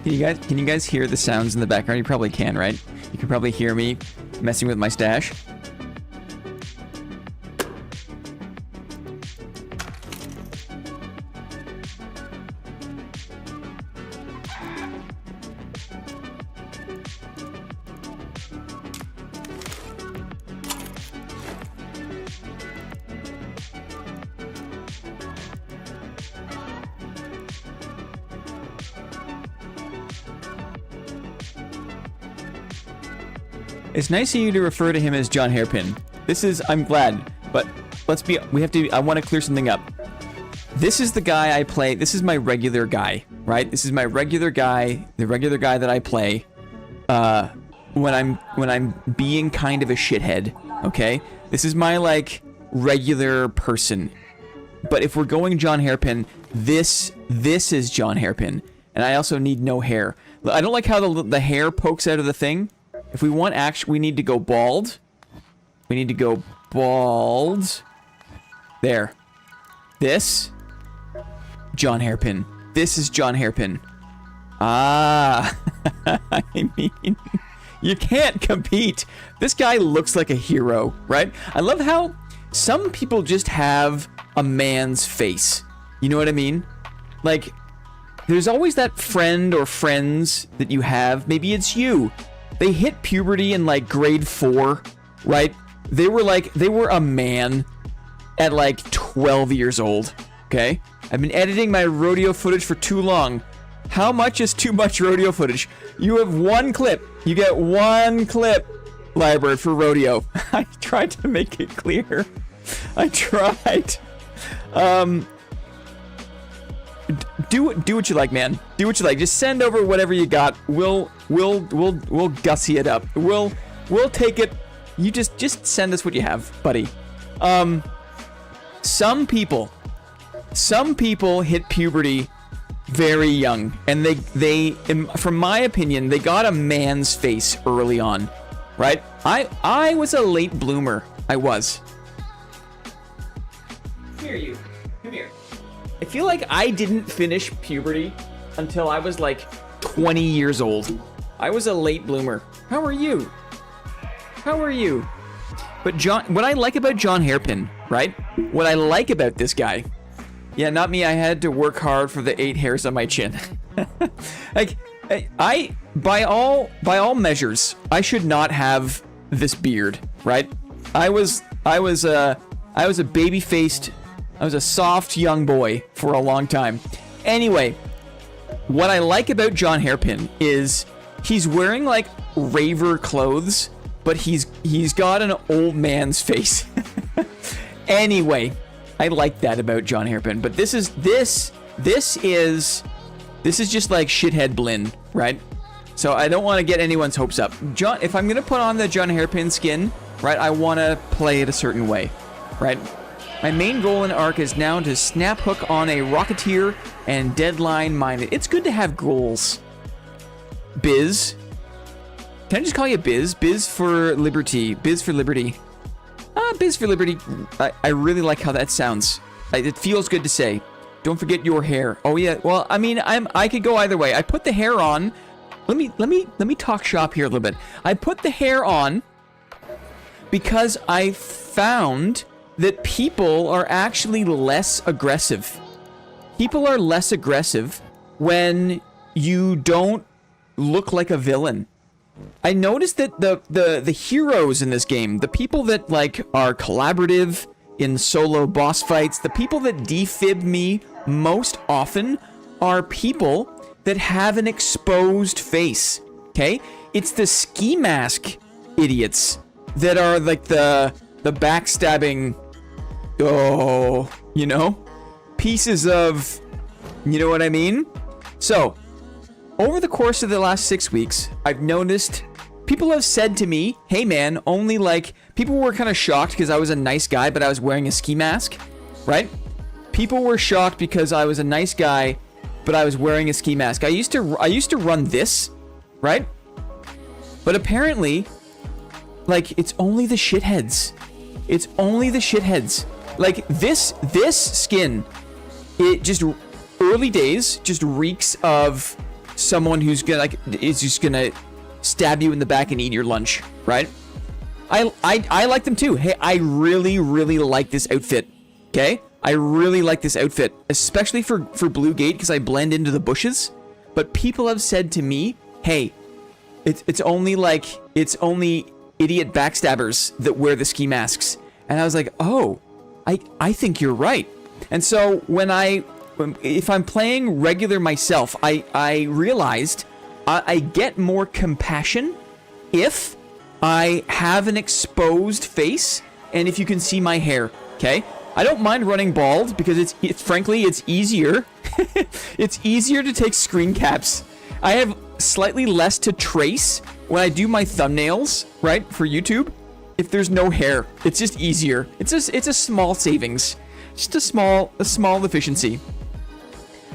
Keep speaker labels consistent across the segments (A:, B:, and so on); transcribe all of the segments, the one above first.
A: Can you guys hear the sounds in the background? You probably can, right? You can probably hear me messing with my stash. It's nice of you to refer to him as John Hairpin. I'm glad, but I want to clear something up. This is the guy I play, this is my regular guy, right? This is my regular guy, the regular guy that I play, when I'm being kind of a shithead, okay? This is my, like, regular person. But if we're going John Hairpin, this is John Hairpin. And I also need no hair. I don't like how the hair pokes out of the thing. If we want action, we need to go bald. We need to go bald. There. This. John Hairpin. This is John Hairpin. Ah. I mean, you can't compete. This guy looks like a hero, right? I love how some people just have a man's face. You know what I mean? Like, there's always that friend or friends that you have. Maybe it's you. They hit puberty in like grade 4, right? They were a man at like 12 years old, okay? I've been editing my rodeo footage for too long. How much is too much rodeo footage? You have one clip. You get one clip, Lyrebird, for rodeo. I tried to make it clear. I tried. Do what you like, man. Do what you like. Just send over whatever you got. We'll gussy it up. We'll take it. You just send us what you have, buddy. Some people hit puberty very young, and they from my opinion, they got a man's face early on, right? I was a late bloomer. I was. Here, you. Come here. I feel like I didn't finish puberty until I was like 20 years old. I was a late bloomer. How are you? How are you? But what I like about John Hairpin, right? What I like about this guy. Yeah, not me. I had to work hard for the 8 hairs on my chin. Like, by all measures, I should not have this beard, right? I was a baby-faced, I was a soft young boy for a long time. Anyway, what I like about John Hairpin is he's wearing like raver clothes, but he's got an old man's face. Anyway, I like that about John Hairpin, but this is just like shithead Blinn, right? So I don't want to get anyone's hopes up. If I'm gonna put on the John Hairpin skin, right, I want to play it a certain way, right? My main goal in Ark is now to snap hook on a Rocketeer and Deadline Minded. It's good to have goals. Biz. Can I just call you Biz? Biz for Liberty. Biz for Liberty. Biz for Liberty. I really like how that sounds. It feels good to say. Don't forget your hair. Oh yeah. Well, I mean, I could go either way. I put the hair on. Let me talk shop here a little bit. I put the hair on because I found that people are actually less aggressive. People are less aggressive when you don't look like a villain. I noticed that the heroes in this game, the people that like are collaborative in solo boss fights, the people that defib me most often are people that have an exposed face. Okay? It's the ski mask idiots that are like the backstabbing, you know, pieces of, you know what I mean? So, over the course of the last 6 weeks, I've noticed people have said to me, hey man, only like, people were kind of shocked because I was a nice guy, but I was wearing a ski mask, right? People were shocked because I was a nice guy, but I was wearing a ski mask. I used to run this, right? But apparently, like, it's only the shitheads. It's only the shitheads. Like, this skin, it just, early days, just reeks of someone who's gonna is just gonna stab you in the back and eat your lunch, right? I like them too. Hey, I really like this outfit. Okay, I really like this outfit, especially for Blue Gate because I blend into the bushes. But people have said to me, hey, it's only idiot backstabbers that wear the ski masks, and I was like, oh, I think you're right. And so if I'm playing regular myself, I realized I get more compassion if I have an exposed face and if you can see my hair, okay? I don't mind running bald because frankly, it's easier. It's easier to take screen caps. I have slightly less to trace when I do my thumbnails, right, for YouTube. If there's no hair, it's just easier. It's a small savings, just a small efficiency.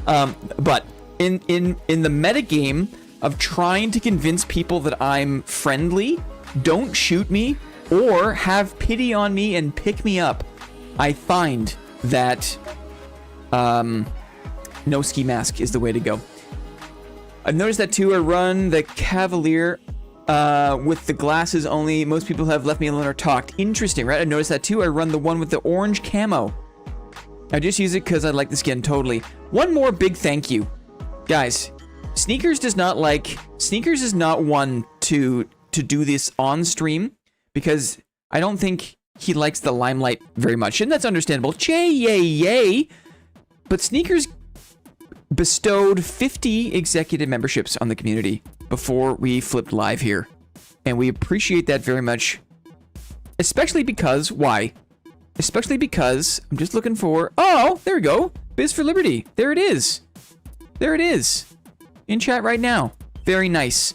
A: But in the metagame of trying to convince people that I'm friendly, don't shoot me, or have pity on me and pick me up, I find that no ski mask is the way to go. I've noticed that too. I run the Cavalier with the glasses only. Most people have left me alone or talked. Interesting, right? I noticed that too. I run the one with the orange camo. I just use it because I like the skin, totally. One more big thank you. Guys, Sneakers is not one to do this on stream because I don't think he likes the limelight very much, and that's understandable. Yay. But Sneakers bestowed 50 executive memberships on the community before we flipped live here, and we appreciate that very much. Especially because, why? Especially because I'm just looking for, oh, there we go. Biz for Liberty. There it is. There it is. In chat right now. Very nice.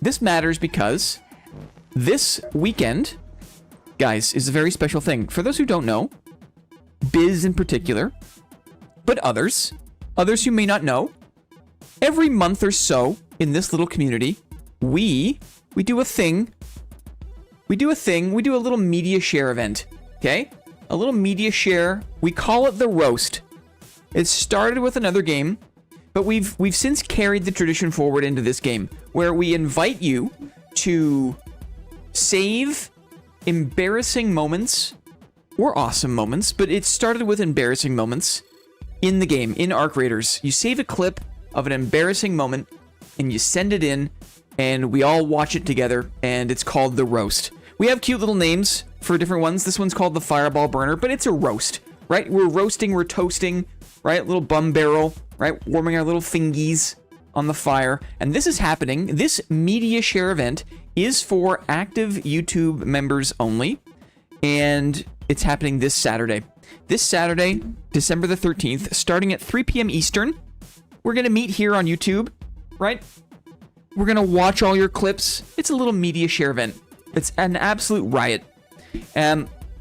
A: This matters because this weekend, guys, is a very special thing. For those who don't know, Biz in particular, but others who may not know, every month or so in this little community, we do a thing. We do a little media share event. Okay? A little media share. We call it the roast. It started with another game, but we've since carried the tradition forward into this game, where we invite you to save embarrassing moments or awesome moments, but it started with embarrassing moments in the game, in Arc Raiders. You save a clip of an embarrassing moment and you send it in, and we all watch it together, and it's called the roast. We have cute little names for different ones. This one's called the Fireball Burner, but it's a roast, right? We're roasting, we're toasting, right? Little bum barrel, right? Warming our little fingies on the fire. And this is happening. This media share event is for active YouTube members only, and it's happening this Saturday. This Saturday, December the 13th, starting at 3 p.m. Eastern. We're going to meet here on YouTube, right? We're going to watch all your clips. It's a little media share event. It's an absolute riot.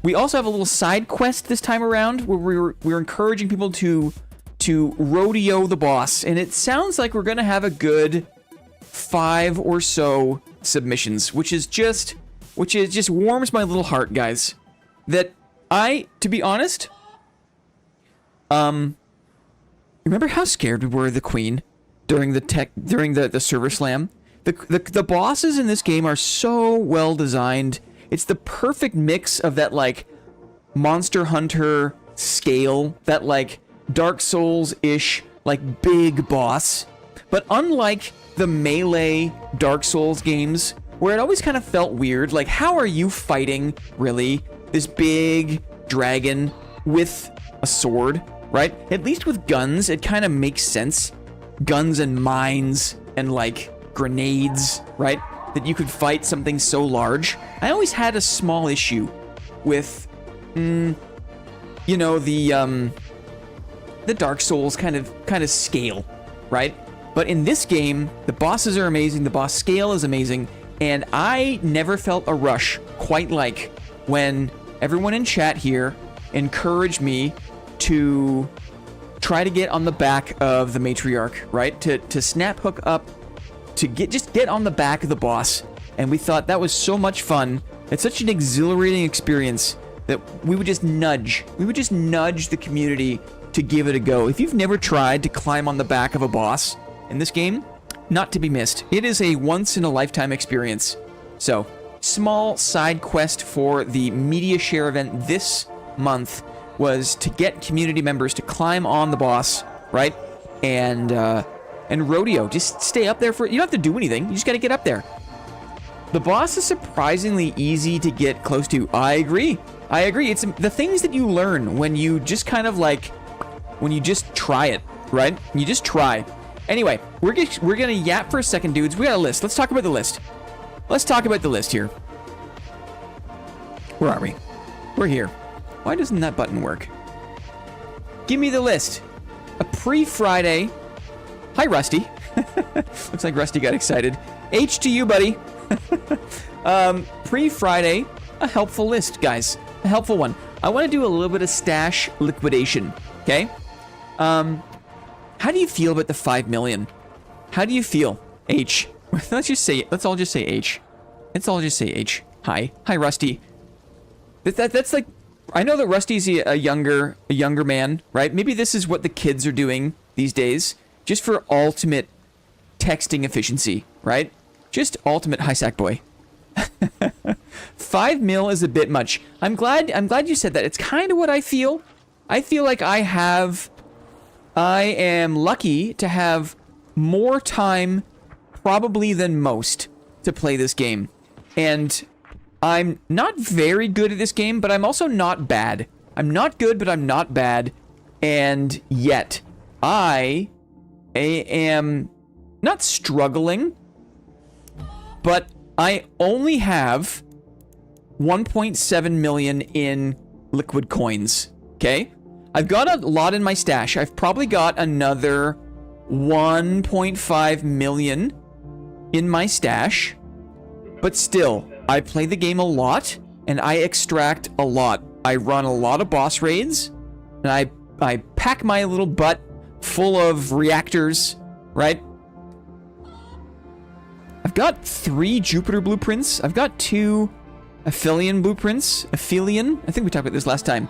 A: We also have a little side quest this time around where we're encouraging people to rodeo the boss, and it sounds like we're gonna have a good 5 or so submissions, which just warms my little heart, guys. That to be honest, remember how scared we were of the Queen during the server slam? The bosses in this game are so well designed. It's the perfect mix of that, like, Monster Hunter scale, that, like, Dark Souls-ish, like, big boss. But unlike the melee Dark Souls games, where it always kind of felt weird, like, how are you fighting, really, this big dragon with a sword, right? At least with guns, it kind of makes sense. Guns and mines and, like, grenades, right? That you could fight something so large. I always had a small issue with, the Dark Souls kind of scale, right? But in this game, the bosses are amazing, the boss scale is amazing, and I never felt a rush quite like when everyone in chat here encouraged me to try to get on the back of the matriarch, right? To snap hook up, to get on the back of the boss. And we thought that was so much fun. It's such an exhilarating experience that we would just nudge the community to give it a go. If you've never tried to climb on the back of a boss in this game, not to be missed. It is a once-in-a-lifetime experience. So, small side quest for the media share event this month was to get community members to climb on the boss, right? And rodeo. Just stay up there for... You don't have to do anything. You just got to get up there. The boss is surprisingly easy to get close to. I agree. I agree. It's the things that you learn when you just kind of like... When you just try it, right? You just try. Anyway, we're gonna yap for a second, dudes. We got a list. Let's talk about the list. Let's talk about the list here. Where are we? We're here. Why doesn't that button work? Give me the list. A pre-Friday. Hi, Rusty. Looks like Rusty got excited. H to you, buddy. Pre-Friday, a helpful list, guys. A helpful one. I want to do a little bit of stash liquidation, okay? How do you feel about the 5 million? How do you feel? H. Let's all just say H. Let's all just say H. Hi, Rusty. That's like, I know that Rusty's a younger man, right? Maybe this is what the kids are doing these days, just for ultimate texting efficiency, right? Just ultimate high sack boy. 5 mil is a bit much. I'm glad you said that. It's kind of what I feel. I feel like I am lucky to have more time probably than most to play this game. And I'm not very good at this game, but I'm also not bad. I'm not good, but I'm not bad. And yet, I am not struggling, but I only have 1.7 million in liquid coins, okay? I've got a lot in my stash. I've probably got another 1.5 million in my stash, but still, I play the game a lot, and I extract a lot. I run a lot of boss raids, and I pack my little butt full of reactors, right? I've got 3 Jupiter blueprints. I've got 2 Aphelion blueprints. Aphelion? I think we talked about this last time.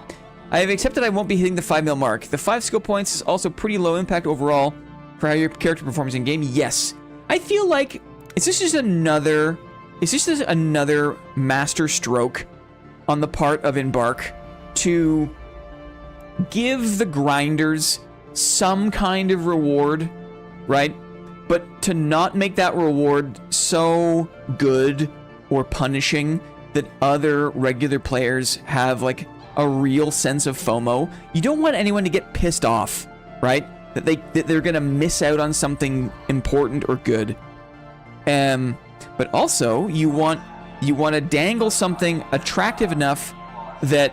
A: I have accepted I won't be hitting the 5 mil mark. The 5 skill points is also pretty low impact overall for how your character performs in game. Yes. I feel like, is this just another master stroke on the part of Embark to give the grinders some kind of reward, right? But to not make that reward so good or punishing that other regular players have like a real sense of FOMO. You don't want anyone to get pissed off, right? That they're gonna miss out on something important or good. But also you want to dangle something attractive enough that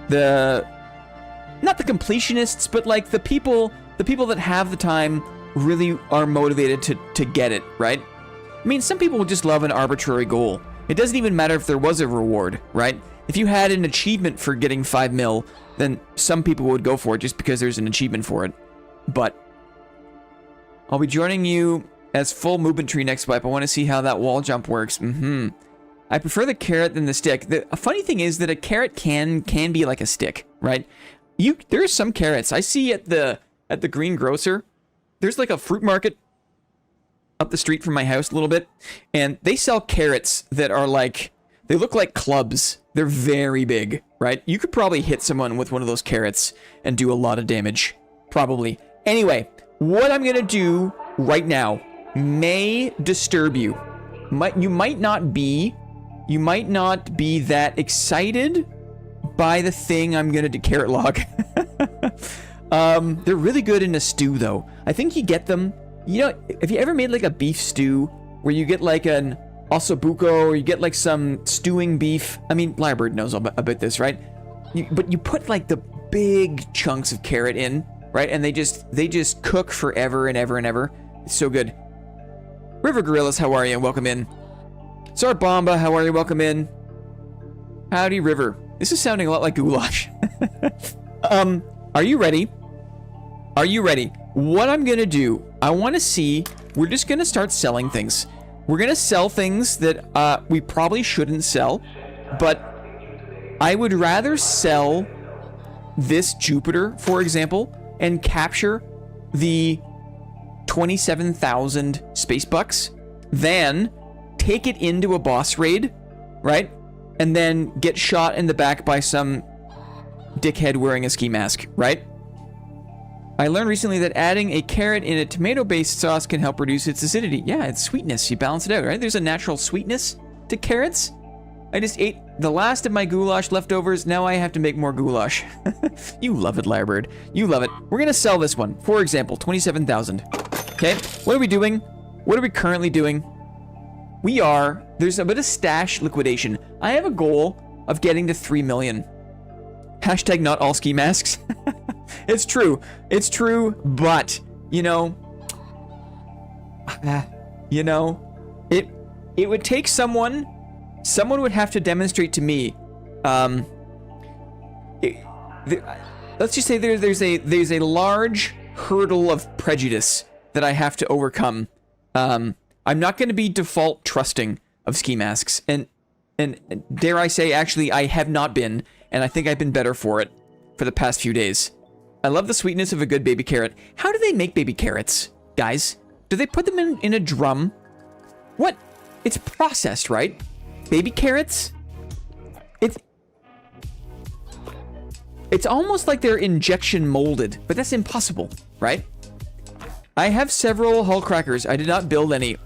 A: not the completionists, but like the people that have the time really are motivated to get it, right? I mean, some people would just love an arbitrary goal. It doesn't even matter if there was a reward, right? If you had an achievement for getting 5 mil, then some people would go for it just because there's an achievement for it. But I'll be joining you as full movement tree next wipe. I want to see how that wall jump works. I prefer the carrot than the stick. A funny thing is that a carrot can be like a stick, right? There's some carrots I see at the green grocer. There's like a fruit market up the street from my house a little bit, and they sell carrots that are like, they look like clubs. They're very big, right? You could probably hit someone with one of those carrots and do a lot of damage. Probably. Anyway, what I'm gonna do right now may disturb you. You might not be that excited by the thing I'm gonna do. Carrot log. They're really good in a stew though. I think you get them, you know, have you ever made like a beef stew where you get like an ossobuco or you get like some stewing beef? I mean, Lyrebird knows about this, right? But you put like the big chunks of carrot in, right? And they just cook forever and ever and ever. It's so good. River Gorillas, how are you? Welcome in. Sarbamba, how are you? Welcome in. Howdy, River. This is sounding a lot like goulash. Are you ready? Are you ready? What I'm gonna do, I want to see, we're just gonna start selling things. We're gonna sell things that we probably shouldn't sell, but I would rather sell this Jupiter, for example, and capture the 27,000 space bucks, then take it into a boss raid, right? And then get shot in the back by some dickhead wearing a ski mask, right? I learned recently that adding a carrot in a tomato-based sauce can help reduce its acidity. Yeah, it's sweetness. You balance it out, right? There's a natural sweetness to carrots. I just ate the last of my goulash leftovers. Now I have to make more goulash. You love it, Lyrebird. You love it. We're going to sell this one. For example, 27,000. Okay, what are we doing? What are we currently doing? There's a bit of stash liquidation. I have a goal of getting to 3 million. Hashtag not all ski masks. It's true. It's true, but, it would take someone would have to demonstrate to me, let's just say there's a large hurdle of prejudice that I have to overcome. I'm not going to be default trusting of ski masks, and dare I say, actually, I have not been, and I think I've been better for it for the past few days. I love the sweetness of a good baby carrot. How do they make baby carrots, guys? Do they put them in a drum? What? It's processed, right? Baby carrots? It's almost like they're injection molded, but that's impossible, right? I have several hull crackers. I did not build any.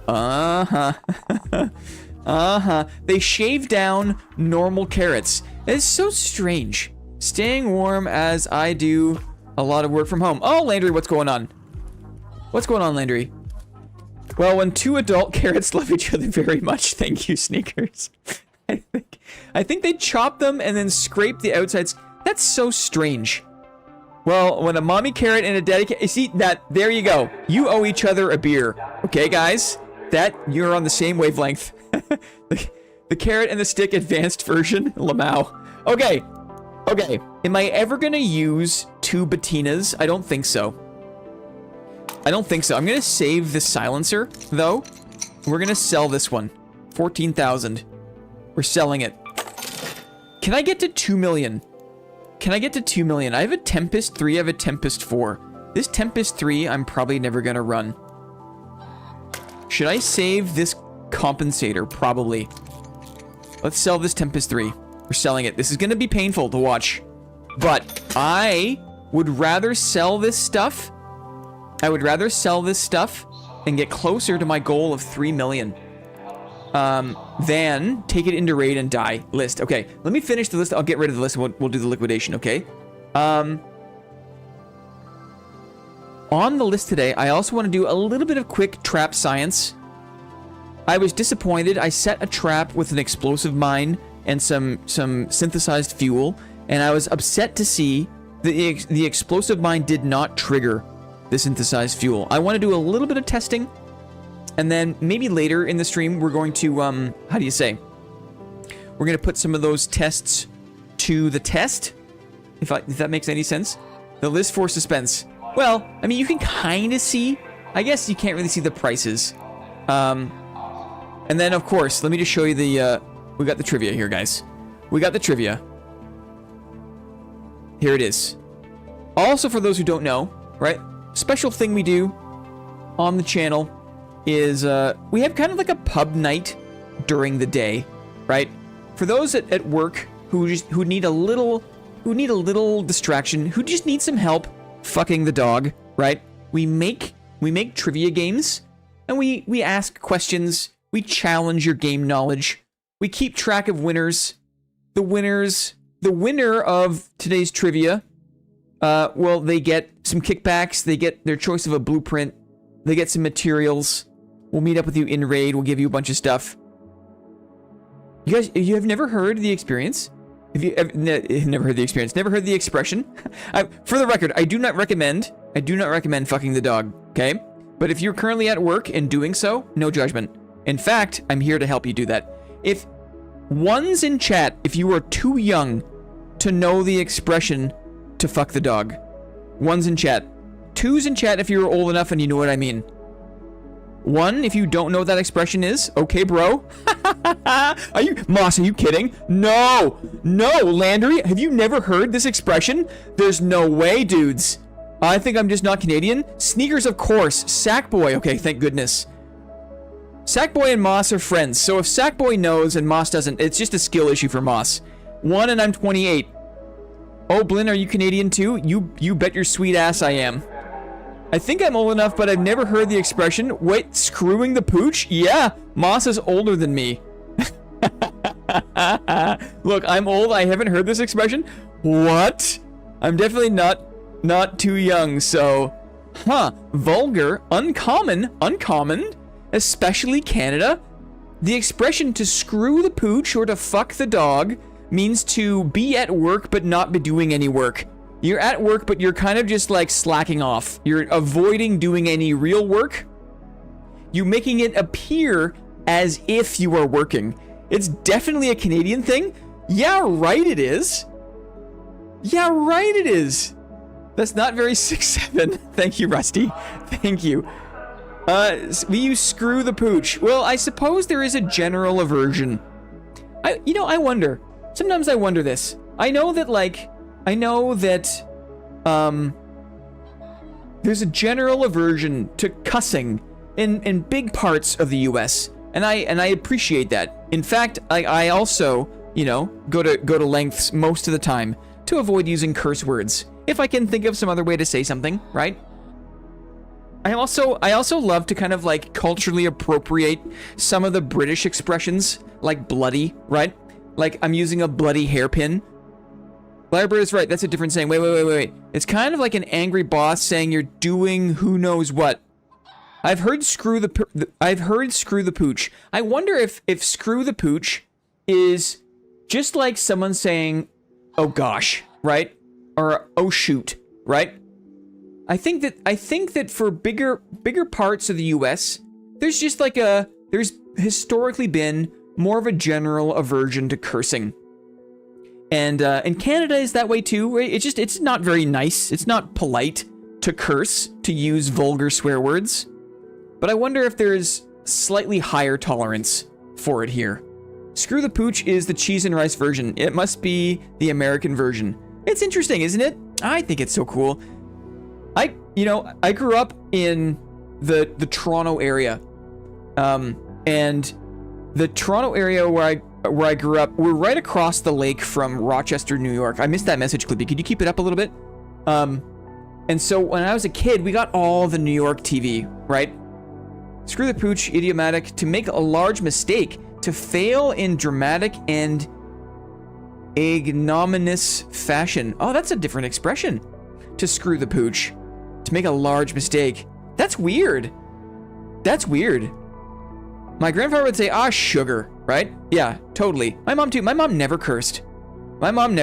A: They shave down normal carrots. It's so strange. Staying warm as I do a lot of work from home. Oh, Landry, what's going on? What's going on, Landry? Well, when two adult carrots love each other very much, thank you, Sneakers. I think they chop them and then scrape the outsides. That's so strange. Well, when a mommy carrot and a daddy carrot... See, there you go. You owe each other a beer. Okay, guys? You're on the same wavelength. The carrot and the stick advanced version. Lamau. Okay. Okay. Am I ever going to use 2 Bettinas? I don't think so. I'm going to save the silencer, though. We're going to sell this one. 14,000. We're selling it. Can I get to 2 million? I have a Tempest 3. I have a Tempest 4. This Tempest 3, I'm probably never going to run. Should I save this compensator? Probably. Let's sell this Tempest 3. We're selling it. This is going to be painful to watch. But I would rather sell this stuff. And get closer to my goal of 3 million. Than take it into raid and die. List. Okay, let me finish the list. I'll get rid of the list and we'll do the liquidation, okay? On the list today, I also want to do a little bit of quick trap science. I was disappointed. I set a trap with an explosive mine and some synthesized fuel, and I was upset to see that the explosive mine did not trigger the synthesized fuel. I want to do a little bit of testing, and then maybe later in the stream, we're going to, We're going to put some of those tests to the test, if that makes any sense. The list for suspense. Well, I mean, you can kind of see. I guess you can't really see the prices. And then, of course, let me just show you the, we got the trivia here, guys. We got the trivia. Here it is. Also, for those who don't know, right? Special thing we do on the channel is we have kind of like a pub night during the day, right? For those at work who need a little distraction, who just need some help fucking the dog, right? We make trivia games, and we ask questions. We challenge your game knowledge. We keep track of winners. The winner of today's trivia, well, they get some kickbacks. They get their choice of a blueprint. They get some materials. We'll meet up with you in raid. We'll give you a bunch of stuff. You guys, you have never heard the experience? Have you never heard the experience? Never heard the expression? For the record, I do not recommend fucking the dog, okay? But if you're currently at work and doing so, no judgment. In fact, I'm here to help you do that. If one's in chat, if you are too young to know the expression to fuck the dog. One's in chat. Two's in chat if you're old enough and you know what I mean. One, if you don't know what that expression is, okay, bro. Moss, are you kidding? No, Landry, have you never heard this expression? There's no way, dudes. I think I'm just not Canadian. Sneakers, of course. Sackboy. Okay, thank goodness. Sackboy and Moss are friends, so if Sackboy knows and Moss doesn't, it's just a skill issue for Moss. 1 and I'm 28. Oh, Blinn, are you Canadian too? You bet your sweet ass I am. I think I'm old enough, but I've never heard the expression. Wait, screwing the pooch? Yeah, Moss is older than me. Look, I'm old. I haven't heard this expression. What? I'm definitely not too young, so... Huh. Vulgar, uncommon, especially Canada. The expression to screw the pooch or to fuck the dog means to be at work but not be doing any work. You're at work, but you're kind of just like slacking off. You're avoiding doing any real work. You're making it appear as if you are working. It's definitely a Canadian thing. Yeah, right it is. Yeah, right it is. That's not very 6'7". Thank you, Rusty. Thank you. We use screw the pooch. Well, I suppose there is a general aversion. I wonder. Sometimes I wonder this. I know that there's a general aversion to cussing in big parts of the US, and I appreciate that. In fact, I also, go to lengths most of the time to avoid using curse words if I can think of some other way to say something, right? I also love to kind of like culturally appropriate some of the British expressions, like bloody, right? Like I'm using a bloody hairpin. Lyrebird is right. That's a different saying. Wait. It's kind of like an angry boss saying you're doing who knows what. I've heard screw the pooch. I wonder if screw the pooch is just like someone saying, oh gosh, right? Or oh shoot, right? I think that for bigger parts of the US, there's historically been more of a general aversion to cursing. And Canada is that way too, right? It's not very nice. It's not polite to curse, to use vulgar swear words. But I wonder if there's slightly higher tolerance for it here. Screw the pooch is the cheese and rice version. It must be the American version. It's interesting, isn't it? I think it's so cool. I grew up in the Toronto area. And the Toronto area where I grew up, we're right across the lake from Rochester, New York. I missed that message, Clippy. Could you keep it up a little bit? And so when I was a kid, we got all the New York TV, right? Screw the pooch, idiomatic, to make a large mistake, to fail in dramatic and ignominious fashion. Oh, that's a different expression. To screw the pooch, to make a large mistake. That's weird. That's weird. My grandfather would say, ah, sugar, right? Yeah, totally. My mom too. My mom never cursed. My mom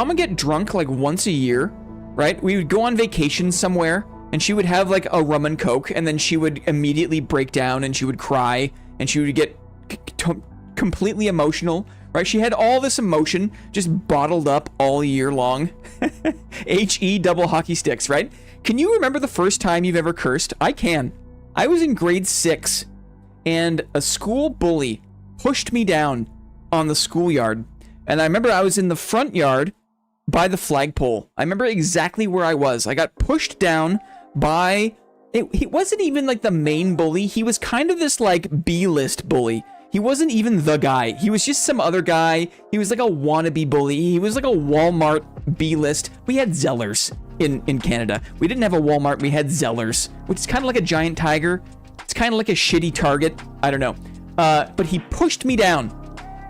A: would get drunk like once a year, right? We would go on vacation somewhere and she would have like a rum and coke and then she would immediately break down and she would cry and she would get completely emotional, right? She had all this emotion just bottled up all year long. H-E double hockey sticks, right? Can you remember the first time you've ever cursed? I can. I was in grade 6 and a school bully pushed me down on the schoolyard. And I remember I was in the front yard by the flagpole. I remember exactly where I was. I got pushed down by... He wasn't even like the main bully. He was kind of this like B-list bully. He wasn't even the guy. He was just some other guy. He was like a wannabe bully. He was like a Walmart B-list. We had Zellers in Canada. We didn't have a Walmart. We had Zellers, which is kind of like a giant tiger. It's kind of like a shitty Target. I don't know. But he pushed me down.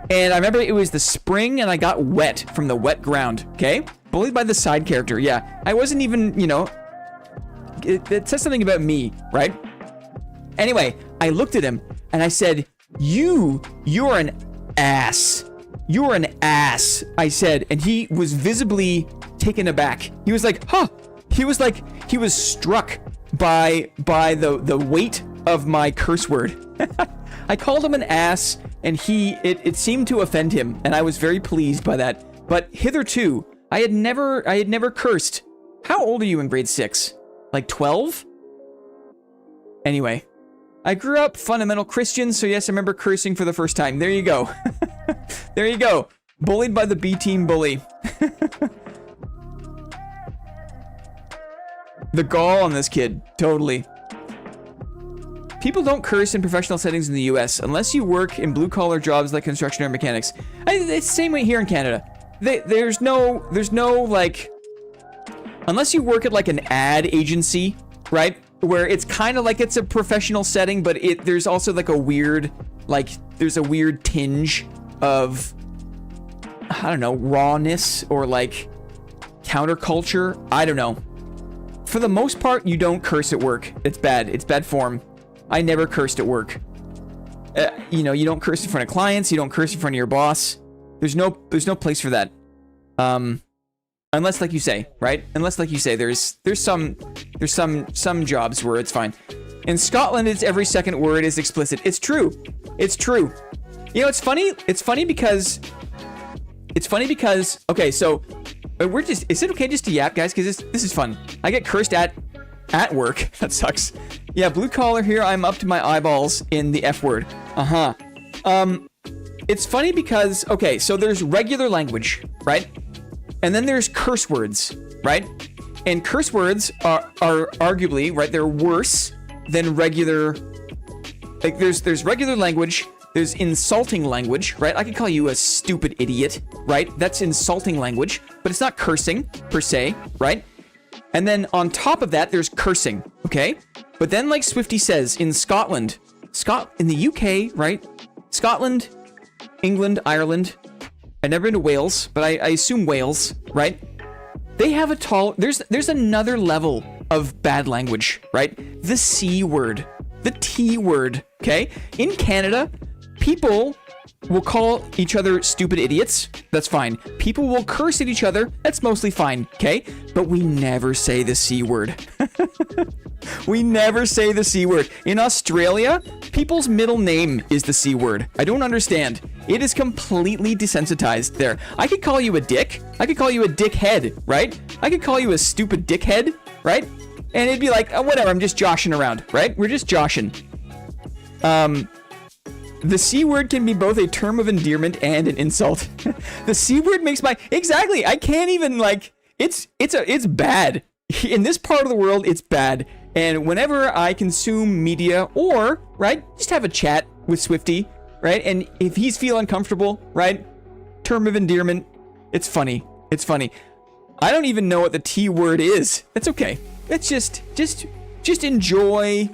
A: And I remember it was the spring and I got wet from the wet ground. Okay? Bullied by the side character. Yeah. I wasn't even, it says something about me, right? Anyway, I looked at him and I said, you're an ass. You're an ass, I said. And he was visibly taken aback. He was like, huh. He was struck by the weight of my curse word. I called him an ass and it seemed to offend him. And I was very pleased by that. But hitherto, I had never cursed. How old are you in grade 6? Like 12? Anyway. I grew up fundamental Christian, so yes, I remember cursing for the first time. There you go. There you go. Bullied by the B-team bully. The gall on this kid, totally. People don't curse in professional settings in the US unless you work in blue-collar jobs like construction or mechanics. It's the same way here in Canada. There's no, like... Unless you work at, like, an ad agency, right? Where it's kind of like it's a professional setting, but there's also, like, a weird... Like, there's a weird tinge of... I don't know, rawness or, like, counterculture. I don't know. For the most part, you don't curse at work. It's bad. It's bad form. I never cursed at work. You know, you don't curse in front of clients. You don't curse in front of your boss. There's no place for that. Unless, like you say, right? Unless, like you say, there's some jobs where it's fine. In Scotland, it's every second word is explicit. It's true. It's true. You know, it's funny. It's funny because. Okay, so we're just. Is it okay just to yap, guys? Because this is fun. I get cursed at work. That sucks. Yeah, blue collar here. I'm up to my eyeballs in the F word. It's funny because, okay, so there's regular language, right? And then there's curse words, right? And curse words are arguably, right, they're worse than regular, like there's regular language, there's insulting language, right? I could call you a stupid idiot, right? That's insulting language, but it's not cursing per se, right? And then on top of that, there's cursing, okay? But then, like Swifty says, in Scotland, in the UK, right? Scotland, England, Ireland. I've never been to Wales, but I assume Wales, right? They have there's another level of bad language, right? The C word, the T word, okay? In Canada, people will call each other stupid idiots. That's fine. People will curse at each other. That's mostly fine, okay? But we never say the C word. We never say the C word. In Australia, people's middle name is the C word. I don't understand. It is completely desensitized there. I could call you a dick. I could call you a dickhead, right? I could call you a stupid dickhead, right? And it'd be like, oh, whatever, I'm just joshing around, right? We're just joshing. The C word can be both a term of endearment and an insult. The C word makes exactly. I can't even, like, it's bad. In this part of the world, it's bad. And whenever I consume media or, right, just have a chat with Swifty, right? And if he's feeling comfortable, right, term of endearment, it's funny. It's funny. I don't even know what the T word is. That's okay. It's just enjoy.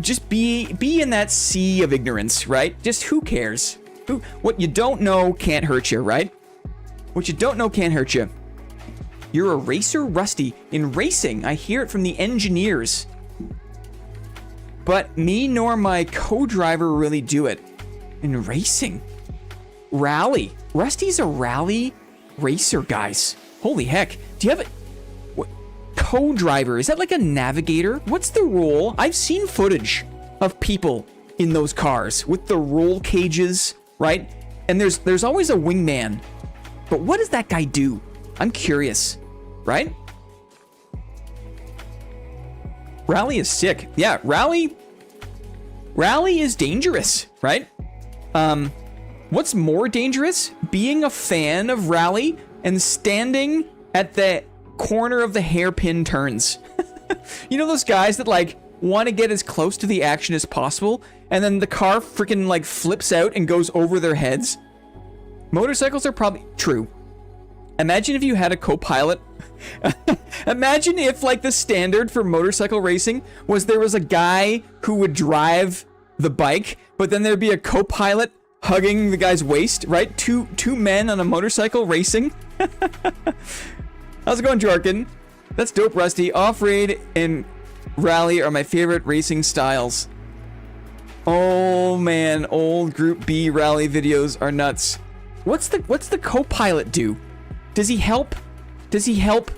A: Just be in that sea of ignorance, right? Just who cares? What you don't know can't hurt you, right? What you don't know can't hurt you. You're a racer, Rusty. In racing, I hear it from the engineers. But me nor my co-driver really do it. In racing. Rally. Rusty's a rally racer, guys. Holy heck. Do you have a co-driver? Is that like a navigator? What's the role? I've seen footage of people in those cars with the roll cages, right? And there's always a wingman. But what does that guy do? I'm curious, right? Rally is sick. Yeah, rally is dangerous, right? What's more dangerous? Being a fan of rally and standing at the corner of the hairpin turns. You know those guys that, like, want to get as close to the action as possible, and then the car freaking, like, flips out and goes over their heads? Motorcycles are probably true. Imagine if you had a co-pilot. Imagine if, like, the standard for motorcycle racing was there was a guy who would drive the bike, but then there'd be a co-pilot hugging the guy's waist, right? Two men on a motorcycle racing. How's it going, Jorkin? That's dope, Rusty. Off-road and rally are my favorite racing styles. Oh man, old Group B rally videos are nuts. What's the co-pilot do? Does he help? Does he help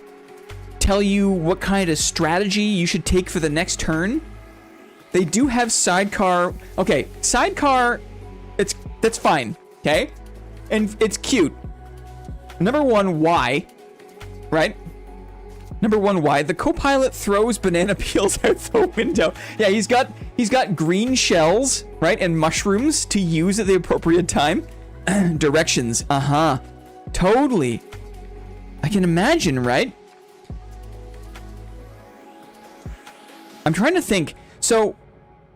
A: tell you what kind of strategy you should take for the next turn? They do have sidecar. Okay, sidecar, that's fine, okay? And it's cute. Number one, why? Right? Number one, why? The co-pilot throws banana peels out the window. Yeah, he's got green shells, right? And mushrooms to use at the appropriate time. Directions. Totally. I can imagine, right? I'm trying to think. So,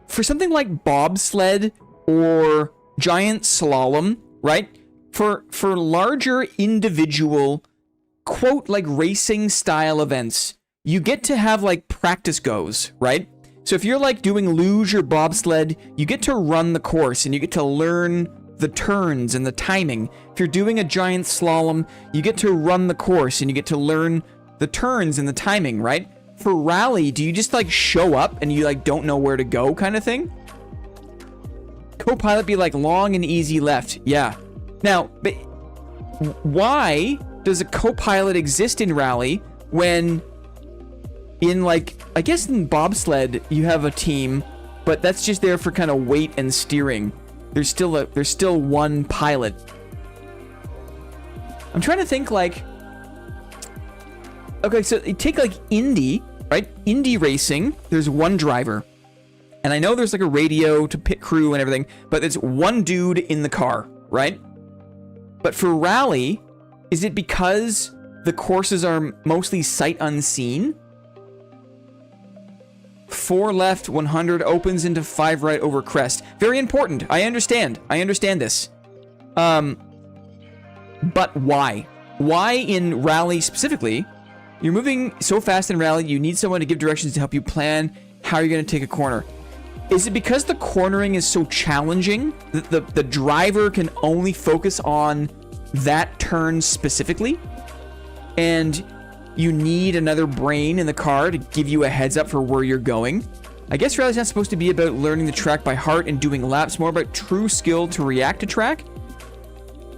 A: for something like bobsled or giant slalom, right? For larger individual, quote, like racing style events, you get to have like practice goes, right? So if you're like doing luge or bobsled, you get to run the course and you get to learn the turns and the timing. If you're doing a giant slalom, you get to run the course and you get to learn the turns and the timing, right? For rally, do you just like show up and you like don't know where to go kind of thing? Co-pilot be like long and easy left. Yeah. Now, but why does a co-pilot exist in rally when in like, I guess in bobsled you have a team, but that's just there for kind of weight and steering. There's still one pilot. I'm trying to think like, okay, so you take like Indy, right? Indy racing, there's one driver. And I know there's like a radio to pit crew and everything, but it's one dude in the car, right? But for rally, is it because the courses are mostly sight unseen? 4 left, 100 opens into 5 right over crest. Very important. I understand this. But why? Why in rally specifically? You're moving so fast in rally, you need someone to give directions to help you plan how you're going to take a corner. Is it because the cornering is so challenging that the driver can only focus on that turn specifically? And you need another brain in the car to give you a heads up for where you're going? I guess rally's not supposed to be about learning the track by heart and doing laps, more about true skill to react to track.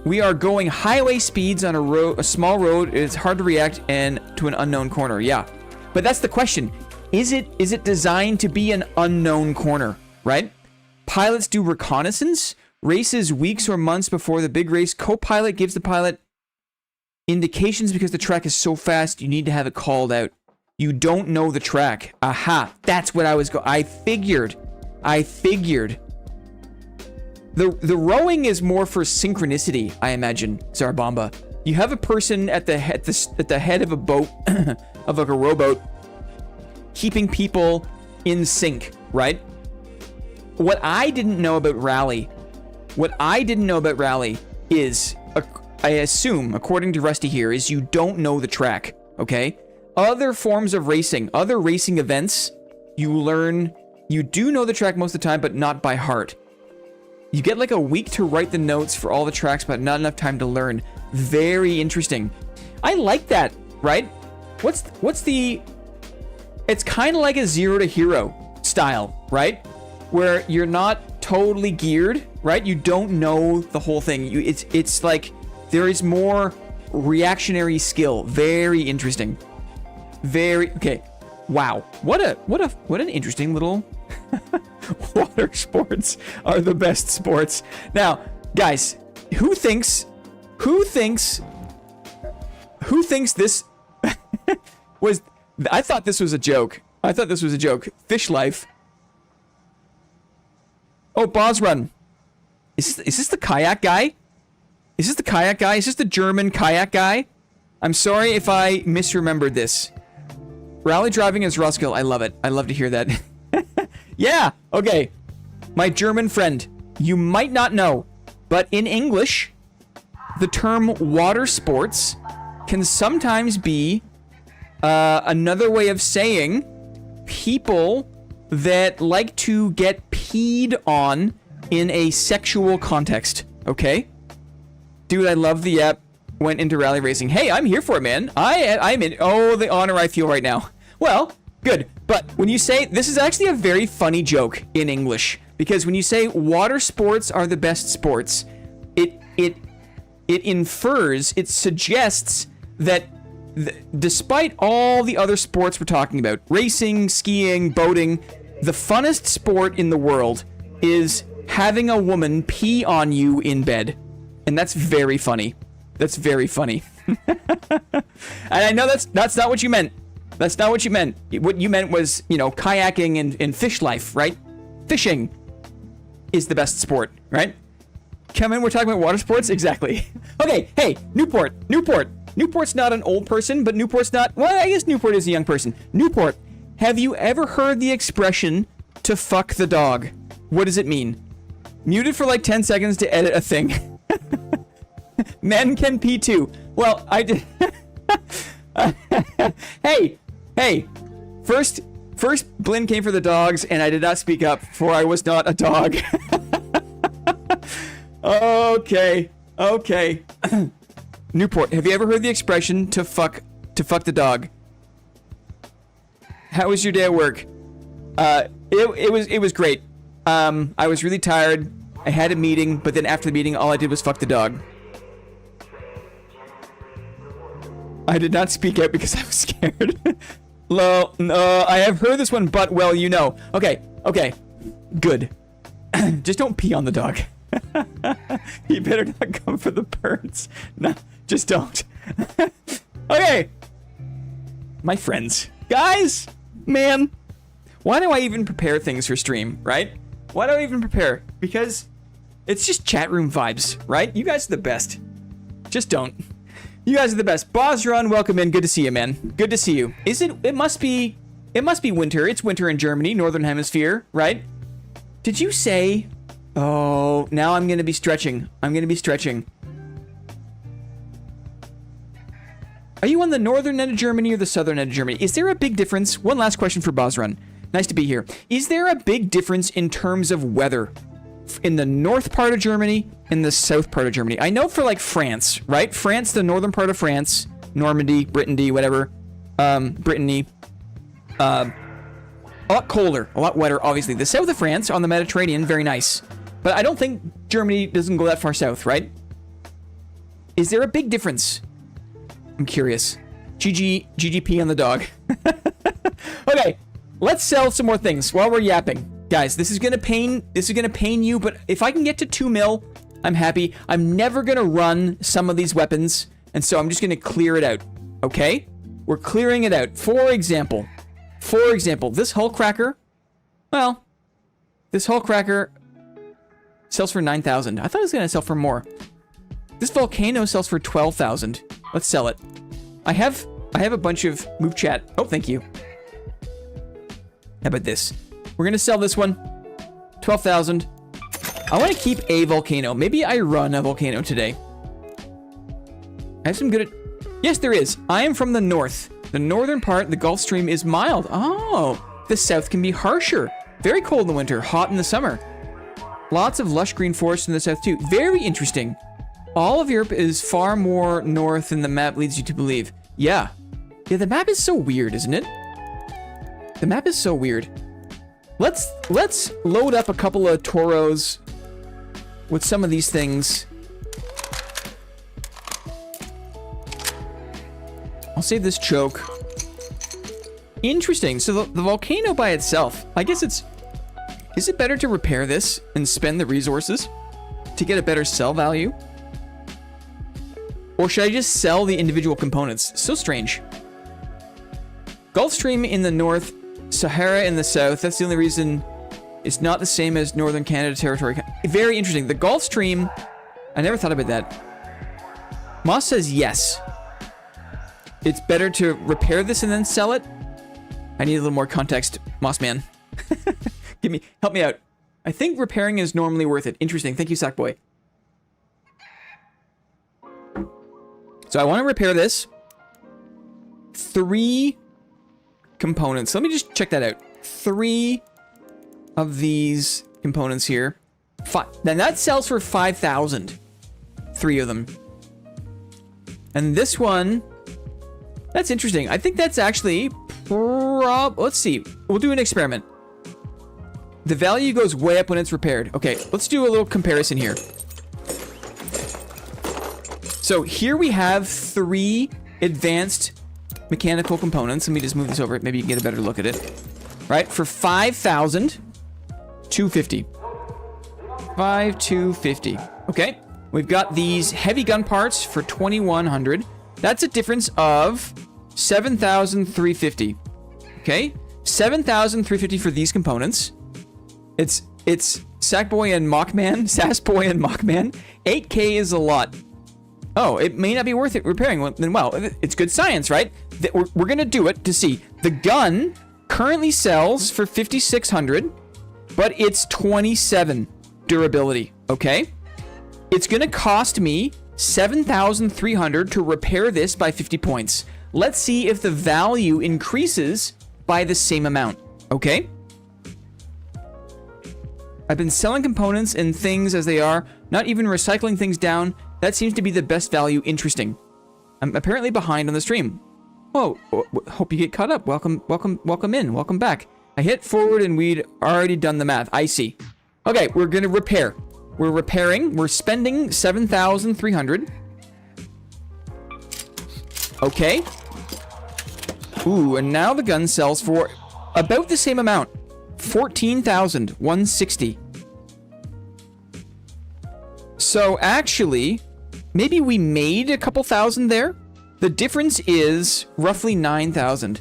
A: We are going highway speeds on a small road. It's hard to react and to an unknown corner. Yeah, but that's the question. Is it designed to be an unknown corner, right? Pilots do reconnaissance, races weeks or months before the big race. Co-pilot gives the pilot indications because the track is so fast, you need to have it called out. You don't know the track. Aha, that's what I was I figured. The rowing is more for synchronicity, I imagine, Zarbamba. You have a person at the head of a boat, of like a rowboat, keeping people in sync, right? What I didn't know about rally is, I assume, according to Rusty here, is you don't know the track, okay? Other forms of racing, other racing events, you do know the track most of the time, but not by heart. You get like a week to write the notes for all the tracks, but not enough time to learn. Very interesting. I like that, right? It's kind of like a 0 to hero style, right? Where you're not totally geared, right? You don't know the whole thing. It's like there is more reactionary skill. Very interesting. Okay. Wow. What an interesting little water sports are the best sports. Now, guys, who thinks this was, I thought this was a joke. Fish life. Oh, Boz Run. Is this the kayak guy? Is this the German kayak guy? I'm sorry if I misremembered this. Rally driving is raw skill. I love it. I love to hear that. Yeah, okay. My German friend, you might not know, but in English, the term water sports can sometimes be another way of saying people that like to get peed on in a sexual context, okay? Dude, I love the app. Went into rally racing. Hey, I'm here for it, man. I'm in. Oh, the honor I feel right now. Well, good. But when you say, this is actually a very funny joke in English, because when you say water sports are the best sports, it suggests that despite all the other sports we're talking about, racing, skiing, boating, the funnest sport in the world is having a woman pee on you in bed. And that's very funny. That's very funny. And I know that's not what you meant. That's not what you meant. What you meant was, kayaking and fish life, right? Fishing is the best sport, right? Kevin, we're talking about water sports? Exactly. Okay, hey, Newport. Newport's not an old person, but Newport's not... Well, I guess Newport is a young person. Newport, have you ever heard the expression to fuck the dog? What does it mean? Muted for like 10 seconds to edit a thing. Men can pee too. Well, I did. Hey. First, Blinn came for the dogs, and I did not speak up, for I was not a dog. Okay. Newport, have you ever heard the expression to fuck the dog? How was your day at work? It was great. I was really tired. I had a meeting, but then after the meeting, all I did was fuck the dog. I did not speak out because I was scared. No, I have heard this one, but well, you know. Okay, good. Just don't pee on the dog. You better not come for the birds. No, just don't. Okay. My friends. Guys, man. Why do I even prepare things for stream, right? Why do I even prepare? Because it's just chat room vibes, right? You guys are the best. Just don't. You guys are the best. Bosron, welcome in. Good to see you, man. Good to see you. It must be winter. It's winter in Germany, Northern Hemisphere, right? Did you say... Oh, now I'm going to be stretching. Are you on the northern end of Germany or the southern end of Germany? Is there a big difference? One last question for Bosrun. Nice to be here. Is there a big difference in terms of weather in the north part of Germany and the south part of Germany? I know for like France, right? France, the northern part of France, Normandy, Brittany, whatever. Brittany. A lot colder, a lot wetter, obviously. The south of France on the Mediterranean, very nice. But I don't think Germany doesn't go that far south, right? Is there a big difference? I'm curious. GGP on the dog. Okay, let's sell some more things while we're yapping. Guys, this is gonna pain you, but if I can get to 2 mil, I'm happy. I'm never gonna run some of these weapons, and so I'm just gonna clear it out. Okay? We're clearing it out. For example, this hull cracker, well, this hull cracker sells for 9,000. I thought it was gonna sell for more. This volcano sells for 12,000. Let's sell it. I have a bunch of move chat. Oh, thank you. How about this? We're gonna sell this one. 12,000. I want to keep a volcano. Maybe I run a volcano today. I have some good... Yes, there is. I am from the north. The northern part, the Gulf Stream, is mild. Oh, the south can be harsher. Very cold in the winter, hot in the summer. Lots of lush green forests in the south too. Very interesting. All of Europe is far more north than the map leads you to believe. Yeah. Yeah, the map is so weird, isn't it? The map is so weird. Let's load up a couple of Toros with some of these things. I'll save this choke. Interesting. So the volcano by itself, I guess it's... Is it better to repair this and spend the resources to get a better sell value? Or should I just sell the individual components? So strange. Gulf Stream in the north, Sahara in the south. That's the only reason it's not the same as Northern Canada territory. Very interesting. The Gulf Stream, I never thought about that. Moss says yes. It's better to repair this and then sell it. I need a little more context, Moss man. Help me out. I think repairing is normally worth it. Interesting. Thank you, Sackboy. So I want to repair this. 3 components. Let me just check that out. 3 of these components here. Then that sells for 5,000. 3 of them. And this one, that's interesting. I think that's actually let's see. We'll do an experiment. The value goes way up when it's repaired. Okay, let's do a little comparison here. So here we have 3 advanced mechanical components. Let me just move this over. Maybe you can get a better look at it. Right? For 5,000, 250. 5,250. Okay. We've got these heavy gun parts for 2,100. That's a difference of 7,350. Okay. 7,350 for these components. It's Sackboy and Mockman. Sassboy and Mockman. 8K is a lot. Oh, it may not be worth it repairing. Then, well, it's good science, right? We're going to do it to see. The gun Currently sells for 5,600, but it's 27 durability, okay? It's gonna cost me 7,300 to repair this by 50 points. Let's see if the value increases by the same amount, okay? I've been selling components and things as they are, not even recycling things down. That seems to be the best value. Interesting. I'm apparently behind on the stream. Whoa, hope you get caught up. Welcome in, welcome back. I hit forward and we'd already done the math. I see. Okay, we're gonna repair. We're repairing, we're spending 7,300. Okay. Ooh, and now the gun sells for about the same amount. 14,160. So actually, maybe we made a couple thousand there. The difference is roughly 9,000.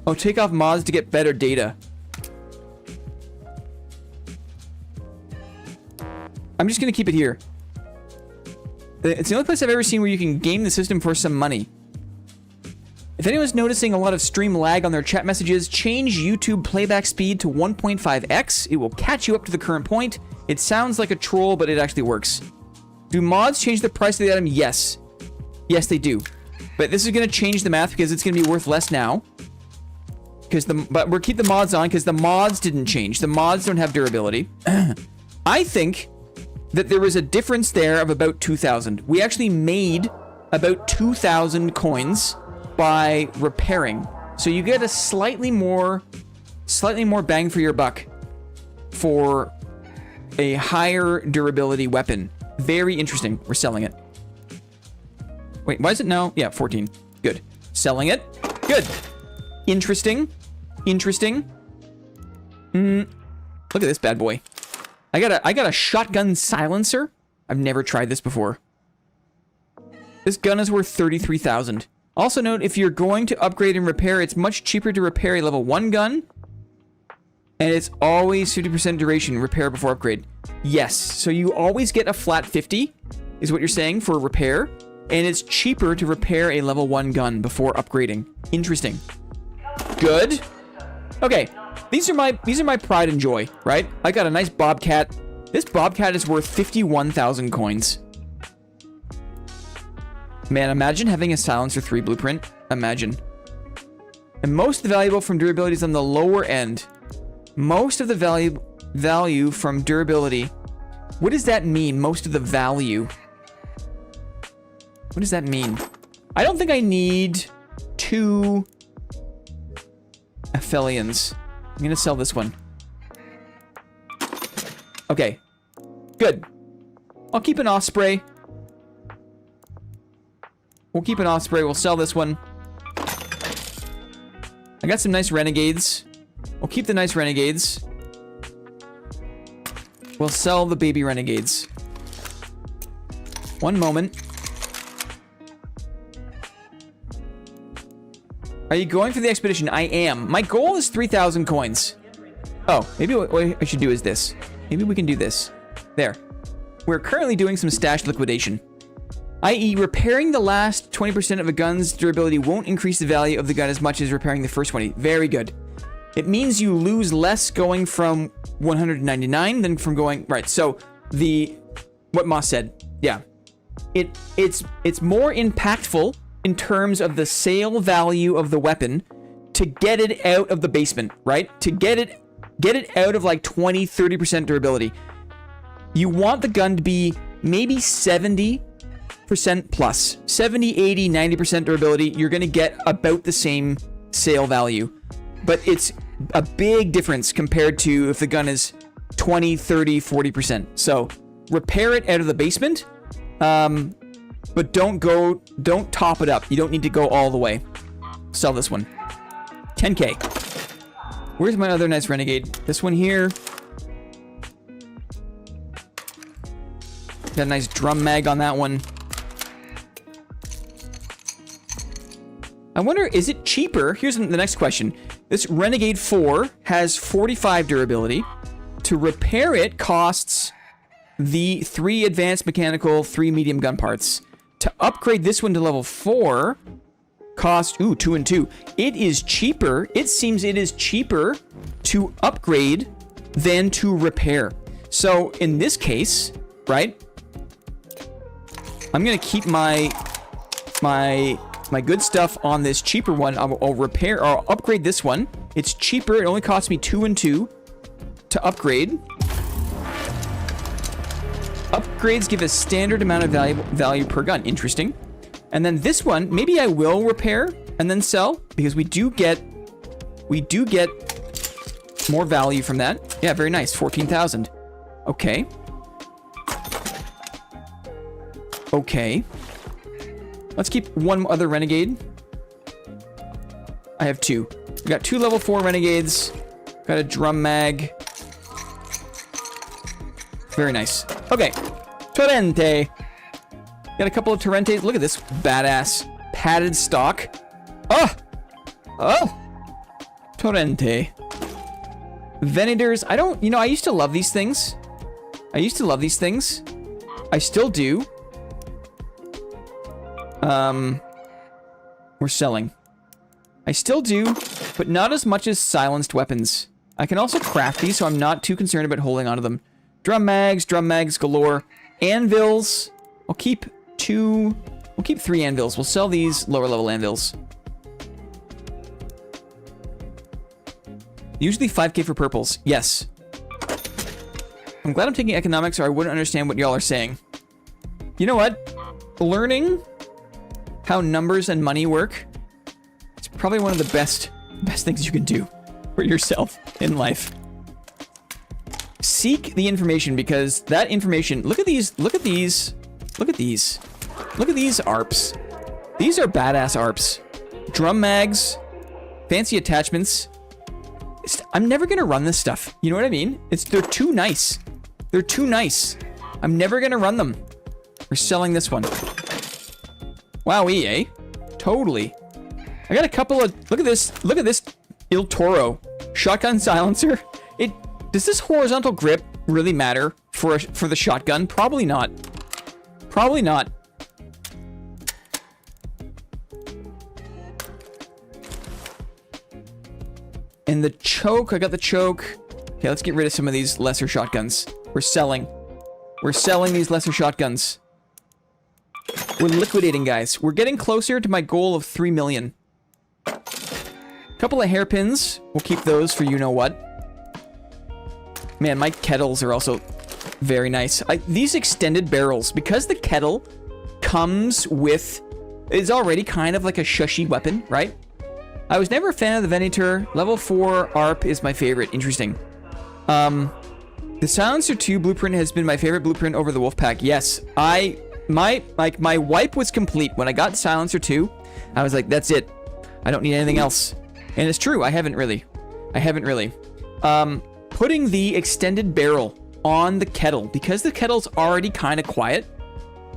A: Oh, take off mods to get better data. I'm just gonna keep it here. It's the only place I've ever seen where you can game the system for some money. If anyone's noticing a lot of stream lag on their chat messages, change YouTube playback speed to 1.5x. It will catch you up to the current point. It sounds like a troll, but it actually works. Do mods change the price of the item? Yes. Yes, they do. But this is going to change the math because it's going to be worth less now. But we'll keep the mods on because the mods didn't change. The mods don't have durability. I think that there was a difference there of about 2,000. We actually made about 2,000 coins by repairing. So you get a slightly more bang for your buck for a higher durability weapon. Very interesting. We're selling it. Wait, why is it now? Yeah, 14. Good. Selling it. Good. Interesting. Interesting. Look at this bad boy. I got a shotgun silencer. I've never tried this before. This gun is worth 33,000. Also note, if you're going to upgrade and repair, it's much cheaper to repair a level 1 gun. And it's always 50% duration repair before upgrade. Yes, so you always get a flat 50, is what you're saying, for repair. And it's cheaper to repair a level 1 gun before upgrading. Interesting. Good. Okay, these are my pride and joy, right? I got a nice Bobcat. This Bobcat is worth 51,000 coins. Man, imagine having a Silencer 3 blueprint. Imagine. And most of the valuable from durability is on the lower end. Most of the value from durability. What does that mean? Most of the value. What does that mean? I don't think I need 2 Aphelions. I'm gonna sell this one. Okay. Good. I'll keep an Osprey. We'll keep an Osprey. We'll sell this one. I got some nice Renegades. We'll keep the nice Renegades. We'll sell the baby Renegades. One moment. Are you going for the expedition? I am. My goal is 3,000 coins. Oh, maybe what I should do is this. Maybe we can do this. There. We're currently doing some stash liquidation. I.e., repairing the last 20% of a gun's durability won't increase the value of the gun as much as repairing the first 20. Very good. It means you lose less going from 199 than from going... Right, so what Moss said. Yeah. It's more impactful in terms of the sale value of the weapon to get it out of the basement, right? To get it out of like 20, 30% durability. You want the gun to be maybe 70% plus. 70, 80, 90% durability. You're going to get about the same sale value. But it's a big difference compared to if the gun is 20, 30, 40%. So repair it out of the basement. But don't top it up. You don't need to go all the way. Sell this one. 10k. Where's my other nice Renegade? This one here. Got a nice drum mag on that one. I wonder, is it cheaper? Here's the next question. This Renegade 4 has 45 durability. To repair it costs the 3 advanced mechanical, 3 medium gun parts. To upgrade this one to level 4 cost, ooh, 2 and 2. It is cheaper. It seems it is cheaper to upgrade than to repair. So in this case, right, I'm gonna keep my good stuff on this cheaper one. I'll repair or I'll upgrade this one. It's cheaper. It only costs me 2 and 2 to upgrade. Upgrades give a standard amount of value per gun. Interesting. And then this one, maybe I will repair and then sell, because we do get more value from that. Yeah, very nice. 14,000. Okay. Okay. Let's keep one other renegade. I have 2. We got 2 level 4 renegades. Got a drum mag. Very nice. Okay. Torrente. Got a couple of Torrentes. Look at this badass padded stock. Oh! Oh! Torrente. Venators. I don't... You know, I used to love these things. I still do. We're selling. I still do, but not as much as silenced weapons. I can also craft these, so I'm not too concerned about holding onto them. Drum mags galore. Anvils. I'll keep 2... We'll keep 3 anvils. We'll sell these lower level anvils. Usually 5k for purples. Yes. I'm glad I'm taking economics, or I wouldn't understand what y'all are saying. You know what? Learning how numbers and money work, it's probably one of the best things you can do for yourself in life. Seek the information, because that information... Look at these ARPs. These are badass ARPs. Drum mags, fancy attachments. I'm never gonna run this stuff. You know what I mean? They're too nice. They're too nice. I'm never gonna run them. We're selling this one. Wowee, eh? Totally. I got a couple of... Look at this Il Toro shotgun silencer. Does this horizontal grip really matter for the shotgun? Probably not. Probably not. And the choke, I got the choke. Okay, let's get rid of some of these lesser shotguns. We're selling these lesser shotguns. We're liquidating, guys. We're getting closer to my goal of 3 million. Couple of hairpins. We'll keep those for you-know-what. Man, my kettles are also very nice. These extended barrels, because the kettle comes with... It's already kind of like a shushy weapon, right? I was never a fan of the Venator. Level 4 ARP is my favorite. Interesting. The Silencer 2 blueprint has been my favorite blueprint over the Wolfpack. Yes, my wipe was complete when I got Silencer 2. I was like, that's it. I don't need anything else. And it's true, I haven't really. Putting the extended barrel on the kettle, because the kettle's already kind of quiet.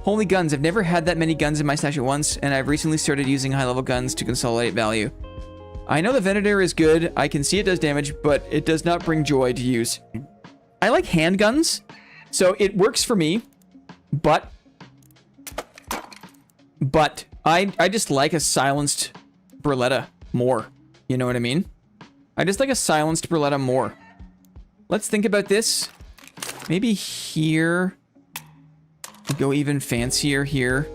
A: Holy guns, I've never had that many guns in my stash at once, and I've recently started using high-level guns to consolidate value. I know the Venator is good, I can see it does damage, but it does not bring joy to use. I like handguns, so it works for me, but I just like a silenced Beretta more. You know what I mean? I just like a silenced Beretta more. Let's think about this. Maybe here. Go even fancier here.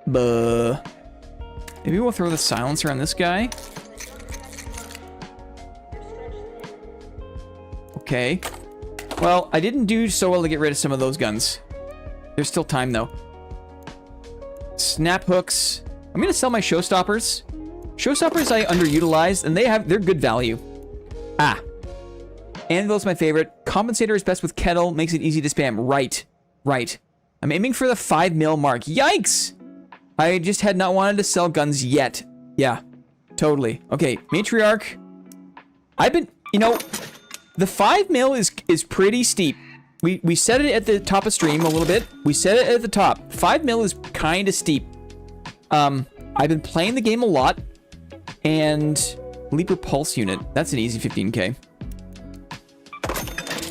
A: Maybe we'll throw the silencer on this guy. Okay. Well, I didn't do so well to get rid of some of those guns. There's still time, though. Snap hooks. I'm gonna sell my showstoppers. Showstoppers I underutilized, and they're good value. Ah. Anvil's my favorite. Compensator is best with kettle. Makes it easy to spam. Right. I'm aiming for the 5 mil mark. Yikes! I just had not wanted to sell guns yet. Yeah. Totally. Okay. Matriarch. You know, the 5 mil is pretty steep. We set it at the top of stream a little bit. We set it at the top. 5 mil is kind of steep. I've been playing the game a lot. And Leaper Pulse Unit. That's an easy 15k.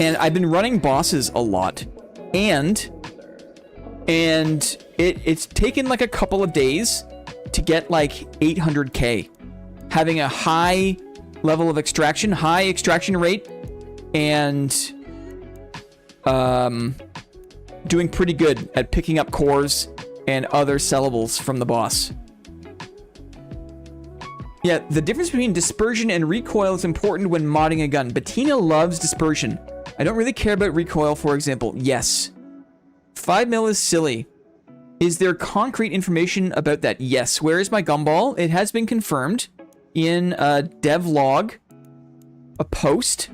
A: And I've been running bosses a lot. And it's taken like a couple of days to get like 800k, having a high level of extraction, high extraction rate, and doing pretty good at picking up cores and other sellables from the boss. Yeah, the difference between dispersion and recoil is important when modding a gun. Bettina loves dispersion. I don't really care about recoil, for example. Yes. 5 mil is silly. Is there concrete information about that? Yes. Where is my gumball? It has been confirmed in a devlog, a post.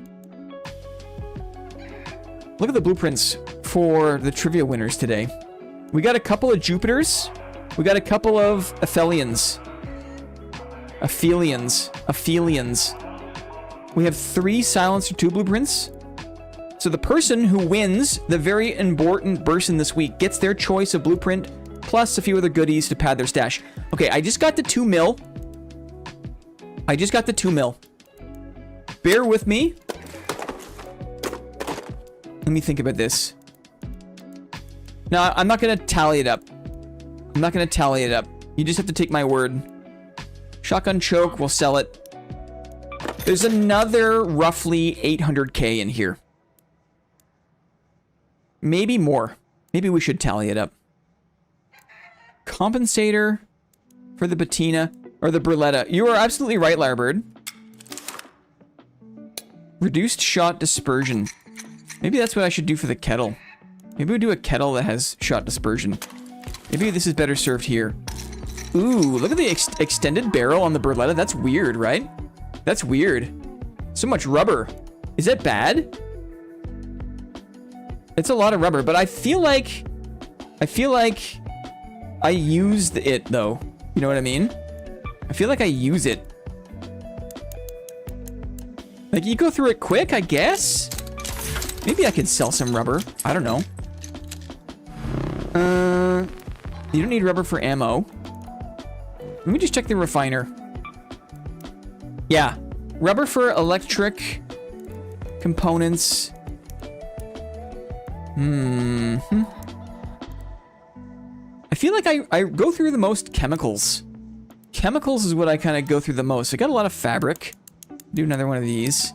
A: Look at the blueprints for the trivia winners today. We got a couple of Jupiters. We got a couple of Aphelions. We have 3 Silencer 2 blueprints. So the person who wins the very important burst in this week gets their choice of blueprint plus a few other goodies to pad their stash. Okay, I just got the 2 mil. Bear with me. Let me think about this. No, I'm not going to tally it up. You just have to take my word. Shotgun choke, we'll sell it. There's another roughly 800k in here. Maybe more. Maybe we should tally it up. Compensator for the Bettina or the Berletta. You are absolutely right, Lyrebird. Reduced shot dispersion. Maybe that's what I should do for the kettle. Maybe we do a kettle that has shot dispersion. Maybe this is better served here. Ooh, look at the extended barrel on the Berletta. That's weird, right? That's weird. So much rubber. Is that bad? It's a lot of rubber, but I feel like I used it though. You know what I mean? I feel like I use it. Like you go through it quick, I guess? Maybe I could sell some rubber. I don't know. You don't need rubber for ammo. Let me just check the refiner. Yeah. Rubber for electric components. I feel like I go through the most chemicals. Chemicals is what I kind of go through the most. I got a lot of fabric. Do another one of these.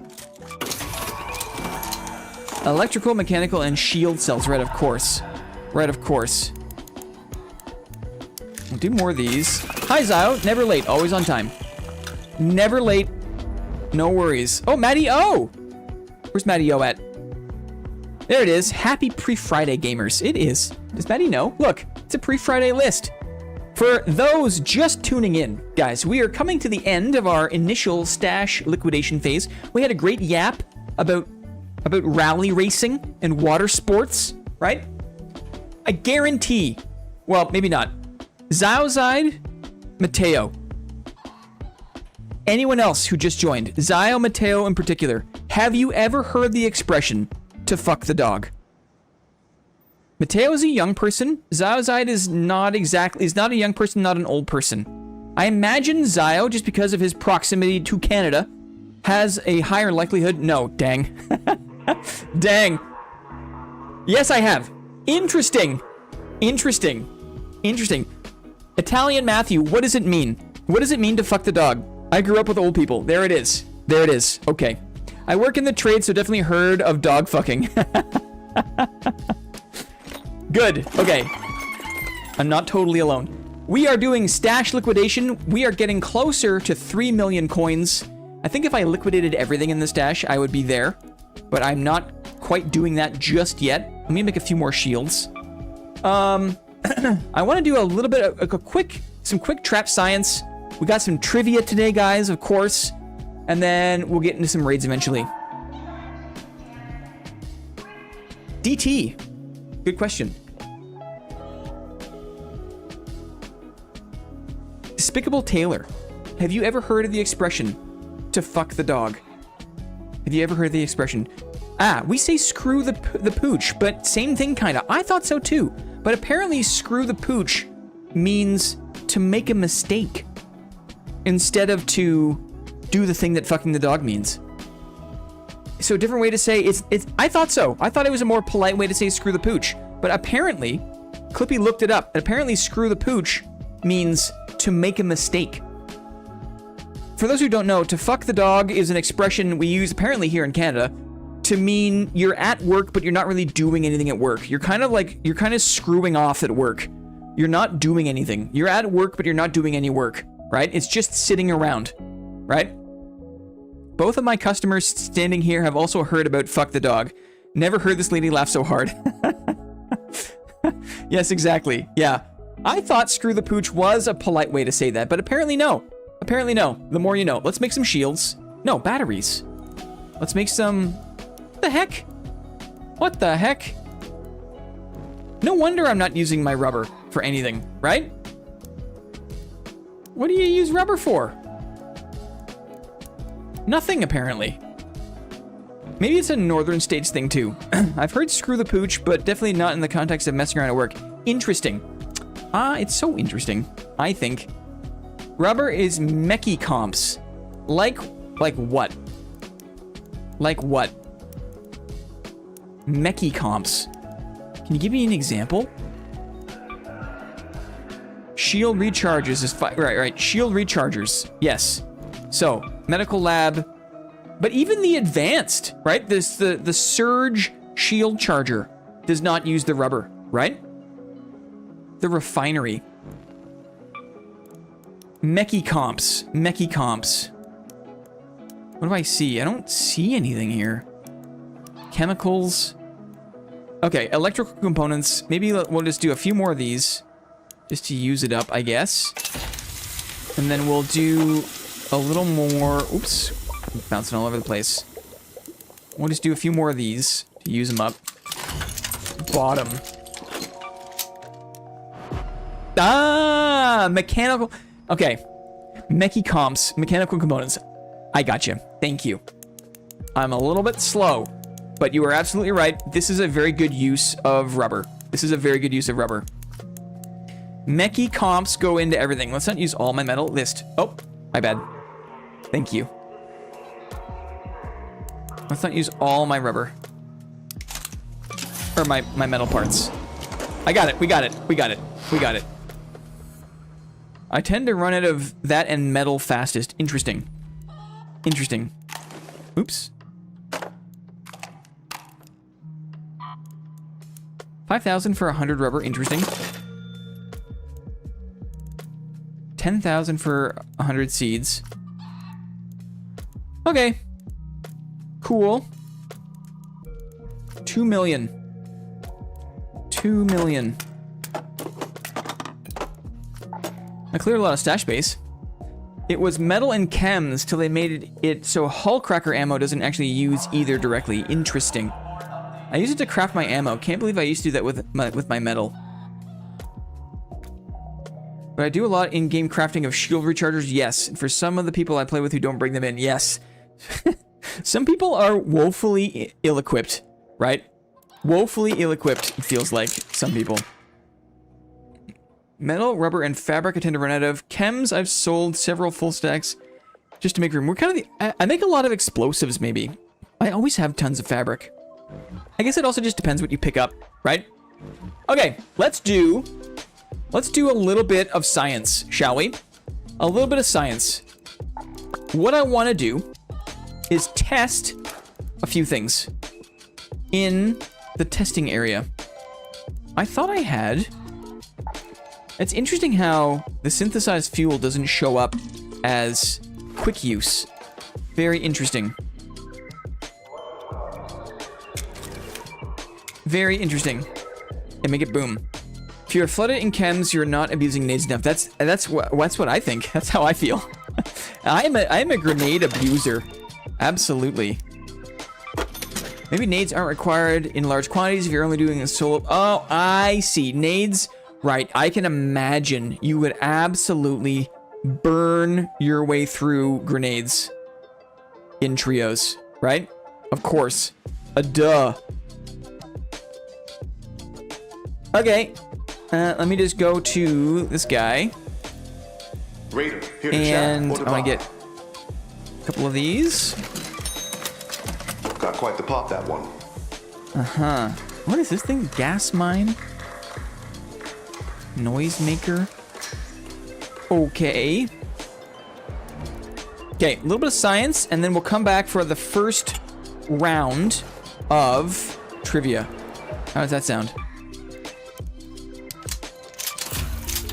A: Electrical, mechanical, and shield cells. Right, of course. Right, of course. We'll do more of these. Hi, Zio. Never late. Always on time. Never late. No worries. Oh, Matty O! Where's Matty O at? There it is. Happy pre-Friday, gamers. It is. Does Matty know? Look, it's a pre-Friday list. For those just tuning in, guys, we are coming to the end of our initial stash liquidation phase. We had a great yap about rally racing and water sports, right? I guarantee, well, maybe not. Ziozide, Mateo. Anyone else who just joined, Zio, Mateo in particular, have you ever heard the expression, to fuck the dog? Mateo is a young person. Ziozide is not a young person, not an old person. I imagine Zio, just because of his proximity to Canada, has a higher likelihood. No, dang. Dang. Yes, I have. Interesting. Italian Matthew, what does it mean? What does it mean to fuck the dog? I grew up with old people. There it is. Okay. I work in the trade, so definitely heard of dog fucking. Good. Okay. I'm not totally alone. We are doing stash liquidation. We are getting closer to 3 million coins. I think if I liquidated everything in the stash, I would be there. But I'm not quite doing that just yet. Let me make a few more shields. I want to do a little bit of some quick trap science. We got some trivia today, guys, of course. And then we'll get into some raids eventually. DT. Good question. Despicable Taylor. Have you ever heard of the expression, to fuck the dog? Have you ever heard the expression? We say screw the pooch, but same thing kinda. I thought so too. But apparently screw the pooch means to make a mistake instead of to do the thing that fucking the dog means. So a different way to say it's I thought so. I thought it was a more polite way to say screw the pooch. But apparently, Clippy looked it up. And apparently screw the pooch means to make a mistake. For those who don't know, to fuck the dog is an expression we use apparently here in Canada to mean you're at work, but you're not really doing anything at work. You're kind of screwing off at work. You're not doing anything. You're at work, but you're not doing any work, right? It's just sitting around, right? Both of my customers standing here have also heard about fuck the dog. Never heard this lady laugh so hard. Yes, exactly. Yeah. I thought screw the pooch was a polite way to say that, but apparently no. Apparently no. The more you know. Let's make some shields. No, batteries. Let's make some... What the heck? What the heck? No wonder I'm not using my rubber for anything, right? What do you use rubber for? Nothing, apparently. Maybe it's a northern states thing, too. I've heard screw the pooch, but definitely not in the context of messing around at work. Interesting. It's so interesting, I think. Rubber is mechy comps. Like what? Like what? Mechy comps. Can you give me an example? Shield recharges is right. Shield rechargers. Yes. So, medical lab. But even the advanced, right? The surge shield charger does not use the rubber, right? The refinery. Mechy comps. Mechy comps. What do I see? I don't see anything here. Chemicals. Okay, electrical components. Maybe we'll just do a few more of these. Just to use it up, I guess. And then we'll do a little more... Oops. I'm bouncing all over the place. We'll just do a few more of these to use them up. Bottom. Mechanical... Okay. Mechy comps. Mechanical components. I got you. Thank you. I'm a little bit slow, but you are absolutely right. This is a very good use of rubber. This is a very good use of rubber. Mechy comps go into everything. Let's not use all my metal list. Oh, my bad. Thank you. Let's not use all my rubber. Or my metal parts. I got it. We got it. We got it. We got it. I tend to run out of that and metal fastest. Interesting. Interesting. Oops. 5,000 for 100 rubber. Interesting. 10,000 for 100 seeds. Okay. Cool. 2 million. 2 million. I cleared a lot of stash space. It was metal and chems till they made it so hull cracker ammo doesn't actually use either directly. Interesting. I use it to craft my ammo. Can't believe I used to do that with my metal. But I do a lot in-game crafting of shield rechargers, yes. And for some of the people I play with who don't bring them in, yes. Some people are woefully ill-equipped, right? Woefully ill-equipped, it feels like, some people. Metal, rubber, and fabric I tend to run out of. Chems, I've sold several full stacks just to make room. We're kind of the... I make a lot of explosives, maybe. I always have tons of fabric. I guess it also just depends what you pick up, right? Okay, let's do a little bit of science, shall we? A little bit of science. What I want to do is test a few things in the testing area. I thought I had... It's interesting how the synthesized fuel doesn't show up as quick use. Very interesting. Very interesting. And make it boom. If you're flooded in chems, you're not abusing nades enough. That's what I think. That's how I feel. I am a grenade abuser. Absolutely. Maybe nades aren't required in large quantities if you're only doing a solo. Oh, I see. Nades. Right. I can imagine you would absolutely burn your way through grenades in trios, right? Of course. Duh. Okay. Let me just go to this guy.
B: Raider, here to
A: and
B: chat.
A: I want to get a couple of these.
B: Got quite the pop, that one.
A: Uh-huh. What is this thing? Gas mine? Noise maker? Okay. Okay, a little bit of science, and then we'll come back for the first round of trivia. How does that sound?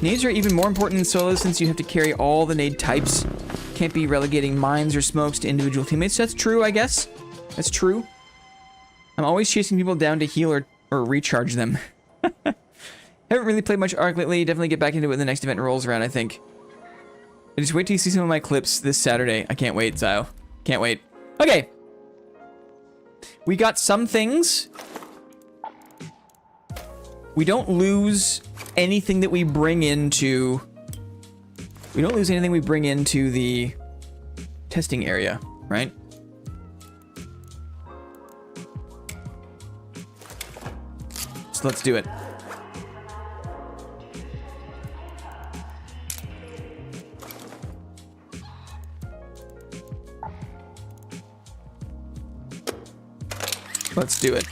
A: Nades are even more important in solo since you have to carry all the nade types. Can't be relegating mines or smokes to individual teammates. That's true, I guess. That's true. I'm always chasing people down to heal or recharge them. Haven't really played much Arc lately. Definitely get back into it when the next event rolls around, I think. I just wait till you see some of my clips this Saturday. I can't wait, Zio. Can't wait. Okay. We got some things. We don't lose anything that we bring into... We don't lose anything we bring into the testing area, right? So let's do it. Let's do it.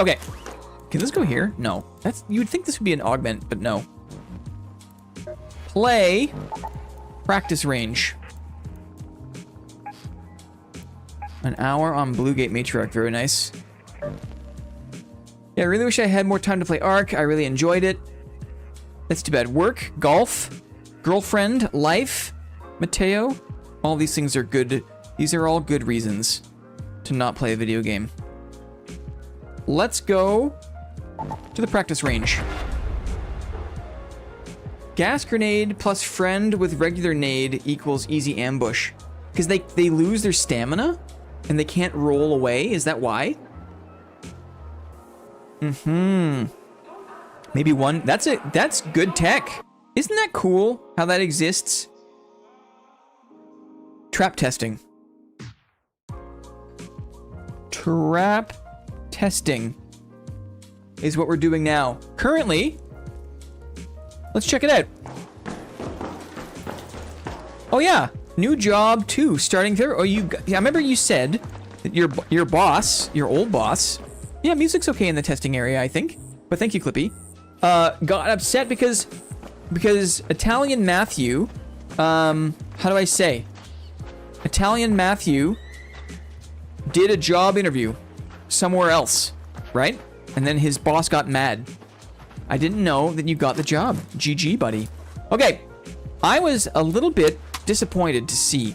A: Okay. Can this go here? No. You would think this would be an augment, but no. Play. Practice range. An hour on Blue Gate Matriarch. Very nice. Yeah, I really wish I had more time to play Ark. I really enjoyed it. That's too bad. Work, golf, girlfriend, life, Mateo. All these things are good. These are all good reasons to not play a video game. Let's go to the practice range. Gas grenade plus friend with regular nade equals easy ambush. Because they lose their stamina and they can't roll away. Is that why? Maybe one. That's good tech. Isn't that cool how that exists? Trap testing. Trap testing is what we're doing now. Currently, let's check it out. Oh yeah, new job too, starting there. Oh, yeah, I remember you said that your boss, your old boss. Yeah, music's okay in the testing area, I think. But thank you, Clippy. Got upset because Italian Matthew, how do I say? Italian Matthew did a job interview somewhere else, right? And then his boss got mad. I didn't know that you got the job. GG, buddy. Okay, I was a little bit disappointed to see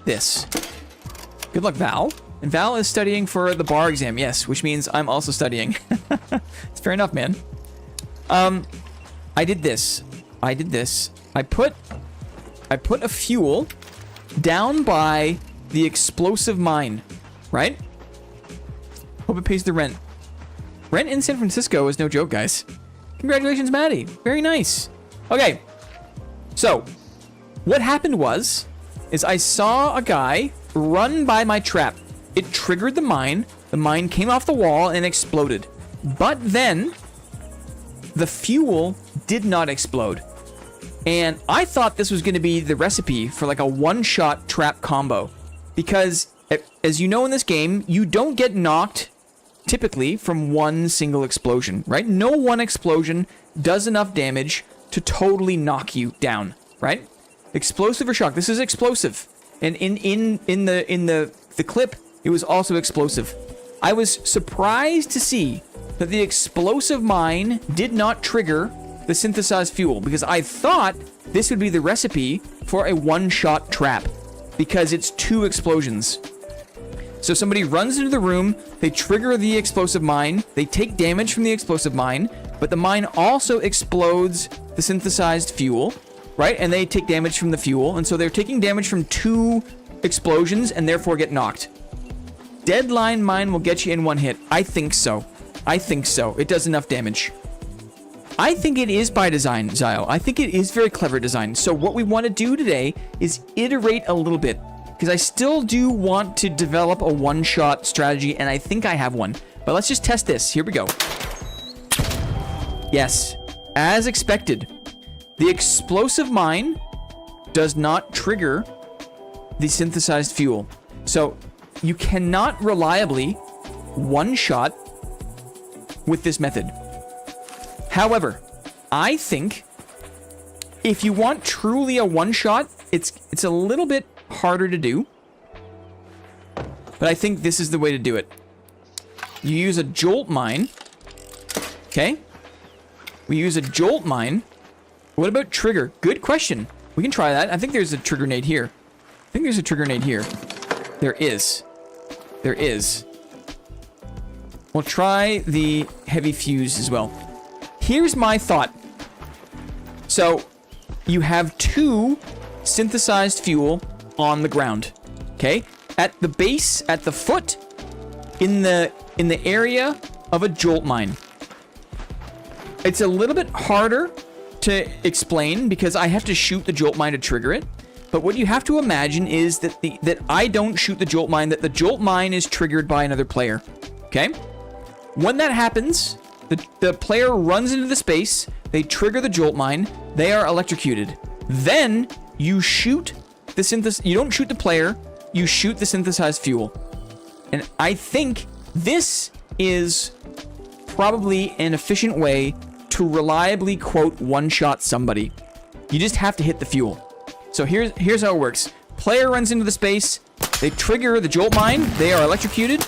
A: this. Good luck, Val. And Val is studying for the bar exam, yes, which means I'm also studying. It's fair enough, man. I did this. I put a fuel down by the explosive mine, right? Hope it pays the rent. Rent in San Francisco is no joke, guys. Congratulations, Maddie. Very nice. Okay. So, what happened is I saw a guy run by my trap. It triggered the mine. The mine came off the wall and exploded. But then, the fuel did not explode. And I thought this was going to be the recipe for like a one-shot trap combo. Because, as you know in this game, you don't get knocked typically from one single explosion, right? No one explosion does enough damage to totally knock you down, right? Explosive or shock. This is explosive. And in the clip, it was also explosive. I was surprised to see that the explosive mine did not trigger the synthesized fuel, because I thought this would be the recipe for a one-shot trap, because it's 2 explosions. So somebody runs into the room, they trigger the explosive mine, they take damage from the explosive mine, but the mine also explodes the synthesized fuel, right? And they take damage from the fuel, and so they're taking damage from 2 explosions and therefore get knocked. Deadline mine will get you in one hit. I think so. It does enough damage. I think it is by design, Zio. I think it is very clever design. So what we want to do today is iterate a little bit, because I still do want to develop a one-shot strategy, and I think I have one. But let's just test this. Here we go. Yes, as expected, the explosive mine does not trigger the synthesized fuel. So you cannot reliably one-shot with this method. However, I think if you want truly a one-shot, it's a little bit harder to do. But I think this is the way to do it. You use a jolt mine. Okay? We use a jolt mine. What about trigger? Good question. We can try that. I think there's a trigger nade here. I think there's a trigger nade here. There is. There is. We'll try the heavy fuse as well. Here's my thought. So, you have 2 synthesized fuel on the ground. Okay? At the base, at the foot, in the area of a jolt mine. It's a little bit harder to explain because I have to shoot the jolt mine to trigger it. But what you have to imagine is that that I don't shoot the jolt mine, that the jolt mine is triggered by another player. Okay? When that happens, the player runs into the space, they trigger the jolt mine, they are electrocuted. Then you shoot the you don't shoot the player, you shoot the synthesized fuel. And I think this is probably an efficient way to reliably, quote, one-shot somebody. You just have to hit the fuel. So here's how it works. Player runs into the space, they trigger the jolt mine, they are electrocuted,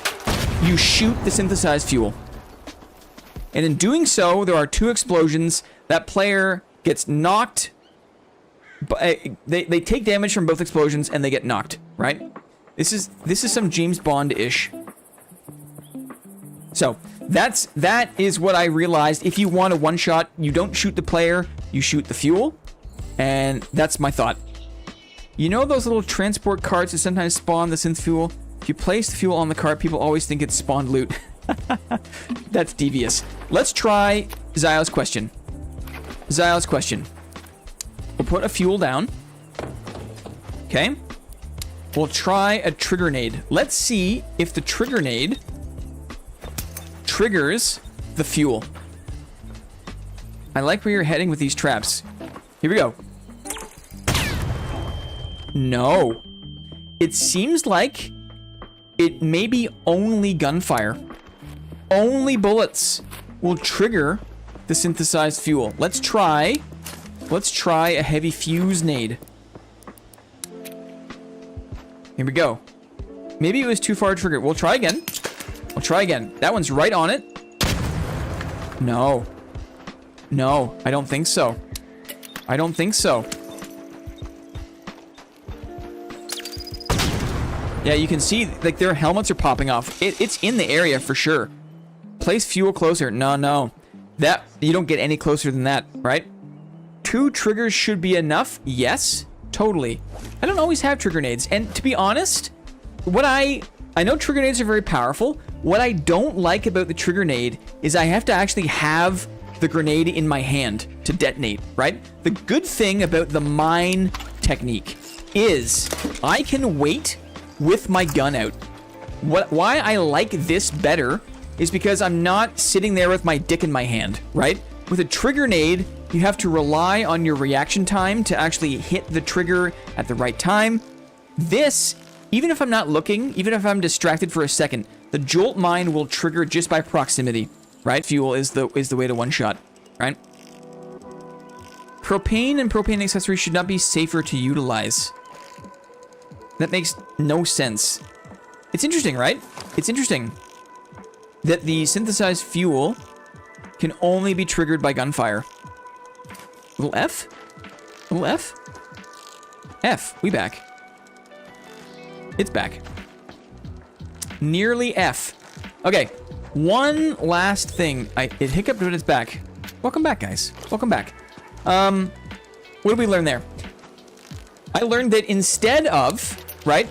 A: you shoot the synthesized fuel. And in doing so, there are 2 explosions. That player gets knocked. They take damage from both explosions and they get knocked, right? This is some James Bond-ish. So that is what I realized. If you want a one-shot, you don't shoot the player, you shoot the fuel. And that's my thought. You know those little transport carts that sometimes spawn the synth fuel? If you place the fuel on the cart, people always think it's spawned loot. That's devious. Let's try Zyle's question. Zyle's question. We'll put a fuel down. Okay. We'll try a trigger nade. Let's see if the trigger nade triggers the fuel. I like where you're heading with these traps. Here we go. No. It seems like it may be only gunfire. Only bullets will trigger the synthesized fuel. Let's try a heavy fuse nade. Here we go. Maybe it was too far to trigger. We'll try again. We'll try again. That one's right on it. No. No, I don't think so. I don't think so. Yeah, you can see, like, their helmets are popping off. It's in the area for sure. Place fuel closer. No. That, you don't get any closer than that, right? 2 triggers should be enough. Yes, totally. I don't always have trigger nades. And to be honest, what I know trigger nades are very powerful. What I don't like about the trigger nade is I have to actually have the grenade in my hand to detonate, right? The good thing about the mine technique is I can wait with my gun out. Why I like this better is because I'm not sitting there with my dick in my hand, right? With a trigger nade, you have to rely on your reaction time to actually hit the trigger at the right time. This, even if I'm not looking, even if I'm distracted for a second, the jolt mine will trigger just by proximity, right? Fuel is the way to one-shot, right? Propane and propane accessories should not be safer to utilize. That makes no sense. It's interesting, right? It's interesting that the synthesized fuel can only be triggered by gunfire. Little F? Little F? F, we back. It's back. Nearly F. Okay, one last thing. It hiccuped, but it's back. Welcome back, guys. Welcome back. What did we learn there? I learned that instead of, right?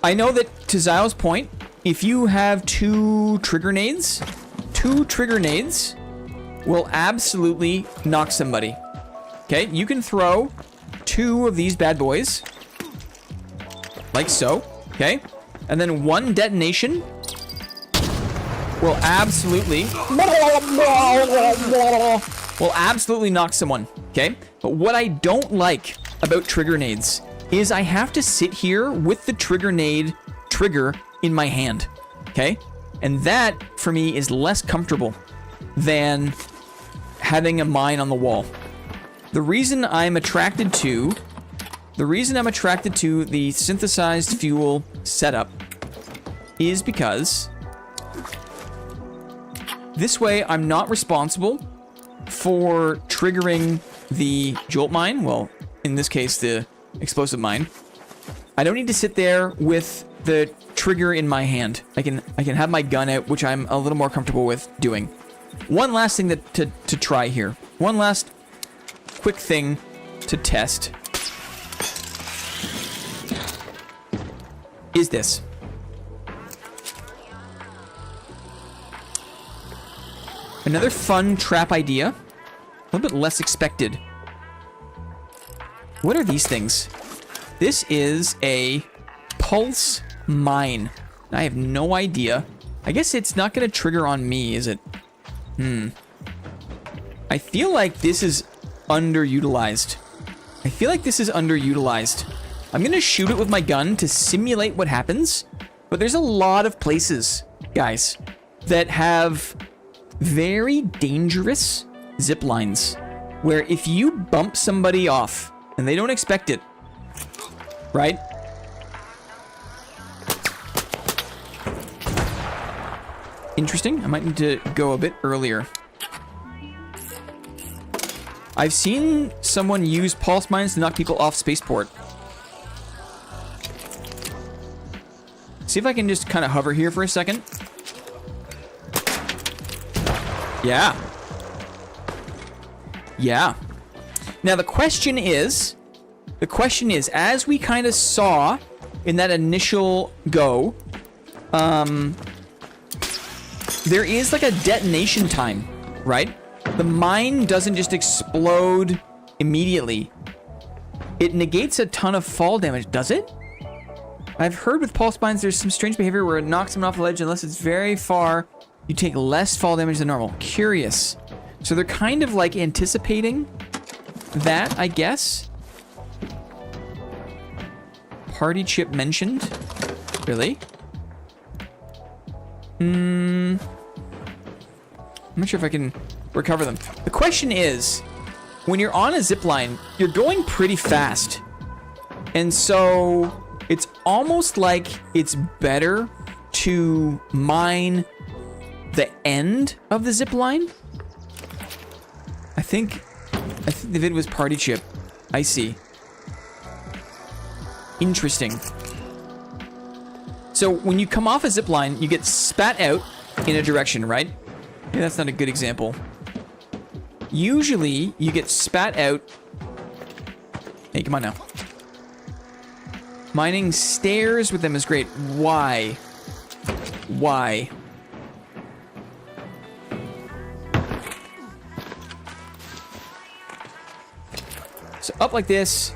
A: I know that to Zyle's point, if you have 2 trigger nades will absolutely knock somebody. Okay, you can throw 2 of these bad boys, like so, okay? And then 1 detonation will absolutely knock someone, okay? But what I don't like about trigger nades is I have to sit here with the trigger nade trigger in my hand, okay? And that, for me, is less comfortable than having a mine on the wall. The reason I'm attracted to the synthesized fuel setup is because this way I'm not responsible for triggering the jolt mine. Well, in this case, the explosive mine. I don't need to sit there with the trigger in my hand. I can have my gun out, which I'm a little more comfortable with doing. One last thing to try here. One last quick thing to test is this. Another fun trap idea. A little bit less expected. What are these things? This is a pulse mine. I have no idea. I guess it's not going to trigger on me, is it? I feel like this is underutilized. I'm going to shoot it with my gun to simulate what happens. But there's a lot of places, guys, that have very dangerous zip lines where if you bump somebody off and they don't expect it, right? Interesting. I might need to go a bit earlier. I've seen someone use pulse mines to knock people off spaceport. See if I can just kind of hover here for a second. Yeah. Yeah. Now the question is, as we kind of saw in that initial go, there is like a detonation time, right? The mine doesn't just explode immediately. It negates a ton of fall damage, does it? I've heard with pulse mines there's some strange behavior where it knocks them off the ledge unless it's very far. You take less fall damage than normal. Curious. So they're kind of like anticipating that, I guess. Party chip mentioned. Really? I'm not sure if I can recover them. The question is, when you're on a zip line, you're going pretty fast. And so it's almost like it's better to mine the end of the zip line. I think the vid was party chip. I see. Interesting. So when you come off a zip line, you get spat out in a direction, right? Maybe that's not a good example. Usually, you get spat out. Hey, come on now. Mining stairs with them is great. Why? Why? So up like this,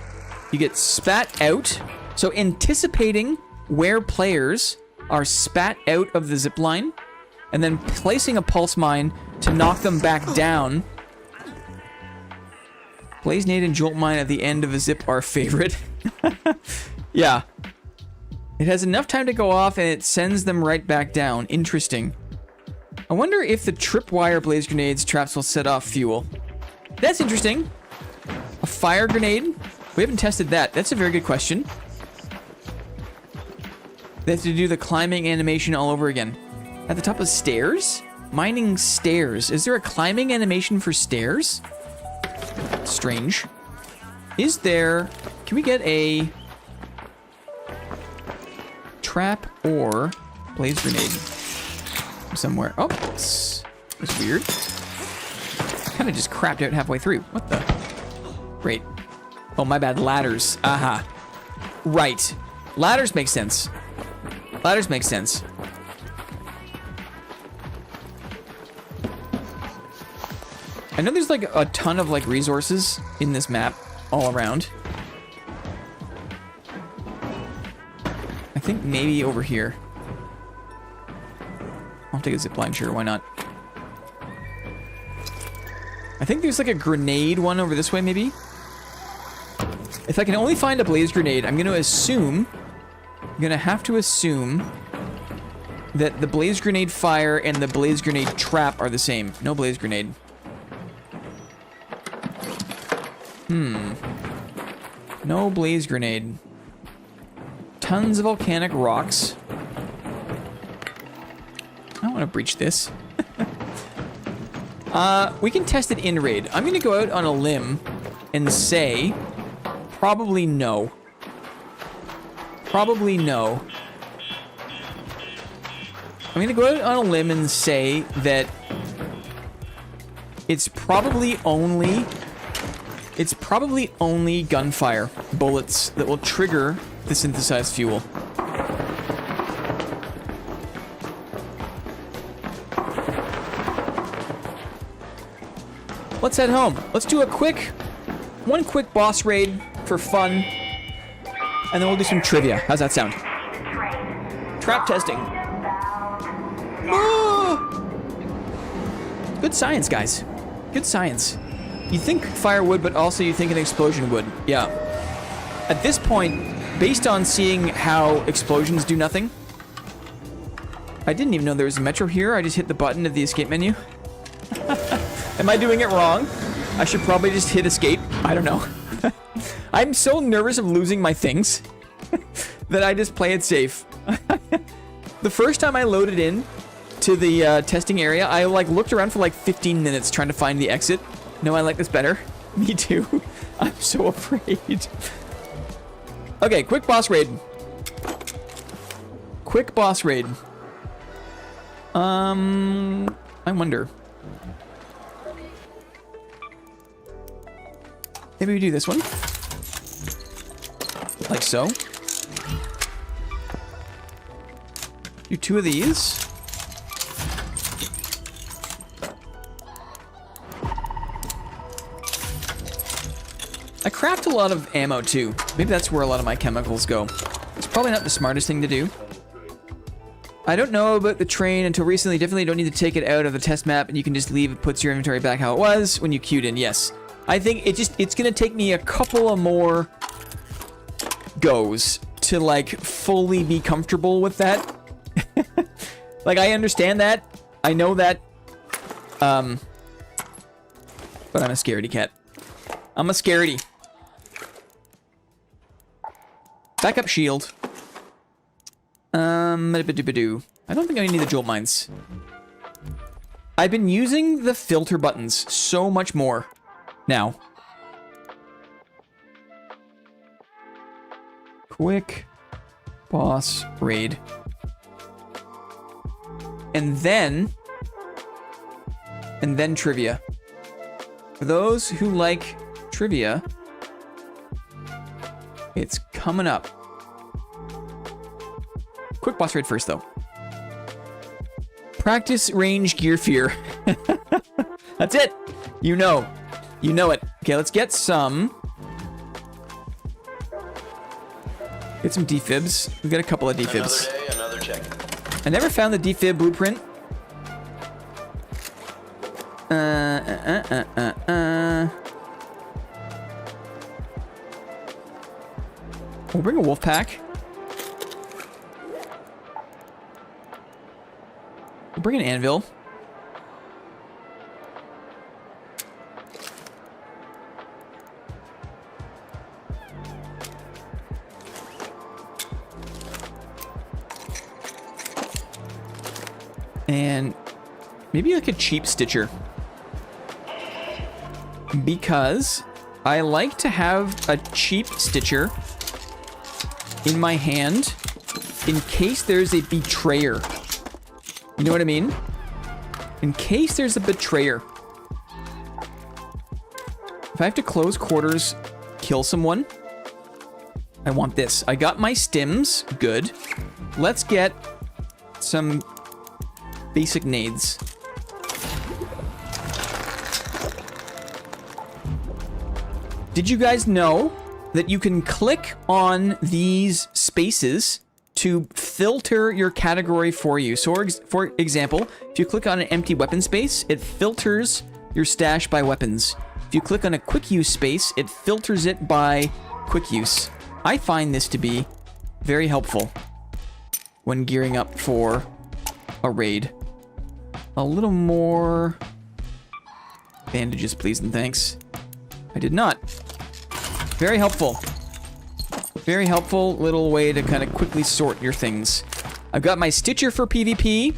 A: you get spat out. So anticipating where players are spat out of the zip line, and then placing a pulse mine to knock them back down. Blaze nade and jolt mine at the end of a zip are favorite. Yeah. It has enough time to go off and it sends them right back down. Interesting. I wonder if the tripwire blaze grenades traps will set off fuel. That's interesting. A fire grenade? We haven't tested that. That's a very good question. They have to do the climbing animation all over again. At the top of stairs? Mining stairs. Is there a climbing animation for stairs? Strange. Is there... Can we get a... trap or blaze grenade somewhere? Oh, that's weird. Kind of just crapped out halfway through. What the? Great. Oh, my bad. Ladders. Aha. Right. Ladders make sense. Ladders make sense. I know there's like a ton of like resources in this map all around. I think maybe over here. I'll take a zipline, sure, why not? I think there's like a grenade one over this way, maybe? If I can only find a blaze grenade, I'm gonna have to assume that the blaze grenade fire and the blaze grenade trap are the same. No blaze grenade. No blaze grenade. Tons of volcanic rocks. I don't want to breach this. We can test it in raid. I'm going to go out on a limb and say probably no. Probably no. I'm going to go out on a limb and say that it's probably only gunfire bullets that will trigger the synthesized fuel. Let's head home. Let's do one quick boss raid for fun, and then we'll do some trivia. How's that sound? Trap testing. Ah! Good science, guys. Good science. You think firewood, but also you think an explosion would. Yeah. At this point, based on seeing how explosions do nothing, I didn't even know there was a metro here. I just hit the button of the escape menu. Am I doing it wrong? I should probably just hit escape. I don't know. I'm so nervous of losing my things that I just play it safe. The first time I loaded in to the testing area, I looked around for 15 minutes trying to find the exit. No, I like this better. Me too. I'm so afraid. Okay, quick boss raid. Quick boss raid. I wonder. Maybe we do this one. Like so. Do 2 of these. I craft a lot of ammo too. Maybe that's where a lot of my chemicals go. It's probably not the smartest thing to do. I don't know about the train until recently. Definitely don't need to take it out of the test map and you can just leave. It puts your inventory back how it was when you queued in. Yes. I think it's gonna take me a couple of more goes to fully be comfortable with that. I understand that. I know that. But I'm a scaredy cat. I'm a scaredy. Backup shield. I don't think I need the jolt mines. I've been using the filter buttons so much more now. Quick boss raid. And then trivia. For those who like trivia, it's coming up. Quick boss raid first, though. Practice range gear fear. That's it. You know it. Okay, let's get some. Get some defibs. We've got a couple of defibs.
C: Another day, another check.
A: I never found the defib blueprint. We'll bring a wolf pack. We'll bring an anvil. And maybe a cheap stitcher. Because I like to have a cheap stitcher in my hand in case there's a betrayer. You know what I mean? In case there's a betrayer. If I have to close quarters, kill someone, I want this. I got my stims. Good. Let's get some basic nades. Did you guys know that you can click on these spaces to filter your category for you? So for example, if you click on an empty weapon space, it filters your stash by weapons. If you click on a quick use space, it filters it by quick use. I find this to be very helpful when gearing up for a raid. A little more bandages, please and thanks. I did not. Very helpful. Very helpful little way to kind of quickly sort your things. I've got my Stitcher for PvP.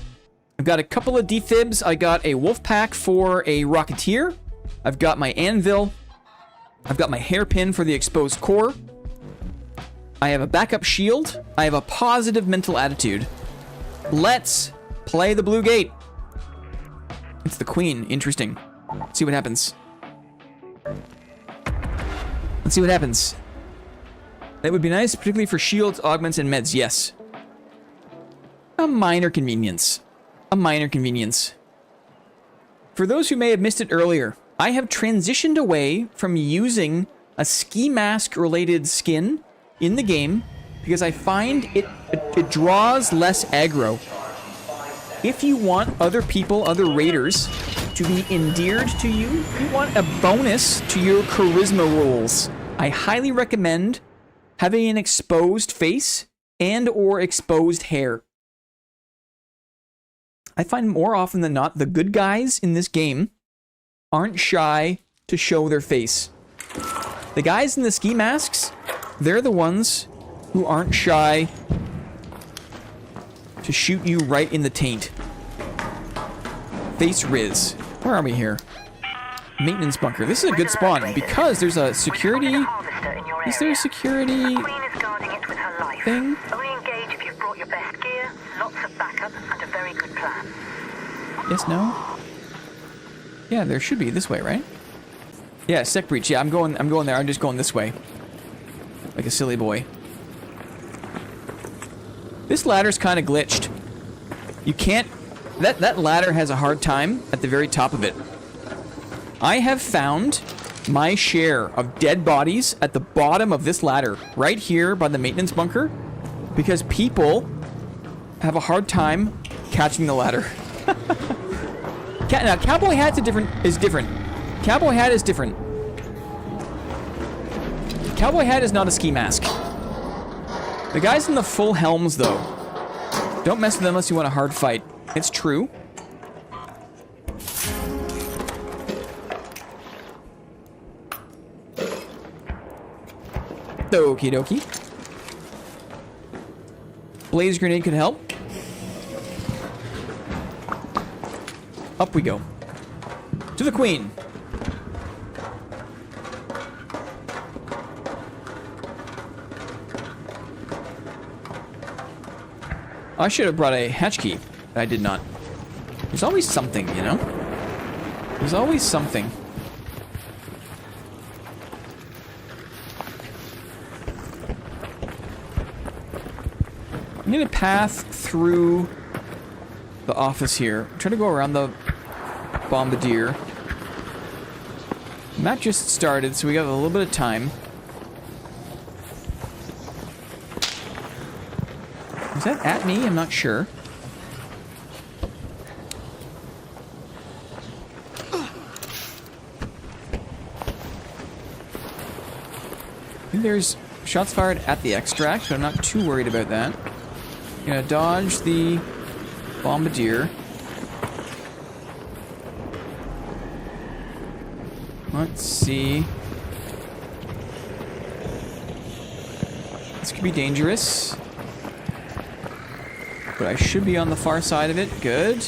A: I've got a couple of defibs. I got a wolf pack for a rocketeer. I've got my anvil. I've got my hairpin for the exposed core. I have a backup shield. I have a positive mental attitude. Let's play the blue gate. It's the queen. Interesting. Let's see what happens. Let's see what happens. That would be nice, particularly for shields, augments, and meds. Yes. A minor convenience. A minor convenience. For those who may have missed it earlier, I have transitioned away from using a ski mask related skin in the game because I find it draws less aggro. If you want other people, other raiders, to be endeared to you, you want a bonus to your charisma rolls, I highly recommend having an exposed face and or exposed hair. I find more often than not, the good guys in this game aren't shy to show their face. The guys in the ski masks, they're the ones who aren't shy to shoot you right in the taint. Face Riz. Where are we here? Maintenance bunker. This is a good spawn because there's a security... Is there a security thing?
C: Only engage if you've brought your best gear, lots of backup, and a very good plan.
A: Yes, no? Yeah, there should be this way, right? Yeah, sec breach. Yeah, I'm going there. I'm just going this way. Like a silly boy. This ladder's kind of glitched. You can't... That ladder has a hard time at the very top of it. I have found my share of dead bodies at the bottom of this ladder, right here by the maintenance bunker, because people have a hard time catching the ladder. Now, cowboy hat's is different. Cowboy hat is different. Cowboy hat is not a ski mask. The guys in the full helms, though, don't mess with them unless you want a hard fight. It's true. Okie dokie. Blaze grenade could help. Up we go. To the queen. I should have brought a hatch key, but I did not. There's always something, you know? There's always something. I need a path through the office here. I'm trying to go around the bombardier. Map just started, so we got a little bit of time. Is that at me? I'm not sure. I think there's shots fired at the extract, but I'm not too worried about that. I'm gonna dodge the bombardier. Let's see. This could be dangerous. But I should be on the far side of it. Good.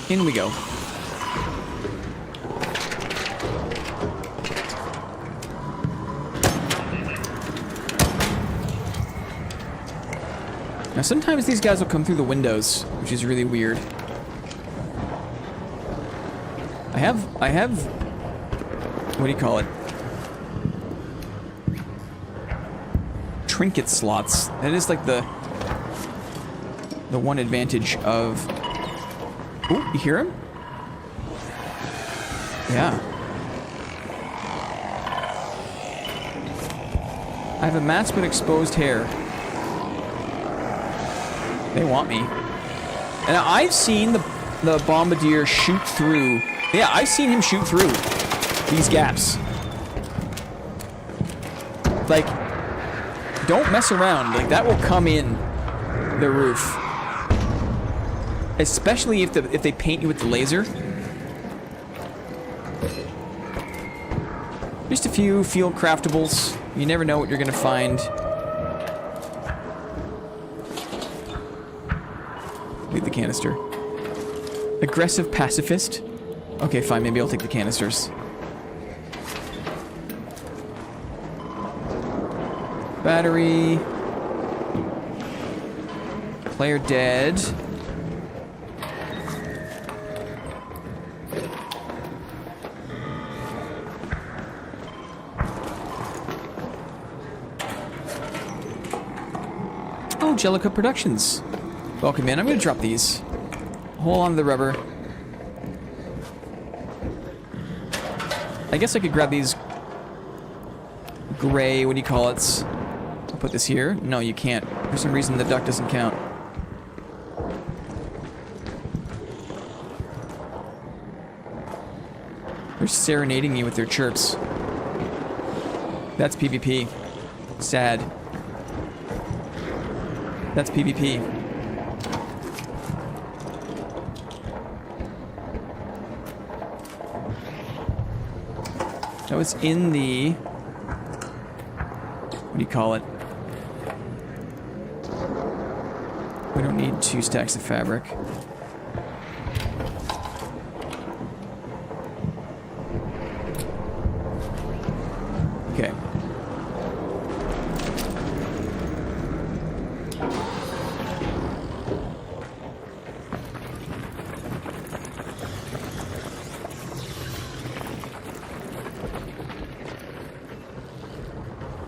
A: In we go. Now sometimes these guys will come through the windows, which is really weird. I have what do you call it? Trinket slots. That is like the one advantage of... Ooh, you hear him? Yeah. I have a mask with exposed hair. They want me. And I've seen the bombardier shoot through... Yeah, I've seen him shoot through these gaps. Like... Don't mess around. Like, that will come in the roof. Especially if they paint you with the laser. Just a few field craftables. You never know what you're gonna find. Leave the canister. Aggressive pacifist? Okay, fine, maybe I'll take the canisters. Battery. Player dead. Oh, Jellicoe Productions. Welcome in. I'm going to drop these. Hold on to the rubber. I guess I could grab these gray, what do you call it? I'll put this here. No, you can't. For some reason, the duck doesn't count. They're serenading me with their chirps. That's PvP. Sad. That's PvP. That was in the... what do you call it? We don't need 2 stacks of fabric. Okay.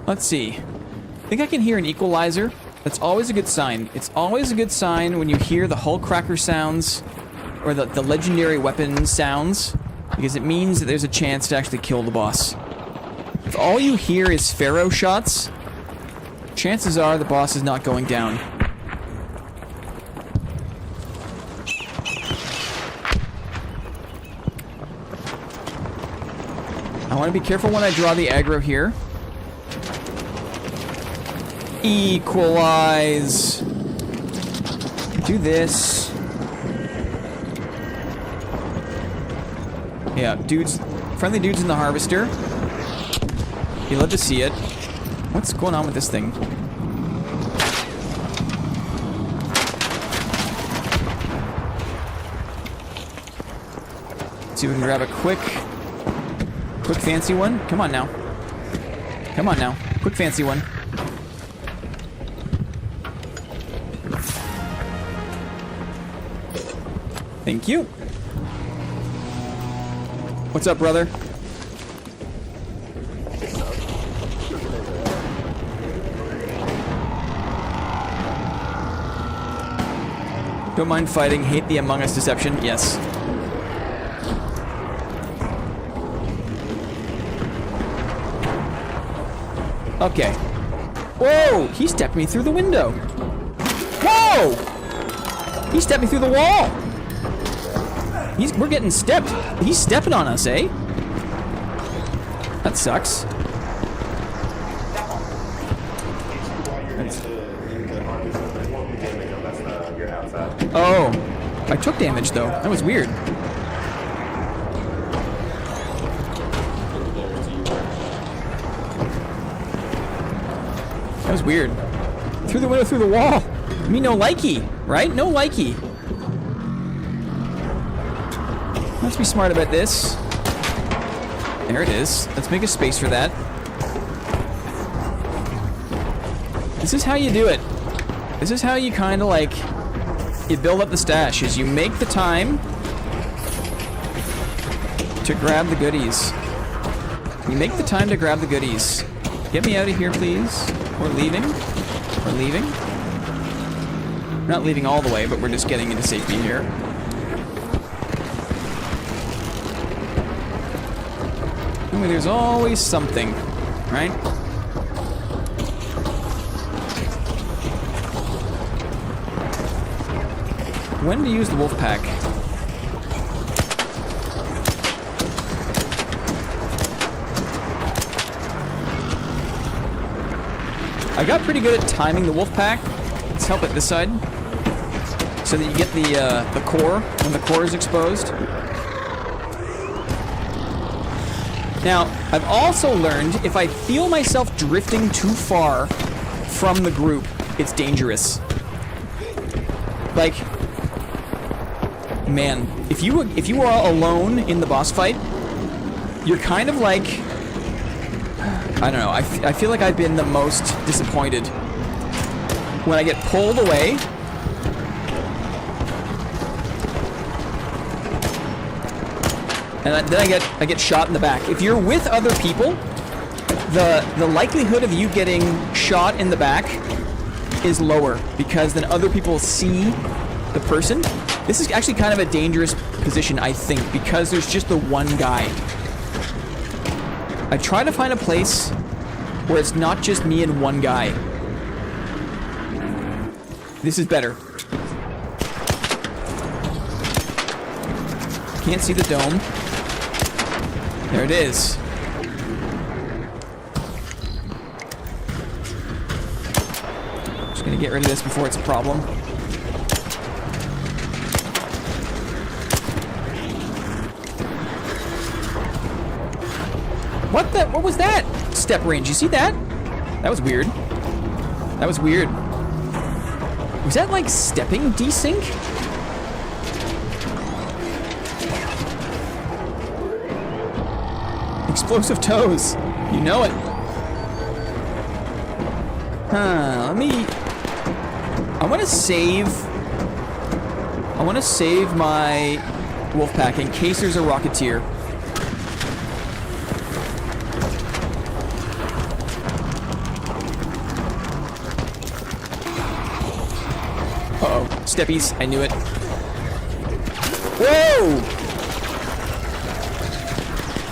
A: Let's see. I think I can hear an equalizer. That's always a good sign. It's always a good sign when you hear the hull cracker sounds or the legendary weapon sounds, because it means that there's a chance to actually kill the boss. If all you hear is Pharaoh shots, chances are the boss is not going down. I want to be careful when I draw the aggro here. Equalize. Do this. Yeah, dudes, friendly dudes in the harvester. You love to see it. What's going on with this thing? Let's see if we can grab a quick fancy one. Come on now. Come on now. Quick fancy one. Thank you. What's up, brother? Don't mind fighting. Hate the Among Us deception. Yes. Okay. Whoa! He stepped me through the window. Whoa! He stepped me through the wall. We're getting stepped. He's stepping on us, eh? That sucks. Oh, I took damage though. That was weird. That was weird. Through the window, through the wall. Me no likey, right? No likey. Let's be smart about this. There it is. Let's make a space for that. This is how you do it. This is how you kind of like... you build up the stash, is you make the time to grab the goodies. You make the time to grab the goodies. Get me out of here, please. We're leaving. We're leaving. We're not leaving all the way, but we're just getting into safety here. Anyway, there's always something, right? When to use the wolf pack? I got pretty good at timing the wolf pack. Let's help it this side, so that you get the core when the core is exposed. Now, I've also learned if I feel myself drifting too far from the group, it's dangerous. Like, man, if you are alone in the boss fight, you're kind of like, I don't know, I feel like I've been the most disappointed when I get pulled away. And then I get shot in the back. If you're with other people, the likelihood of you getting shot in the back is lower because then other people see the person. This is actually kind of a dangerous position, I think, because there's just the one guy. I try to find a place where it's not just me and one guy. This is better. Can't see the dome. There it is. Just gonna get rid of this before it's a problem. What was that? Step range, you see that? That was weird. That was weird. Was that like stepping desync? Explosive toes. You know it. Let me... I want to save my wolf pack in case there's a rocketeer. Uh-oh. Steppies. I knew it. Whoa!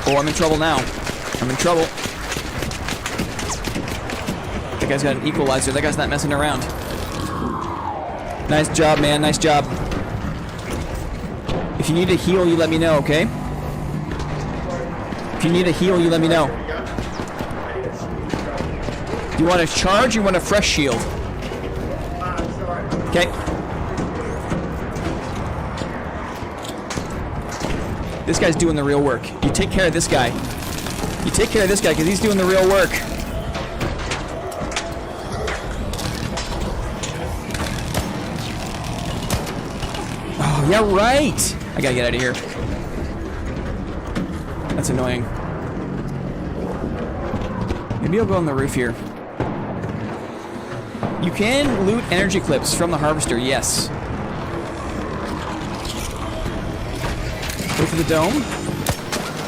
A: Oh, I'm in trouble now. I'm in trouble. That guy's got an equalizer. That guy's not messing around. Nice job, man. Nice job. If you need a heal, you let me know, okay? If you need a heal, you let me know. Do you want a charge or you want a fresh shield? Okay. This guy's doing the real work. You take care of this guy. You take care of this guy because he's doing the real work. Oh, yeah, right. I gotta get out of here. That's annoying. Maybe I'll go on the roof here. You can loot energy clips from the harvester, yes. Go for the dome.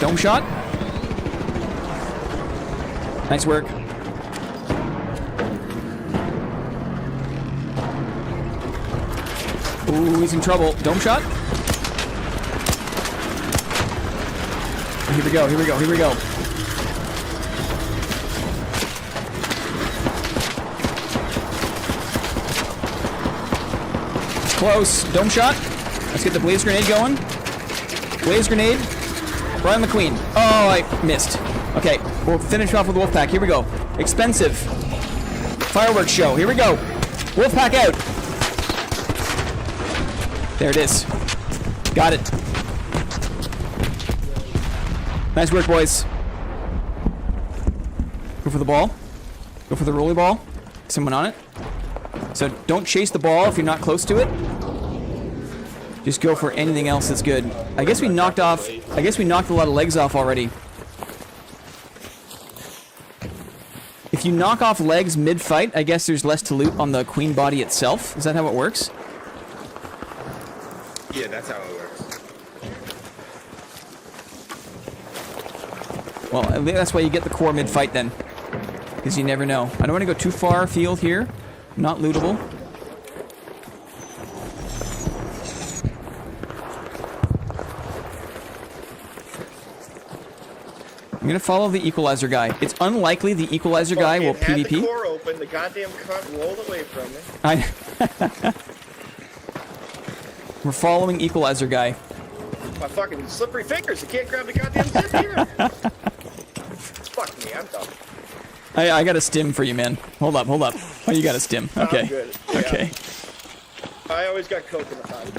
A: Dome shot. Nice work. Ooh, he's in trouble. Dome shot. Here we go, here we go, here we go. It's close. Dome shot. Let's get the blaze grenade going. Blaze grenade. Brian McQueen. Oh, I missed. Okay, we'll finish off with Wolfpack. Here we go. Expensive. Fireworks show. Here we go. Wolfpack out. There it is. Got it. Nice work, boys. Go for the ball. Go for the rolly ball. Someone on it. So don't chase the ball if you're not close to it. Just go for anything else that's good. I guess we knocked a lot of legs off already. If you knock off legs mid-fight, I guess there's less to loot on the queen body itself. Is that how it works?
D: Yeah, that's how it works.
A: Well, I think that's why you get the core mid-fight then. Because you never know. I don't want to go too far afield here. Not lootable. I'm gonna follow the equalizer guy. It's unlikely the equalizer guy will
D: had
A: PvP.
D: The core open, the goddamn cunt rolled away from me.
A: We're following equalizer guy.
D: My fucking slippery fingers, I can't grab the goddamn zip here. Fuck me, I'm dumb.
A: I got a stim for you, man. Hold up, hold up. Oh, you got a stim. Okay.
D: I'm good. Yeah.
A: Okay.
D: I always got coke in the body.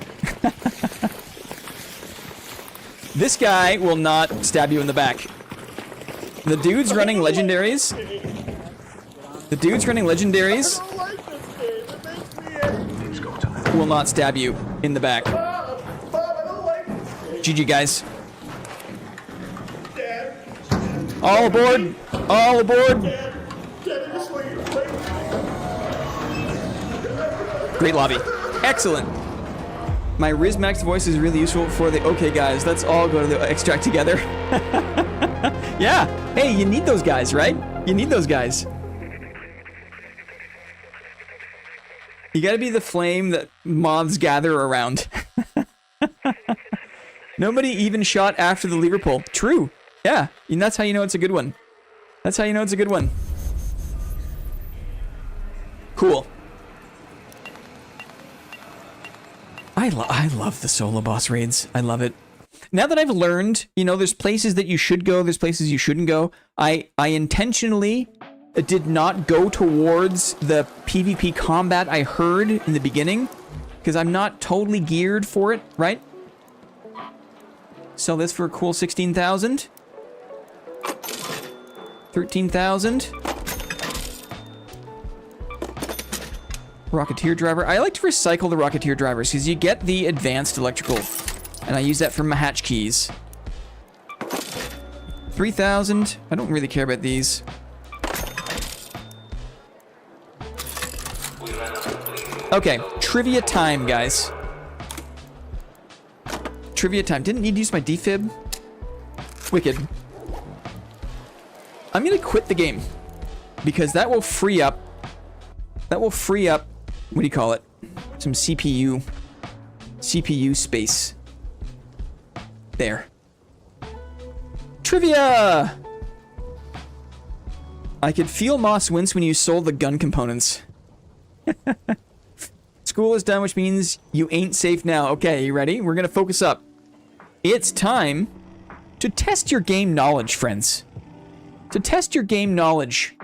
A: This guy will not stab you in the back. The dude's running legendaries. The dude's running legendaries
D: I don't like this game. It makes me angry.
A: will not stab you in the back.
D: Bob, I don't like this game.
A: GG, guys.
D: Dad,
A: All aboard! All aboard!
D: Dad, I just want you to play with me.
A: Great lobby. Excellent. My Rizmax voice is really useful for the okay guys. Let's all go to the extract together. Yeah. Hey, you need those guys, right? You need those guys. You gotta be the flame that moths gather around. Nobody even shot after the lever pull. True. Yeah. And that's how you know it's a good one. That's how you know it's a good one. Cool. I love the solo boss raids. I love it. Now that I've learned, you know, there's places that you should go, there's places you shouldn't go. I intentionally did not go towards the PvP combat I heard in the beginning because I'm not totally geared for it, right? Sell this for a cool 16,000. 13,000. Rocketeer driver. I like to recycle the Rocketeer drivers because you get the advanced electrical. And I use that for my hatch keys. 3,000. I don't really care about these. Okay, trivia time, guys. Trivia time. Didn't need to use my defib. Wicked. I'm gonna quit the game because that will free up. What do you call it? Some CPU space. There. Trivia! I could feel Moss wince when you sold the gun components. School is done, which means you ain't safe now. Okay, you ready? We're gonna focus up. It's time to test your game knowledge, friends. To test your game knowledge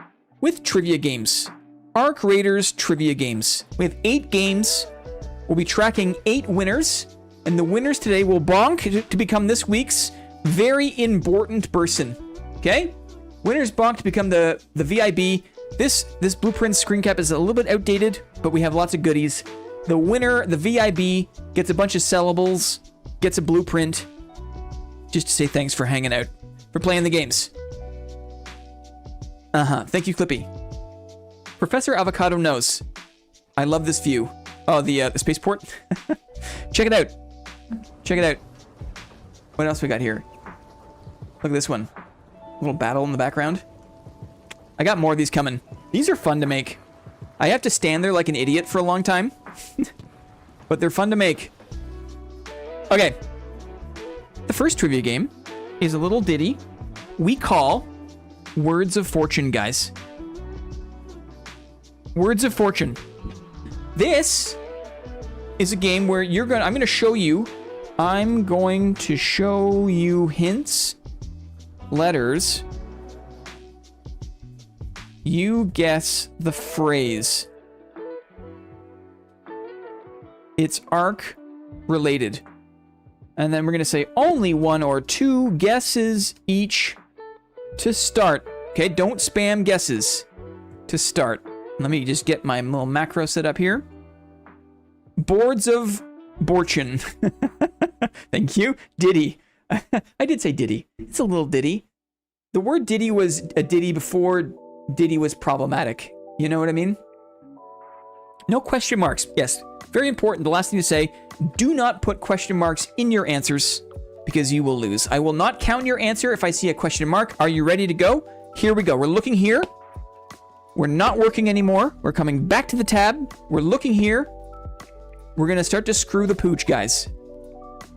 A: with trivia games. Arc Raiders trivia games. We have 8 games. We'll be tracking 8 winners. And the winners today will bonk to become this week's very important person. Okay? Winners bonk to become the V.I.B. This blueprint screen cap is a little bit outdated, but we have lots of goodies. The winner, the V.I.B., gets a bunch of sellables, gets a blueprint, just to say thanks for hanging out, for playing the games. Thank you, Clippy. Professor Avocado knows. I love this view. Oh, the spaceport. Check it out. Check it out. What else we got here? Look at this one. A little battle in the background. I got more of these coming. These are fun to make. I have to stand there like an idiot for a long time. But they're fun to make. Okay. The first trivia game is a little ditty we call Words of Fortune, guys. Words of Fortune. This is a game where I'm going to show you hints, letters. You guess the phrase. It's arc related. And then we're going to say only 1 or 2 guesses each to start. Okay, don't spam guesses to start. Let me just get my little macro set up here. Boards of Fortune. Thank you. Ditty. I did say ditty. It's a little ditty. The word ditty was a ditty before ditty was problematic. You know what I mean? No question marks. Yes. Very important. The last thing to say, do not put question marks in your answers because you will lose. I will not count your answer if I see a question mark. Are you ready to go? Here we go. We're looking here. We're not working anymore. We're coming back to the tab. We're looking here. We're going to start to screw the pooch, guys.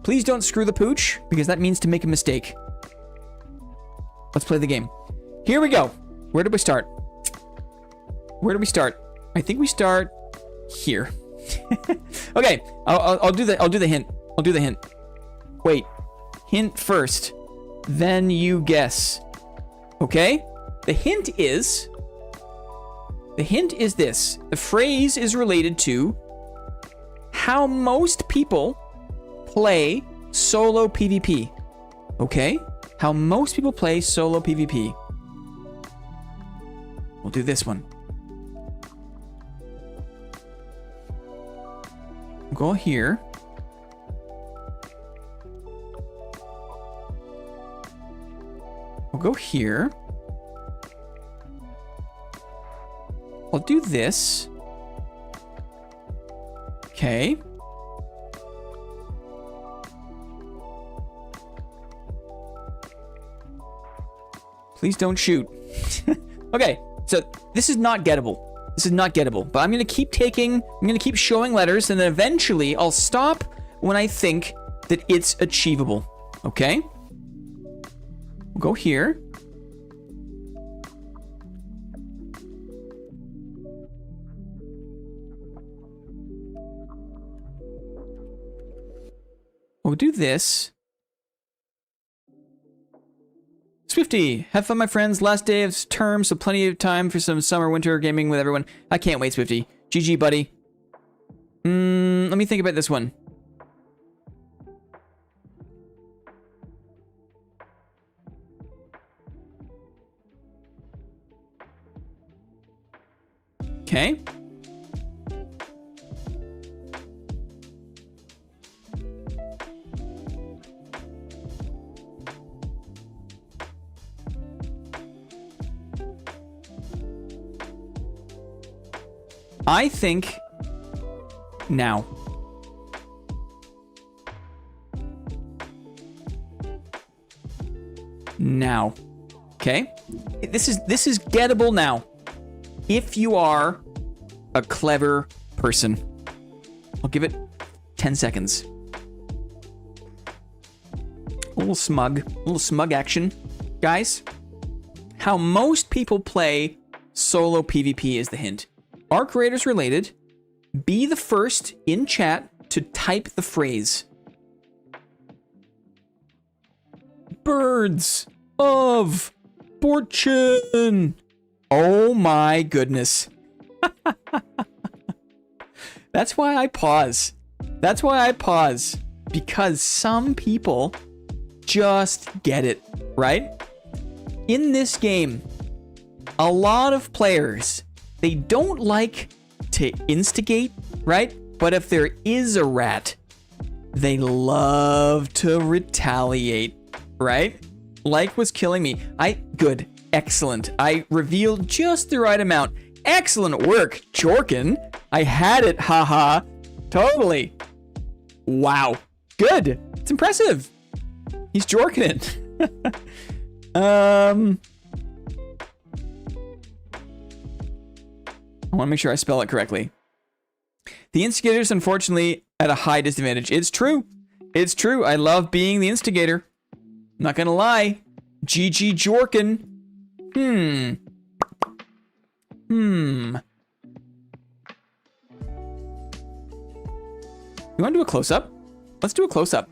A: Please don't screw the pooch because that means to make a mistake. Let's play the game. Here we go. Where do we start? Where do we start? I think we start here. Okay, I'll do the hint. I'll do the hint. Wait. Hint first. Then you guess. Okay? The hint is this. The phrase is related to how most people play solo PvP. Okay? How most people play solo PvP. We'll do this one. We'll go here. We'll go here. I'll do this. Okay. Please don't shoot. Okay, so this is not gettable. This is not gettable, but I'm gonna keep showing letters, and then eventually I'll stop when I think that it's achievable. Okay? We'll go here. We'll do this. Swifty, have fun, my friends. Last day of term, so plenty of time for some summer, winter gaming with everyone. I can't wait, Swifty. GG, buddy. Let me think about this one. Okay. I think now. Now. Okay? This is gettable now. If you are a clever person. I'll give it 10 seconds. A little smug action. Guys, how most people play solo PvP is the hint. Are creators related? Be the first in chat to type the phrase. Birds of fortune. Oh my goodness. That's why I pause. That's why I pause. Because some people just get it, right? In this game, a lot of players, they don't like to instigate, right? But if there is a rat, they love to retaliate, right? Like was killing me. Good, excellent. I revealed just the right amount. Excellent work, Jorkin. I had it, haha. Totally. Wow, good. It's impressive. He's Jorkin it. I want to make sure I spell it correctly. The instigator's unfortunately at a high disadvantage. It's true. It's true. I love being the instigator. I'm not gonna lie. GG Jorkin. You want to do a close-up? Let's do a close-up.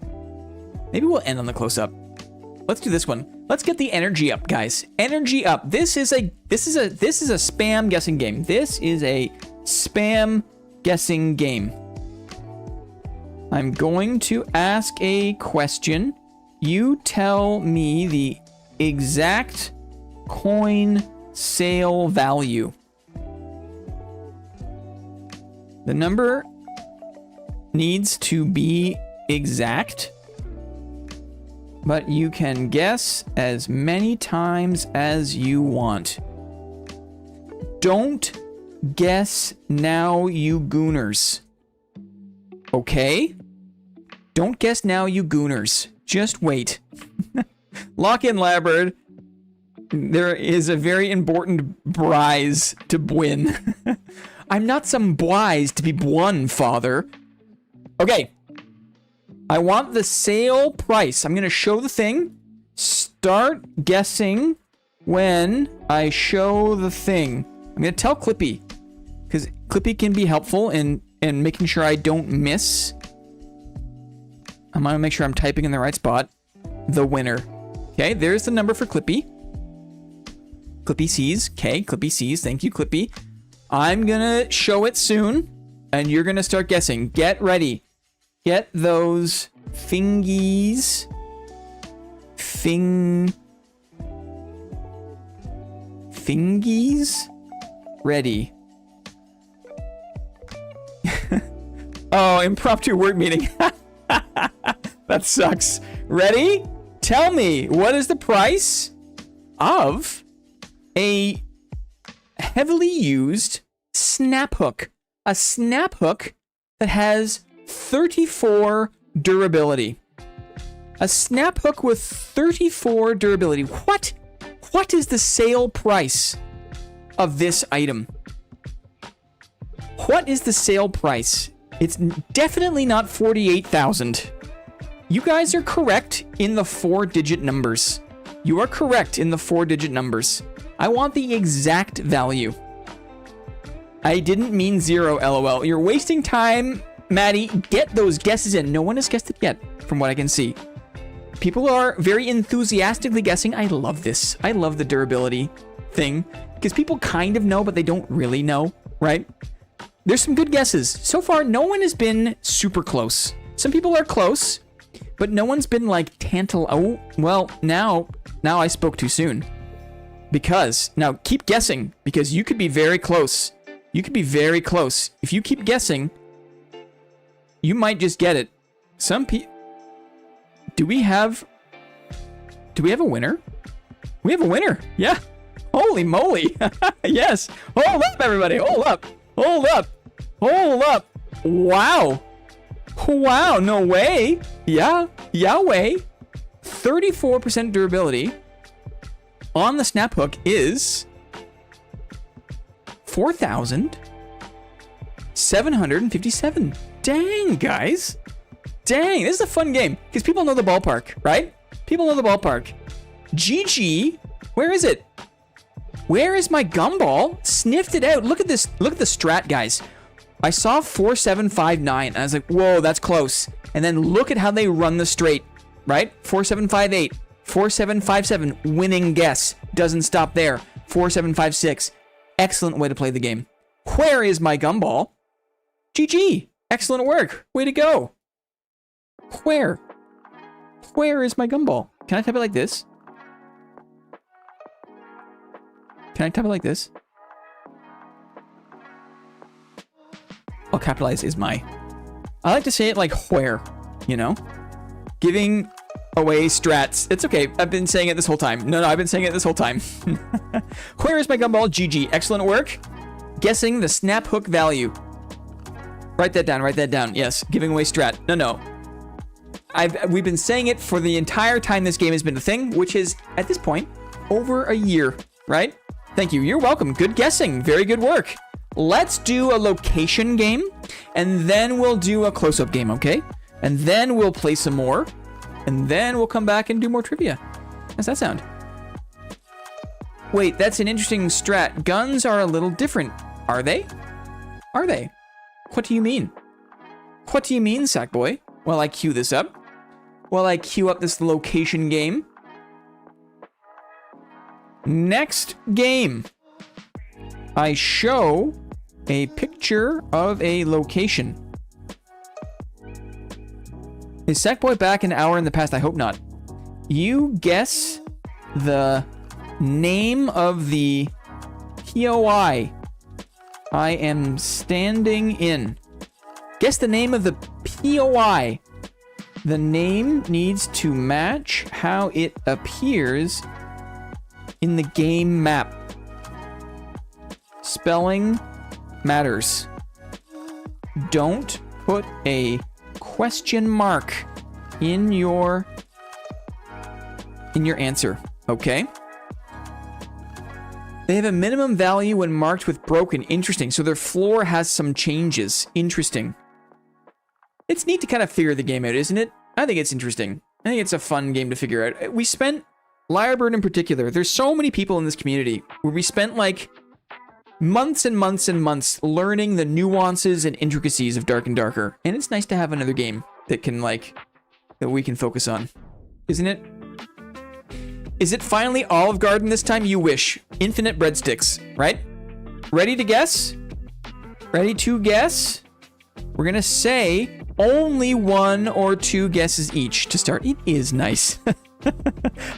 A: Maybe we'll end on the close-up. Let's do this one. Let's get the energy up, guys. Energy up. This is a spam guessing game. This is a spam guessing game. I'm going to ask a question. You tell me the exact coin sale value. The number needs to be exact, but you can guess as many times as you want. Don't guess now, you gooners. Okay? Don't guess now, you gooners. Just wait. Lock in, Labyrinth. There is a very important prize to win. I'm not some wise to be won, father. Okay. I want the sale price. I'm going to show the thing. Start guessing when I show the thing. I'm going to tell Clippy, because Clippy can be helpful in making sure I don't miss. I'm going to make sure I'm typing in the right spot. The winner. Okay, there's the number for Clippy. Clippy sees. Okay, Clippy sees. Thank you, Clippy. I'm going to show it soon, and you're going to start guessing. Get ready. Get those fingies. Fingies? Ready. Oh, impromptu word meeting. That sucks. Ready? Tell me, what is the price of a heavily used snap hook? A snap hook that has 34 durability. A snap hook with 34 durability. What? What is the sale price of this item? What is the sale price? It's definitely not 48,000. You guys are correct in the 4-digit numbers. You are correct in the 4-digit numbers. I want the exact value. I didn't mean 0, lol. You're wasting time, Maddie. Get those guesses in. No one has guessed it yet, from what I can see. People are very enthusiastically guessing. I love this. I love the durability thing, because people kind of know, but they don't really know, right? There's some good guesses. So far, no one has been super close. Some people are close, but no one's been like Oh, well, now I spoke too soon. Because, now keep guessing, because you could be very close. You could be very close. If you keep guessing, you might just get it. Do we have a winner? We have a winner. Yeah. Holy moly. Yes. Hold up, everybody. Hold up. Hold up. Hold up. Wow. Wow. No way. Yeah. Yahweh. 34% durability on the snap hook is 4,757. Dang, guys. Dang, this is a fun game because people know the ballpark, right? People know the ballpark. GG, where is it? Where is my gumball? Sniffed it out. Look at this. Look at the strat, guys. I saw 4759 and I was like, whoa, that's close. And then look at how they run the straight, right? 4758, 4757, winning guess. Doesn't stop there. 4756. Excellent way to play the game. Where is my gumball? GG. Excellent work. Way to go. Where is my gumball? Can I type it like this? Can I type it like this? I'll capitalize is my. I like to say it like where, you know? Giving away strats. It's okay. I've been saying it this whole time. No, I've been saying it this whole time. Where is my gumball? GG. Excellent work. Guessing the snap hook value. Write that down. Write that down. Yes. Giving away strat. No. We've been saying it for the entire time this game has been a thing, which is, at this point, over a year, right? Thank you. You're welcome. Good guessing. Very good work. Let's do a location game, and then we'll do a close-up game, okay? And then we'll play some more, and then we'll come back and do more trivia. How's that sound? Wait, that's an interesting strat. Guns are a little different. Are they? Are they? What do you mean? What do you mean, Sackboy? While I queue this up. While I queue up this location game. Next game. I show a picture of a location. Is Sackboy back an hour in the past? I hope not. You guess the name of the POI I am standing in. Guess the name of the POI. The name needs to match how it appears in the game map. Spelling matters. Don't put a question mark in your answer, okay? They have a minimum value when marked with broken. Interesting. So their floor has some changes. Interesting. It's neat to kind of figure the game out, isn't it? I think it's interesting. I think it's a fun game to figure out. We spent, Lyrebird in particular, there's so many people in this community where we spent like months and months and months learning the nuances and intricacies of Dark and Darker. And it's nice to have another game that can like, that we can focus on. Isn't it? Is it finally Olive Garden this time? You wish. Infinite breadsticks, right? Ready to guess? Ready to guess? We're gonna say only 1 or 2 guesses each to start. It is nice.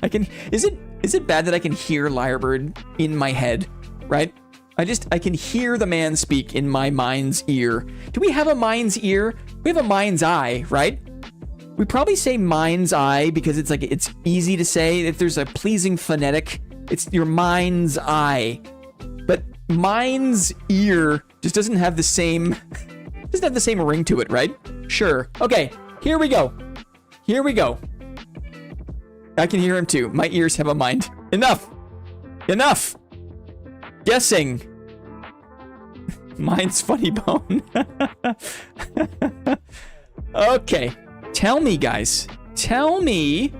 A: I can, is it bad that I can hear Lyrebird in my head, right? I can hear the man speak in my mind's ear. Do we have a mind's ear? We have a mind's eye, right? We probably say mind's eye because it's like, it's easy to say. If there's a pleasing phonetic, it's your mind's eye. But mind's ear just doesn't have the same, ring to it, right? Sure. Okay, here we go. Here we go. I can hear him too. My ears have a mind. Enough. Enough. Guessing. Mine's funny bone. Okay. Tell me, guys. Tell me.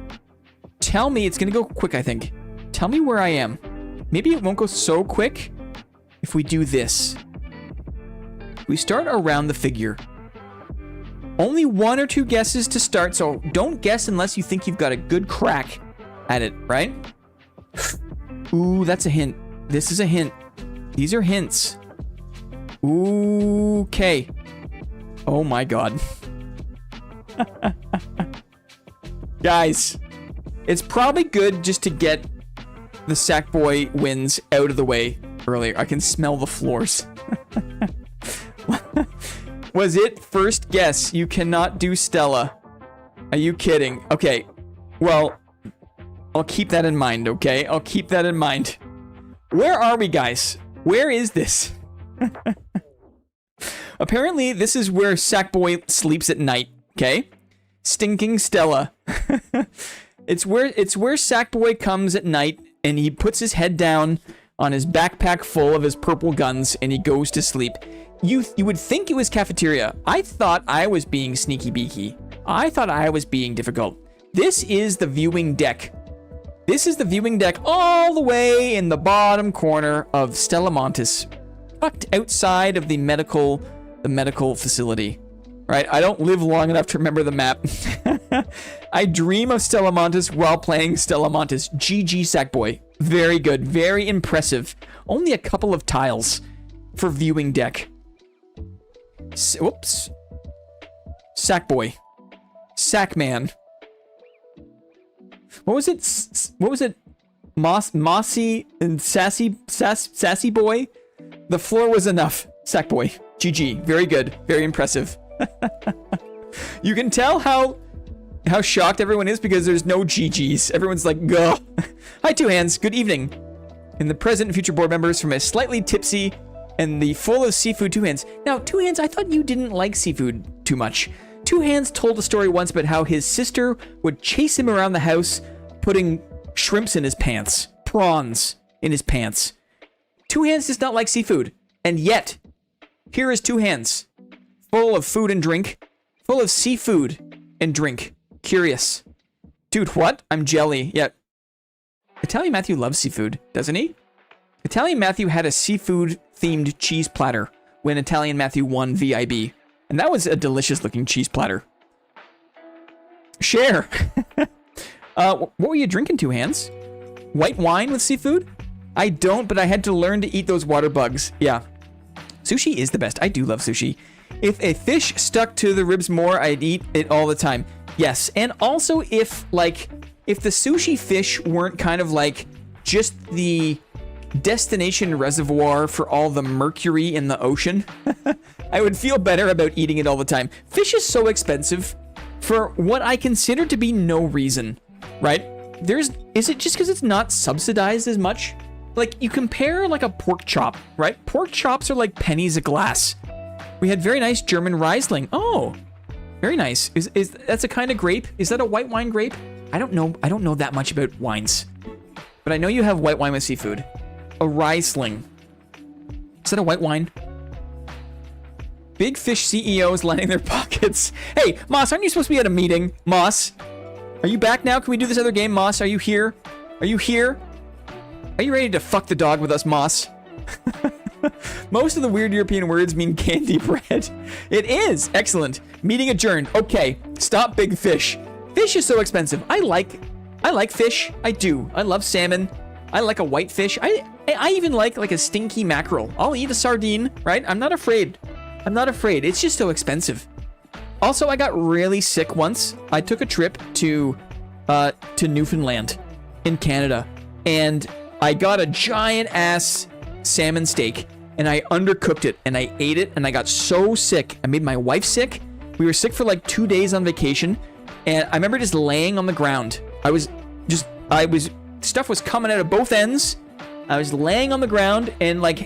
A: It's gonna go quick, I think. Tell me where I am. Maybe it won't go so quick if we do this. We start around the figure. Only 1 or 2 guesses to start, so don't guess unless you think you've got a good crack at it, right? Ooh, that's a hint. This is a hint. These are hints. Ooh, okay. Oh my god. Guys, it's probably good just to get the Sackboy wins out of the way earlier. I can smell the floors. Was it first guess? You cannot do Stella. Are you kidding? Okay, well, I'll keep that in mind, okay? I'll keep that in mind. Where are we, guys? Where is this? Apparently, this is where Sackboy sleeps at night, okay? Stinking Stella. It's where Sackboy comes at night and he puts his head down on his backpack full of his purple guns and he goes to sleep. You would think it was cafeteria. I thought I was being sneaky beaky. I thought I was being difficult. This is the viewing deck. This is the viewing deck all the way in the bottom corner of Stella Montis, tucked outside of the medical facility. Right? I don't live long enough to remember the map. I dream of Stella Montis while playing Stella Montis. GG Sackboy. Very good. Very impressive. Only a couple of tiles for viewing deck. Whoops. Sackboy. Sackman. What was it? Mossy and sassy boy? The floor was enough. Sackboy. GG. Very good. Very impressive. You can tell how shocked everyone is because there's no GGs. Everyone's like, gah. Hi, Two Hands. Good evening. And the present and future board members from a slightly tipsy and the full of seafood Two Hands. Now, Two Hands, I thought you didn't like seafood too much. Two Hands told a story once about how his sister would chase him around the house putting shrimps in his pants. Prawns in his pants. Two Hands does not like seafood. And yet, here is Two Hands. Full of food and drink. Full of seafood and drink. Curious. Dude, what? I'm jelly. Yeah. Italian Matthew loves seafood, doesn't he? Italian Matthew had a seafood-themed cheese platter when Italian Matthew won V.I.B. And that was a delicious-looking cheese platter. Share. What were you drinking, Two Hands? White wine with seafood? I don't, but I had to learn to eat those water bugs. Yeah. Sushi is the best. I do love sushi. If a fish stuck to the ribs more, I'd eat it all the time. Yes, and also if the sushi fish weren't kind of like just the destination reservoir for all the mercury in the ocean, I would feel better about eating it all the time. Fish is so expensive for what I consider to be no reason, right? Is it just because it's not subsidized as much? Like, you compare like a pork chop, right? Pork chops are like pennies a glass. We had very nice German Riesling. Oh, very nice. Is that's a kind of grape? Is that a white wine grape? I don't know that much about wines, but I know you have white wine with seafood. A Riesling. Is that a white wine? Big fish CEOs lining their pockets. Hey, Moss, aren't you supposed to be at a meeting? Moss, are you back now? Can we do this other game? Moss, are you here? Are you here? Are you ready to fuck the dog with us, Moss? Most of the weird European words mean candy bread. It is. Excellent. Meeting adjourned. Okay. Stop big fish. Fish is so expensive. I like fish. I do. I love salmon. I like a white fish. I even like a stinky mackerel. I'll eat a sardine, right? I'm not afraid. I'm not afraid. It's just so expensive. Also, I got really sick once. I took a trip to Newfoundland in Canada, and I got a giant ass salmon steak and I undercooked it and I ate it and I got so sick. I made my wife sick. We were sick for like 2 days on vacation, and I remember just laying on the ground. Stuff was coming out of both ends. I was laying on the ground and like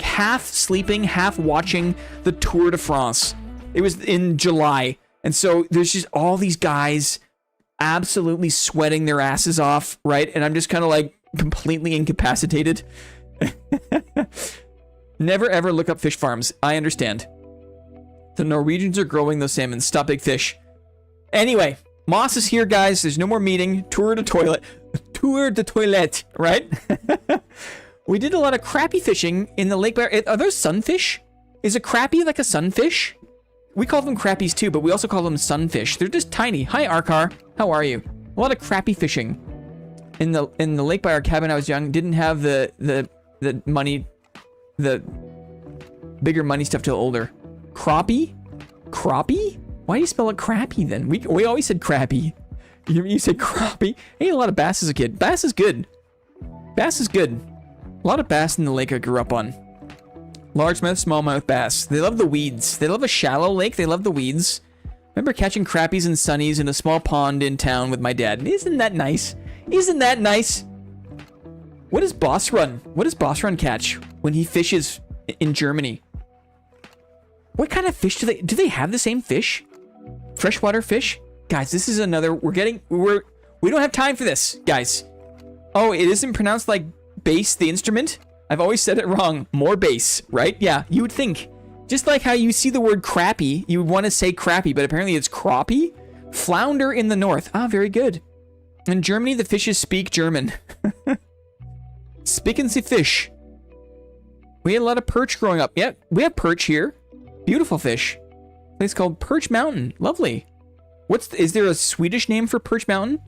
A: half sleeping, half watching the Tour de France. It was in July. And so there's just all these guys absolutely sweating their asses off, right? And I'm just kind of like completely incapacitated. Never ever look up fish farms. I understand. The Norwegians are growing those salmon. Stop big fish. Anyway, Moss is here, guys. There's no more meeting. Tour de toilet. Tour de toilette, right? We did a lot of crappie fishing in the lake. Are those sunfish? Is a crappie like a sunfish? We call them crappies too, but we also call them sunfish. They're just tiny. Hi, Arkar. How are you? A lot of crappie fishing in the lake by our cabin. I was young. Didn't have the money, the bigger money stuff till older. Crappie? Crappie? Why do you spell it crappie then? We always said crappie. You said crappie. I ate a lot of bass as a kid. Bass is good. Bass is good. A lot of bass in the lake I grew up on. Largemouth, smallmouth bass. They love the weeds. They love a shallow lake. They love the weeds. Remember catching crappies and sunnies in a small pond in town with my dad. Isn't that nice? Isn't that nice? What does Boss Run? What does Boss Run catch when he fishes in Germany? What kind of fish do they have the same fish? Freshwater fish? Guys, this is another, we don't have time for this, guys. Oh, it isn't pronounced like bass, the instrument? I've always said it wrong. More bass, right? Yeah, you would think. Just like how you see the word crappie, you would want to say crappie, but apparently it's crappie. Flounder in the north. Ah, very good. In Germany, the fishes speak German. Spicken sie fish. We had a lot of perch growing up. Yeah, we have perch here. Beautiful fish. It's called Perch Mountain. Lovely. Is there a Swedish name for Perch Mountain?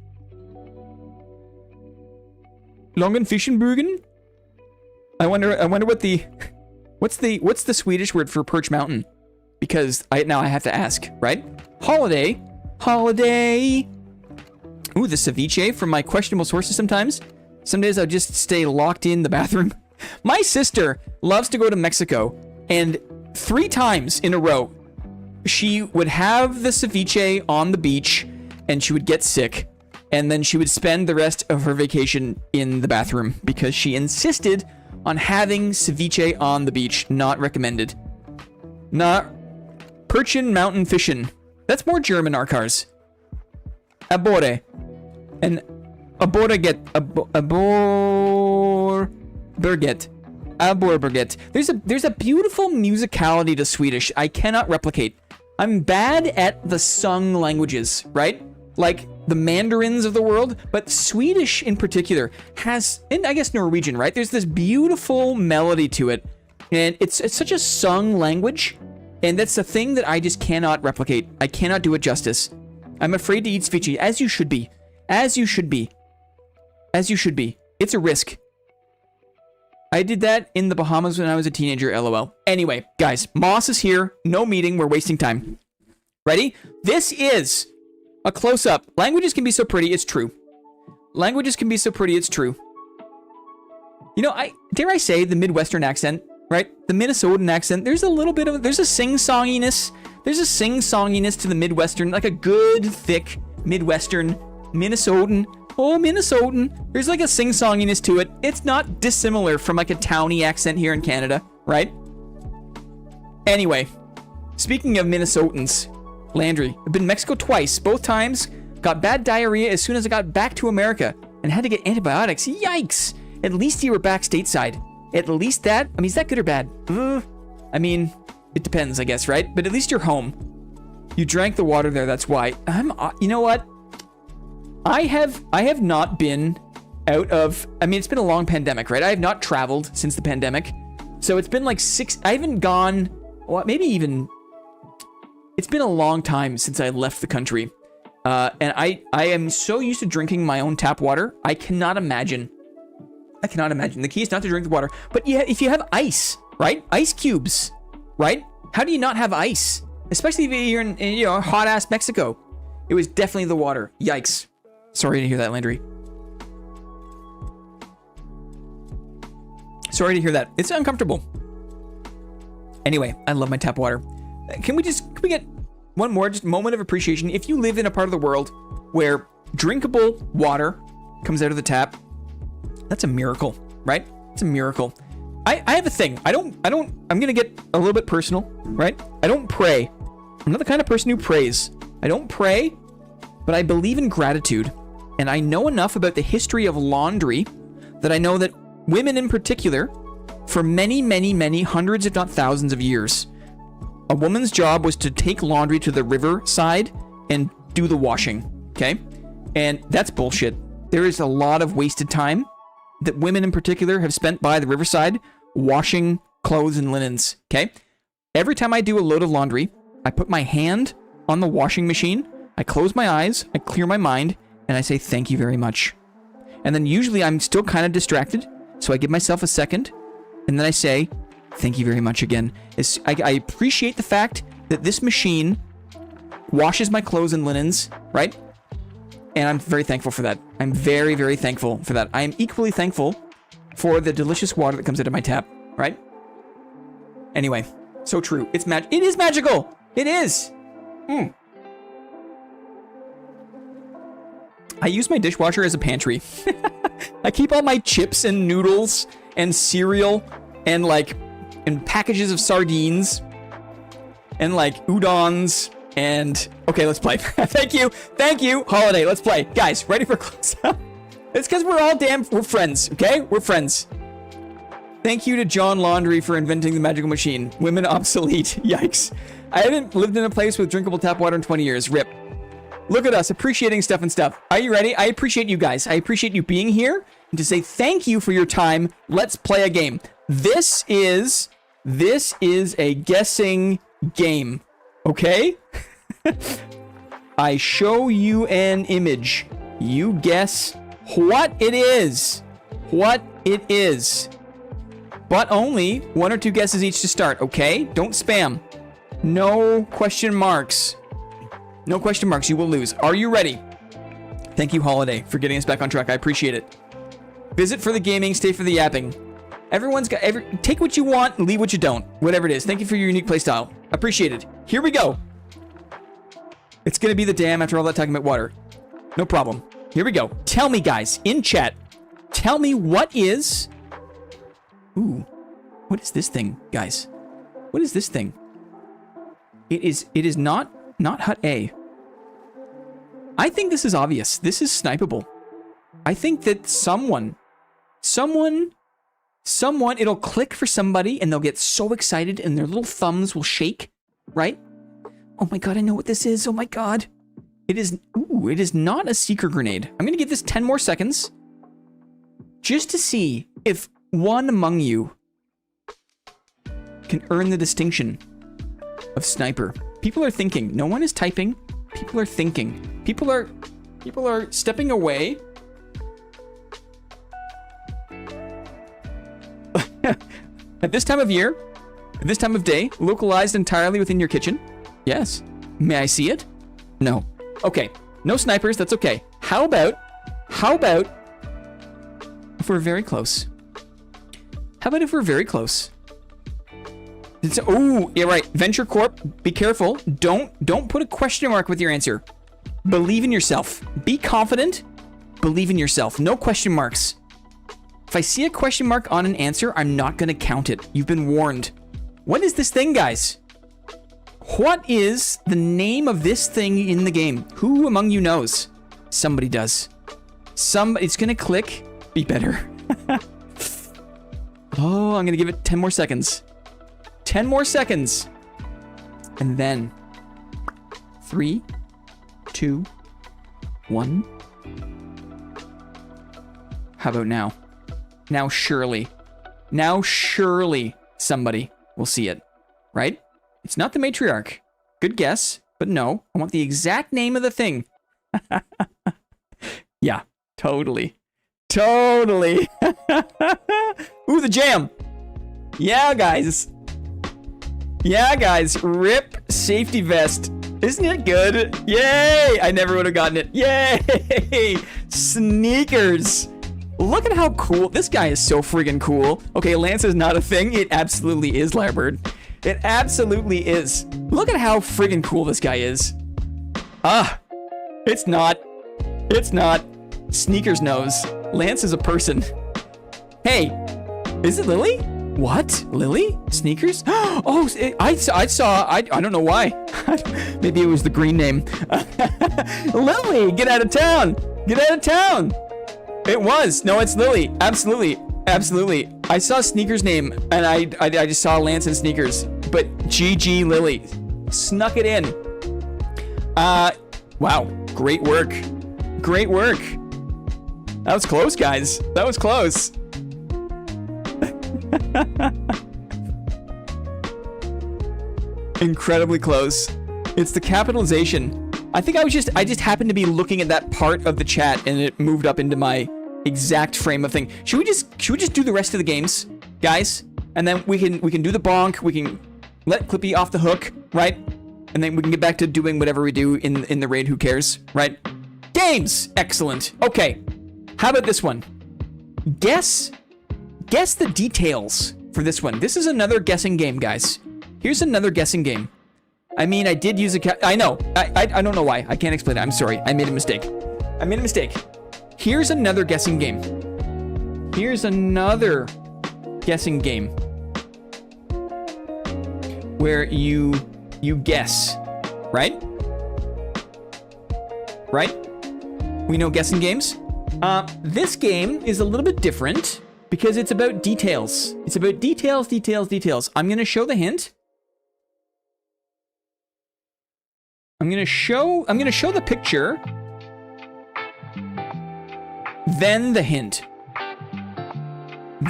A: Longenfischenbögen? I wonder what what's the Swedish word for Perch Mountain? Because now I have to ask, right? Holiday. Ooh, the ceviche from my questionable sources sometimes. Some days I'll just stay locked in the bathroom. My sister loves to go to Mexico, and 3 times in a row, she would have the ceviche on the beach, and she would get sick, and then she would spend the rest of her vacation in the bathroom because she insisted on having ceviche on the beach. Not recommended. Not Perchin Mountain Fishin'. That's more German, Arkars. Abore. And Aborget. Aborberget. There's a beautiful musicality to Swedish I cannot replicate. I'm bad at the sung languages, right? Like the Mandarins of the world, but Swedish in particular has, and I guess Norwegian, right? There's this beautiful melody to it, and it's such a sung language, and that's the thing that I just cannot replicate. I cannot do it justice. I'm afraid to eat ceviche, as you should be. As you should be. As you should be. It's a risk. I did that in the Bahamas when I was a teenager, lol. Anyway, guys, Moss is here. No meeting. We're wasting time. Ready? This is a close-up. Languages can be so pretty, it's true. Languages can be so pretty, it's true. You know, dare I say the Midwestern accent, right? The Minnesotan accent, there's a sing-songiness. There's a sing-songiness to the Midwestern, like a good, thick Midwestern Minnesotan. Oh, Minnesotan. There's like a sing-songiness to it. It's not dissimilar from like a towny accent here in Canada, right? Anyway, speaking of Minnesotans, Landry, I've been to Mexico twice. Both times, got bad diarrhea as soon as I got back to America and had to get antibiotics. Yikes! At least you were back stateside. At least that, I mean, is that good or bad? I mean, it depends, I guess, right? But at least you're home. You drank the water there, that's why. You know what? I have not been out of, I mean, it's been a long pandemic, right? I have not traveled since the pandemic. So it's been like I haven't gone, well, maybe even, it's been a long time since I left the country. And I am so used to drinking my own tap water. I cannot imagine. The key is not to drink the water. But yeah, if you have ice, right? Ice cubes, right? How do you not have ice? Especially if you're in hot-ass Mexico. It was definitely the water. Yikes. Sorry to hear that, Landry. Sorry to hear that. It's uncomfortable. Anyway, I love my tap water. Can we get one more just moment of appreciation? If you live in a part of the world where drinkable water comes out of the tap, that's a miracle, right? It's a miracle. I have a thing. I'm gonna get a little bit personal, right? I don't pray. I'm not the kind of person who prays. I don't pray, but I believe in gratitude. And I know enough about the history of laundry that I know that women in particular, for many, many, many hundreds, if not thousands of years, a woman's job was to take laundry to the riverside and do the washing, okay? And that's bullshit. There is a lot of wasted time that women in particular have spent by the riverside washing clothes and linens, okay? Every time I do a load of laundry, I put my hand on the washing machine, I close my eyes, I clear my mind, and I say thank you very much. And then usually I'm still kind of distracted, so I give myself a second, and then I say thank you very much again. I appreciate the fact that this machine washes my clothes and linens, right? And I'm very thankful for that. I'm very, very thankful for that. I am equally thankful for the delicious water that comes out of my tap, right? Anyway, so true. It is magical. It is. I use my dishwasher as a pantry. I keep all my chips and noodles and cereal and packages of sardines and udons and okay, let's play. Thank you, Holiday. Let's play, guys. Ready for close up? It's because we're friends, okay? We're friends. Thank you to John Laundry for inventing the magical machine. Women obsolete. Yikes. I haven't lived in a place with drinkable tap water in 20 years. Rip. Look at us appreciating stuff and stuff. Are you ready? I appreciate you guys. I appreciate you being here and to say thank you for your time. Let's play a game. This is a guessing game. Okay? I show you an image. You guess what it is. What it is. But only one or two guesses each to start, okay? Don't spam. No question marks. No question marks, you will lose. Are you ready? Thank you, Holiday, for getting us back on track. I appreciate it. Visit for the gaming, stay for the yapping. Everyone's got take what you want and leave what you don't. Whatever it is. Thank you for your unique playstyle. Appreciate it. Here we go. It's gonna be the dam after all that talking about water. No problem. Here we go. Tell me, guys, in chat. Tell me what is... Ooh. What is this thing, guys? What is this thing? It is not Hut A. I think this is obvious. This is snipeable. I think that someone, it'll click for somebody and they'll get so excited and their little thumbs will shake, right? Oh my god, I know what this is. Oh my god. It is not a seeker grenade. I'm gonna give this 10 more seconds just to see if one among you can earn the distinction of sniper. People are thinking. No one is typing. People are thinking. People are stepping away. At this time of year, at this time of day, localized entirely within your kitchen. Yes. May I see it? No. Okay. No snipers. That's okay. How about if we're very close? How about if we're very close? Oh, yeah, right. Venture Corp, be careful. Don't put a question mark with your answer. Believe in yourself. Be confident. Believe in yourself. No question marks. If I see a question mark on an answer, I'm not going to count it. You've been warned. What is this thing, guys? What is the name of this thing in the game? Who among you knows? Somebody does. It's going to click. Be better. Oh, I'm going to give it 10 more seconds. 10 more seconds. And then 3, 2, 1. How about now? Now surely somebody will see it, right? It's not the matriarch. Good guess, but no. I want the exact name of the thing. Yeah, totally. Totally. Ooh, the jam. Yeah, guys. Yeah, guys. Rip safety vest. Isn't it good? Yay! I never would have gotten it. Yay! Sneakers. Look at how cool. This guy is so friggin' cool. Okay, Lance is not a thing. It absolutely is, Lyrebird. It absolutely is. Look at how friggin' cool this guy is. Ah, it's not. It's not. Sneakers knows. Lance is a person. Hey, is it Lily? What? Lily? Sneakers? Oh, I don't know why. Maybe it was the green name. Lily, get out of town. Get out of town. It was. No, it's Lily. Absolutely. Absolutely. I saw Sneakers' name, and I just saw Lance and Sneakers. But GG Lily. Snuck it in. Wow. Great work. Great work. That was close, guys. That was close. Incredibly close. It's the capitalization. I think I just happened to be looking at that part of the chat and it moved up into my exact frame of thing. Should we just do the rest of the games, guys? And then we can do the bonk, we can let Clippy off the hook, right? And then we can get back to doing whatever we do in the raid, who cares, right? Games! Excellent. Okay. How about this one? Guess the details for this one. This is another guessing game, guys. Here's another guessing game. I mean, I did use I know. I don't know why. I can't explain it. I'm sorry. I made a mistake. Here's another guessing game. Here's another guessing game. Where you guess. Right? Right? We know guessing games? This game is a little bit different because it's about details. It's about details. I'm going to show the hint. I'm going to show the picture. Then the hint.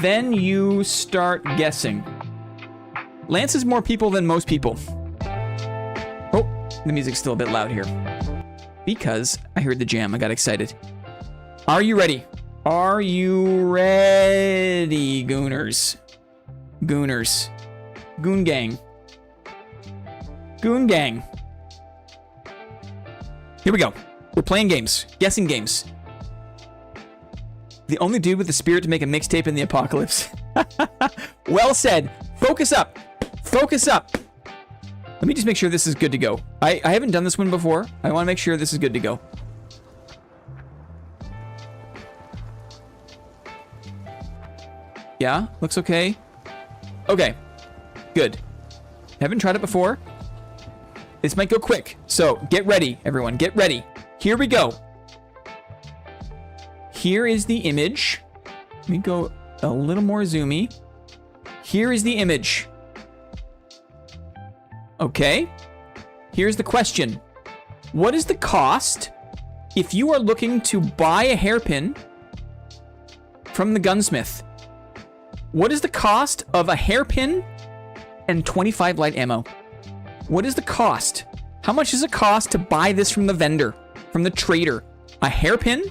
A: Then you start guessing. Lance is more people than most people. Oh, the music's still a bit loud here. Because I heard the jam, I got excited. Are you ready? Are you ready, Gooners? Gooners. Goon Gang. Goon Gang. Here we go. We're playing games. Guessing games. The only dude with the spirit to make a mixtape in the apocalypse. Well said. Focus up. Focus up. Let me just make sure this is good to go. I haven't done this one before. I want to make sure this is good to go. Yeah, looks okay. Okay, good. Haven't tried it before. This might go quick, so get ready, everyone. Get ready. Here we go. Here is the image. Let me go a little more zoomy. Here is the image. Okay. Here's the question. What is the cost if you are looking to buy a hairpin from the gunsmith? What is the cost of a hairpin and 25 light ammo? What is the cost? How much does it cost to buy this from the vendor, from the trader? A hairpin?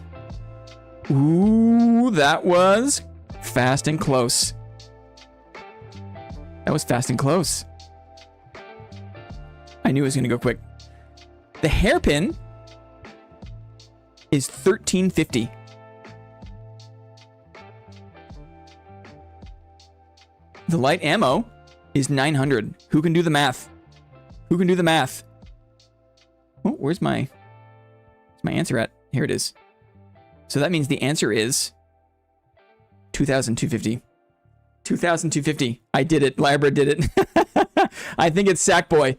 A: Ooh, that was fast and close. That was fast and close. I knew it was going to go quick. The hairpin is $13.50. The light ammo is $900. Who can do the math? Who can do the math? Oh, where's my answer at? Here it is. So that means the answer is $2,250. $2,250. I did it. Lyrebird did it. I think it's Sackboy.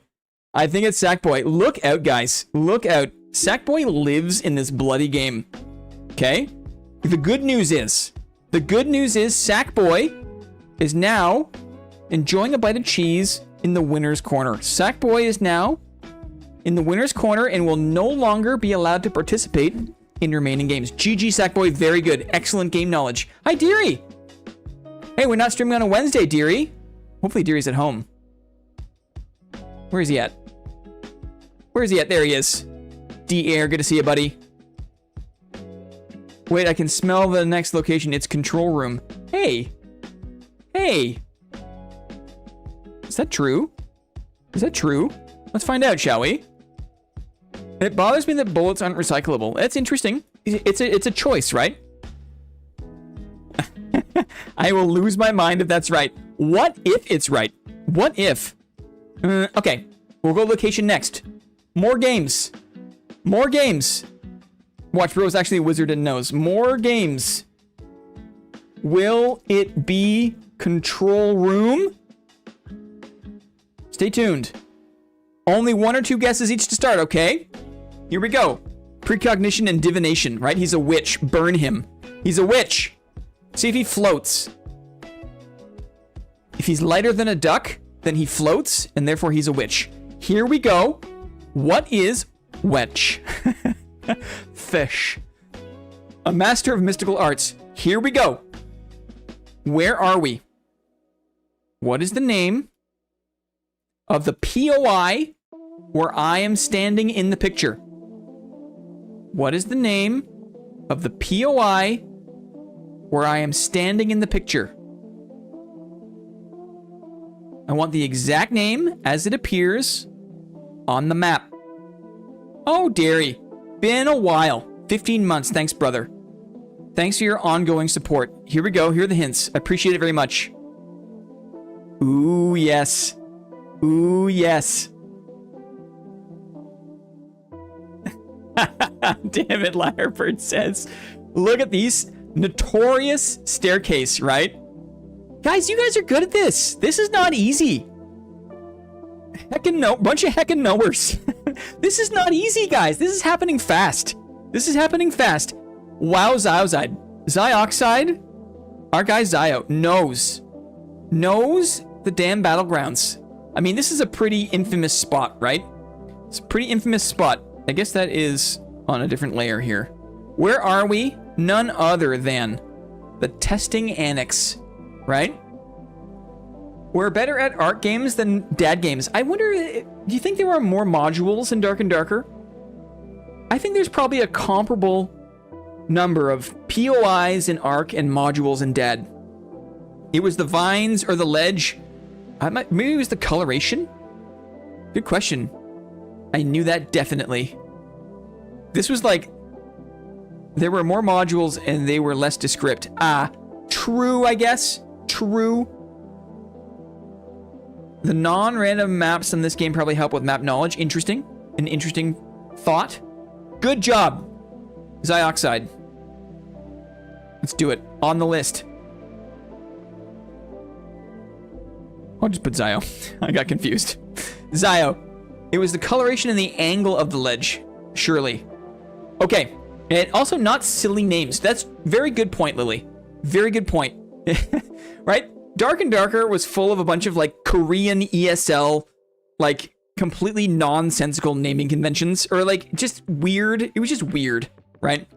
A: I think it's Sackboy. Look out, guys. Look out. Sackboy lives in this bloody game. Okay? The good news is Sackboy is now enjoying a bite of cheese in the winner's corner. Sackboy is now in the winner's corner and will no longer be allowed to participate in remaining games. GG, Sackboy. Very good. Excellent game knowledge. Hi, Deary. Hey, we're not streaming on a Wednesday, Deary. Hopefully Deary's at home. Where is he at? Where is he at? There he is. D-Air, good to see you, buddy. Wait, I can smell the next location. It's control room. Hey. Hey. Is that true? Is that true? Let's find out, shall we? It bothers me that bullets aren't recyclable. That's interesting. It's a choice, right? I will lose my mind if that's right. What if it's right? What if? Okay, we'll go location next. More games. More games. Watch, bro's actually a wizard and knows. More games. Will it be control room? Stay tuned. Only 1 or 2 guesses each to start, okay? Here we go. Precognition and divination, right? He's a witch. Burn him. He's a witch. See if he floats. If he's lighter than a duck, then he floats, and therefore he's a witch. Here we go. What is witch? Fish. A master of mystical arts. Here we go. Where are we? What is the name of the POI where I am standing in the picture? What is the name of the POI where I am standing in the picture? I want the exact name as it appears on the map. Oh, Derry. Been a while. 15 months. Thanks, brother. Thanks for your ongoing support. Here we go. Here are the hints. I appreciate it very much. Ooh, yes. Ooh, yes. Damn it, Lyrebird says. Look at these. Notorious staircase, right? Guys, you guys are good at this. This is not easy. Heckin' no, bunch of heckin' knowers. This is not easy, guys. This is happening fast. This is happening fast. Wow, Zioxide. Zioxide? Our guy Zio knows the damn battlegrounds. I mean, this is a pretty infamous spot, right? It's a pretty infamous spot. I guess that is on a different layer here. Where are we? None other than the testing annex, right? We're better at art games than dad games. I wonder, do you think there are more modules in Dark and Darker? I think there's probably a comparable number of POIs in Arc and modules in Dad. It was the vines or the ledge. Maybe it was the coloration? Good question. I knew that definitely. This was like, there were more modules and they were less descript. True, I guess. True. The non-random maps in this game probably help with map knowledge. Interesting. An interesting thought. Good job, Zioxide. Let's do it. On the list. I'll just put Zio. I got confused. Zio. It was the coloration and the angle of the ledge. Surely. Okay. And also not silly names. That's very good point, Lily. Very good point. Right? Dark and Darker was full of a bunch of like Korean ESL, like completely nonsensical naming conventions, or like just weird. It was just weird, right?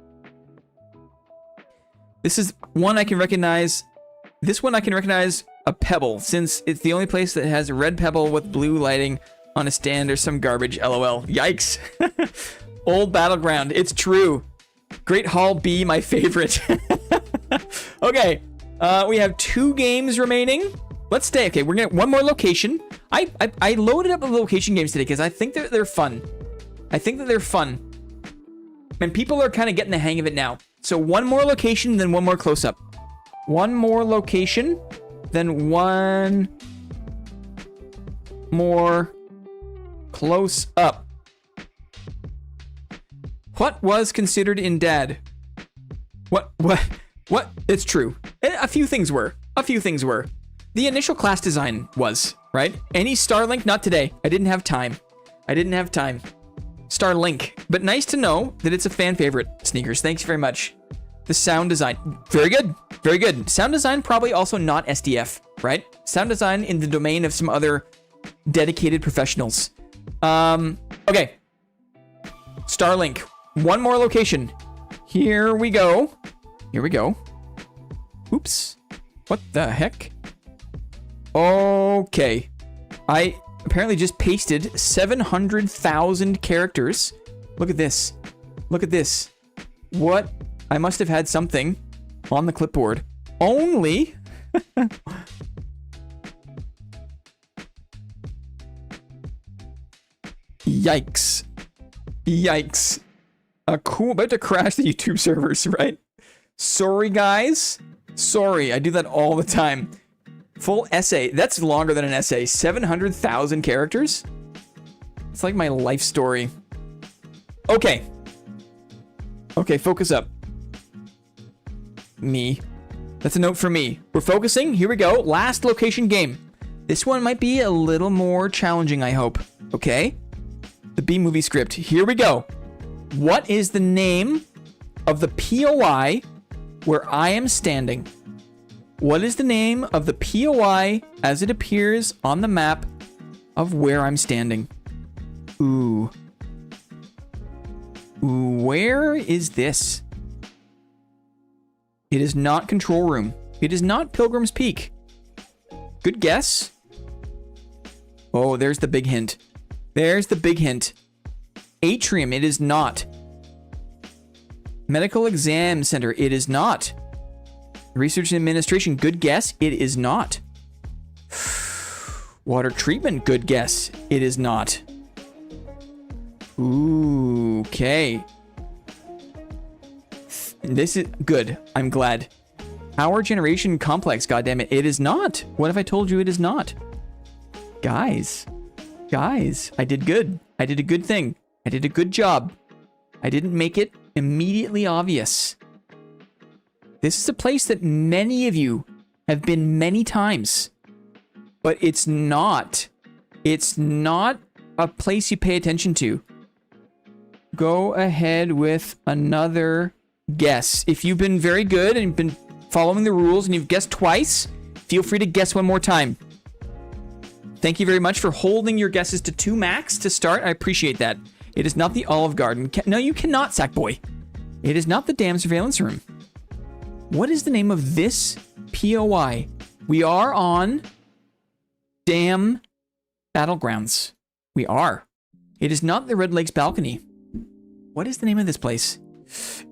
A: This is one I can recognize. This one I can recognize a pebble, since it's the only place that has a red pebble with blue lighting on a stand or some garbage. LOL. Yikes. Old battleground. It's true. Great Hall B, my favorite. Okay. We have 2 games remaining. Let's stay. Okay, we're gonna one more location. I loaded up the location games today because I think they're fun. I think that they're fun. And people are kind of getting the hang of it now. So one more location, then one more close-up. One more location, then one more close-up. What was considered in Dad? What? It's true. A few things were. The initial class design was, right? Any Starlink? Not today. I didn't have time. Starlink. But nice to know that it's a fan favorite. Sneakers, thanks very much. The sound design. Very good. Very good. Sound design probably also not SDF, right? Sound design in the domain of some other dedicated professionals. Okay. Starlink. One more location. Here we go. Oops. What the heck? Okay. I apparently just pasted 700,000 characters. Look at this. What? I must have had something on the clipboard. Only... Yikes. Cool. About to crash the YouTube servers, right? Sorry, guys. Sorry, I do that all the time. Full essay. That's longer than an essay. 700,000 characters? It's like my life story. Okay. Okay, focus up. Me. That's a note for me. We're focusing. Here we go. Last location game. This one might be a little more challenging, I hope. Okay? The B movie script. Here we go. What is the name of the POI where I am standing? What is the name of the POI as it appears on the map of where I'm standing? Ooh. Ooh, where is this? It is not Control Room. It is not Pilgrim's Peak. Good guess. Oh, there's the big hint. There's the big hint. Atrium, it is not. Medical Exam Center, it is not. Research and Administration, good guess. It is not. Water Treatment, good guess. It is not. Ooh, okay. This is good. I'm glad. Power Generation Complex, goddammit. It is not. What if I told you it is not? Guys, I did good. I did a good thing. I did a good job. I didn't make it immediately obvious. This is a place that many of you have been many times, but it's not a place you pay attention to. Go ahead with another guess. If you've been very good and been following the rules and you've guessed twice, feel free to guess one more time. Thank you very much for holding your guesses to 2 max to start. I appreciate that. It is not the Olive Garden. No, you cannot, Sackboy. It is not the damn surveillance room. What is the name of this POI? We are on damn battlegrounds. We are. It is not the Red Lakes balcony. What is the name of this place?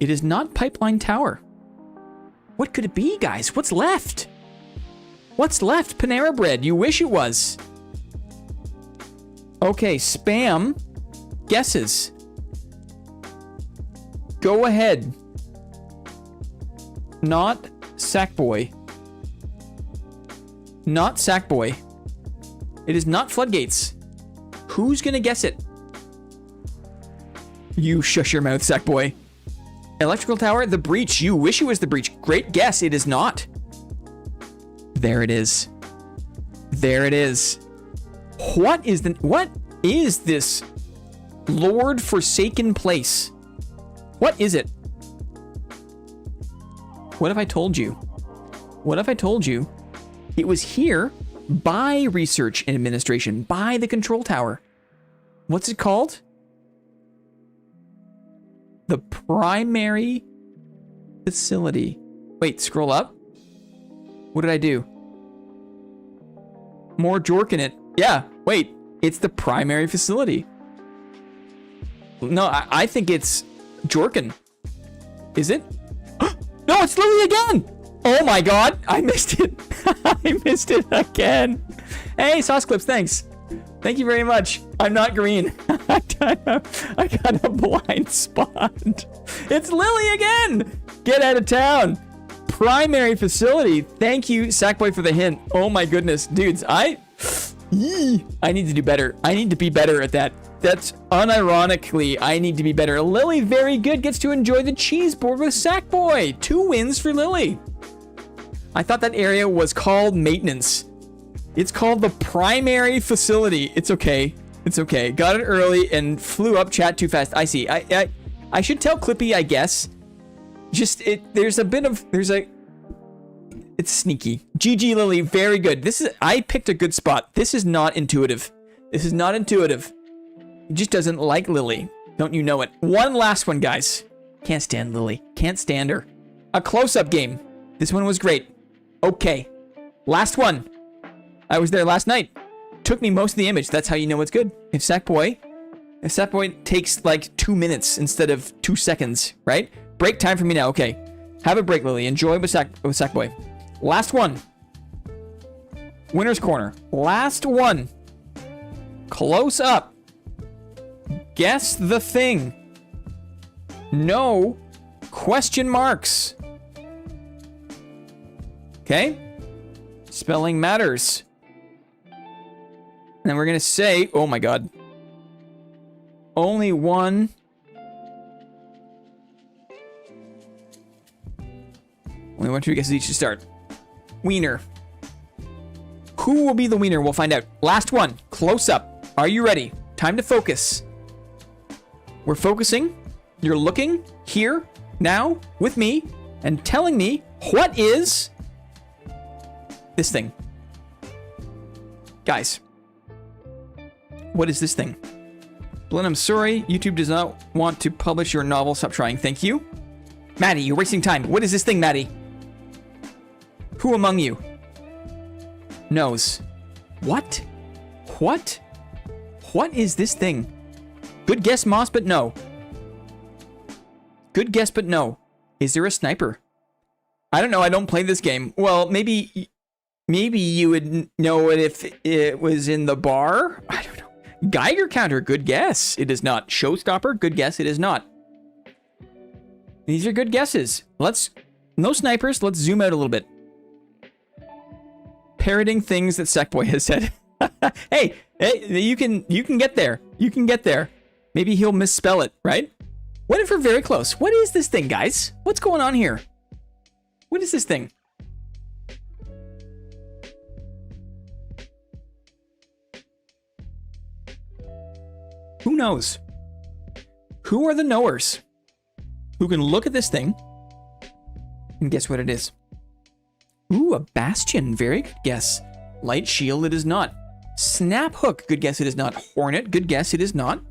A: It is not Pipeline Tower. What could it be, guys? What's left? What's left? Panera Bread. You wish it was. Okay, spam guesses. Go ahead. Not Sackboy. Not Sackboy. It is not Floodgates. Who's gonna guess it? You shush your mouth, Sackboy. Electrical Tower, The Breach. You wish it was The Breach. Great guess. It is not. There it is. There it is. What is this Lord Forsaken place? What is it? What if I told you? What if I told you it was here by Research and Administration, by the Control Tower? What's it called? The Primary Facility. Wait, scroll up. What did I do? More Jork in it. Yeah, wait. It's the Primary Facility. No, I think it's Jorkin. Is it? No, it's Lily again! Oh my god, I missed it. I missed it again. Hey, Sauce Clips, thanks. Thank you very much. I'm not green. I got a blind spot. It's Lily again! Get out of town. Primary Facility. Thank you, Sackboy, for the hint. Oh my goodness. Dudes, I need to do better. I need to be better at that. That's unironically, I need to be better. Lily, very good, gets to enjoy the cheese board with Sackboy. 2 wins for Lily. I thought that area was called maintenance. It's called the Primary Facility. It's okay. It's okay. Got it early and flew up chat too fast. I see. I should tell Clippy, I guess. Just, it's sneaky. GG, Lily, very good. I picked a good spot. This is not intuitive. This is not intuitive. He just doesn't like Lily. Don't you know it? One last one, guys. Can't stand Lily. Can't stand her. A close-up game. This one was great. Okay. Last one. I was there last night. Took me most of the image. That's how you know it's good. If Sackboy takes like 2 minutes instead of 2 seconds, right? Break time for me now. Okay. Have a break, Lily. Enjoy with Sackboy. Last one. Winner's Corner. Last one. Close up. Guess the thing. No question marks. Okay? Spelling matters. And then we're going to say, oh my god. Only one. Only one, two guesses each to start. Wiener. Who will be the wiener? We'll find out. Last one. Close up. Are you ready? Time to focus. We're focusing. You're looking here, now, with me, and telling me what is this thing. Guys, what is this thing? Blinn, I'm sorry. YouTube does not want to publish your novel. Stop trying. Thank you. Maddie, you're wasting time. What is this thing, Maddie? Who among you knows? What? What? What is this thing? Good guess, Moss, but no. Good guess, but no. Is there a sniper? I don't know. I don't play this game. Well, maybe you would know it if it was in the bar. I don't know. Geiger counter. Good guess. It is not. Showstopper. Good guess. It is not. These are good guesses. No snipers. Let's zoom out a little bit. Parroting things that Sackboy has said. Hey, you can get there. You can get there. Maybe he'll misspell it, right? What if we're very close? What is this thing, guys? What's going on here? What is this thing? Who knows? Who are the knowers? Who can look at this thing and guess what it is? Ooh, a bastion. Very good guess. Light shield, it is not. Snap hook. Good guess, it is not. Hornet. Good guess, it is not.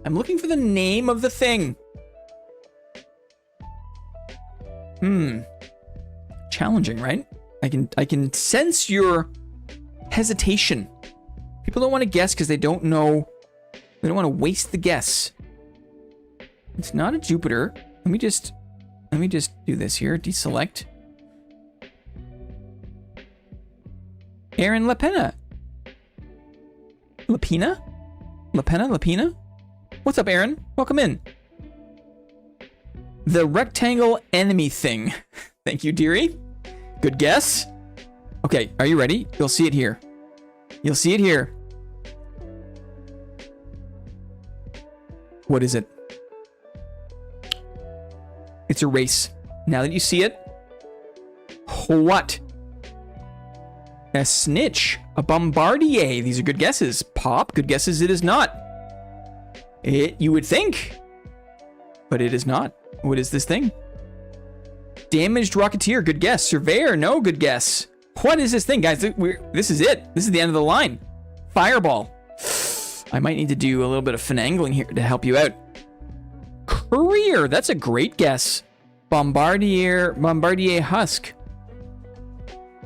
A: I'm looking for the name of the thing. Challenging, right? I can sense your hesitation. People don't want to guess because they don't know. They don't want to waste the guess. It's not a Jupiter. Let me just do this here. Deselect. Aaron Lapena. Lapena? Lapena? What's up, Aaron? Welcome in. The rectangle enemy thing. Thank you, dearie. Good guess. Okay, are you ready? You'll see it here. You'll see it here. What is it? It's a race. Now that you see it, what? A snitch. A bombardier. These are good guesses. Pop. Good guesses. It is not. You would think, but it is not. What is this thing? Damaged Rocketeer. Good guess. Surveyor. No. Good guess. What is this thing, guys? This is it. This is the end of the line. Fireball. I might need to do a little bit of finagling here to help you out. Courier. That's a great guess. Bombardier Husk.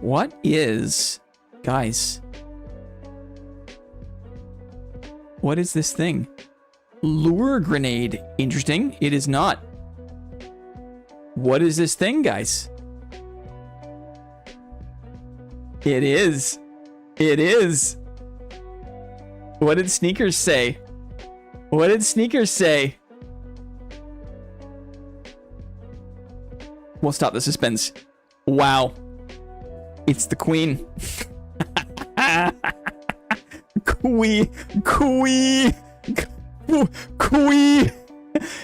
A: What is, guys? What is this thing? Lure grenade. Interesting. It is not. What is this thing, guys? It is. It is. What did Sneakers say? What did Sneakers say? We'll stop the suspense. Wow. It's the queen. Quee.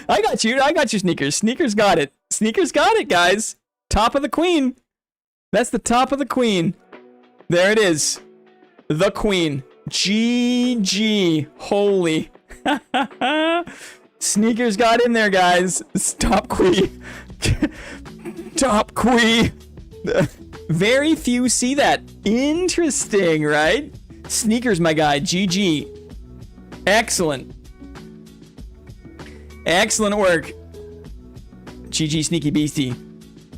A: I got you, Sneakers. Sneakers got it. Sneakers got it, guys. Top of the queen. That's the top of the queen. There it is. The queen. GG. Holy. Sneakers got in there, guys. Top quee. Top quee. Very few see that. Interesting, right? Sneakers, my guy. GG. Excellent. Excellent work. GG, Sneaky Beastie.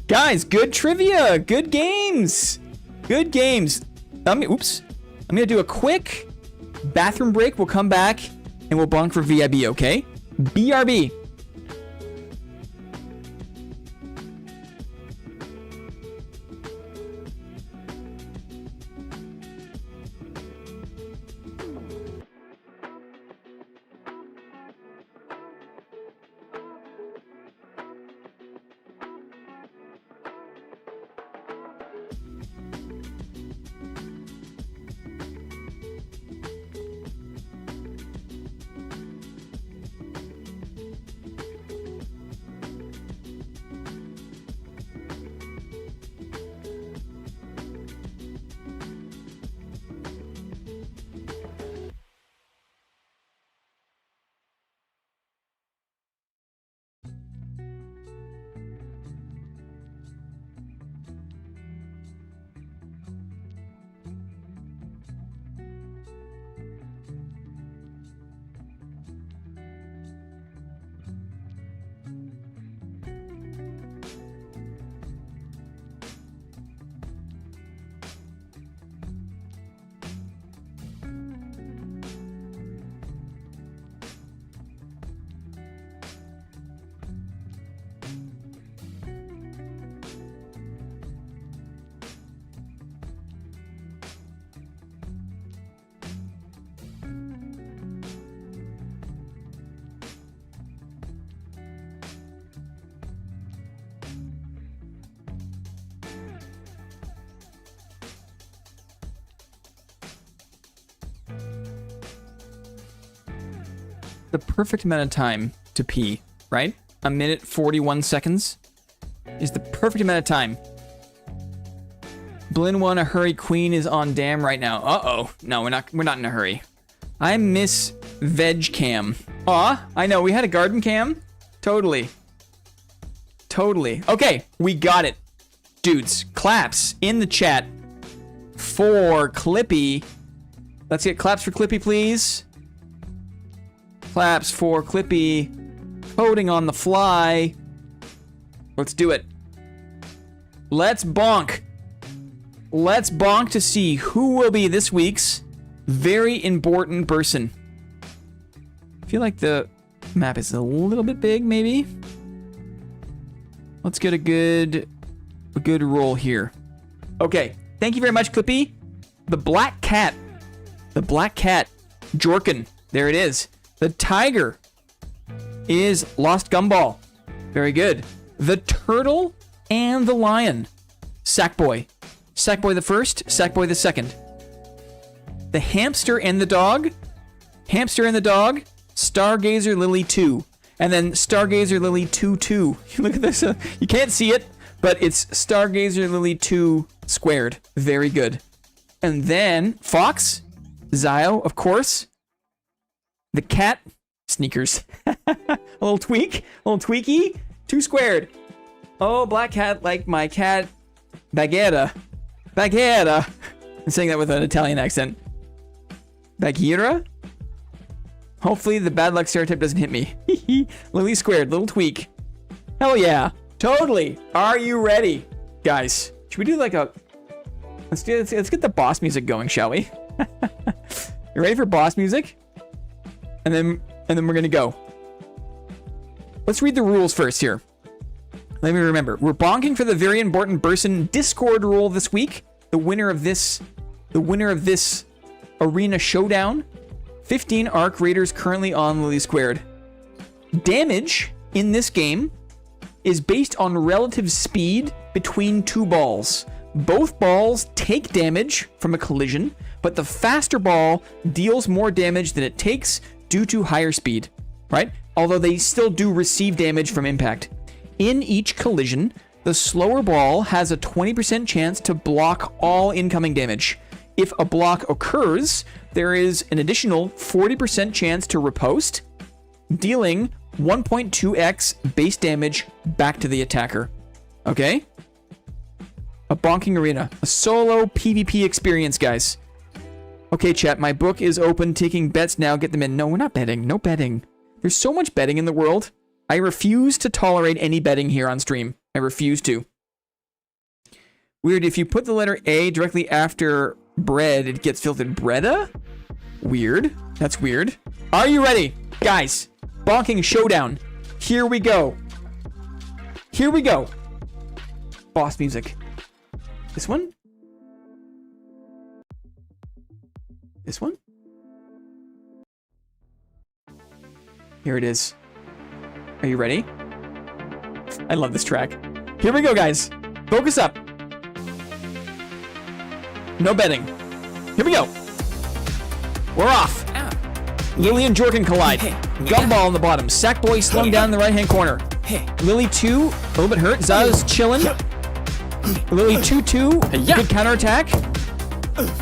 A: Guys, good trivia. Good games. Good games. Oops. I'm going to do a quick bathroom break. We'll come back and we'll bonk for V.I.B, okay? BRB. the perfect amount of time to pee, right? A minute 41 seconds is the perfect amount of time. Blinn won a hurry. Queen is on dam right now. Uh-oh. No, we're not in a hurry. I miss veg cam. Aw, I know, we had a garden cam. Totally. Totally. Okay, we got it. Dudes, claps in the chat for Clippy. Let's get claps for Clippy, please. Claps for Clippy. Coding on the fly. Let's do it. Let's bonk. Let's bonk to see who will be this week's very important person. I feel like the map is a little bit big, maybe. Let's get a good roll here. Okay, thank you very much, Clippy. The black cat. The black cat. Jorkin. There it is. The tiger is Lost Gumball. Very good. The turtle and the lion. Sackboy. Sackboy the first, Sackboy the second. The hamster and the dog. Hamster and the dog. Stargazer Lily 2. And then Stargazer Lily 2-2. Look at this. You can't see it, but it's Stargazer Lily 2 squared. Very good. And then Fox. Zio, of course. The cat. Sneakers. A little tweak. A little tweaky. 2 squared. Oh, black cat like my cat. Baguetta. Baguetta. I'm saying that with an Italian accent. Bagheera? Hopefully the bad luck stereotype doesn't hit me. Lily squared, little tweak. Hell yeah. Totally. Are you ready? Guys, should we do like a... Let's get the boss music going, shall we? You ready for boss music? And then we're gonna go. Let's read the rules first here. Let me remember. We're bonking for the very important Burson Discord rule this week. The winner of this arena showdown. 15 arc raiders currently on Lily Squared. Damage in this game is based on relative speed between 2 balls. Both balls take damage from a collision, but the faster ball deals more damage than it takes due to higher speed, right? Although they still do receive damage from impact. In each collision, the slower ball has a 20% chance to block all incoming damage. If a block occurs, there is an additional 40% chance to riposte, dealing 1.2x base damage back to the attacker. Okay? A bonking arena. A solo PvP experience, guys. Okay, chat, my book is open. Taking bets now. Get them in. No, we're not betting. No betting. There's so much betting in the world. I refuse to tolerate any betting here on stream. I refuse to. Weird, if you put the letter A directly after bread, it gets filtered. Breda? Weird. That's weird. Are you ready? Guys, bonking showdown. Here we go. Here we go. Boss music. This one? This one? Here it is. Are you ready? I love this track. Here we go, guys. Focus up. No betting. Here we go. We're off. Lily and Jorkin collide. Gumball on the bottom. Sackboy slung down in the right-hand corner. Lily 2, a little bit hurt. Zaza's chilling. Lily 2-2, good counterattack.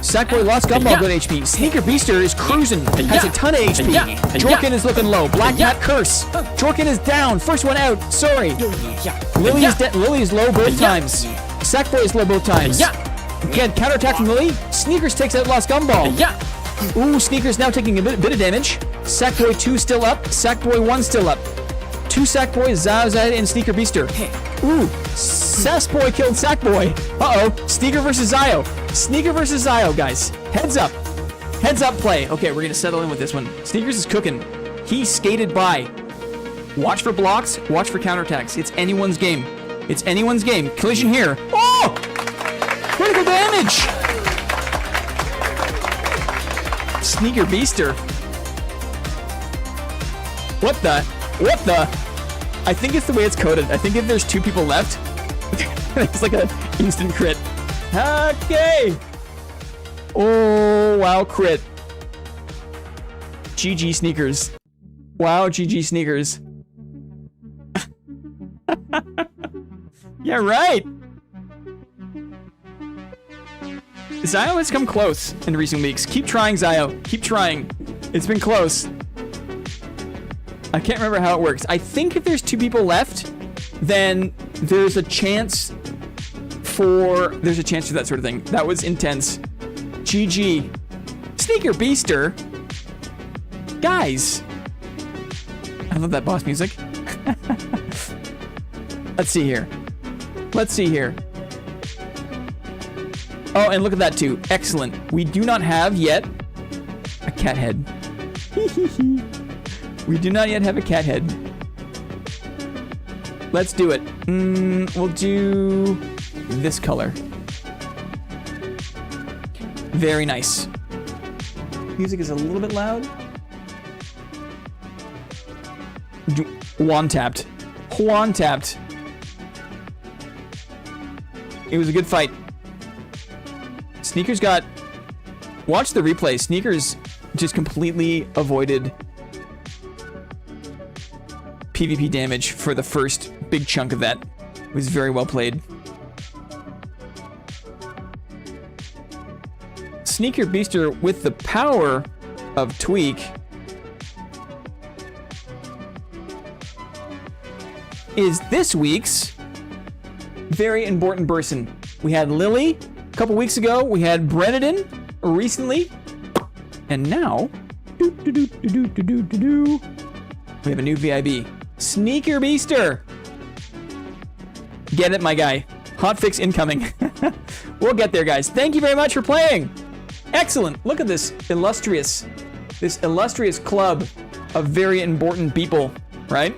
A: Sackboy lost Gumball, good HP. Sneaker Beaster is cruising, has a ton of HP. Jorkin is looking low. Black Cat curse. Jorkin is down. First one out. Sorry. Lily is dead. Lily is low both times. Sackboy is low both times. Again, counterattack from Lily. Sneakers takes out Lost Gumball. Ooh, Sneakers now taking a bit of damage. Sackboy 2 still up. Sackboy 1 still up. 2 Sackboys, Zao and Sneaker Beaster. Ooh, Sassboy killed Sackboy. Uh-oh, Sneaker versus Zio. Sneaker versus Zio, guys. Heads up. Heads up play. Okay, we're gonna settle in with this one. Sneakers is cooking. He skated by. Watch for blocks, watch for counterattacks. It's anyone's game. It's anyone's game. Collision here. Oh! Critical damage! Sneaker Beaster. What the? What the? I think it's the way it's coded. I think if there's 2 people left, it's like an instant crit. Okay. Oh, wow, crit. GG Sneakers. Wow, GG Sneakers. Yeah, right. Zio has come close in recent weeks. Keep trying, Zio. Keep trying. It's been close. I can't remember how it works. I think if there's 2 people left, then there's a chance for that sort of thing. That was intense. GG. Sneaker Beaster. Guys. I love that boss music. Let's see here. Let's see here. Oh, and look at that too. Excellent. We do not have yet a cat head. We do not yet have a cat head. Let's do it. We'll do this color. Very nice. Music is a little bit loud. One tapped. One tapped. It was a good fight. Sneakers got... Watch the replay. Sneakers just completely avoided PvP damage for the first big chunk of that. It was very well played. Sneaker Beaster with the power of Tweak is this week's very important person. We had Lily a couple weeks ago. We had Brennan recently. And now, we have a new V.I.B. Sneaker Beaster. Get it, my guy. Hotfix incoming. We'll get there, guys. Thank you very much for playing. Excellent. Look at this illustrious club of very important people, right?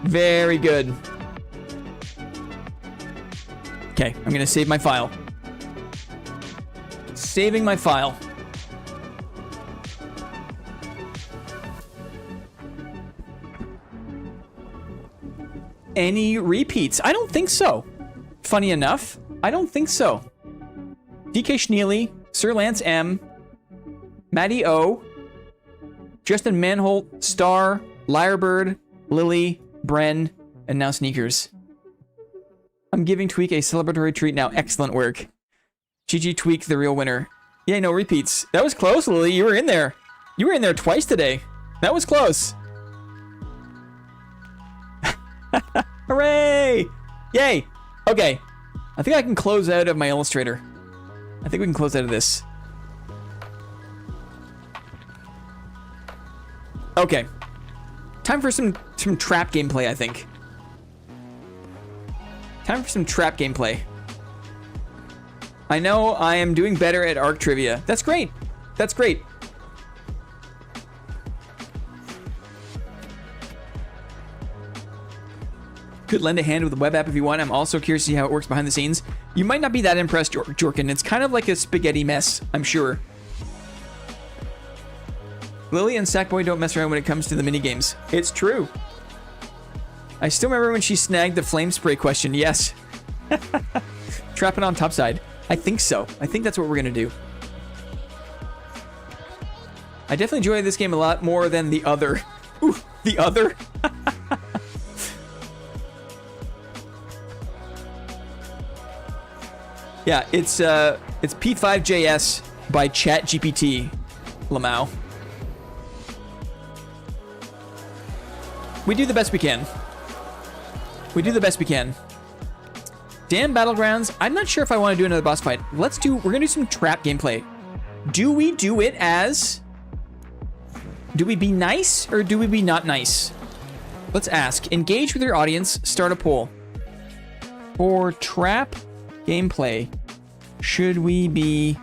A: Very good. Okay, I'm gonna save my file. Saving my file. Any repeats? I don't think so. Funny enough, I don't think so. DK Schneely, Sir Lance M, Maddie O, Justin Manholt, Star, Lyrebird, Lily, Bren, and now Sneakers. I'm giving Tweak a celebratory treat now. Excellent work. GG Tweak, the real winner. Yeah, no repeats. That was close, Lily. You were in there. You were in there twice today. That was close. Hooray! Yay! Okay. I think I can close out of my Illustrator. I think we can close out of this. Okay. Time for some trap gameplay, I think. Time for some trap gameplay. I know I am doing better at ARC trivia. That's great. That's great. Could lend a hand with the web app if you want. I'm also curious to see how it works behind the scenes. You might not be that impressed, Jorkin. It's kind of like a spaghetti mess, I'm sure. Lily and Sackboy don't mess around when it comes to the minigames. It's true. I still remember when she snagged the flame spray question. Yes. Trapping on topside. I think so. I think that's what we're going to do. I definitely enjoy this game a lot more than the other. Ooh, the other? Yeah, it's P5JS by ChatGPT, Lamau. We do the best we can. We do the best we can. Damn Battlegrounds. I'm not sure if I want to do another boss fight. We're gonna do some trap gameplay. Do we do it as... Do we be nice or do we be not nice? Let's ask. Engage with your audience. Start a poll. For trap gameplay, should we be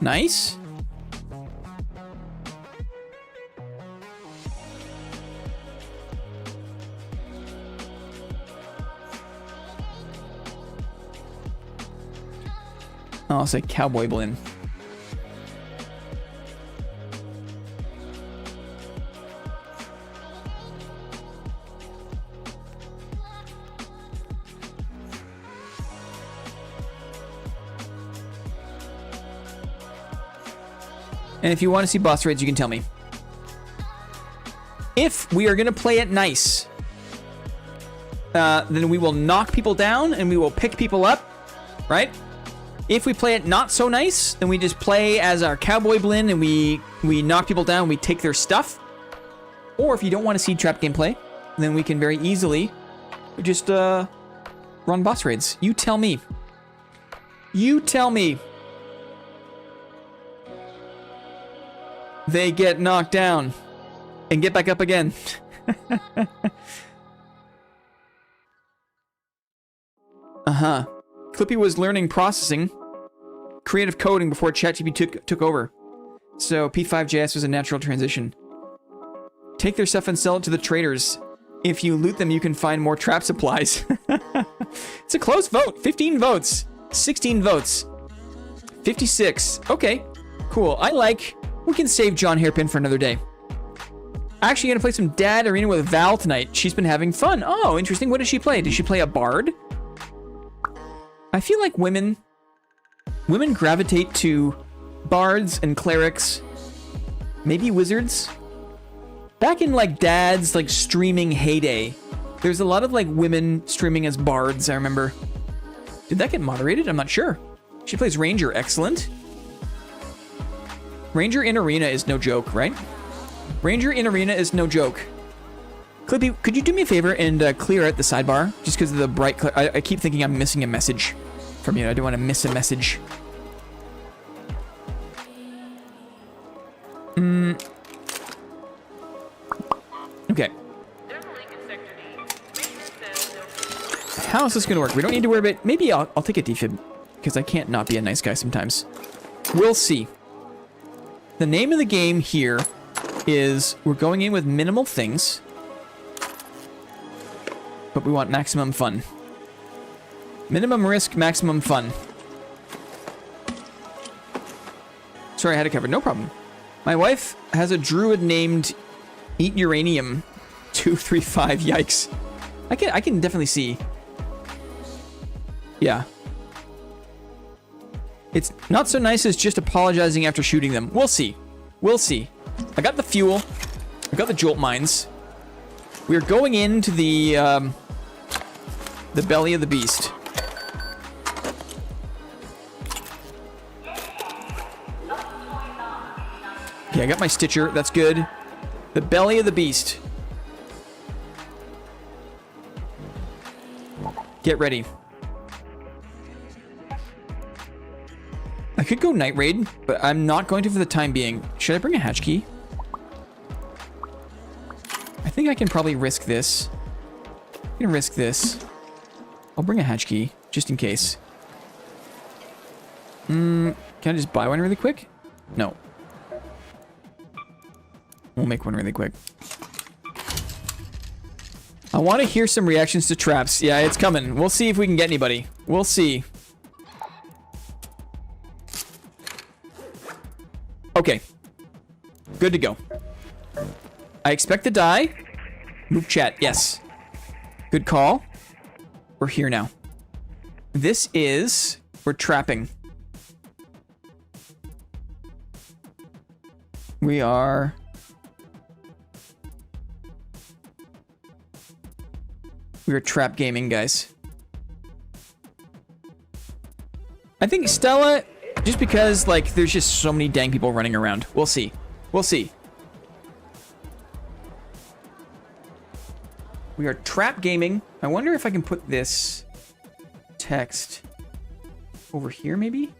A: nice? I'll say Cowboy Blin. And if you want to see boss raids, you can tell me. If we are going to play it nice, then we will knock people down and we will pick people up, right? If we play it not so nice, then we just play as our cowboy blin and we knock people down, we take their stuff. Or if you don't want to see trap gameplay, then we can very easily just run boss raids. You tell me. You tell me. They get knocked down and get back up again. Uh-huh. Clippy was learning processing, creative coding before ChatGPT took over. So P5JS was a natural transition. Take their stuff and sell it to the traders. If you loot them, you can find more trap supplies. It's a close vote. 15 votes. 16 votes. 56. Okay. Cool. We can save John Hairpin for another day. Actually gonna play some Dad Arena with Val tonight. She's been having fun. Oh, interesting. What does she play? Did she play a bard? I feel like women gravitate to bards and clerics, maybe wizards. Back in like Dad's like streaming heyday, there's a lot of like women streaming as bards, I remember. Did that get moderated? I'm not sure. She plays Ranger, excellent. Ranger in Arena is no joke, right? Ranger in Arena is no joke. Clippy, could you do me a favor and clear out the sidebar? Just because of the bright... I keep thinking I'm missing a message from you. I don't want to miss a message. Okay. How is this going to work? We don't need to worry about... Maybe I'll take a defib. Because I can't not be a nice guy sometimes. We'll see. The name of the game here is we're going in with minimal things. But we want maximum fun. Minimum risk, maximum fun. Sorry, I had it covered. No problem. My wife has a druid named Eat Uranium 235. Yikes. I can definitely see. Yeah. It's not so nice as just apologizing after shooting them. We'll see. We'll see. I got the fuel. I got the jolt mines. We're going into the belly of the beast. Okay, I got my Stitcher. That's good. The belly of the beast. Get ready. I could go night raid, but I'm not going to for the time being. Should I bring a hatch key? I think I can probably risk this. I'm gonna risk this. I'll bring a hatch key, just in case. Can I just buy one really quick? No. We'll make one really quick. I want to hear some reactions to traps. Yeah, it's coming. We'll see if we can get anybody. We'll see. Okay. Good to go. I expect to die. Move chat. Yes. Good call. We're here now. This is... We're trapping. We are... We are trap gaming, guys. I think Stella, just because, like, there's just so many dang people running around. We'll see. We'll see. We are trap gaming. I wonder if I can put this text over here, maybe?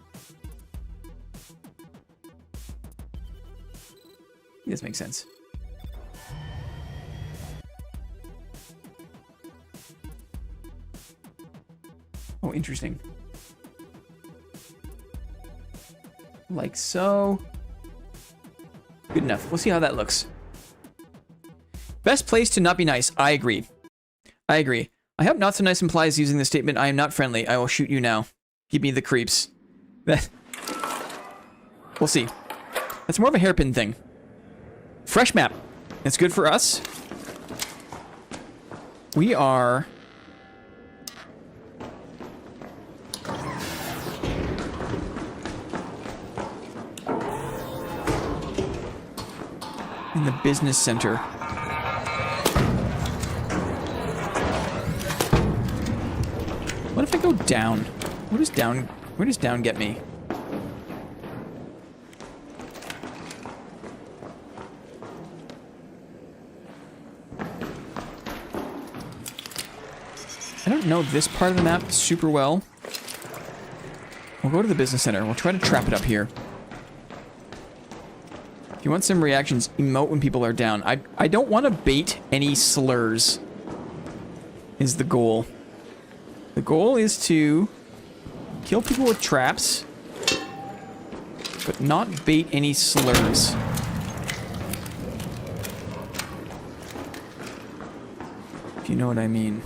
A: This makes sense. Oh, interesting. Like so. Good enough. We'll see how that looks. Best place to not be nice. I agree. I agree. I hope not so nice implies using the statement, I am not friendly. I will shoot you now. Give me the creeps. We'll see. That's more of a hairpin thing. Fresh map. It's good for us. We are... in the business center. What if I go down? Where does down get me? I don't know this part of the map super well. We'll go to the business center. We'll try to trap it up here. If you want some reactions, emote when people are down. I don't want to bait any slurs, is the goal. The goal is to kill people with traps, but not bait any slurs. If you know what I mean.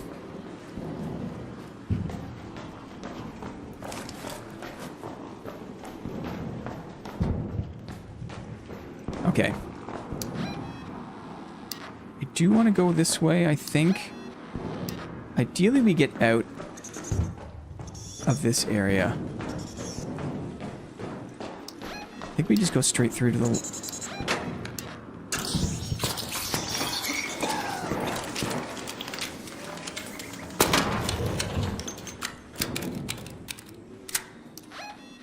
A: Okay. I do want to go this way, I think. Ideally, we get out of this area. I think we just go straight through to the...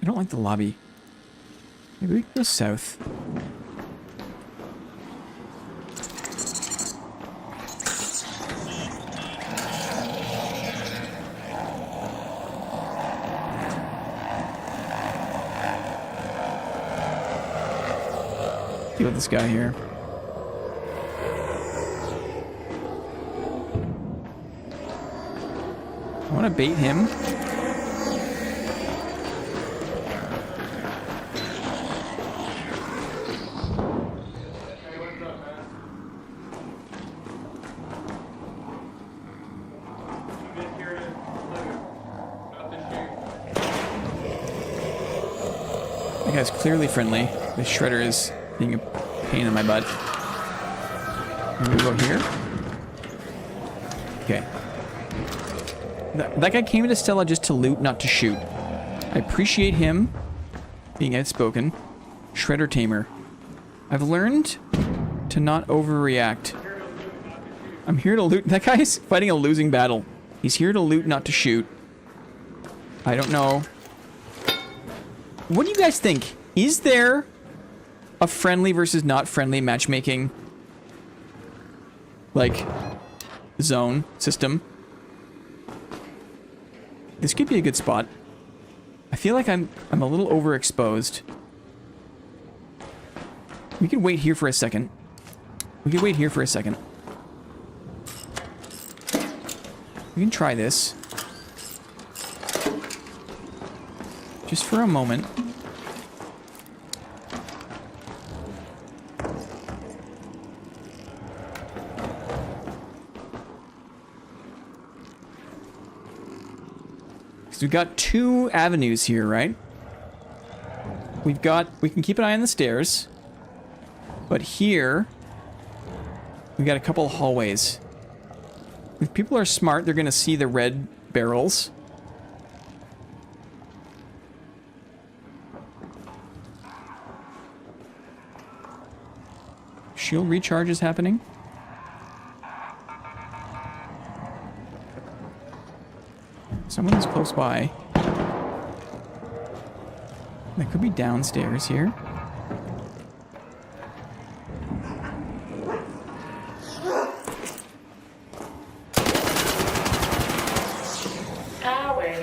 A: I don't like the lobby. Maybe we can go south. Deal with this guy here. I want to bait him. That guy's clearly friendly. The shredder is being a pain in my butt. Maybe we go here? Okay. That guy came into Stella just to loot, not to shoot. I appreciate him being outspoken. Shredder Tamer. I've learned to not overreact. I'm here to loot. That guy's fighting a losing battle. He's here to loot, not to shoot. I don't know. What do you guys think? Is there a friendly versus not friendly matchmaking, like, zone system? This could be a good spot. I feel like I'm a little overexposed. We can wait here for a second. We can wait here for a second. We can try this. Just for a moment. So we've got two avenues here, right? We can keep an eye on the stairs. But here, we got a couple of hallways. If people are smart, they're going to see the red barrels. Shield recharge is happening. Someone is close by. That could be downstairs here.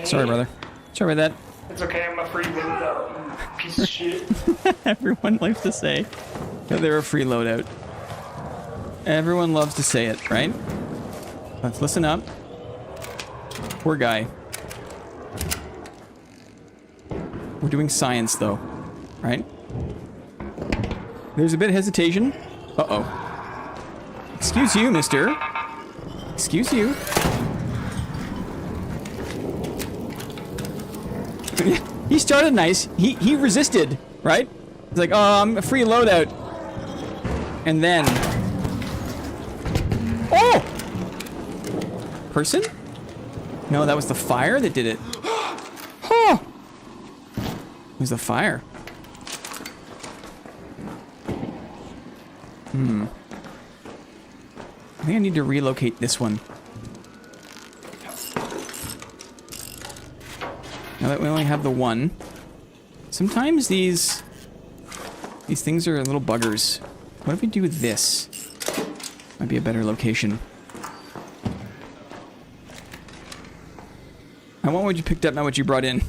A: Sorry, brother. Sorry about that.
E: It's okay, I'm a free loadout, piece of shit.
A: Everyone likes to say that they're a free loadout. Everyone loves to say it, right? Let's listen up. Poor guy. We're doing science, though, right? There's a bit of hesitation. Uh-oh. Excuse you, mister. Excuse you. He started nice. He resisted, right? He's like, oh, I'm a free loadout. And then... Oh! Person? No, that was the fire that did it. Huh! It was the fire. I think I need to relocate this one. Now that we only have the one, sometimes these things are little buggers. What if we do this? Might be a better location. I want what you picked up, not what you brought in.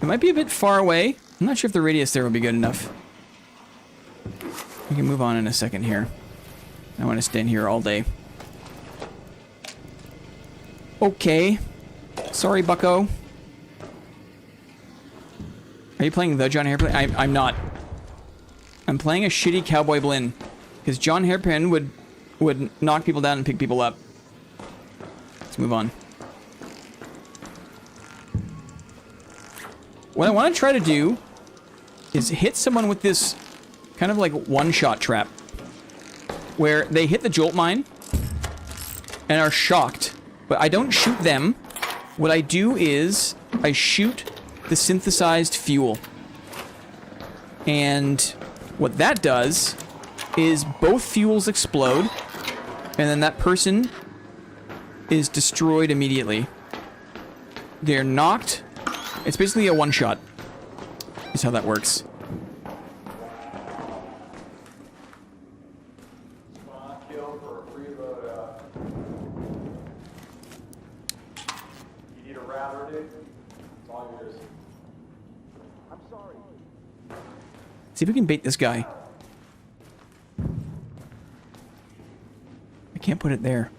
A: It might be a bit far away. I'm not sure if the radius there will be good enough. We can move on in a second here. I want to stand here all day. Okay. Sorry, bucko. Are you playing the John Hairpin? I'm not. I'm playing a shitty Cowboy Blinn. Because John Hairpin would knock people down and pick people up. Let's move on. What I want to try to do is hit someone with this kind of like one-shot trap. Where they hit the jolt mine and are shocked. But I don't shoot them. What I do is I shoot the synthesized fuel. And what that does is both fuels explode. And then that person is destroyed immediately. They're knocked. It's basically a one-shot. Is how that works. See if we can bait this guy. I can't put it there.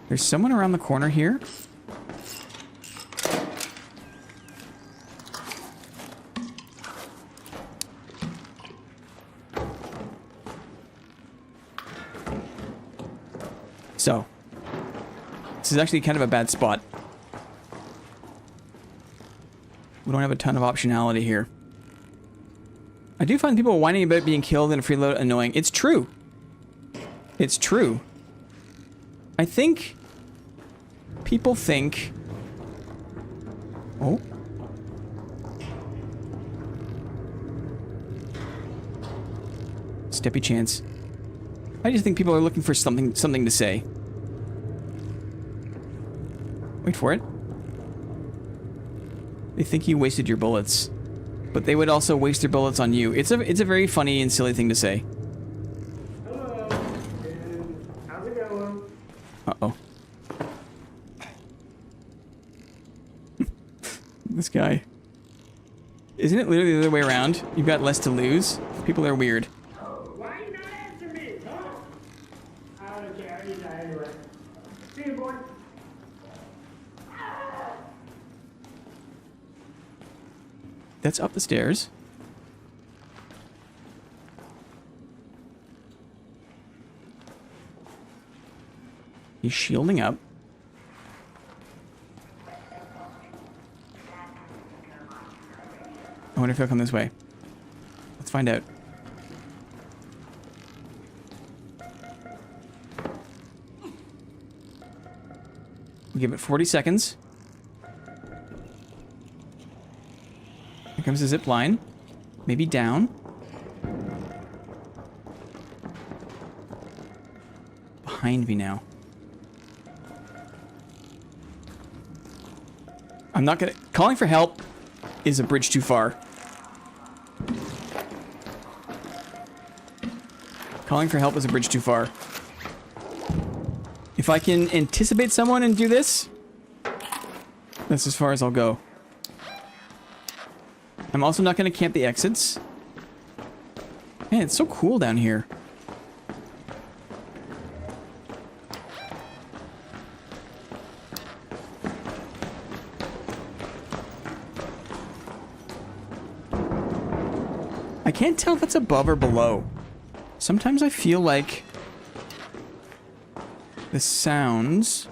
A: There's someone around the corner here. So, this is actually kind of a bad spot. We don't have a ton of optionality here. I do find people whining about being killed in a freeload annoying. It's true. It's true. I think people think... Oh. Steppy chance. I just think people are looking for something to say. Wait for it. They think you wasted your bullets. But they would also waste their bullets on you. It's a very funny and silly thing to say.
E: Hello, and how's it going?
A: Uh-oh. This guy. Isn't it literally the other way around? You've got less to lose. People are weird.
E: Why you not answer me? Huh? I don't care. He's not anyway. See you, boy.
A: That's up the stairs. He's shielding up. I wonder if he'll come this way. Let's find out. We'll give it 40 seconds. Here comes the zip line. Maybe down. Behind me now. I'm not gonna... Calling for help is a bridge too far. Calling for help is a bridge too far. If I can anticipate someone and do this, that's as far as I'll go. I'm also not going to camp the exits. Man, it's so cool down here. I can't tell if it's above or below. Sometimes I feel like the sounds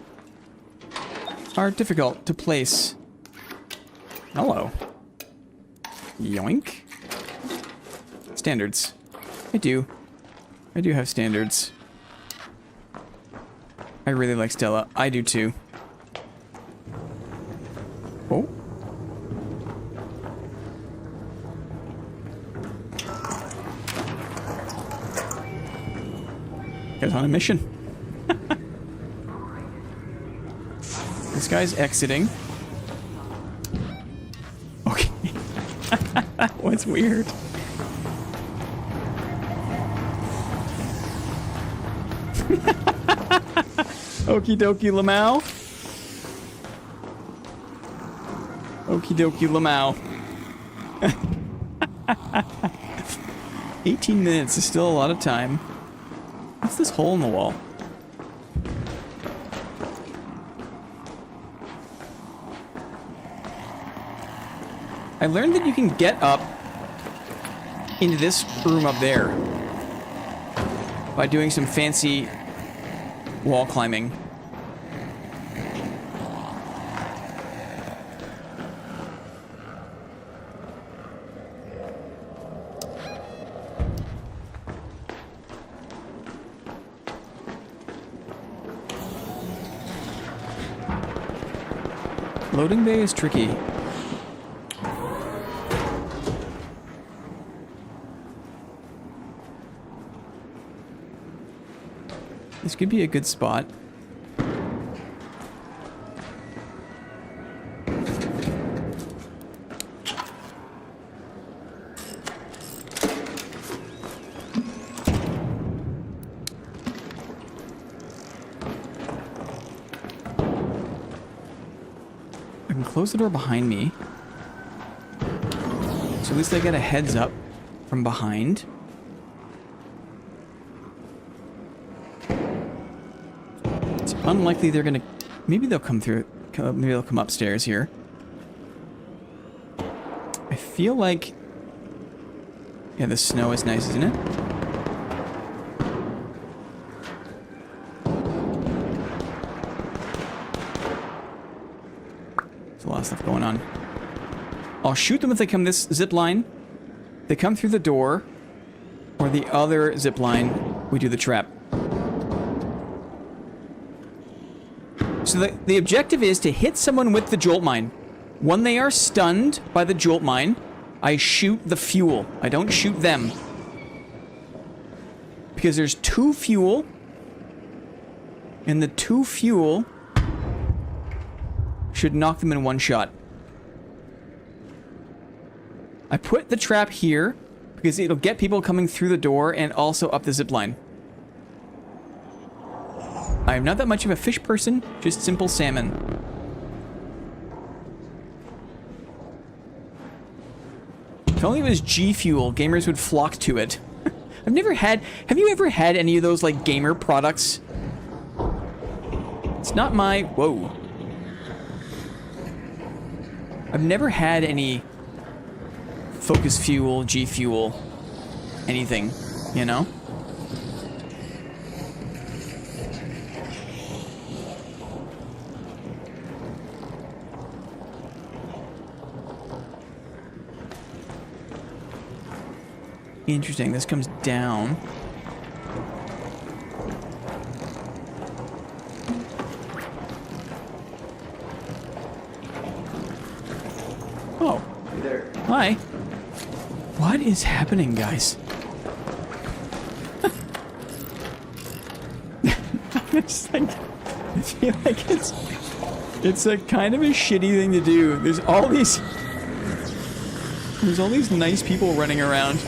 A: are difficult to place. Hello. Yoink. Standards. I do have standards. I really like Stella. I do too. Oh. Guys on a mission. This This guy's exiting. Okay. That was weird. Okie dokie Lamau. Okie dokie Lamau. 18 minutes is still a lot of time. What's this hole in the wall? I learned that you can get up into this room up there by doing some fancy wall climbing. Loading bay is tricky. This could be a good spot. I can close the door behind me. So at least I get a heads up from behind. Unlikely they're gonna... Maybe they'll come through... Maybe they'll come upstairs here. I feel like... Yeah, the snow is nice, isn't it? There's a lot of stuff going on. I'll shoot them if they come this zip line. They come through the door. Or the other zip line, we do the trap. So the objective is to hit someone with the jolt mine. When they are stunned by the jolt mine, I shoot the fuel. I don't shoot them. Because there's 2 fuel. And the 2 fuel should knock them in one shot. I put the trap here because it'll get people coming through the door and also up the zip line. I'm not that much of a fish person, just simple salmon. If only it was G Fuel, gamers would flock to it. I've never had... Have you ever had any of those, like, gamer products? It's not my... Whoa. I've never had any Focus Fuel, G Fuel, anything, you know? Interesting, this comes down. Oh.
B: Hey there.
A: Hi. What is happening, guys? It's like, I feel like it's a kind of a shitty thing to do. There's all these nice people running around.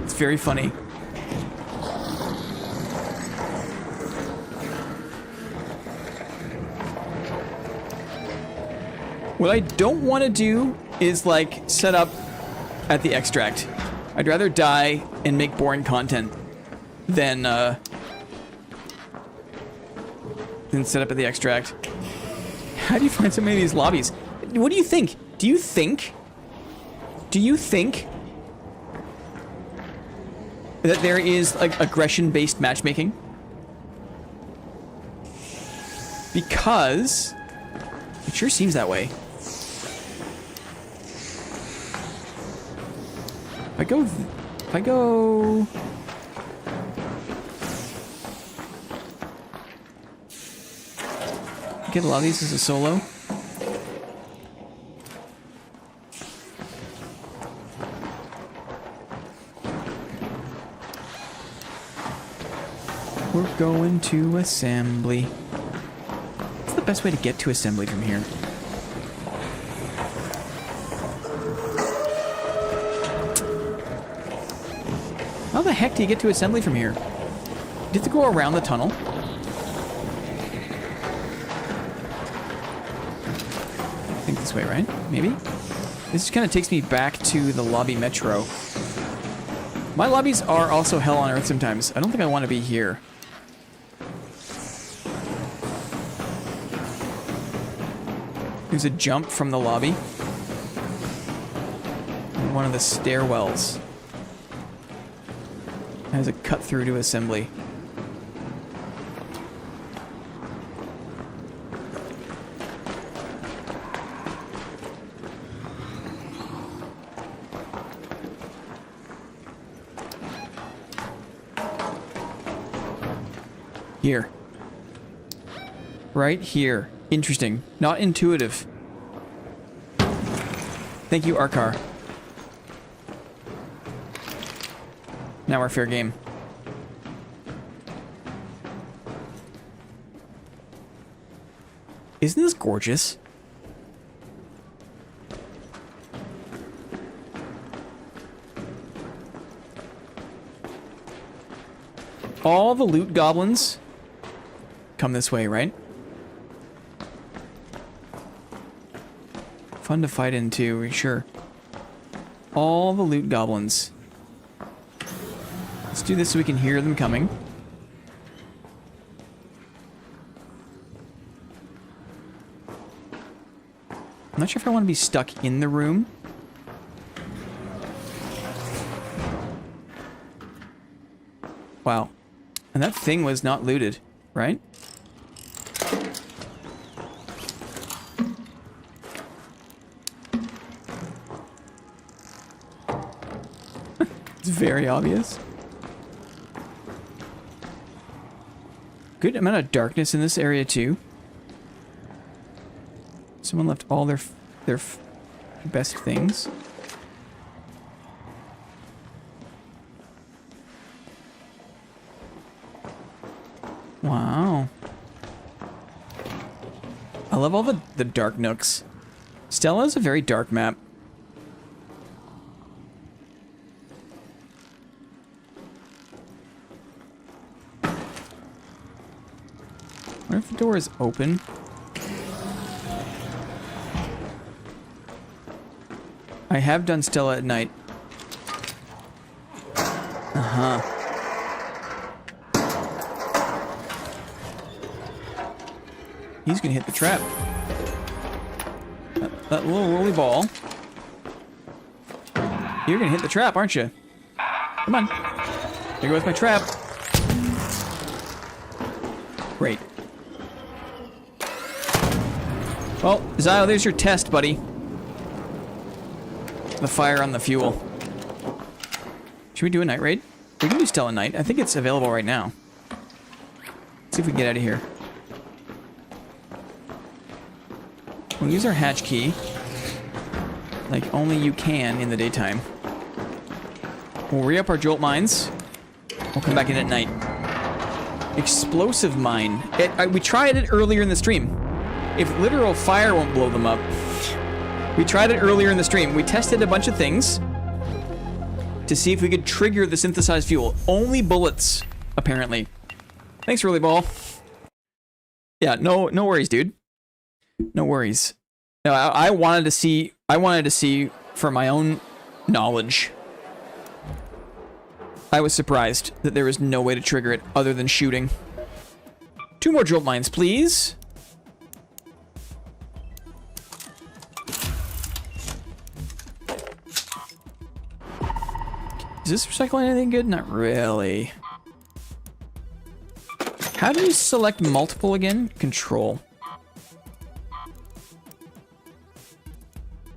A: It's very funny. What I don't want to do is, like, set up at the extract. I'd rather die and make boring content than set up at the extract. How do you find so many of these lobbies? What do you think? Do you think that there is, like, aggression-based matchmaking? Because it sure seems that way. If I go... Get a lot of these as a solo. Going to assembly. What's the best way to get to assembly from here? How the heck do you get to assembly from here? Do you have to go around the tunnel? I think this way, right? Maybe? This just kind of takes me back to the lobby metro. My lobbies are also hell on earth sometimes. I don't think I want to be here. There's a jump from the lobby. And one of the stairwells has a cut through to assembly. Here. Right here. Interesting. Not intuitive. Thank you, Arkar. Now we're fair game. Isn't this gorgeous? All the loot goblins come this way, right? Fun to fight into, sure. All the loot goblins. Let's do this so we can hear them coming. I'm not sure if I want to be stuck in the room. Wow. And that thing was not looted, right? It's very obvious. Good amount of darkness in this area too. Someone left all their best things. Wow. I love all the dark nooks. Stella is a very dark map. What if the door is open? I have done Stella at night. Uh-huh. He's gonna hit the trap. That little rolly ball. You're gonna hit the trap, aren't you? Come on. There goes my trap. Great. Well, Zio, there's your test, buddy. The fire on the fuel. Should we do a night raid? We can do Stella Night. I think it's available right now. Let's see if we can get out of here. We'll use our hatch key. Like only you can in the daytime. We'll re-up our jolt mines. We'll come back in at night. Explosive mine. We tried it earlier in the stream. If literal fire won't blow them up. We tried it earlier in the stream. We tested a bunch of things to see if we could trigger the synthesized fuel. Only bullets, apparently. Thanks, Rolly Ball. Yeah, no worries, dude. No worries. No, I wanted to see for my own knowledge. I was surprised that there was no way to trigger it other than shooting. 2 more jolt mines, please. Is this recycling anything good? Not really. How do you select multiple again? Control.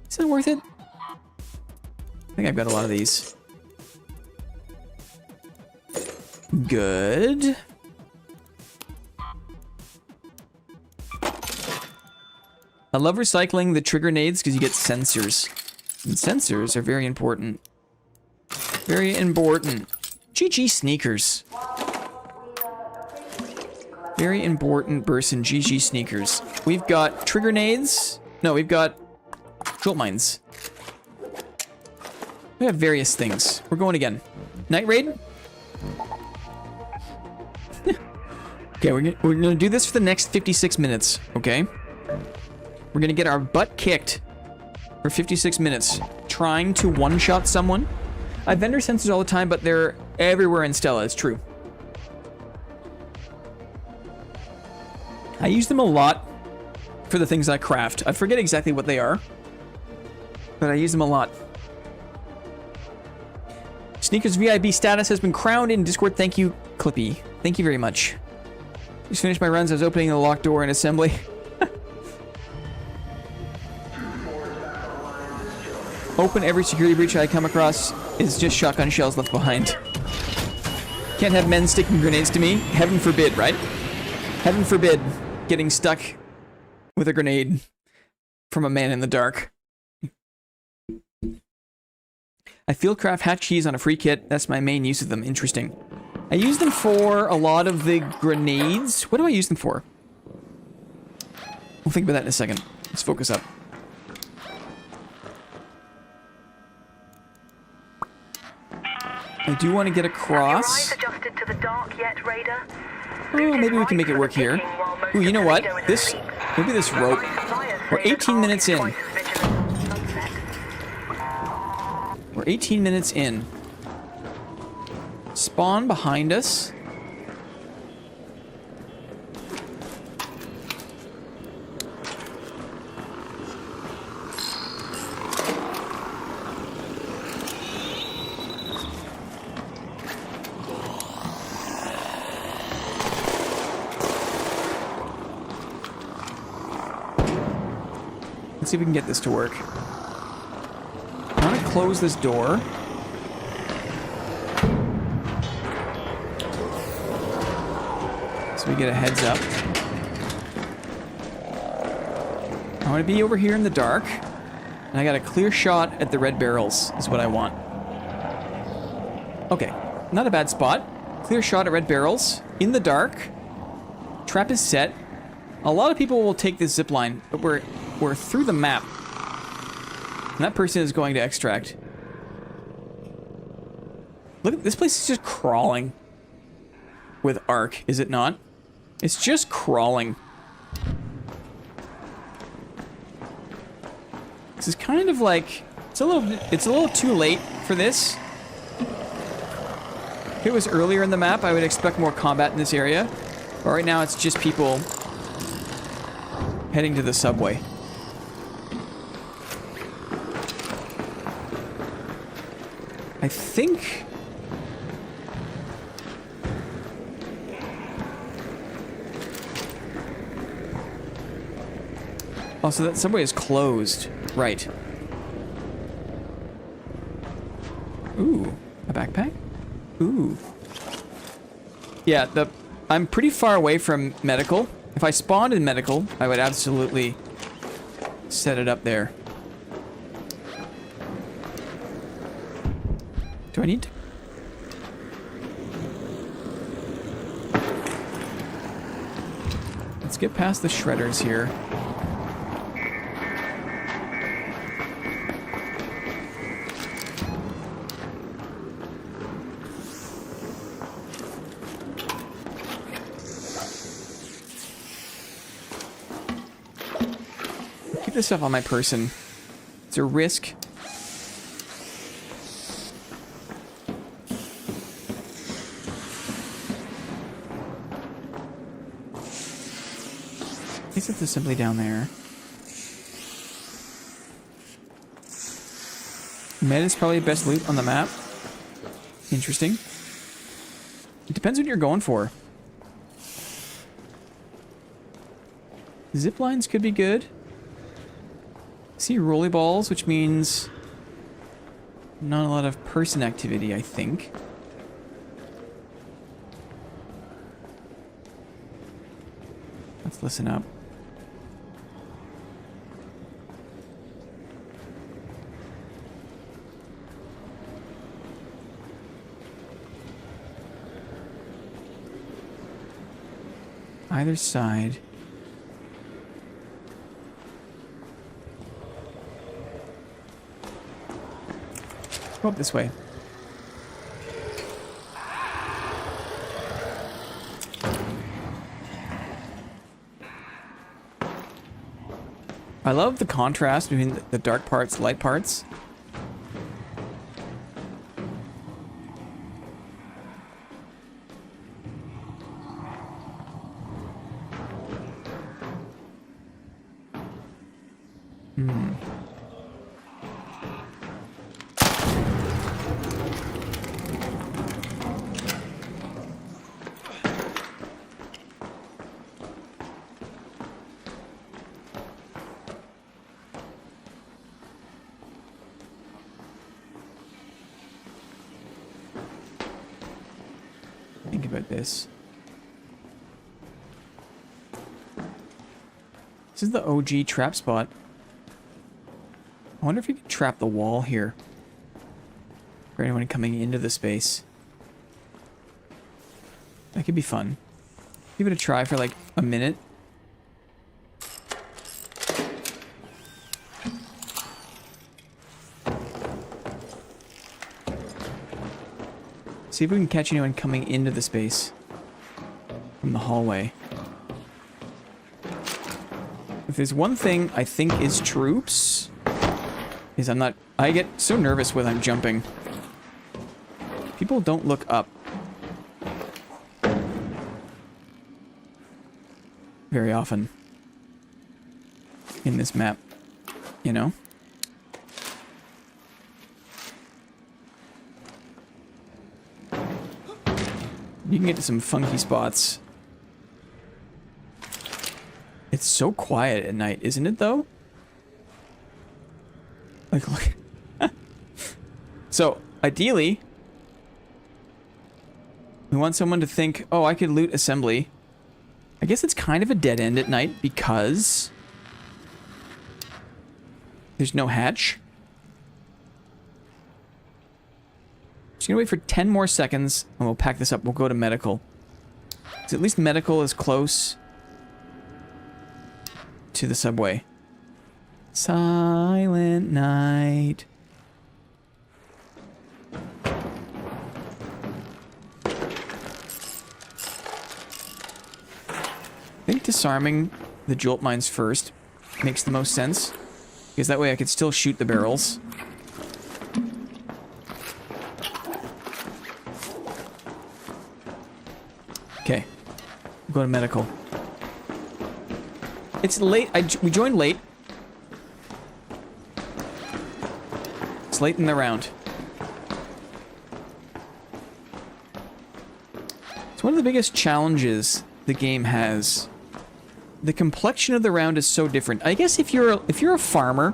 A: Is that worth it? I think I've got a lot of these. Good. I love recycling the trigger nades because you get sensors. And sensors are very important. Very important. GG sneakers. Very important person, GG sneakers. We've got trigger nades. No, we've got jolt mines. We have various things. We're going again. Night raid? Okay, we're gonna do this for the next 56 minutes, okay? We're gonna get our butt kicked for 56 minutes, trying to one-shot someone. I have vendor sensors all the time, but they're everywhere in Stella, it's true. I use them a lot for the things I craft. I forget exactly what they are, but I use them a lot. Sneakers V.I.B status has been crowned in Discord. Thank you, Clippy. Thank you very much. Just finished my runs. I was opening the locked door in assembly. Open every security breach I come across is just shotgun shells left behind. Can't have men sticking grenades to me. Heaven forbid, right? Heaven forbid getting stuck with a grenade from a man in the dark. I field craft hatch keys on a free kit. That's my main use of them. Interesting. I use them for a lot of the grenades. What do I use them for? We'll think about that in a second. Let's focus up. I do want to get across.
C: Have your eyes adjusted to the dark yet, Raider?
A: Oh, maybe we can make it work here. Ooh, you know what? This, maybe this rope. We're 18 minutes in. We're 18 minutes in. Spawn behind us. Let's see if we can get this to work. I want to close this door. So we get a heads up. I want to be over here in the dark. And I got a clear shot at the red barrels is what I want. Okay, not a bad spot. Clear shot at red barrels. In the dark. Trap is set. A lot of people will take this zip line, but we're through the map. And that person is going to extract. Look, this place is just crawling with arc, is it not? It's just crawling. This is kind of like it's a little too late for this. If it was earlier in the map, I would expect more combat in this area. But right now it's just people heading to the subway. I think oh, so that subway is closed. Right. Ooh, a backpack? Ooh. Yeah, I'm pretty far away from medical. If I spawned in medical, I would absolutely set it up there. Do I need to? Let's get past the shredders here. Keep this stuff on my person. It's a risk. Place this assembly down there. Med is probably the best loot on the map. Interesting. It depends what you're going for. Zip lines could be good. See rolly balls, which means not a lot of person activity, I think. Let's listen up. Either side. Go up this way. I love the contrast between the dark parts, light parts. Think about this. This is the OG trap spot. I wonder if you could trap the wall here for anyone coming into the space. That could be fun. Give it a try for like a minute. See if we can catch anyone coming into the space from the hallway. If there's one thing I think is troops, is I get so nervous when I'm jumping. People don't look up very often in this map, you know? You can get to some funky spots. It's so quiet at night, isn't it, though? Like, look. So, ideally, we want someone to think, oh, I could loot assembly. I guess it's kind of a dead end at night because there's no hatch. Just gonna wait for 10 more seconds and we'll pack this up. We'll go to medical. So at least medical is close to the subway. Silent night. I think disarming the jolt mines first makes the most sense, because that way I could still shoot the barrels. Okay, we'll go to medical. It's late. We joined late. It's late in the round. It's one of the biggest challenges the game has. The complexion of the round is so different. I guess if you're a farmer,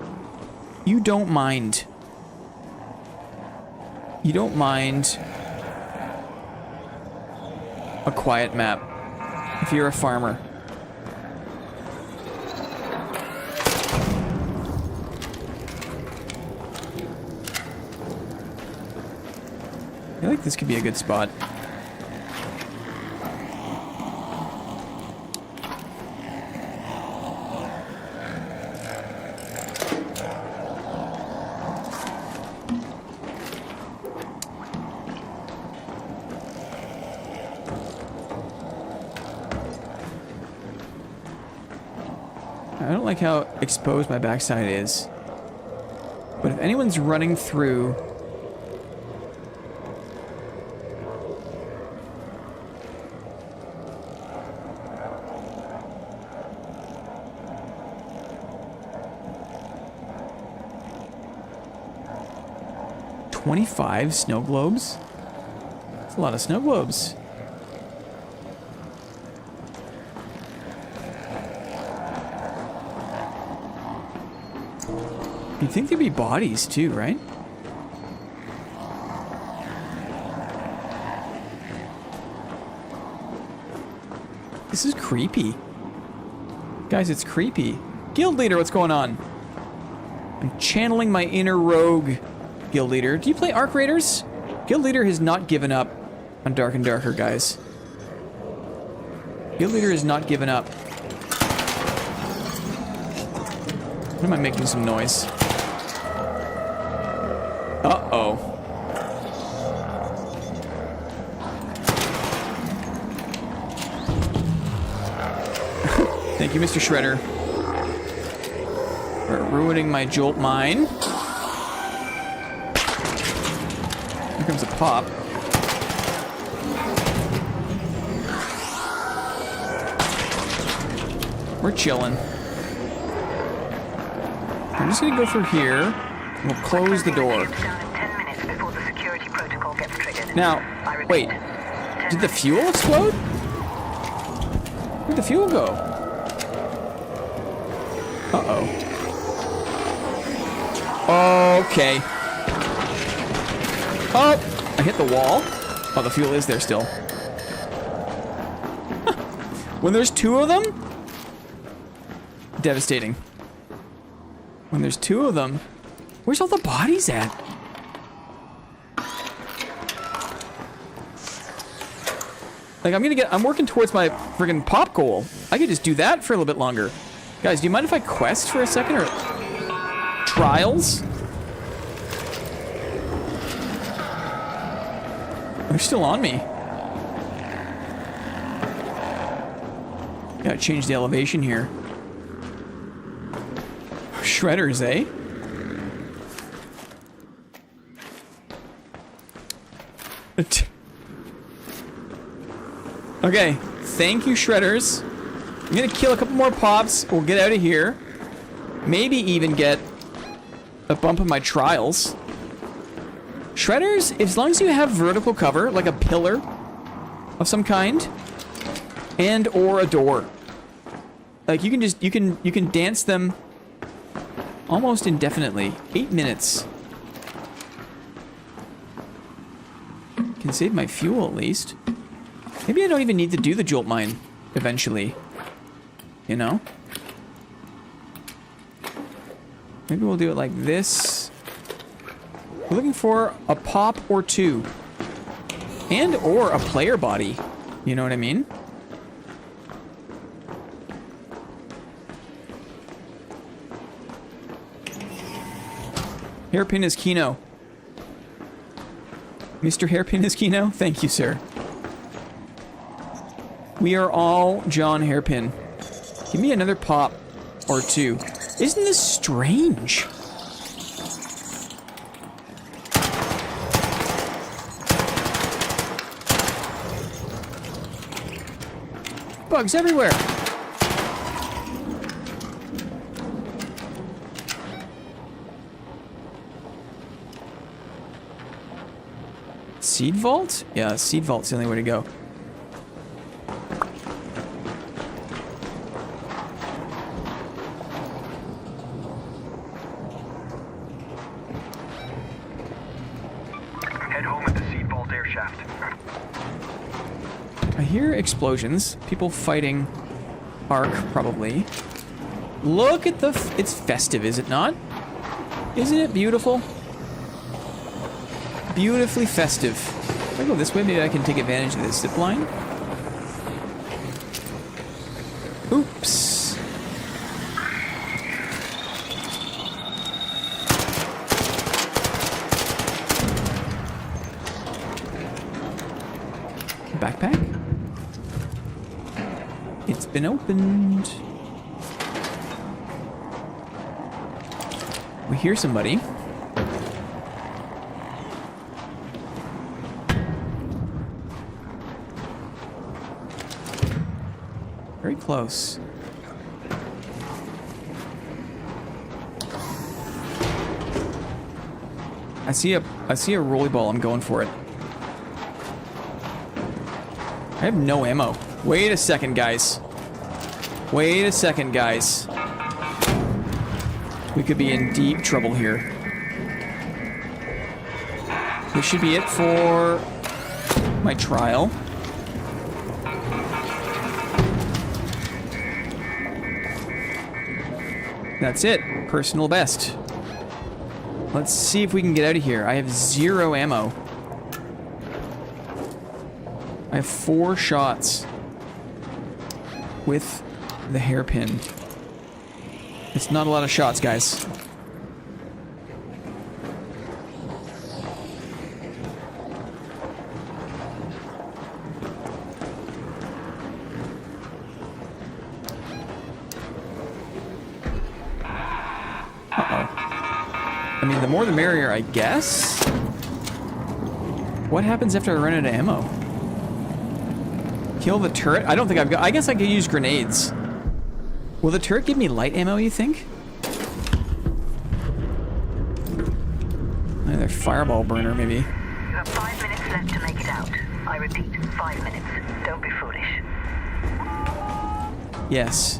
A: you don't mind. You don't mind a quiet map if you're a farmer. I feel like this could be a good spot. I don't like how exposed my backside is. But if anyone's running through... $25 snow globes? That's a lot of snow globes. You'd think there'd be bodies too, right? This is creepy. Guys, it's creepy. Guild leader, what's going on? I'm channeling my inner rogue guild leader. Do you play Arc Raiders? Guild leader has not given up on Dark and Darker, guys. Guild leader is not giving up. Why am I making some noise? Uh-oh. Thank you, Mr. Shredder. For ruining my jolt mine. Here comes a pop. We're chilling. I'm just gonna go through here. And we'll close the door.
C: Down in 10 minutes before the security protocol gets triggered.
A: Now,
C: I repeat,
A: wait.
C: 10
A: Did the fuel explode? Where'd the fuel go? Uh-oh. Okay. Oh! I hit the wall. Oh, the fuel is there still. When there's two of them? Devastating. When there's two of them, where's all the bodies at? Like, I'm working towards my friggin' pop goal. I could just do that for a little bit longer. Guys, do you mind if I quest for a second, or trials? They're still on me. Gotta change the elevation here. Shredders, eh? Okay, thank you, Shredders. I'm gonna kill a couple more pops. We'll get out of here. Maybe even get a bump in my trials. Shredders, as long as you have vertical cover, like a pillar of some kind, and or a door. Like you can dance them almost indefinitely. 8 minutes. Can save my fuel at least. Maybe I don't even need to do the jolt mine eventually. You know? Maybe we'll do it like this. We're looking for a pop or two. And or a player body. You know what I mean? Hairpin is Kino. Mr. Hairpin is Kino? Thank you, sir. We are all John Hairpin. Give me another pop or two. Isn't this strange? Bugs everywhere. Seed vault? Yeah, seed vault's the only way to go.
F: Head home at the seed vault air shaft.
A: I hear explosions. People fighting Ark, probably. Look at the... it's festive, is it not? Isn't it beautiful? Beautifully festive. If I go this way, maybe I can take advantage of this zip line. Oops. Backpack? It's been opened. We hear somebody. Very close. I see a rolly ball. I'm going for it. I have no ammo. Wait a second, guys. Wait a second, guys. We could be in deep trouble here. This should be it for my trial. That's it. Personal best. Let's see if we can get out of here. I have 0 ammo. I have 4 shots. with the hairpin. It's not a lot of shots, guys. I mean, the more the merrier, I guess? What happens after I run out of ammo? Kill the turret? I don't think I've got... I guess I could use grenades. Will the turret give me light ammo, you think? Another fireball burner, maybe.
C: You have 5 minutes left to make it out. I repeat, 5 minutes. Don't be foolish.
A: Yes.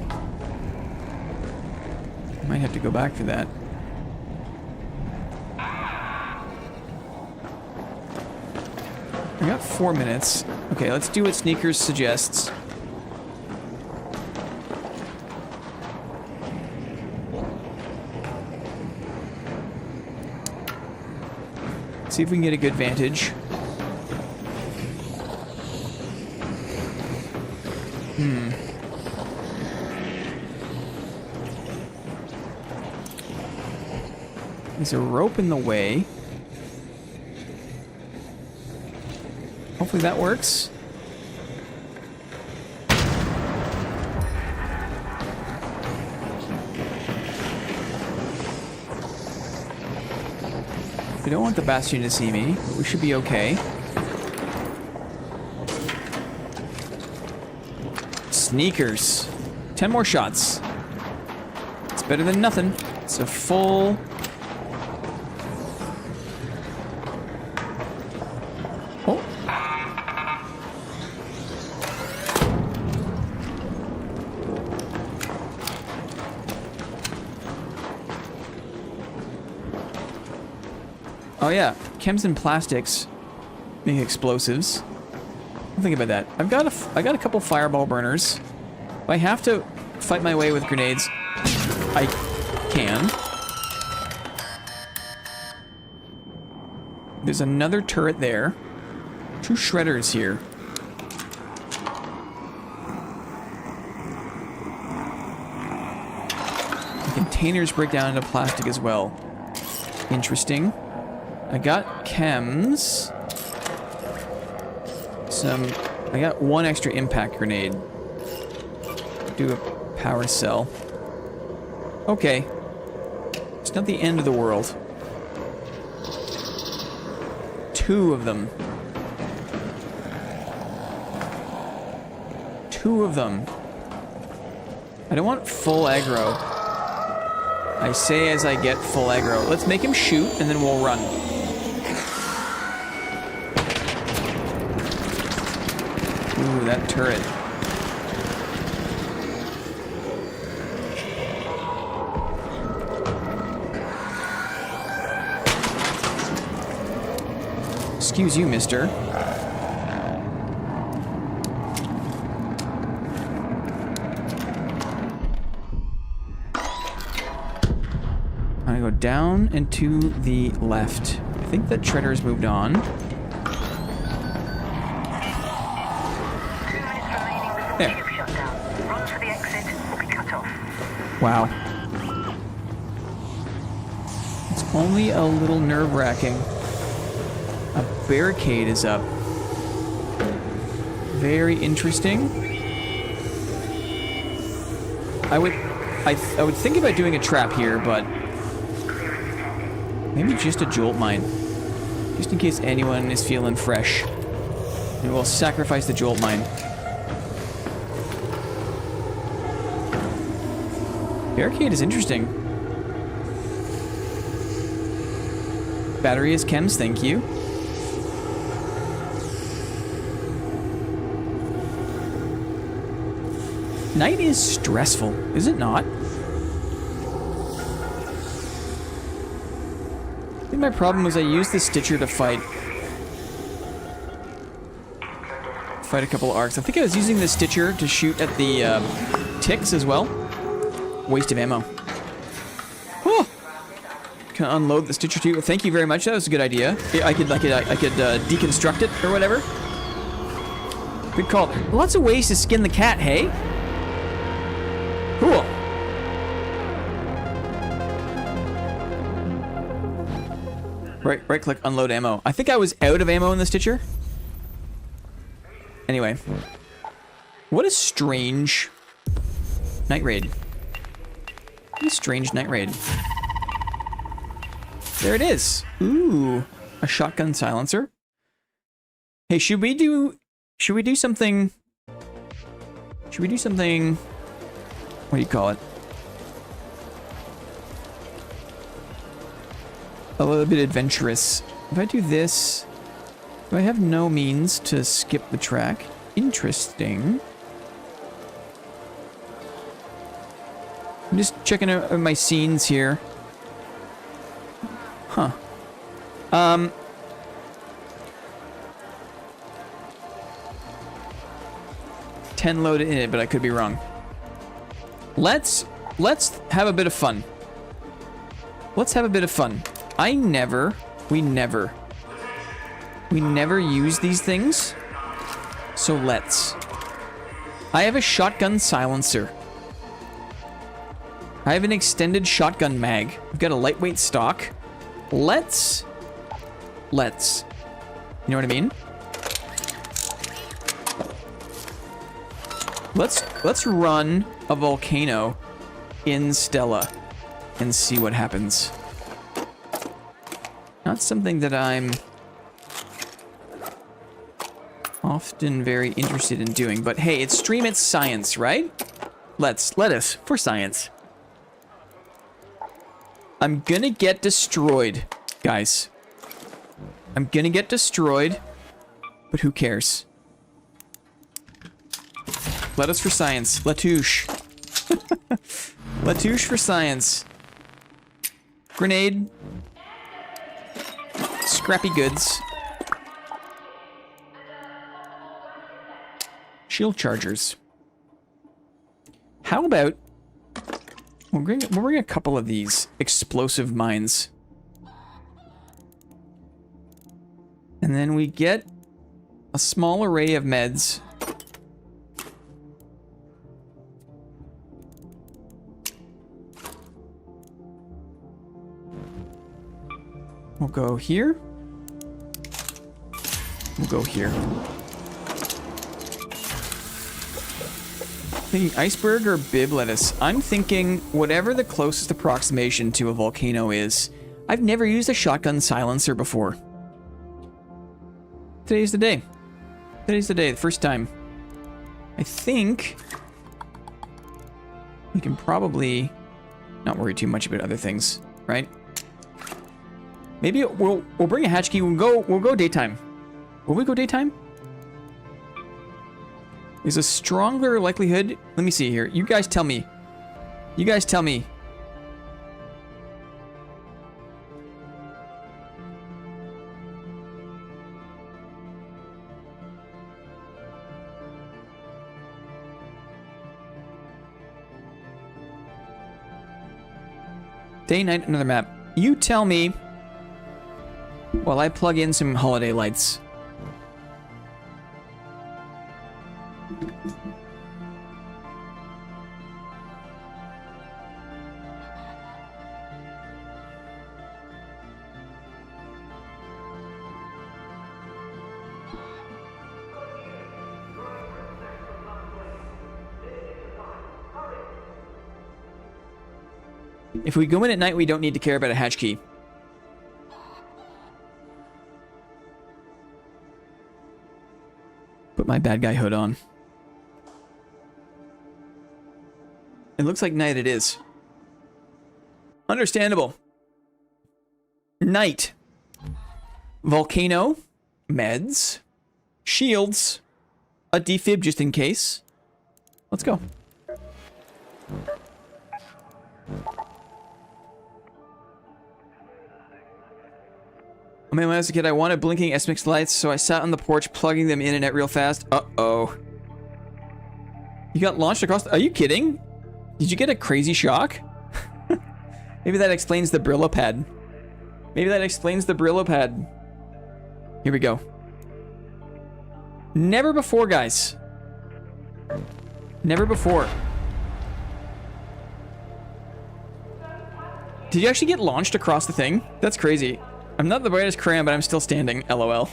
A: Might have to go back for that. I got 4 minutes. Okay, let's do what Sneakers suggests. See if we can get a good vantage. There's a rope in the way. Hopefully that works. We don't want the Bastion to see me, but we should be okay. Sneakers. 10 more shots. It's better than nothing. It's a full... Oh. Oh yeah, chems and plastics make explosives. I'll think about that. I got a couple fireball burners. If I have to fight my way with grenades, I can. There's another turret there. 2 shredders here. The containers break down into plastic as well. Interesting. I got chems. I got 1 extra impact grenade. Do a power cell. Okay. It's not the end of the world. 2 of them. 2 of them. I don't want full aggro. I say as I get full aggro. Let's make him shoot, and then we'll run. Ooh, that turret. Excuse you, mister. I'm gonna go down and to the left. I think that Shredder's moved on.
C: 2 minutes remaining before
A: There.
C: the ship shut down. Run for the exit or be cut off.
A: Wow. It's only a little nerve-wracking. A barricade is up. Very interesting. I would think about doing a trap here, but maybe just a jolt mine. Just in case anyone is feeling fresh. And we'll sacrifice the jolt mine. Barricade is interesting. Battery is chems, thank you. Night is stressful, is it not? I think my problem was I used the Stitcher to fight a couple arcs. I think I was using the Stitcher to shoot at the ticks as well. Waste of ammo. Whew. Can I unload the Stitcher too? Thank you very much. That was a good idea. I could deconstruct it or whatever. Good call. Lots of ways to skin the cat, hey? Right click, unload ammo. I think I was out of ammo in the Stitcher. Anyway. What a strange night raid. What a strange night raid. There it is. Ooh, a shotgun silencer. Hey, should we do something? Should we do something? What do you call it? A little bit adventurous. If I do this, do I have no means to skip the track? Interesting. I'm just checking out my scenes here. Huh. 10 loaded in it, but I could be wrong. Let's have a bit of fun. Let's have a bit of fun. We never use these things. So let's. I have a shotgun silencer. I have an extended shotgun mag. I've got a lightweight stock. Let's. You know what I mean? Let's run a volcano in Stella and see what happens. Not something that I'm often very interested in doing, but hey, it's stream, it's science, right? Let us for science. I'm gonna get destroyed, guys. I'm gonna get destroyed, but who cares? Let us for science. Latouche. Latouche for science. Grenade. Scrappy goods. Shield chargers. How about... We'll bring a couple of these explosive mines. And then we get a small array of meds. We'll go here. We'll go here. Thinking iceberg or bib lettuce. I'm thinking whatever the closest approximation to a volcano is. I've never used a shotgun silencer before. Today's the day. Today's the day, the first time. I think we can probably not worry too much about other things, right? Maybe we'll bring a hatch key. We'll go daytime. Will we go daytime? There's a stronger likelihood. Let me see here. You guys tell me. You guys tell me. Day, night, another map. You tell me while I plug in some holiday lights. If we go in at night, we don't need to care about a hatch key. Put my bad guy hood on. It looks like night it is. Understandable. Night. Volcano. Meds. Shields. A defib just in case. Let's go. I mean, when I was a kid, I wanted blinking SMX lights, so I sat on the porch plugging them in and out real fast. Uh-oh. You got launched across... Are you kidding? Did you get a crazy shock? Maybe that explains the Brillo pad. Maybe that explains the Brillo pad. Here we go. Never before, guys. Never before. Did you actually get launched across the thing? That's crazy. I'm not the brightest crayon, but I'm still standing. LOL.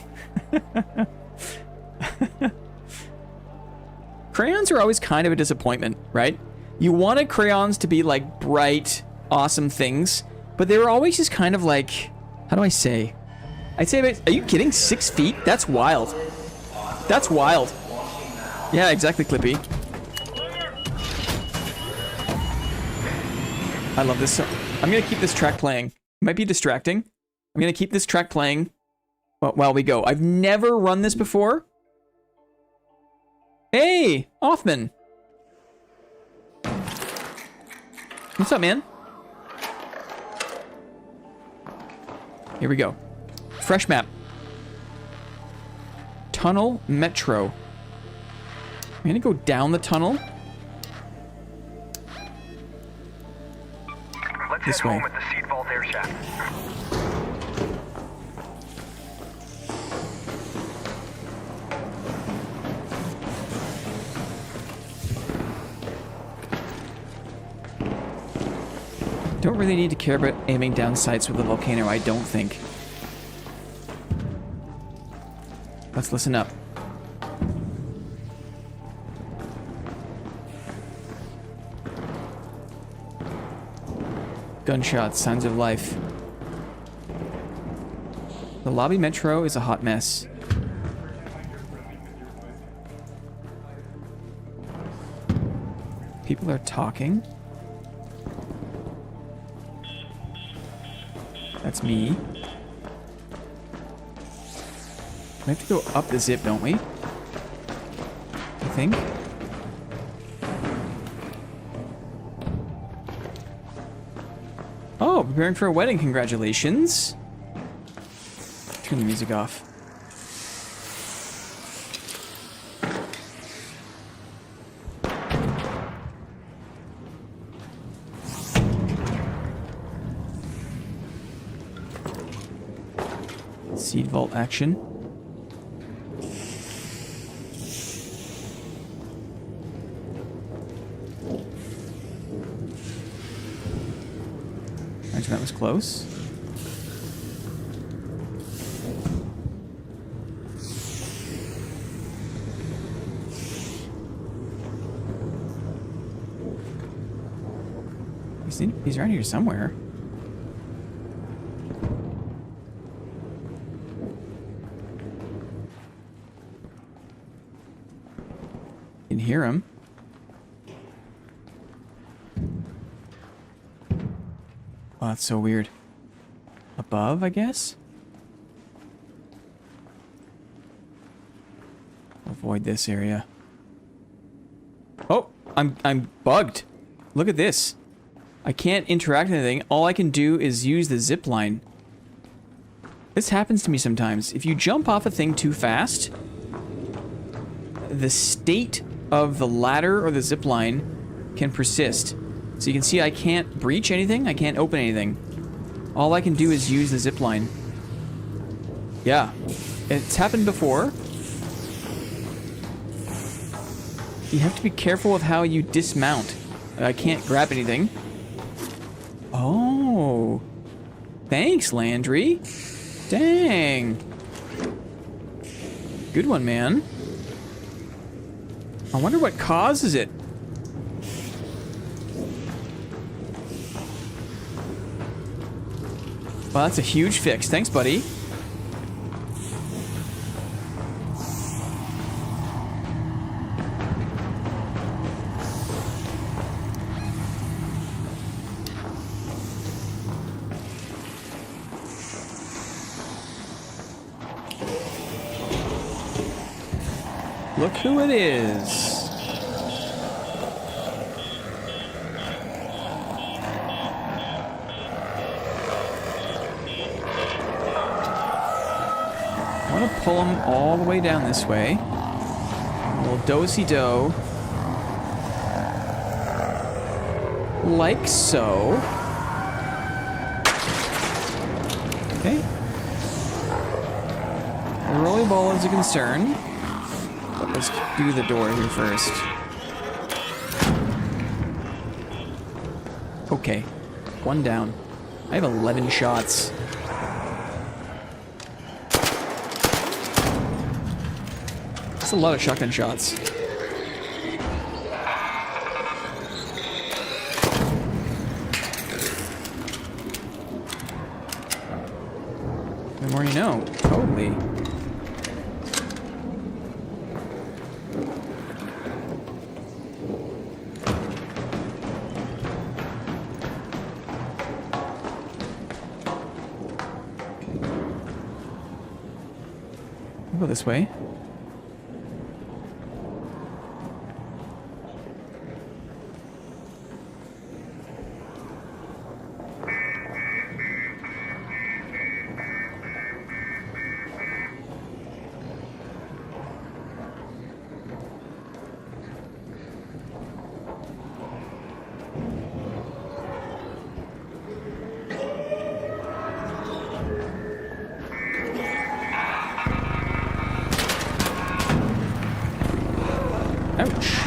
A: Crayons are always kind of a disappointment, right? You wanted crayons to be like bright, awesome things, but they were always just kind of like, how do I say? I'd say, are you kidding? 6 feet? That's wild. That's wild. Yeah, exactly, Clippy. I love this. I'm going to keep this track playing. It might be distracting. I'm going to keep this track playing while we go. I've never run this before. Hey, Othman. What's up, man? Here we go. Fresh map. Tunnel Metro. I'm gonna go down the tunnel.
F: Let's
A: This
F: head
A: way.
F: home at the seed vault air shaft.
A: Don't really need to care about aiming down sights with a volcano, I don't think. Let's listen up. Gunshots, signs of life. The lobby metro is a hot mess. People are talking. That's me. We have to go up the zip, don't we? I think. Oh, preparing for a wedding. Congratulations. Turn the music off. Seed vault action. Imagine that was close. He's around here somewhere. Can hear him. Oh, that's so weird. Above, I guess? Avoid this area. Oh, I'm bugged. Look at this. I can't interact with anything. All I can do is use the zip line. This happens to me sometimes. If you jump off a thing too fast, the state of the ladder or the zip line can persist. So you can see I can't breach anything. I can't open anything. All I can do is use the zip line. Yeah. It's happened before. You have to be careful with how you dismount. I can't grab anything. Oh. Thanks, Landry. Dang. Good one, man. I wonder what causes it. Well, that's a huge fix. Thanks, buddy. Look who it is. I want to pull him all the way down this way. A little do-si-do. Like so. Okay. The rolly ball is a concern. But let's do the door here first. Okay. One down. I have 11 shots. That's a lot of shotgun shots. The more you know. Totally. We'll go this way. Ouch.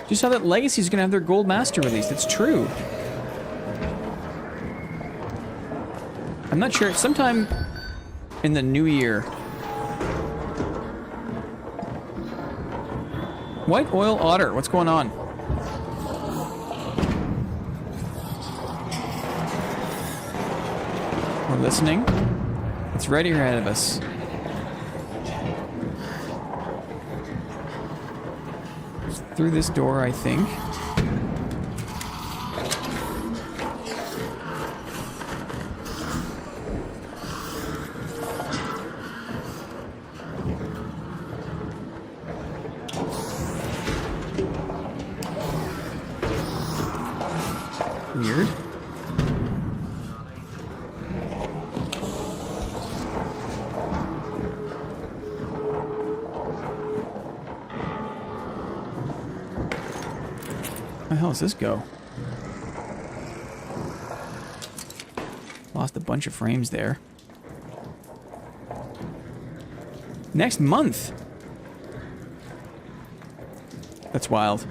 A: Just saw that Legacy's gonna have their Gold Master released. It's true. I'm not sure. Sometime in the new year. White Oil Otter. What's going on? We're listening. It's right here ahead of us. It's through this door, I think. Weird. Where the hell does this go? Lost a bunch of frames there. Next month. That's wild.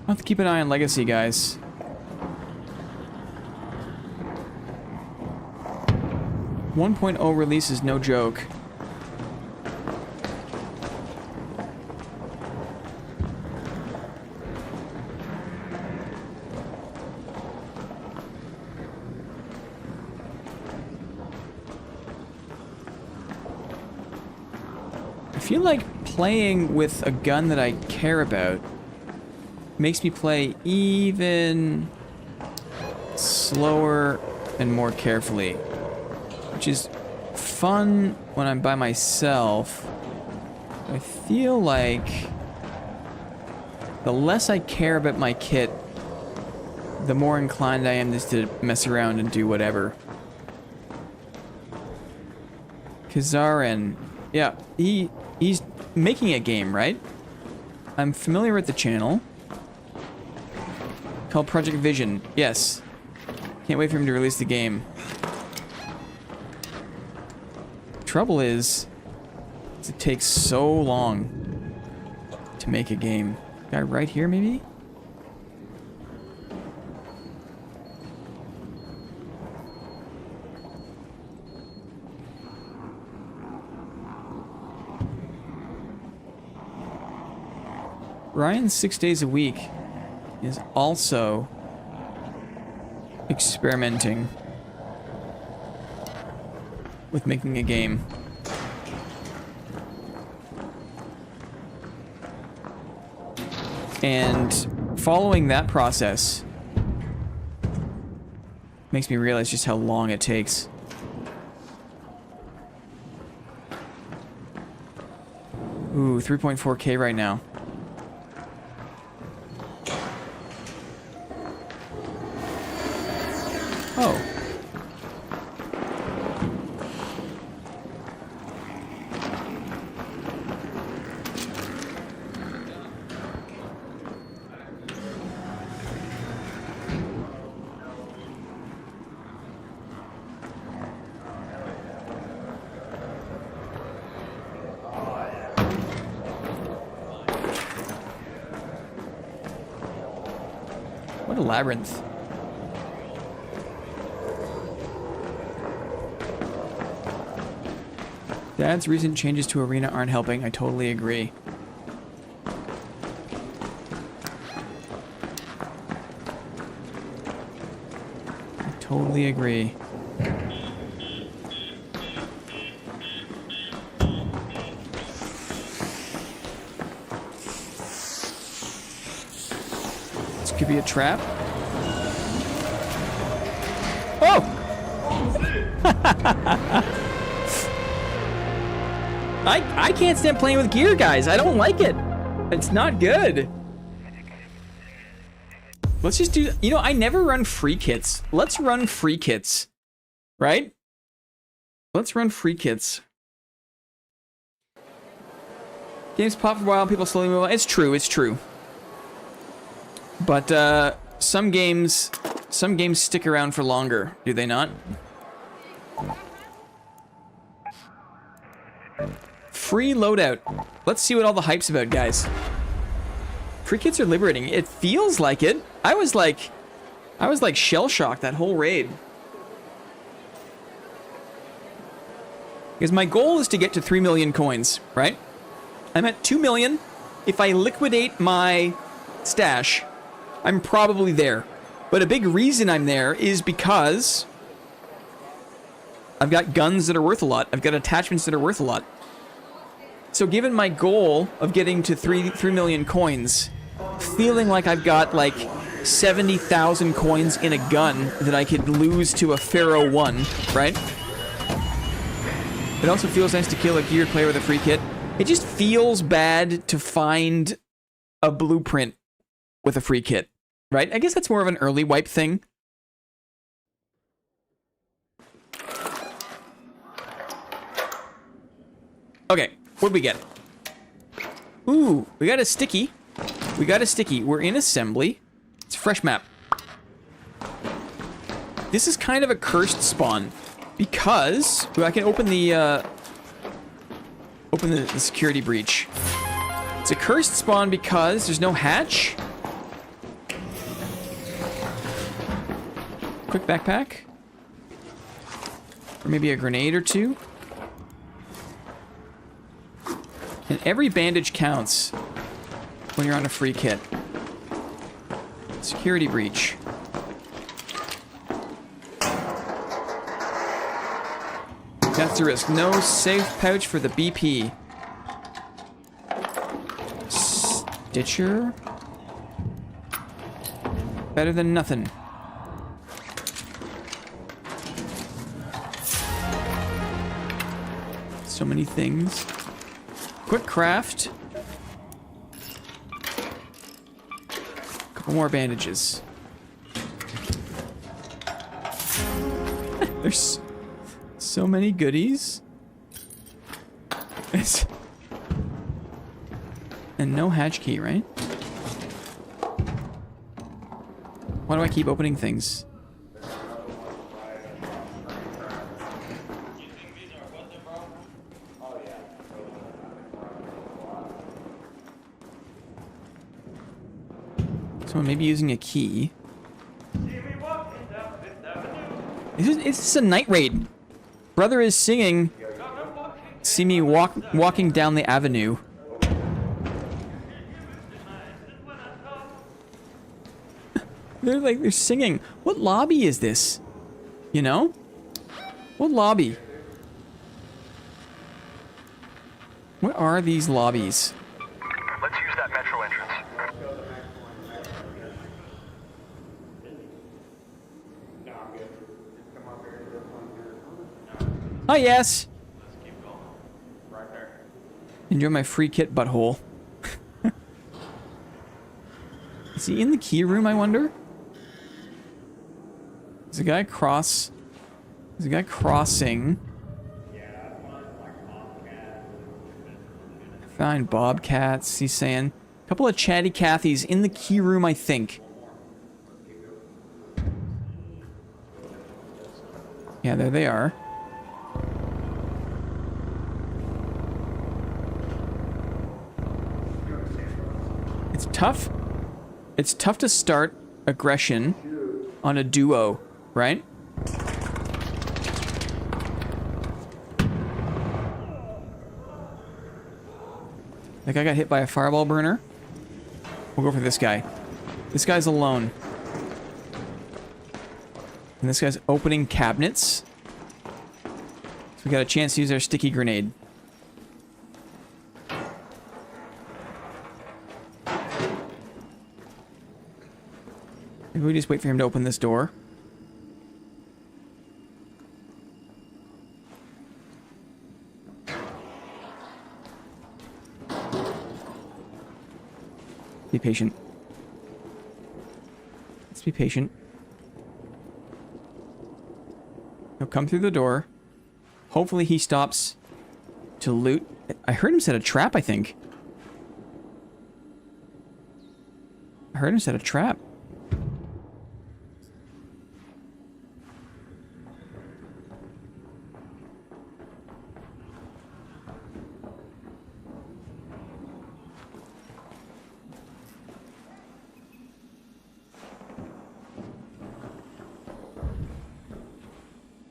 A: I'll have to keep an eye on Legacy, guys. One 1.0 release is no joke. I feel like playing with a gun that I care about makes me play even slower and more carefully, which is fun when I'm by myself. I feel like the less I care about my kit, the more inclined I am just to mess around and do whatever. Kazaren, yeah, he's making a game, right? I'm familiar with the channel. Called Project Vision. Yes. Can't wait for him to release the game. Trouble is, it takes so long to make a game. Guy right here, maybe? Ryan 6 days a week is also experimenting with making a game. And following that process makes me realize just how long it takes. Ooh, 3.4K right now. What a labyrinth. Dad's recent changes to Arena aren't helping. I totally agree. I totally agree. This could be a trap. Oh! I can't stand playing with gear, guys. I don't like it. It's not good. Let's just do... You know, I never run free kits. Let's run free kits. Right? Let's run free kits. Games pop for a while, people slowly move on. It's true, it's true. But, some games stick around for longer, do they not? Free loadout. Let's see what all the hype's about, guys. Free kits are liberating. It feels like it. I was like shell-shocked that whole raid. Because my goal is to get to 3 million coins, right? I'm at 2 million. If I liquidate my stash, I'm probably there. But a big reason I'm there is because I've got guns that are worth a lot. I've got attachments that are worth a lot. So given my goal of getting to 3 million coins, feeling like I've got like 70,000 coins in a gun that I could lose to a Pharaoh 1, right? It also feels nice to kill a geared player with a free kit. It just feels bad to find a blueprint with a free kit, right? I guess that's more of an early wipe thing. Okay, what'd we get? Ooh, we got a sticky. We got a sticky. We're in assembly. It's a fresh map. This is kind of a cursed spawn because I can open the security breach. It's a cursed spawn because there's no hatch. Quick backpack. Or maybe a grenade or two. And every bandage counts when you're on a free kit. Security breach. That's the risk. No safe pouch for the BP. Stitcher. Better than nothing. So many things. Quick craft. Couple more bandages. There's so many goodies. And no hatch key, right? Why do I keep opening things? Someone maybe using a key. Is this a night raid? Brother is singing. See me walking down the avenue. They're singing. What lobby is this? You know? What lobby? What are these lobbies?
F: Let's use that metro entrance.
A: Oh, yes. Enjoy my free kit butthole. Is he in the key room, I wonder? There's a guy crossing. Find bobcats, he's saying. A couple of chatty Cathys in the key room, I think. Yeah, there they are. It's tough. It's tough to start aggression on a duo, right? That guy got hit by a fireball burner. We'll go for this guy. This guy's alone. And this guy's opening cabinets. So we got a chance to use our sticky grenade. Maybe we just wait for him to open this door. Be patient. Let's be patient. He'll come through the door. Hopefully he stops to loot. I heard him set a trap, I think. I heard him set a trap.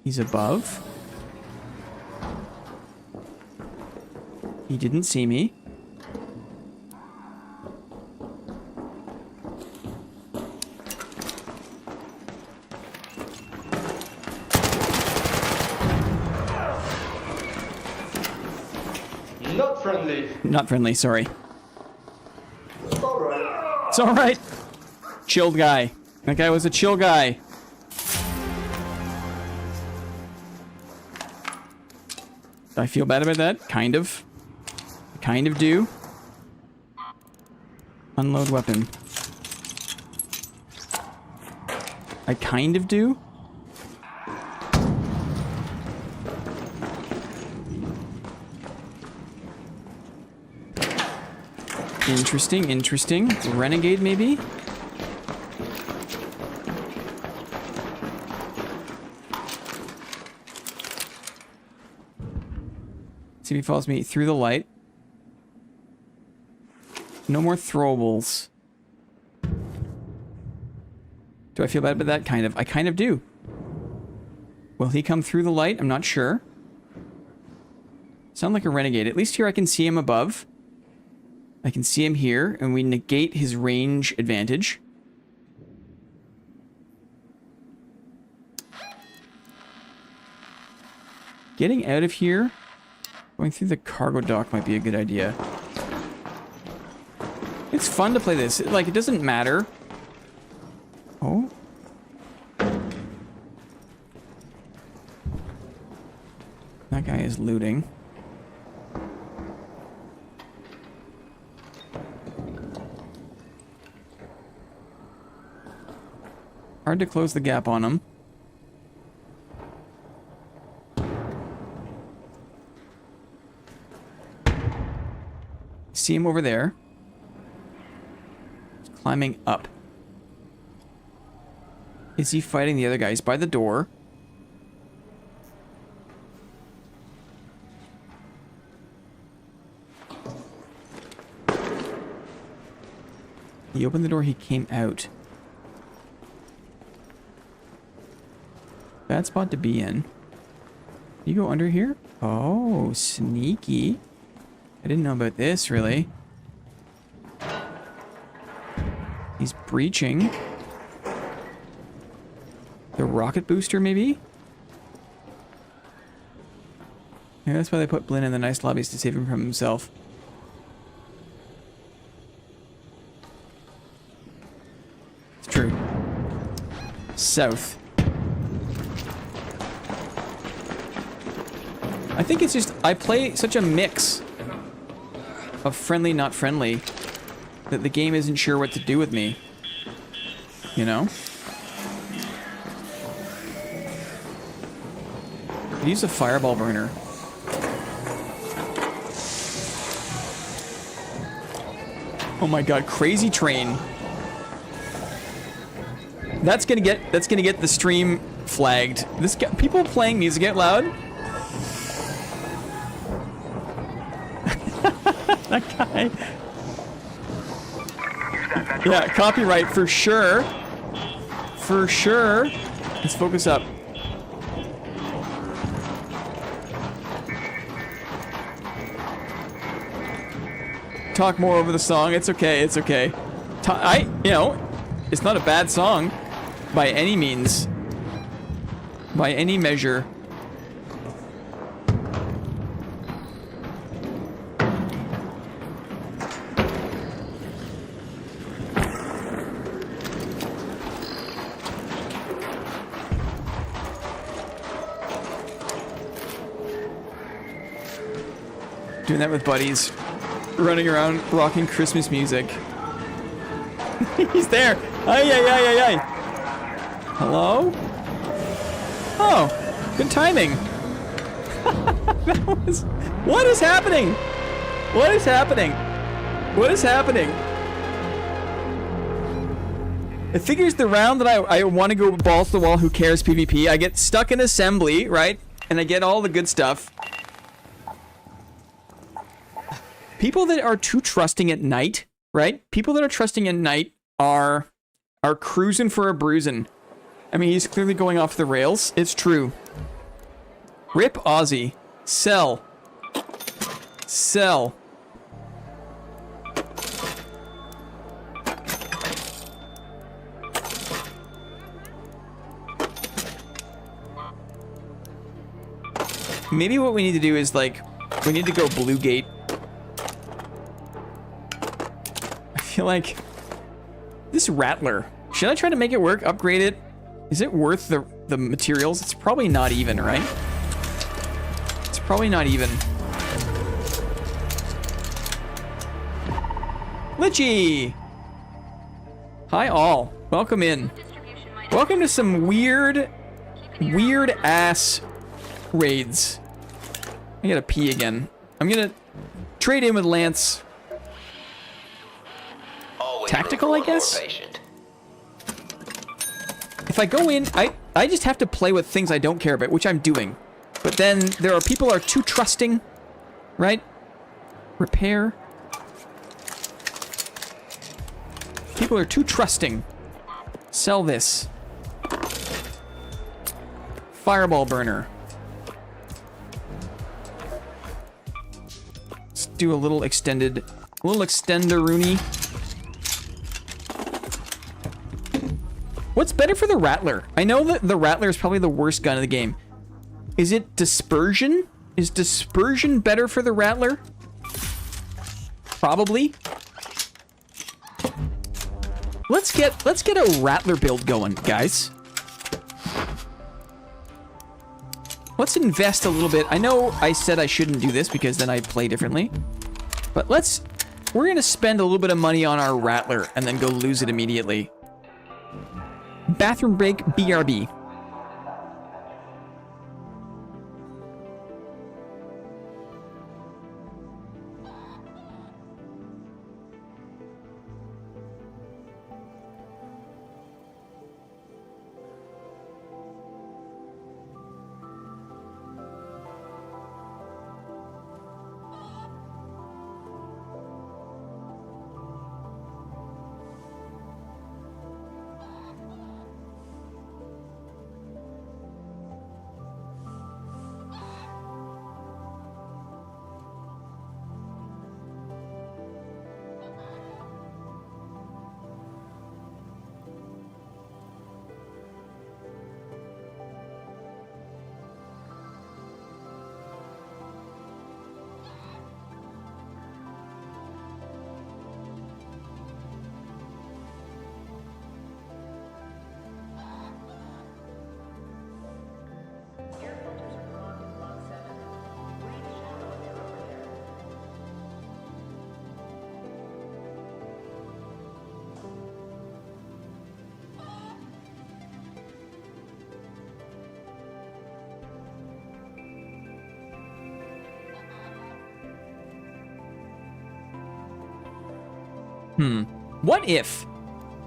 A: He's above. He didn't see me.
G: Not friendly.
A: Not friendly, sorry.
G: Alright.
A: It's alright. Chilled guy. That guy was a chill guy. I feel bad about that. Kind of. I kind of do. Unload weapon. I kind of do. Interesting, interesting. Renegade, maybe? See if he follows me through the light. No more throwables. Do I feel bad about that? Kind of. I kind of do. Will he come through the light? I'm not sure. Sound like a renegade. At least here I can see him above. I can see him here, and we negate his range advantage. Getting out of here, going through the cargo dock might be a good idea. It's fun to play this. Like, it doesn't matter. Oh. That guy is looting. Hard to close the gap on him. See him over there. He's climbing up. Is he fighting the other guy? He's by the door. He opened the door, he came out. Bad spot to be in. You go under here? Oh, sneaky. I didn't know about this, really. He's breaching. The rocket booster, maybe? Yeah, that's why they put Blinn in the nice lobbies, to save him from himself. It's true. South. I think it's just, I play such a mix of friendly, not friendly, that the game isn't sure what to do with me. You know? I'd use a fireball burner. Oh my god, crazy train. That's gonna get the stream flagged. This guy, people playing music out loud. That guy. Yeah, copyright for sure. for sure. Let's focus up. Talk more over the song. It's okay. It's okay. You know, it's not a bad song by any means. By any measure. Doing that with buddies. Running around rocking Christmas music. He's there. Ay, ay, ay, ay, ay. Hello? Oh, good timing. That was... What is happening? What is happening? What is happening? It figures the round that I want to go balls to the wall, who cares PvP. I get stuck in assembly, right? And I get all the good stuff. People that are too trusting at night, right? People that are trusting at night are cruising for a bruising. I mean, he's clearly going off the rails. It's true. Rip Aussie. Sell. Sell. Maybe what we need to do is, like, we need to go Blue Gate. I feel like this Rattler. Should I try to make it work? Upgrade it? Is it worth the materials? It's probably not even, right? It's probably not even. Litchi! Hi all. Welcome in. Welcome to some weird ass raids. I gotta pee again. I'm gonna trade in with Lance. Tactical, I guess? If I go in, I just have to play with things I don't care about, which I'm doing. But then there are people who are too trusting, right? Repair. People are too trusting. Sell this. Fireball burner. Let's do a little extender-rooney. What's better for the Rattler? I know that the Rattler is probably the worst gun in the game. Is it dispersion? Is dispersion better for the Rattler? Probably. Let's get a Rattler build going, guys. Let's invest a little bit. I know I said I shouldn't do this because then I'd play differently. But we're gonna spend a little bit of money on our Rattler and then go lose it immediately. Bathroom break, BRB.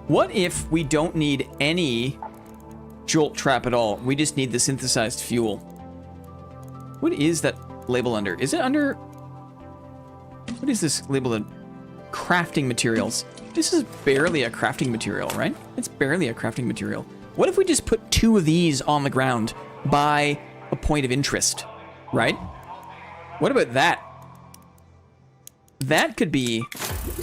A: What if we don't need any jolt trap at all? We just need the synthesized fuel. What is that label under? Is it under... What is this label in? Crafting materials. This is barely a crafting material, right? It's barely a crafting material. What if we just put 2 of these on the ground by a point of interest, right? What about that? That could be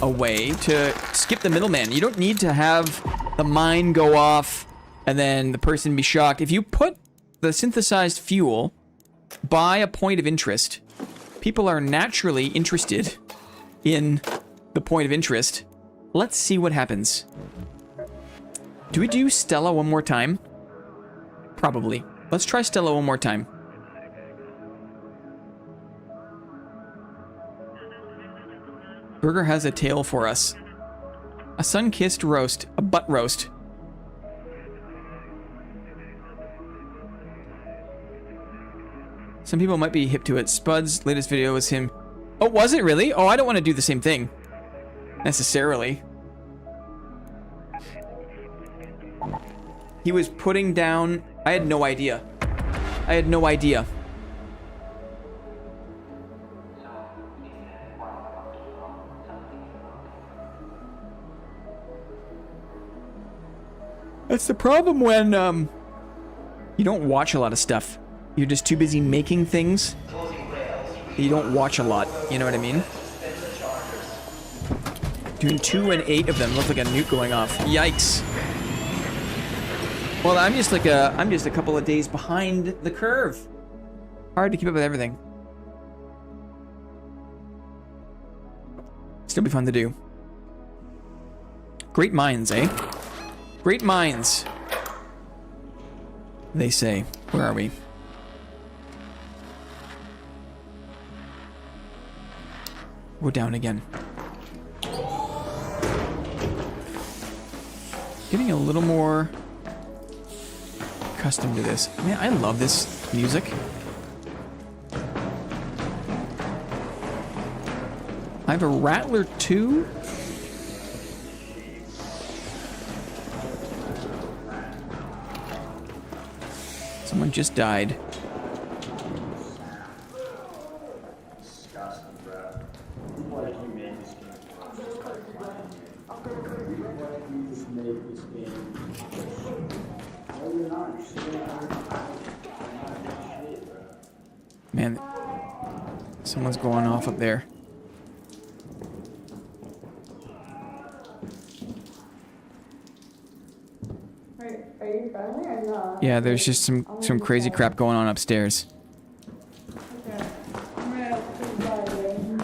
A: a way to skip the middleman. You don't need to have the mine go off and then the person be shocked. If you put the synthesized fuel by a point of interest, people are naturally interested in the point of interest. Let's see what happens. Do we do Stella one more time? Probably. Let's try Stella one more time. Burger has a tale for us. A sun-kissed roast. A butt roast. Some people might be hip to it. Spud's latest video was him. Oh, was it really? Oh, I don't want to do the same thing. Necessarily. He was putting down... I had no idea. I had no idea. That's the problem when, you don't watch a lot of stuff. You're just too busy making things. You don't watch a lot, you know what I mean? Doing 2 and 8 of them look like a nuke going off. Yikes. Well, I'm just a couple of days behind the curve. Hard to keep up with everything. Still be fun to do. Great minds, eh? Great minds. They say. Where are we? Go down again. Getting a little more accustomed to this. Man, I love this music. I have a Rattler 2. Someone just died. Man, someone's going off up there.
G: Are you friendly or not?
A: Yeah, there's just some crazy crap going on upstairs.
G: Okay. I'm gonna have to driving.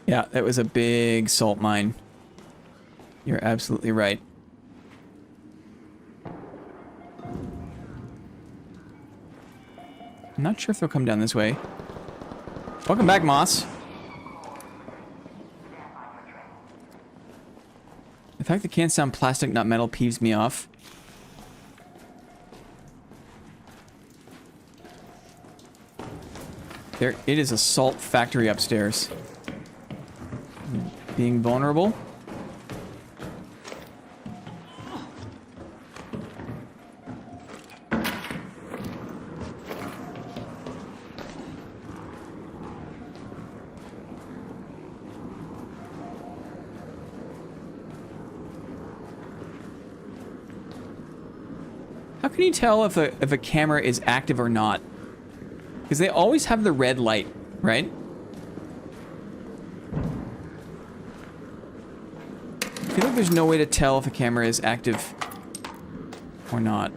A: Yeah, that was a big salt mine. You're absolutely right. I'm not sure if they'll come down this way. Welcome back, Moss. The fact that cans sound plastic, not metal, peeves me off. There, it is a salt factory upstairs. Being vulnerable. How can you tell if a camera is active or not? Because they always have the red light, right? I feel like there's no way to tell if a camera is active or not.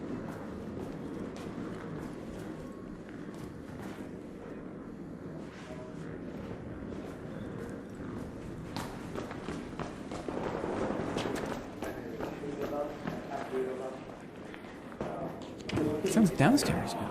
A: Someone's downstairs now.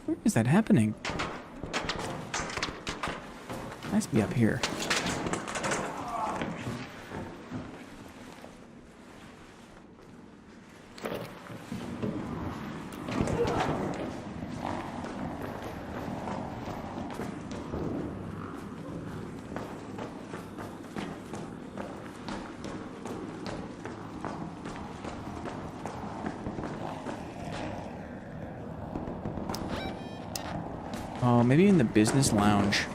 A: Where is that happening? Nice to be up here. Oh, maybe in the business lounge.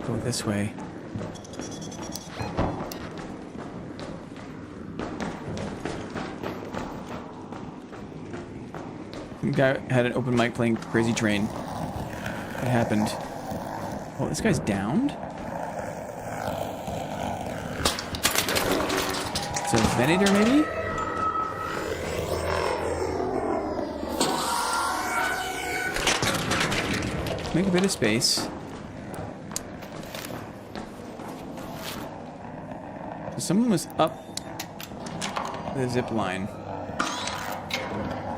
A: Go this way. The guy had an open mic playing Crazy Train. What happened? Oh, this guy's downed? It's a Venator, maybe? Make a bit of space. So someone was up the zip line.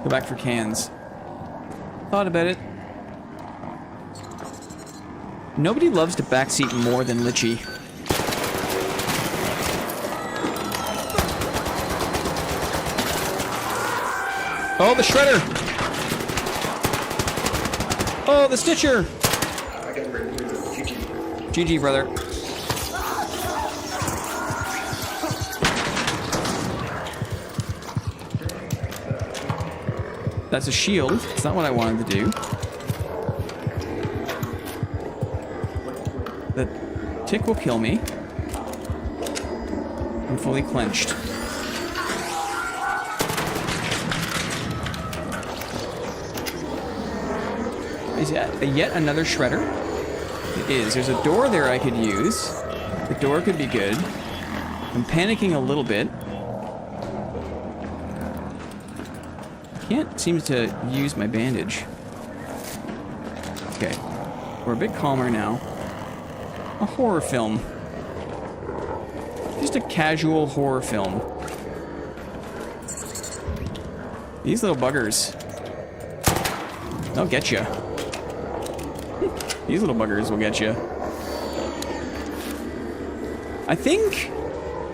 A: Go back for cans. Thought about it. Nobody loves to backseat more than Litchi. Oh, the shredder! Oh, the stitcher! GG, brother. That's a shield. It's not what I wanted to do. The tick will kill me. I'm fully clenched. Is that yet another shredder? It is. There's a door there I could use. The door could be good. I'm panicking a little bit. Can't seem to use my bandage. Okay. We're a bit calmer now. A horror film. Just a casual horror film. These little buggers. They'll get you. These little buggers will get you. I think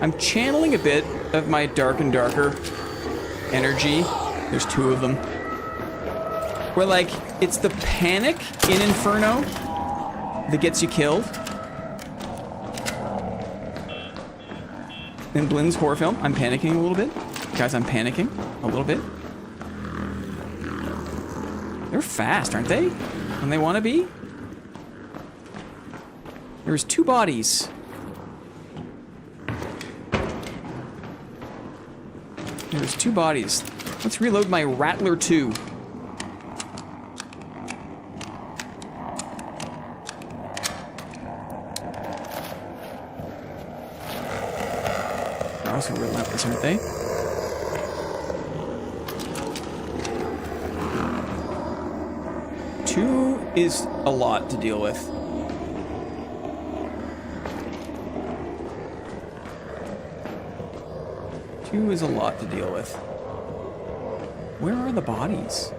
A: I'm channeling a bit of my dark and darker energy. There's two of them. Where, like, it's the panic in Inferno that gets you killed. In Blynn's horror film, I'm panicking a little bit. Guys, I'm panicking a little bit. They're fast, aren't they? When they want to be? There's two bodies. There's two bodies. Let's reload my Rattler 2. They're also relentless, aren't they? Two is a lot to deal with. Two is a lot to deal with. Where are the bodies?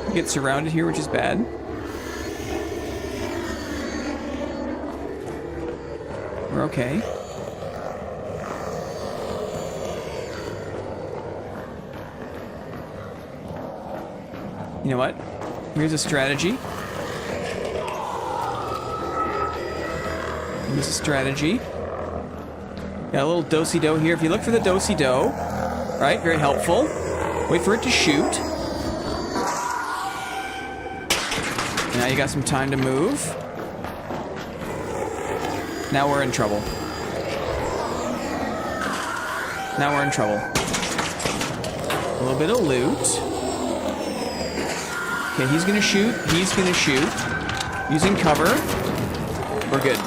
A: We get surrounded here, which is bad. We're okay. You know what? Here's a strategy. Here's a strategy. Got a little do-si-do here. If you look for the do-si-do, right? Very helpful. Wait for it to shoot. Now you got some time to move. Now we're in trouble. Now we're in trouble. A little bit of loot. Okay, he's gonna shoot. He's gonna shoot. Using cover. We're good.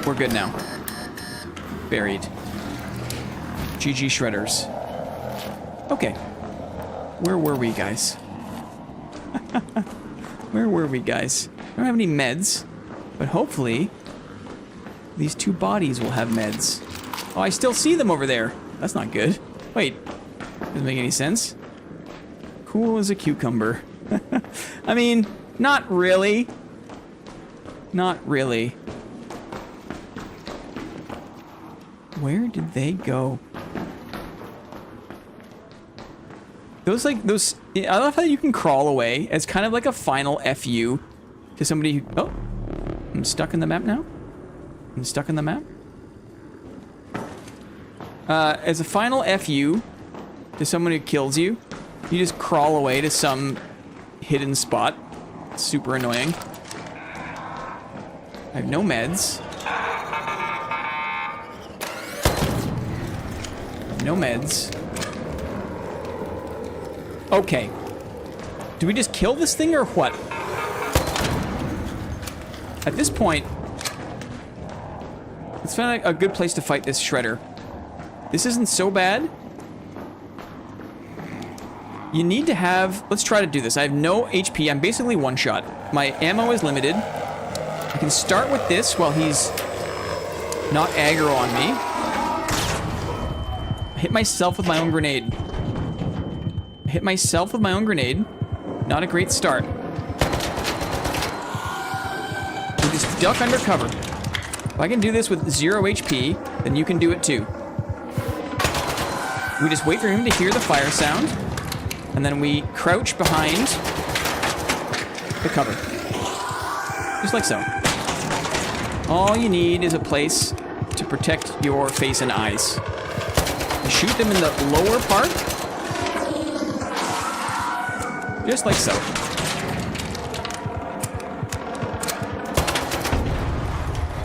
A: We're good now. Buried. GG shredders. Okay. Where were we, guys? Where were we, guys? I don't have any meds, but hopefully these two bodies will have meds. Oh, I still see them over there. That's not good. Wait. Doesn't make any sense. Cool as a cucumber. I mean, not really. Not really. Where did they go? those, I love how you can crawl away as kind of like a final FU to somebody who, oh, I'm stuck in the map now? I'm stuck in the map? As a final FU to someone who kills you, you just crawl away to some hidden spot. It's super annoying. I have no meds. No meds. Okay. Do we just kill this thing or what? At this point, let's find a good place to fight this shredder. This isn't so bad. You need to have... Let's try to do this. I have no HP. I'm basically one shot. My ammo is limited. I can start with this while he's not aggro on me. I hit myself with my own grenade. I hit myself with my own grenade. Not a great start. We just duck under cover. If I can do this with 0 HP, then you can do it too. We just wait for him to hear the fire sound, and then we crouch behind the cover. Just like so. All you need is a place to protect your face and eyes. You shoot them in the lower part. Just like so.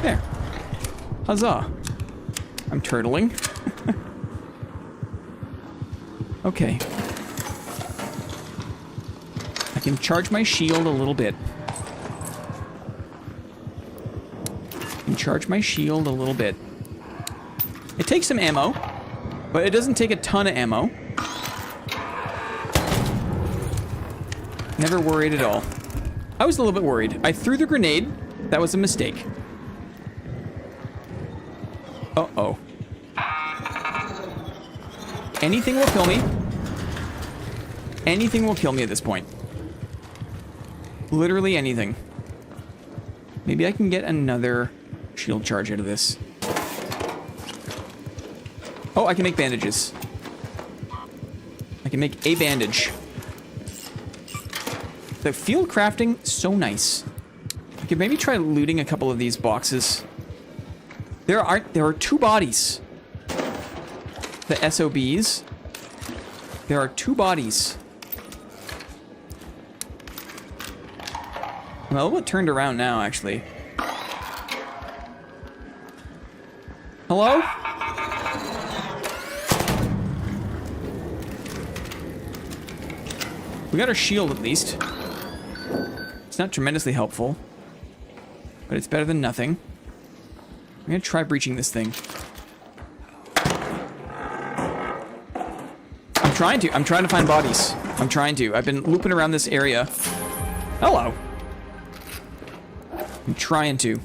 A: There. Huzzah. I'm turtling. Okay. I can charge my shield a little bit. Charge my shield a little bit. It takes some ammo, but it doesn't take a ton of ammo. Never worried at all. I was a little bit worried. I threw the grenade. That was a mistake. Uh-oh. Anything will kill me. Anything will kill me at this point. Literally anything. Maybe I can get another shield charge out of this. Oh, I can make bandages. I can make a bandage. The field crafting, so nice. I could maybe try looting a couple of these boxes. There are 2 bodies. The SOBs. There are 2 bodies. Well, it turned around now, actually. Hello? We got our shield at least. It's not tremendously helpful, but it's better than nothing. I'm gonna try breaching this thing. I'm trying to find bodies. I'm trying to. I've been looping around this area. Hello. I'm trying to.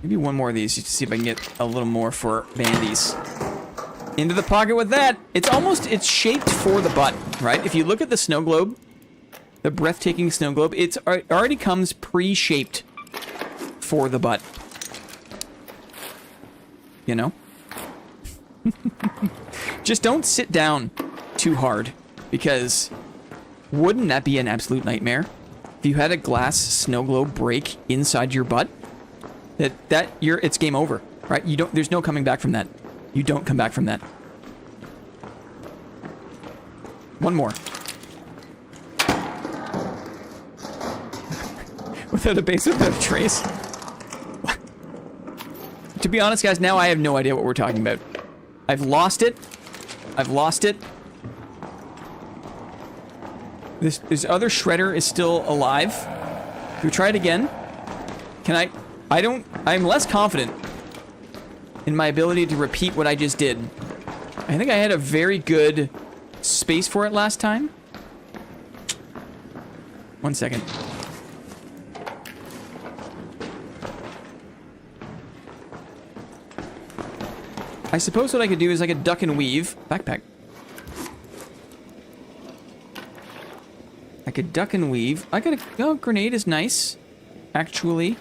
A: Maybe one more of these just to see if I can get a little more for bandies. Into the pocket with that. It's shaped for the butt, right? If you look at the snow globe, the breathtaking snow globe, it already comes pre-shaped for the butt. You know? Just don't sit down too hard, because wouldn't that be an absolute nightmare? If you had a glass snow globe break inside your butt, it's game over, right? There's no coming back from that. You don't come back from that. One more. Without a base, without a trace. To be honest, guys, now I have no idea what we're talking about. I've lost it. This other shredder is still alive. Can we try it again? Can I? I'm less confident in my ability to repeat what I just did. I think I had a very good space for it last time. 1 second. I suppose what I could do is I could duck and weave. Backpack. I could duck and weave. Oh, grenade is nice. Actually.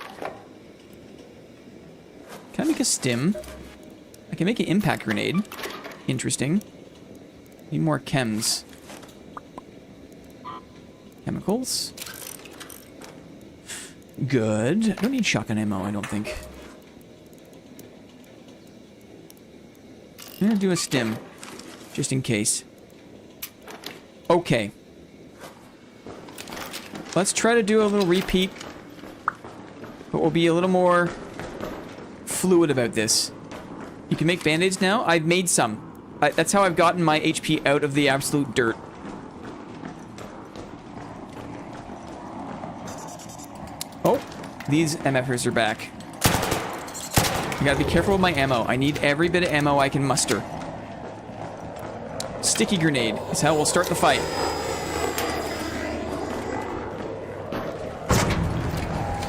A: Can I make a stim? can make an impact grenade. Interesting. Need more chems. Chemicals. Good. I don't need shotgun ammo, I don't think. I'm gonna do a stim. Just in case. Okay. Let's try to do a little repeat. But we'll be a little more fluid about this. You can make band-aids now? I've made some. That's how I've gotten my HP out of the absolute dirt. Oh, these MFers are back. I gotta be careful with my ammo. I need every bit of ammo I can muster. Sticky grenade is how we'll start the fight.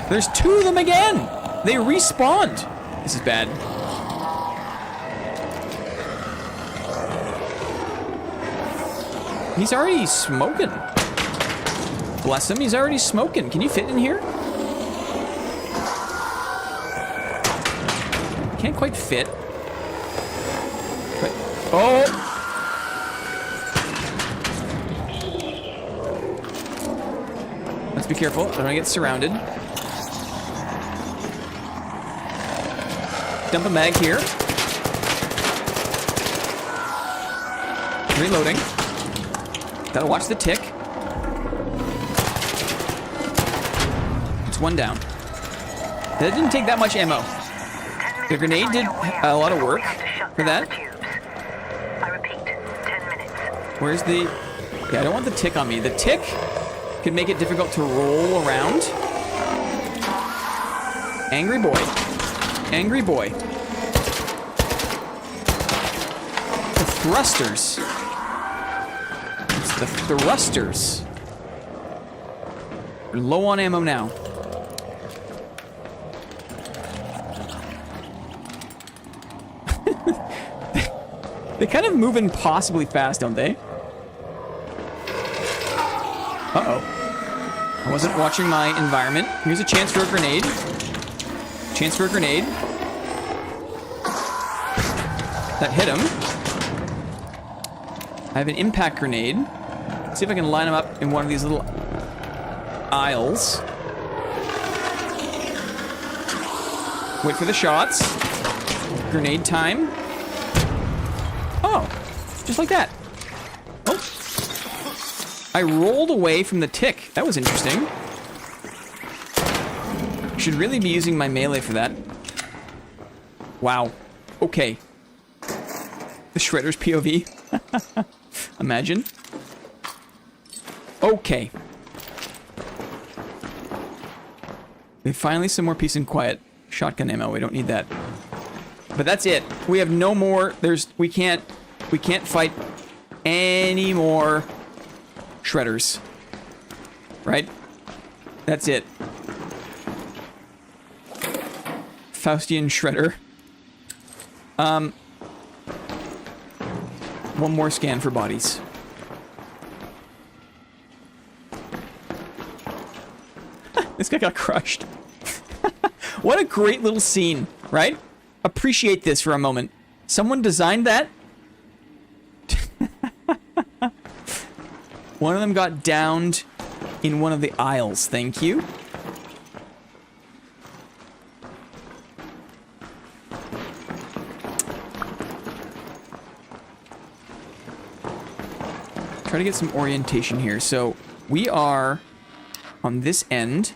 A: There's 2 of them again! They respawned! This is bad. He's already smoking. Bless him, he's already smoking. Can you fit in here? Can't quite fit. But, oh! Let's be careful. I don't want to get surrounded. Dump a mag here. Reloading. Gotta watch the tick. It's 1 down. That didn't take that much ammo. The grenade did a lot of work for that.
C: I repeat, 10 minutes.
A: Where's the... Yeah, I don't want the tick on me. The tick could make it difficult to roll around. Angry boy. Angry boy. The thrusters. It's the thrusters. We're low on ammo now. They kind of move impossibly fast, don't they? Uh-oh. I wasn't watching my environment. Here's a chance for a grenade. Chance for a grenade. That hit him. I have an impact grenade. Let's see if I can line him up in one of these little aisles. Wait for the shots. Grenade time. Oh, just like that. Oh. I rolled away from the tick. That was interesting. Should really be using my melee for that. Wow. Okay. The Shredder's POV. Imagine. Okay. We finally some more peace and quiet. Shotgun ammo. We don't need that. But that's it. We have no more. We can't fight any more Shredders. Right? That's it. Faustian Shredder. One more scan for bodies. This guy got crushed. What a great little scene, right? Appreciate this for a moment. Someone designed that. One of them got downed in one of the aisles. Thank you. Try to get some orientation here. So we are on this end.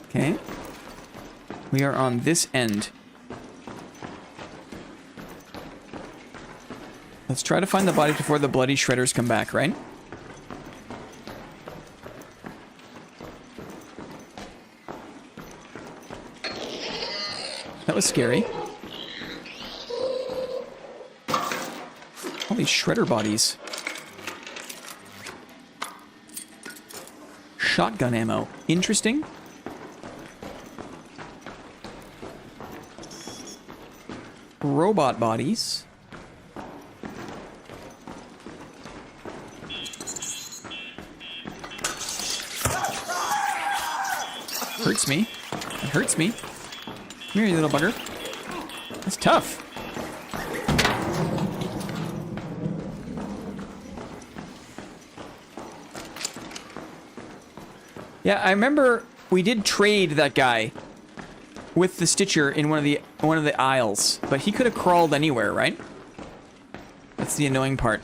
A: Okay. We are on this end. Let's try to find the body before the bloody Shredders come back, right? That was scary. All these Shredder bodies. Shotgun ammo. Interesting. Robot bodies. Hurts me. It hurts me. Come here, you little bugger. That's tough. Yeah, I remember we did trade that guy with the Stitcher in one of the aisles, but he could have crawled anywhere, right? That's the annoying part.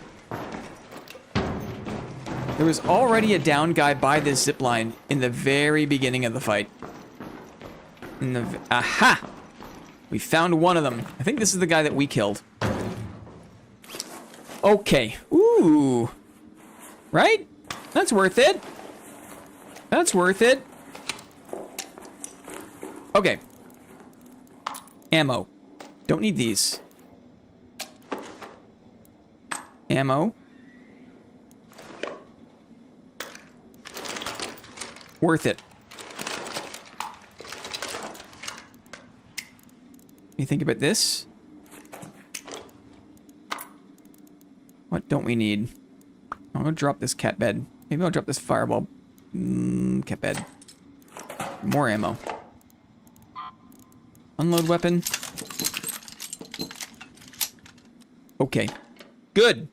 A: There was already a down guy by this zip line in the very beginning of the fight. Aha! We found one of them. I think this is the guy that we killed. Okay. Ooh. Right? That's worth it. That's worth it. Okay. Ammo. Don't need these. Ammo. Worth it. You think about this? What don't we need? I'm gonna drop this cat bed. Maybe I'll drop this fireball. Cat bed. More ammo. Unload weapon. Okay. Good.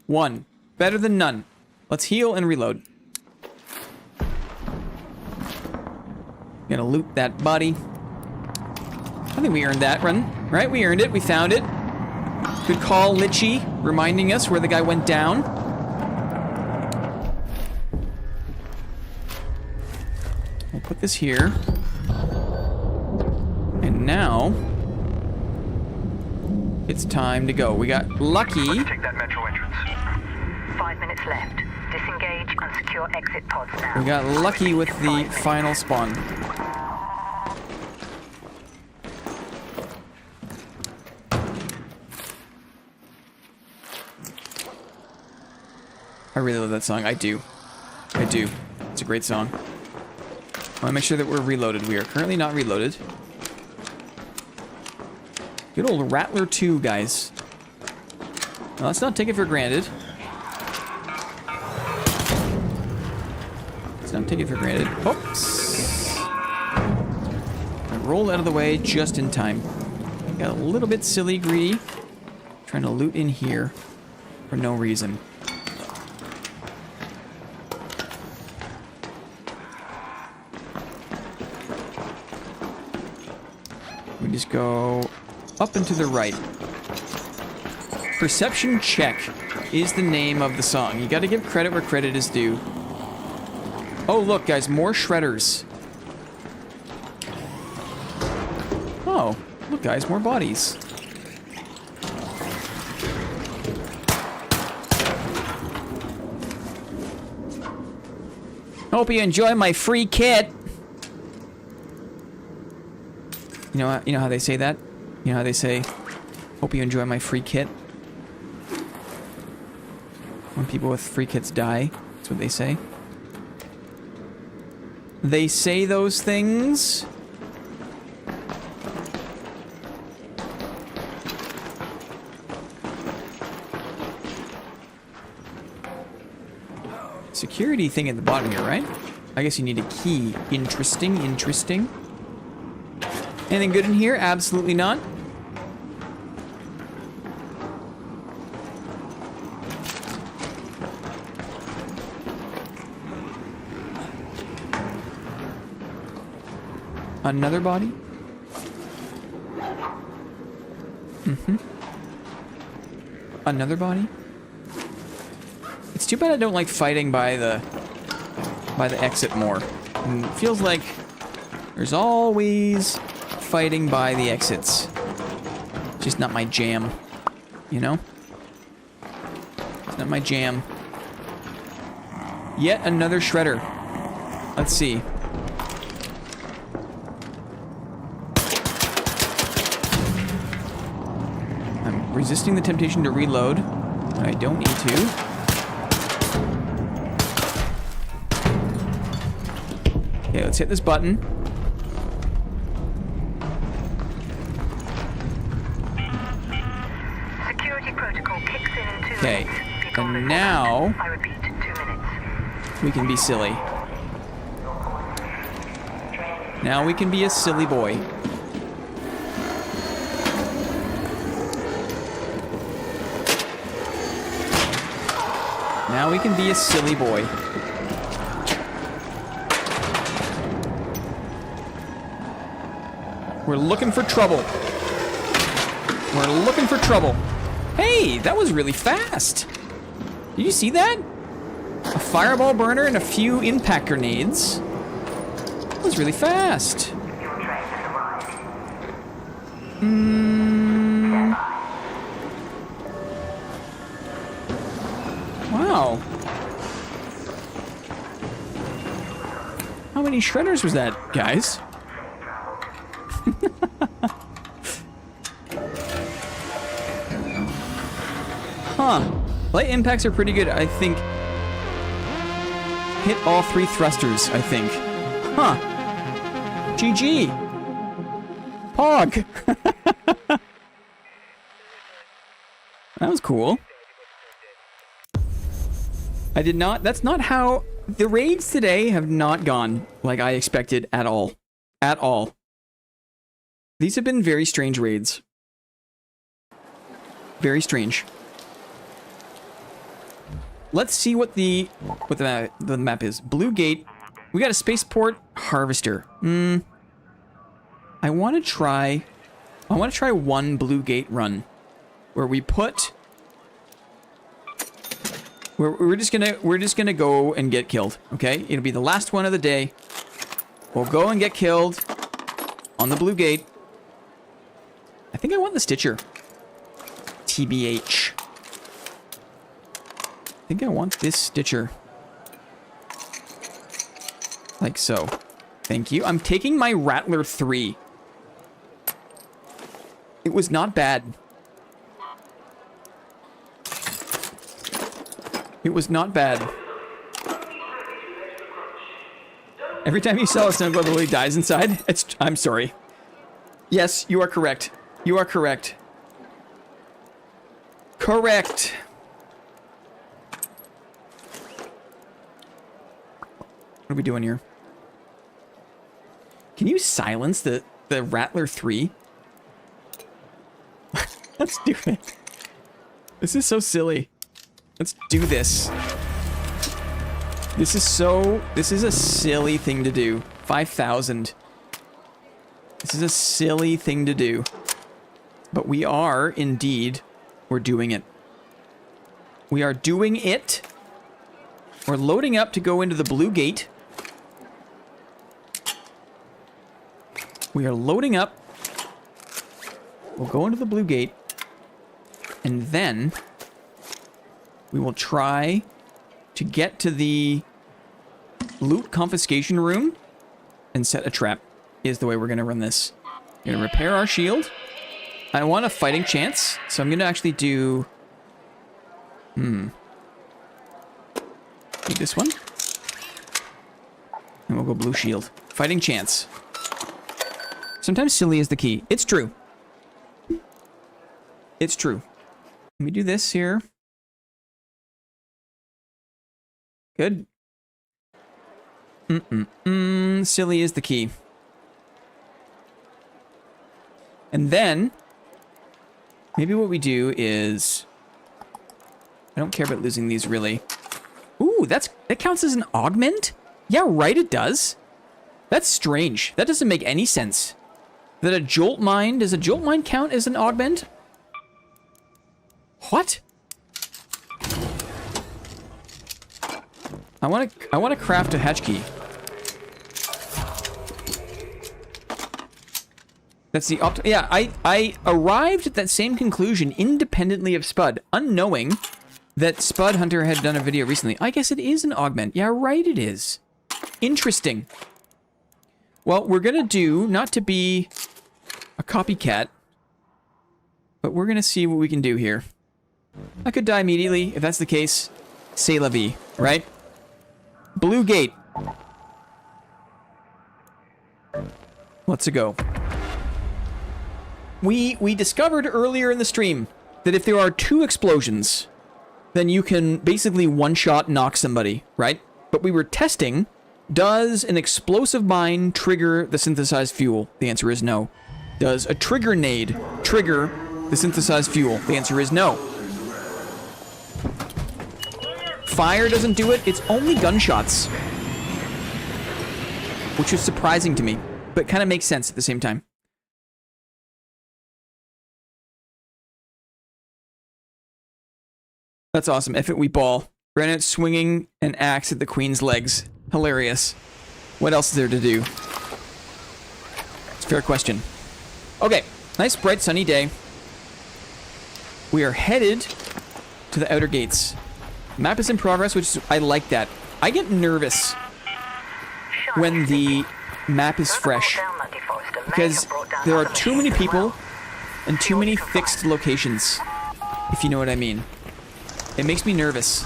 A: 1. Better than none. Let's heal and reload. Gonna loot that body. I think we earned that run, right? We earned it. We found it. Good call, Litchi, reminding us where the guy went down. We'll put this here. And now it's time to go. We got lucky.
F: Let's take that metro entrance.
C: 5 minutes left. Disengage and secure exit pods now.
A: We got lucky with the final spawn. I really love that song. I do. I do. It's a great song. I want to make sure that we're reloaded. We are currently not reloaded. Good old Rattler 2, guys. Now, let's not take it for granted. Let's not take it for granted. Oops. I rolled out of the way just in time. Got a little bit silly greedy. Trying to loot in here for no reason. We just go up and to the right. Perception Check is the name of the song. You gotta give credit where credit is due. Oh, look, guys, more shredders. Oh, look, guys, more bodies. Hope you enjoy my free kit. You know how they say that? You know how they say, hope you enjoy my free kit? When people with free kits die, that's what they say. They say those things. Security thing at the bottom here, right? I guess you need a key. Interesting, interesting. Anything good in here? Absolutely not. Another body? Another body? It's too bad I don't like fighting by the exit more. And it feels like there's always fighting by the exits. Just not my jam, you know? It's not my jam. Yet another shredder. Let's see. I'm resisting the temptation to reload when I don't need to. Okay, let's hit this button.
C: Security protocol kicks in 2 minutes.
A: Okay,
C: Be gone
A: and
C: before
A: now
C: that. I repeat, 2 minutes.
A: we can be silly. Now we can be a silly boy. Now we can be a silly boy. We're looking for trouble. We're looking for trouble. Hey, that was really fast. Did you see that? A fireball burner and a few impact grenades. That was really fast. Wow. How many shredders was that, guys? Huh. Light impacts are pretty good, I think. Hit all 3 thrusters, I think. Huh. GG. Pog. That was cool. I did not... That's not how... The raids today have not gone like I expected at all. At all. These have been very strange raids. Very strange. Let's see what the map is. Blue Gate. We got a spaceport harvester. I want to try one Blue Gate run where we put we're just gonna go and get killed, okay? It'll be the last one of the day. We'll go and get killed on the Blue Gate. I think I want the Stitcher. TBH. I think I want this Stitcher. Like so. Thank you. I'm taking my Rattler 3. It was not bad. It was not bad. Every time you sell a snow globe, it dies inside. I'm sorry. Yes, you are correct. You are correct. Correct. What are we doing here? Can you silence the Rattler 3? Let's do it. This is so silly. Let's do this. This is a silly thing to do. 5,000. This is a silly thing to do. But we are, indeed, we're doing it. We are doing it. We're loading up to go into the Blue Gate. We are loading up. We'll go into the Blue Gate. And then we will try to get to the loot confiscation room and set a trap is the way we're going to run this. We're going to repair our shield. I want a fighting chance, so I'm going to actually do... do this one. And we'll go blue shield. Fighting chance. Sometimes silly is the key. It's true. It's true. Let me do this here. Good. Silly is the key. And then, maybe what we do is... I don't care about losing these, really. Ooh, that counts as an augment? Yeah, right, it does. That's strange. That doesn't make any sense. That a jolt mine... Does a jolt mine count as an augment? What? I want to craft a hatch key. That's the yeah, I arrived at that same conclusion independently of Spud, unknowing that Spud Hunter had done a video recently. I guess it is an augment. Yeah, right, it is. Interesting. Well, we're gonna do, not to be a copycat, but we're gonna see what we can do here. I could die immediately. If that's the case, c'est la vie, right? Blue Gate. Let's go. We discovered earlier in the stream that if there are 2 explosions, then you can basically one-shot knock somebody, right? But we were testing, does an explosive mine trigger the synthesized fuel? The answer is no. Does a trigger nade trigger the synthesized fuel? The answer is no. fire doesn't do it. It's only gunshots. Which is surprising to me, but kind of makes sense at the same time. That's awesome. F it, we ball. Ran out swinging an axe at the queen's legs. Hilarious. What else is there to do? It's a fair question. Okay, nice bright sunny day. We are headed to the outer gates. Map is in progress, which is, I like that. I get nervous when the map is fresh because there are too many people and too many fixed locations, if you know what I mean. It makes me nervous.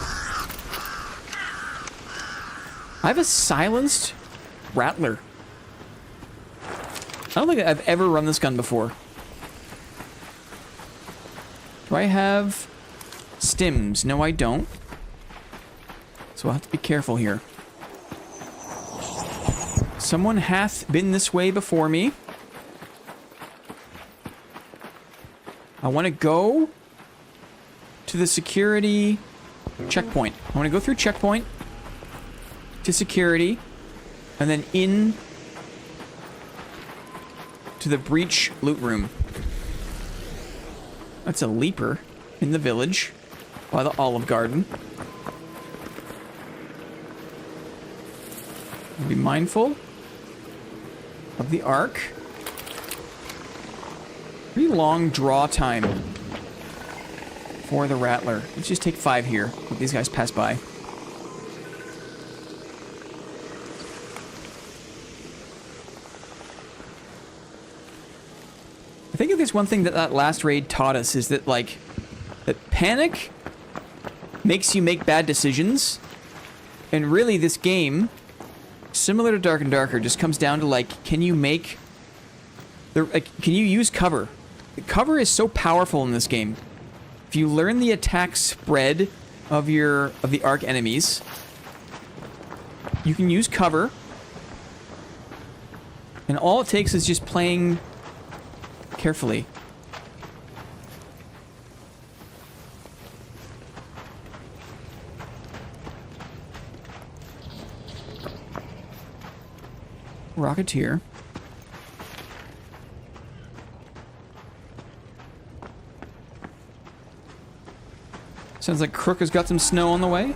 A: I have a silenced rattler. I don't think I've ever run this gun before. Do I have stims? No, I don't. So I'll have to be careful here. Someone hath been this way before me. I want to go to the security checkpoint. I want to go through checkpoint to security and then in to the breach loot room. That's a leaper in the village by the Olive Garden. Be mindful of the arc. Pretty long draw time for the Rattler. Let's just take 5 here. Let these guys pass by. I think if there's one thing that that last raid taught us is that, like, that panic makes you make bad decisions. And really, this game, similar to Dark and Darker, just comes down to, like, can you make... can you use cover? Cover is so powerful in this game. If you learn the attack spread of the arc enemies, you can use cover. And all it takes is just playing carefully. Rocketeer. Sounds like Crook has got some snow on the way.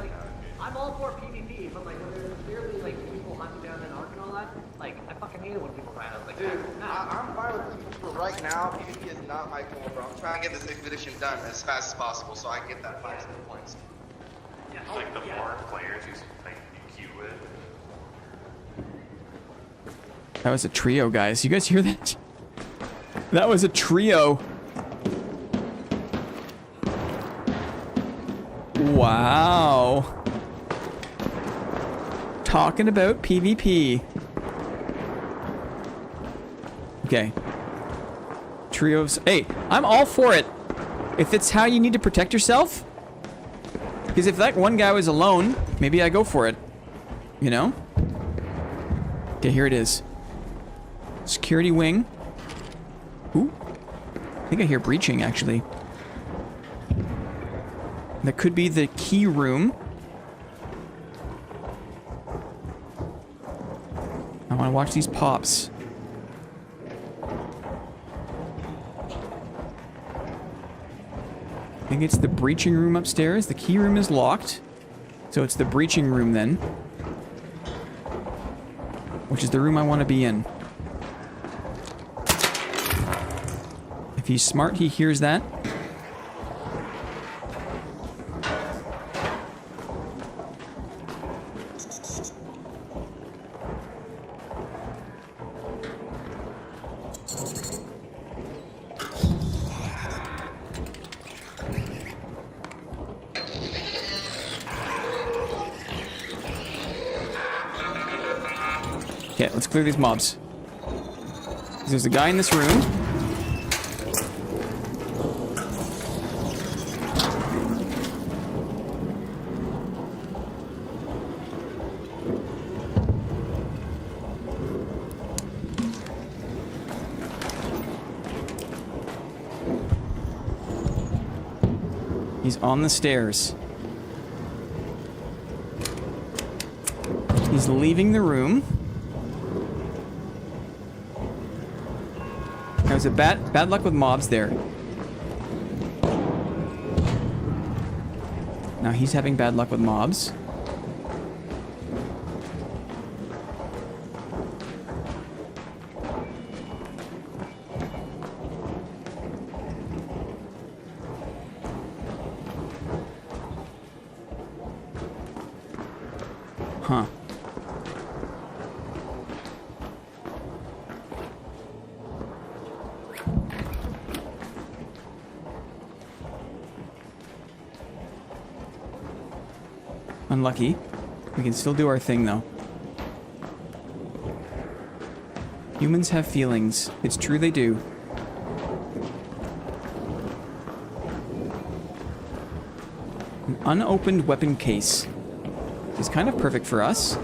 H: I'm all for PvP, but like when there's clearly like people hunting down an arc and all that, like I fucking hate it when people fight. I was like,
I: dude, I'm fine with PvP for right now. PvP is not my goal, bro. I'm trying to get this expedition done as fast as possible so I can get that 5 skill points.
H: yeah,
F: Like the more players you like you queue with.
A: That was a trio, guys. You guys hear that? That was a trio. Wow. Talking about PvP. Okay. Trios. Hey, I'm all for it. If it's how you need to protect yourself. Because if that one guy was alone, maybe I go for it. You know? Okay, here it is. Security wing. Ooh. I think I hear breaching, actually. That could be the key room. I want to watch these pops. I think it's the breaching room upstairs. The key room is locked. So it's the breaching room then. Which is the room I want to be in. If he's smart, he hears that. Okay, let's clear these mobs. There's a guy in this room. He's on the stairs. He's leaving the room. There was a bad luck with mobs there. Now he's having bad luck with mobs. Huh. Unlucky. We can still do our thing, though. Humans have feelings. It's true they do. An unopened weapon case is kind of perfect for us.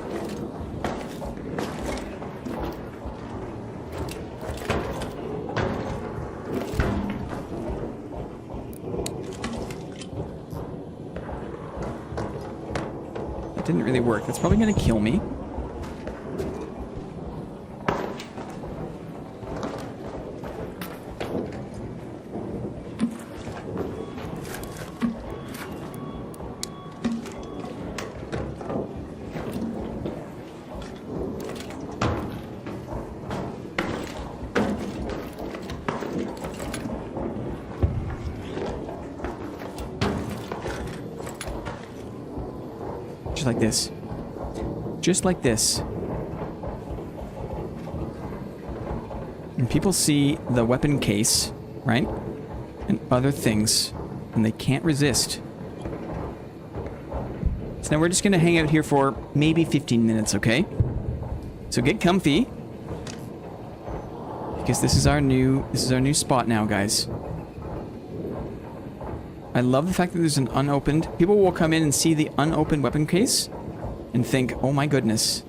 A: Didn't really work. That's probably gonna kill me. Just like this. Just like this. And people see the weapon case, right? And other things, and they can't resist. So now we're just gonna hang out here for maybe 15 minutes, okay? So get comfy. Because this is our new spot now, guys. I love the fact that there's an unopened... People will come in and see the unopened weapon case and think, oh my goodness.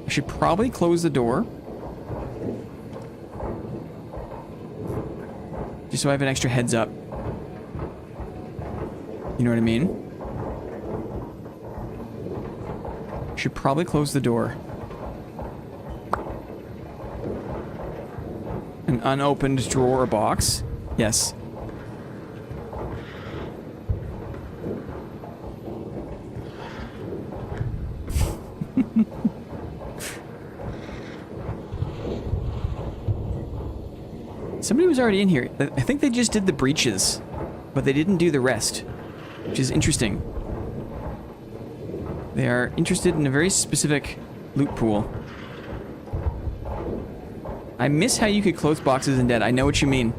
A: I should probably close the door. Just so I have an extra heads up. You know what I mean? Should probably close the door. An unopened drawer or box. Yes. Somebody was already in here. I think they just did the breaches, but they didn't do the rest, which is interesting. They are interested in a very specific loot pool. I miss how you could close boxes in Dead. I know what you mean.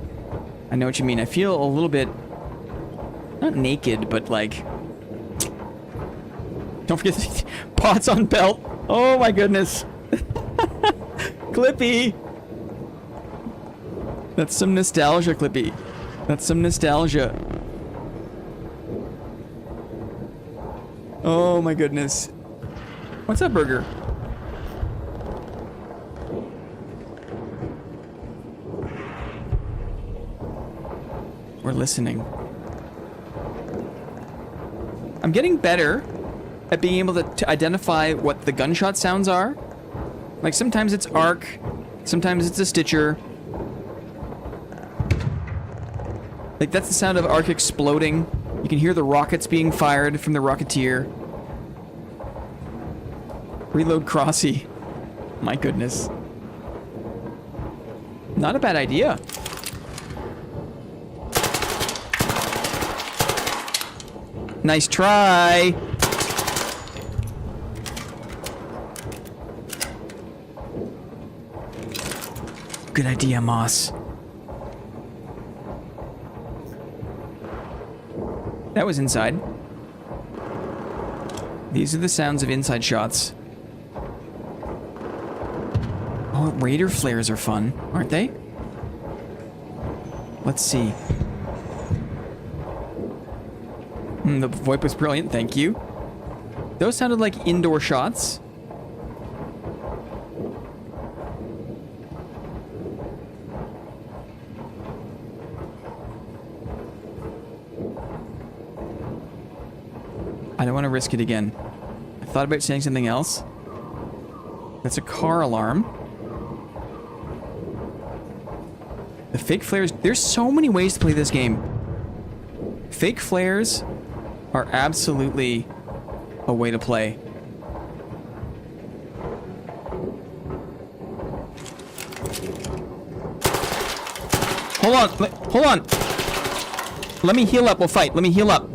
A: I know what you mean. I feel a little bit... not naked, but like... Don't forget the pots on belt. Oh my goodness. Clippy. That's some nostalgia, Clippy. That's some nostalgia. Oh my goodness. What's up, Burger? We're listening. I'm getting better at being able to identify what the gunshot sounds are. Like sometimes it's arc, sometimes it's a Stitcher. Like that's the sound of arc exploding. You can hear the rockets being fired from the Rocketeer. Reload Crossy. My goodness. Not a bad idea. Nice try. Good idea, Moss. That was inside. These are the sounds of inside shots. Oh, Raider flares are fun, aren't they? Let's see. The VoIP was brilliant, thank you. Those sounded like indoor shots. I don't want to risk it again. thought about saying something else. That's a car alarm. The fake flares. There's so many ways to play this game. Fake flares are absolutely a way to play. Hold on. Hold on. Let me heal up. We'll fight. Let me heal up.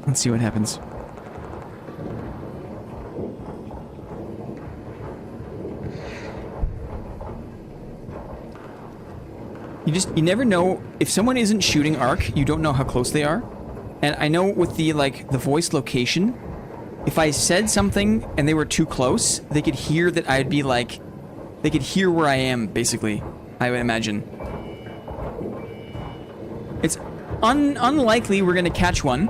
A: Let's see what happens. You never know if someone isn't shooting arc, you don't know how close they are. And I know with the the voice location, if I said something and they were too close, they could hear that I'd be like, they could hear where I am, basically, I would imagine. It's unlikely we're gonna catch one.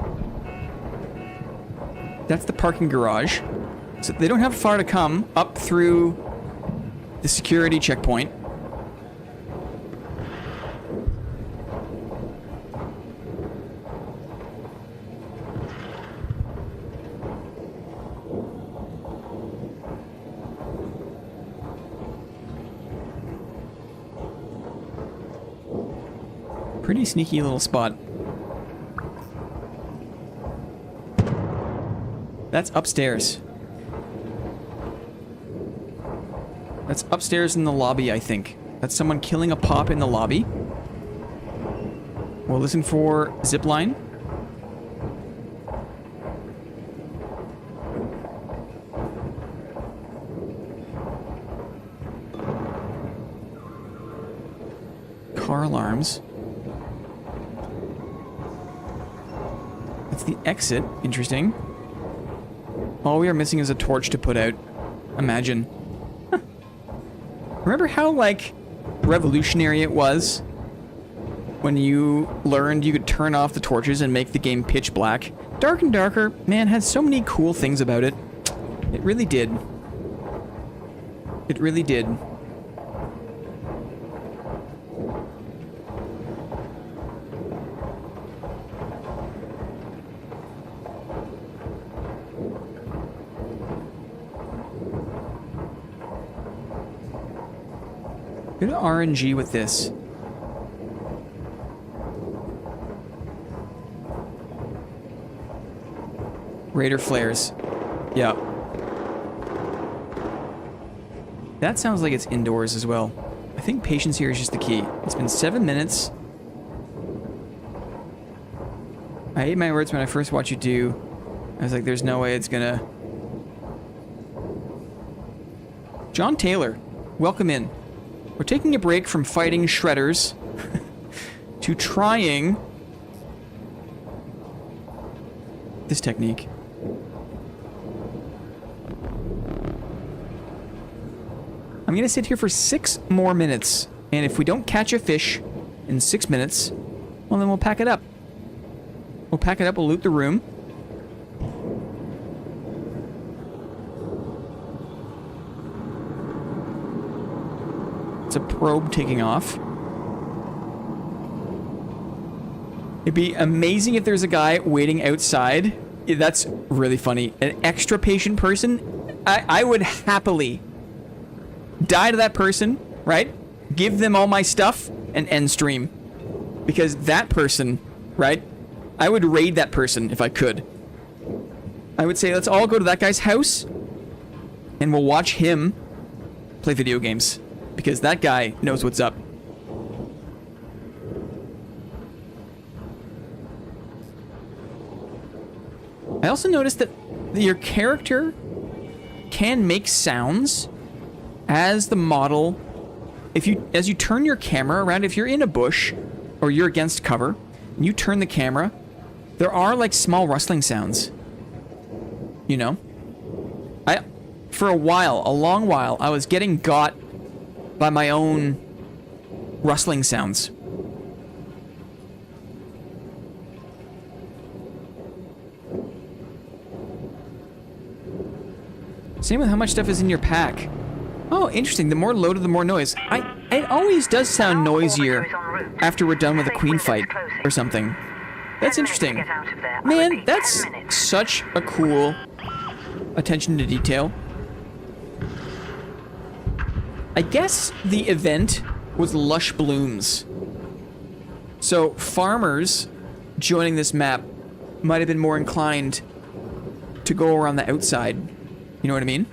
A: That's the parking garage. So they don't have far to come up through the security checkpoint. Pretty sneaky little spot. That's upstairs. That's upstairs in the lobby, I think. That's someone killing a pop in the lobby. We'll listen for zipline. Car alarms. That's the exit. Interesting. All we are missing is a torch to put out. Imagine. Huh. Remember how, like, revolutionary it was when you learned you could turn off the torches and make the game pitch black? Dark and Darker, man, had so many cool things about it. It really did. It really did. Bit of RNG with this. Raider flares. Yeah. That sounds like it's indoors as well. I think patience here is just the key. It's been 7 minutes. I ate my words when I first watched you do. I was like, there's no way it's gonna... John Taylor, welcome in. We're taking a break from fighting shredders to trying this technique. I'm gonna sit here for 6 more minutes, and if we don't catch a fish in 6 minutes, well then we'll pack it up. We'll pack it up, we'll loot the room. A probe taking off. It'd be amazing if there's a guy waiting outside. Yeah, that's really funny. An extra patient person. I would happily die to that person, right? Give them all my stuff and end stream. Because that person, right? I would raid that person if I could. I would say, let's all go to that guy's house and we'll watch him play video games. Because that guy knows what's up. I also noticed that your character can make sounds as the model. As you turn your camera around, if you're in a bush or you're against cover, and you turn the camera, there are like small rustling sounds. You know? For a while, a long while, I was getting got by my own rustling sounds. Same with how much stuff is in your pack. Oh, interesting. The more loaded, the more noise. I it always does sound noisier after we're done with a queen fight or something. That's interesting. Man, that's such a cool attention to detail. I guess the event was lush blooms. So farmers joining this map might have been more inclined to go around the outside. You know what I mean?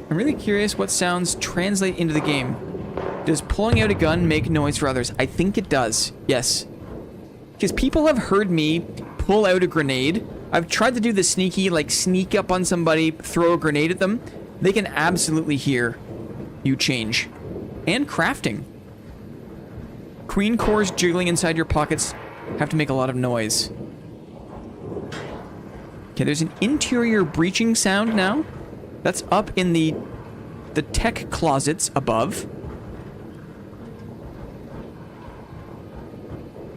A: I'm really curious what sounds translate into the game. Does pulling out a gun make noise for others? I think it does, yes. Because people have heard me pull out a grenade. I've tried to do the sneaky, like sneak up on somebody, throw a grenade at them. They can absolutely hear you change. And crafting. Queen cores jiggling inside your pockets have to make a lot of noise. Okay, there's an interior breaching sound now. That's up in the tech closets above.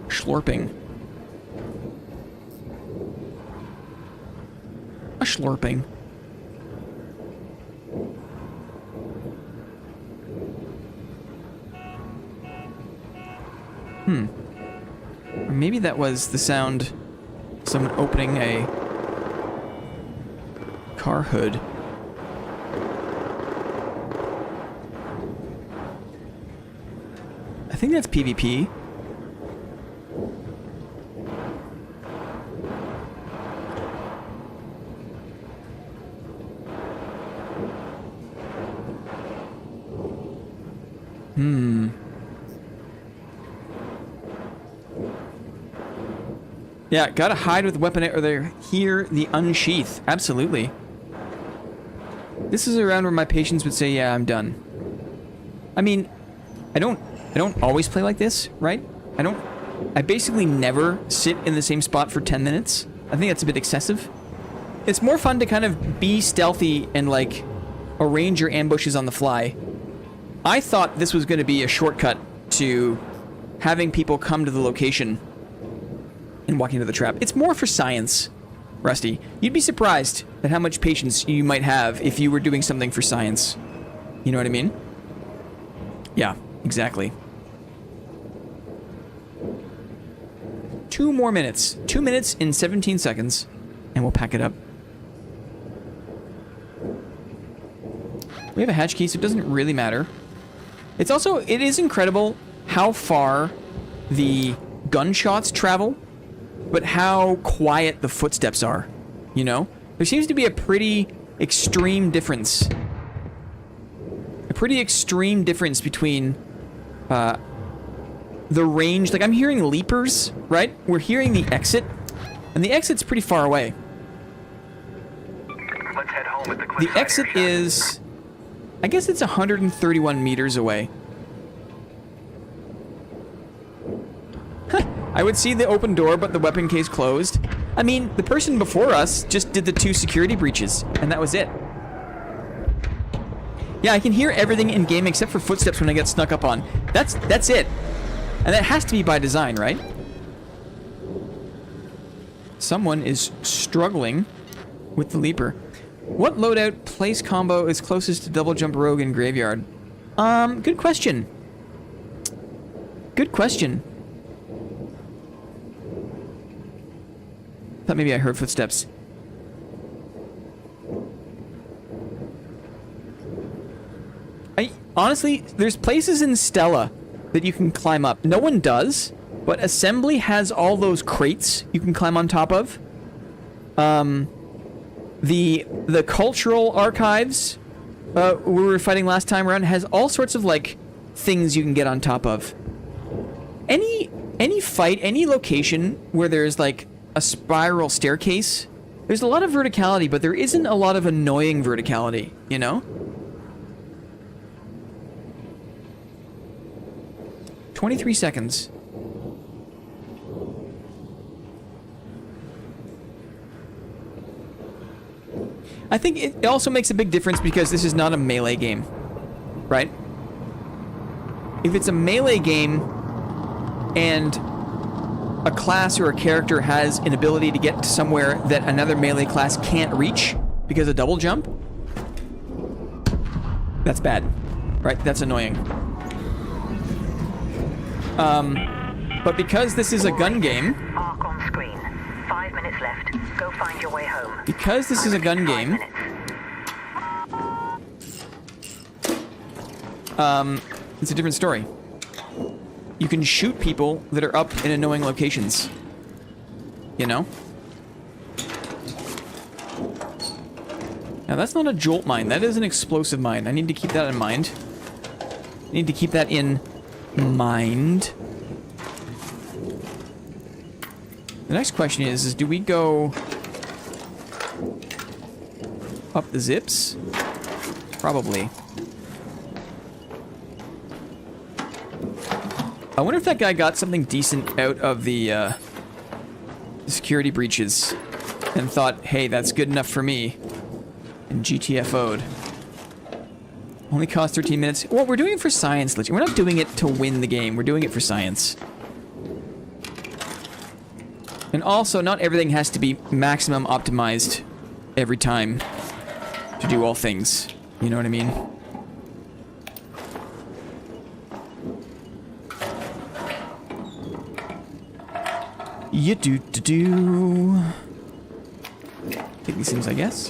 A: Schlorping. A schlorping. Or maybe that was the sound of someone opening a car hood. I think that's PvP. Yeah, gotta hide with the weapon or they hear the unsheath. Absolutely. This is around where my patients would say, yeah, I'm done. I mean, I don't always play like this, right? I basically never sit in the same spot for 10 minutes. I think that's a bit excessive. It's more fun to kind of be stealthy and like arrange your ambushes on the fly. I thought this was going to be a shortcut to having people come to the location and walk into the trap. It's more for science, Rusty. You'd be surprised at how much patience you might have if you were doing something for science. You know what I mean? Yeah, exactly. 2 more minutes. 2 minutes and 17 seconds, and we'll pack it up. We have a hatch key, so it doesn't really matter. It is incredible how far the gunshots travel, but how quiet the footsteps are, you know? There seems to be a pretty extreme difference. A pretty extreme difference between the range. Like, I'm hearing leapers, right? We're hearing the exit, and the exit's pretty far away.
F: Let's head home at the
A: The exit is... I guess it's 131 meters away. I would see the open door, but the weapon case closed. I mean, the person before us just did the 2 security breaches, and that was it. Yeah, I can hear everything in game except for footsteps when I get snuck up on. That's it. And that has to be by design, right? Someone is struggling with the leaper. What loadout place combo is closest to double jump rogue and graveyard? Good question. Good question. Thought maybe I heard footsteps. Honestly, there's places in Stella that you can climb up. No one does, but Assembly has all those crates you can climb on top of. The cultural archives we were fighting last time around has all sorts of like things you can get on top of. Any fight, any location where there's like a spiral staircase, there's a lot of verticality, but there isn't a lot of annoying verticality, you know? 23 seconds. I think it also makes a big difference because this is not a melee game, right? If it's a melee game and a class or a character has an ability to get to somewhere that another melee class can't reach because of double jump, That's bad. Right? That's annoying. But because this is a gun game...
C: Arc on screen. 5 minutes left. Go find your way home.
A: Because this is a gun game... it's a different story. You can shoot people that are up in annoying locations. You know? Now that's not a jolt mine, that is an explosive mine. I need to keep that in mind. I need to keep that in mind. The next question is do we go up the zips? Probably. I wonder if that guy got something decent out of the security breaches and thought, hey, that's good enough for me, and GTFO'd. Only cost 13 minutes. Well, we're doing it for science, legit. We're not doing it to win the game. We're doing it for science. And also, not everything has to be maximum optimized every time to do all things. You know what I mean? You do. Take these things, I guess.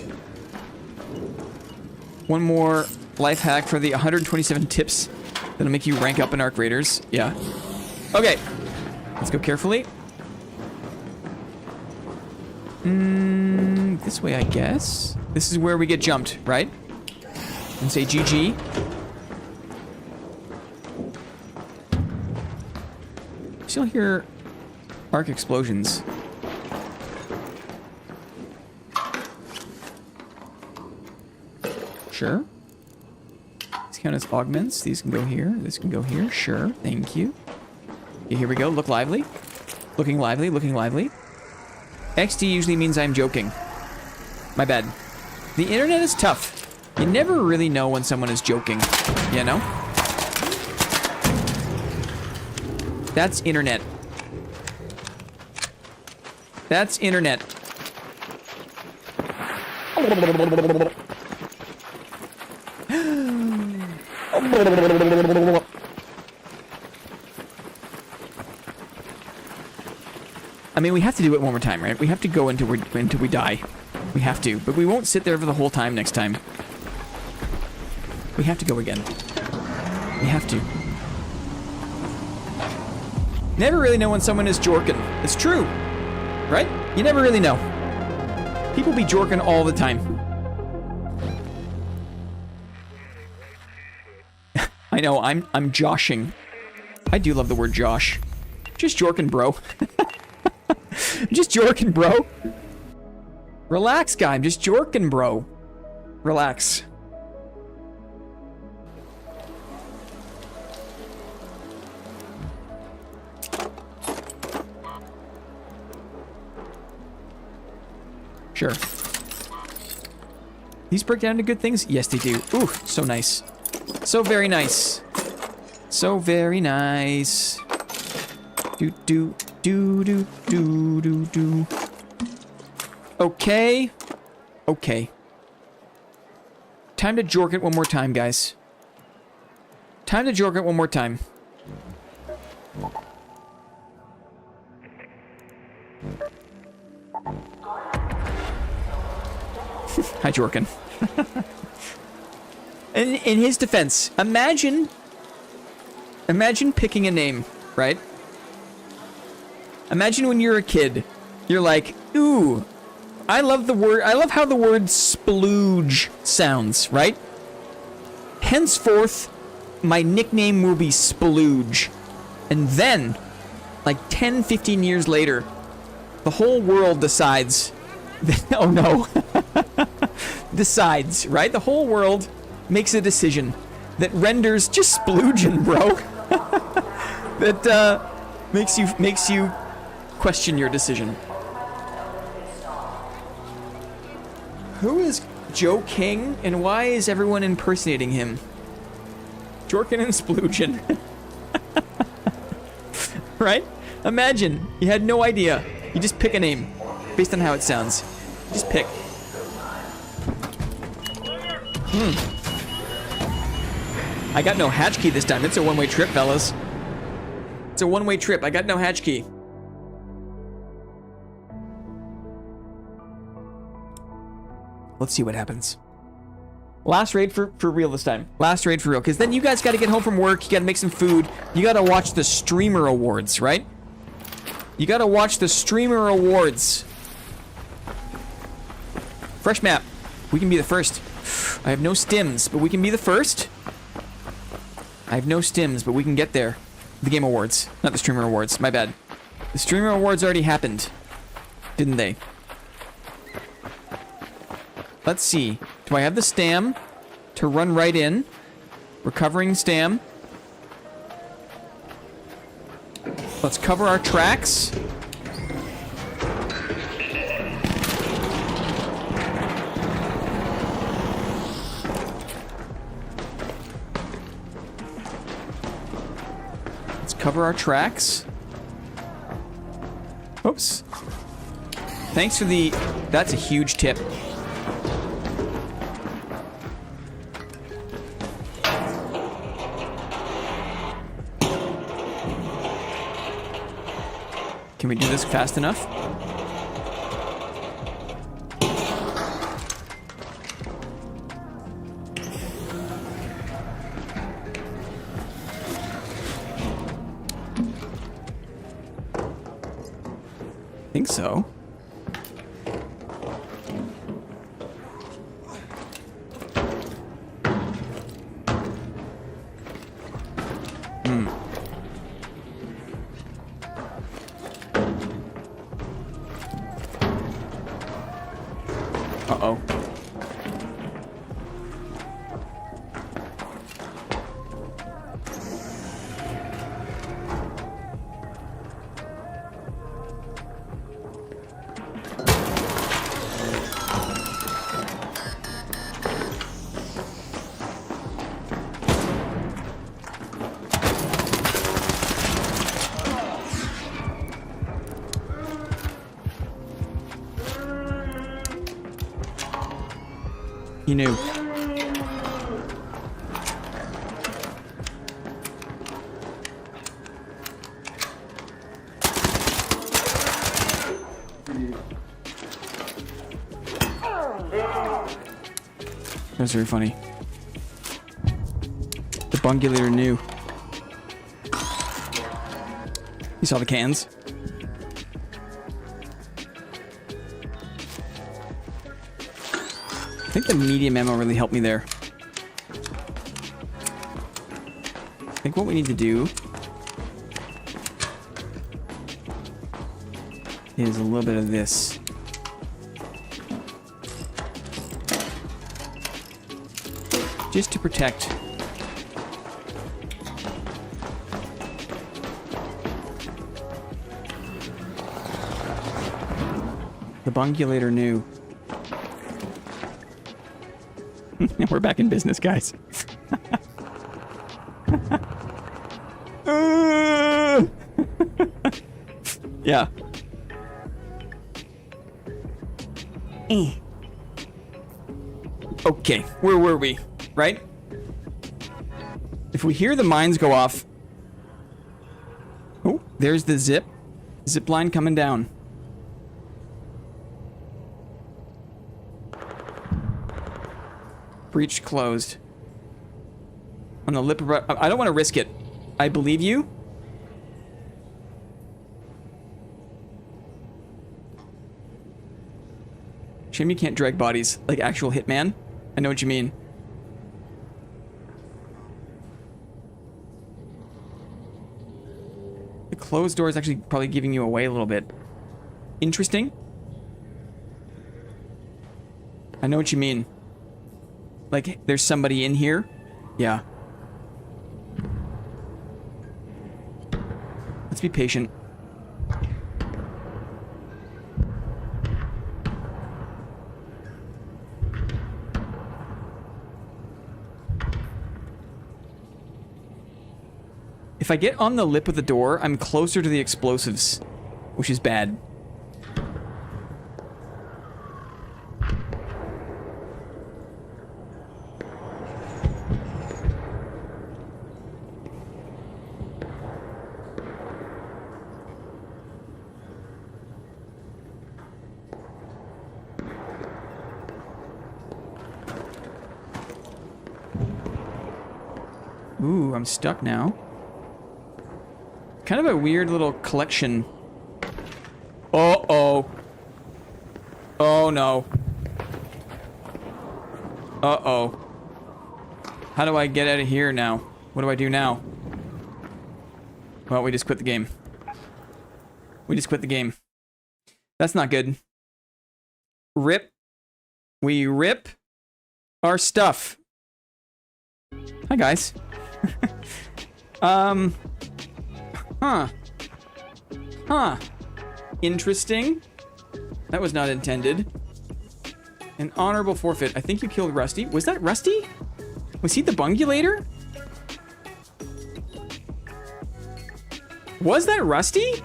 A: One more life hack for the 127 tips that'll make you rank up in Arc Raiders. Yeah. Okay. Let's go carefully. This way, I guess. This is where we get jumped, right? And say GG. Still hear arc explosions. Sure. These count as augments. These can go here. This can go here. Sure. Thank you. Okay, here we go. Look lively. Looking lively. Looking lively. XD usually means I'm joking. My bad. The internet is tough. You never really know when someone is joking, you know? That's internet. That's internet. I mean, we have to do it one more time, right? We have to go until we die. We have to, but we won't sit there for the whole time next time. We have to go again. We have to. Never really know when someone is jorking. It's true, right? You never really know. People be jorking all the time. I know, I'm joshing. I do love the word josh. Just jorking, bro. Just jorking, bro. Relax, guy. I'm just jorking, bro. Relax. Sure. These break down to good things? Yes, they do. Ooh, so nice. So very nice. So very nice. Do do do do do do do. Okay. Okay. Time to jork it one more time, guys. Time to jork it one more time. Hi, Jorkin. In his defense, imagine picking a name, right? Imagine when you're a kid, you're like, ooh, I love how the word splooge sounds, right? Henceforth, my nickname will be Splooge. And then, like 10, 15 years later, the whole world decides that, oh no, decides, right? The whole world makes a decision that renders just sploogin', bro. That makes you question your decision. Who is Joe King, and why is everyone impersonating him? Jorkin and Sploogin. Right? Imagine, you had no idea. You just pick a name based on how it sounds. Just pick. I got no hatch key this time. It's a one-way trip, fellas. It's a one-way trip. I got no hatch key. Let's see what happens. Last raid for real this time. Last raid for real. Because then you guys got to get home from work. You got to make some food. You got to watch the streamer awards, right? You got to watch the streamer awards. Fresh map. We can be the first. I have no stims, but we can be the first. I have no stims, but we can get there. The game awards. Not the streamer awards. My bad. The streamer awards already happened. Didn't they? Let's see. Do I have the stam to run right in? Recovering stam. Let's cover our tracks. Let's cover our tracks. Oops. Thanks for the... That's a huge tip. Can we do this fast enough? I think so. Uh-oh. He knew. That's very funny. The bungulator knew. You saw the cans? I think the medium ammo really helped me there. I think what we need to do is a little bit of this. Just to protect. The bungulator knew. We're back in business, guys. Yeah. Okay, where were we? Right? If we hear the mines go off... Oh, there's the zip line coming down. Breach closed. On the lip of... I don't want to risk it. I believe you. Shame you can't drag bodies like actual Hitman. I know what you mean. The closed door is actually probably giving you away a little bit. Interesting. I know what you mean. Like, there's somebody in here? Yeah. Let's be patient. If I get on the lip of the door, I'm closer to the explosives, which is bad. Ooh, I'm stuck now. Kind of a weird little collection. Uh-oh. Oh, no. Uh-oh. How do I get out of here now? What do I do now? Well, we just quit the game. We just quit the game. That's not good. Rip. We rip our stuff. Hi, guys. Huh. Huh. Interesting. That was not intended. An honorable forfeit. I think you killed Rusty. Was that Rusty? Was he the bungulator? Was that Rusty?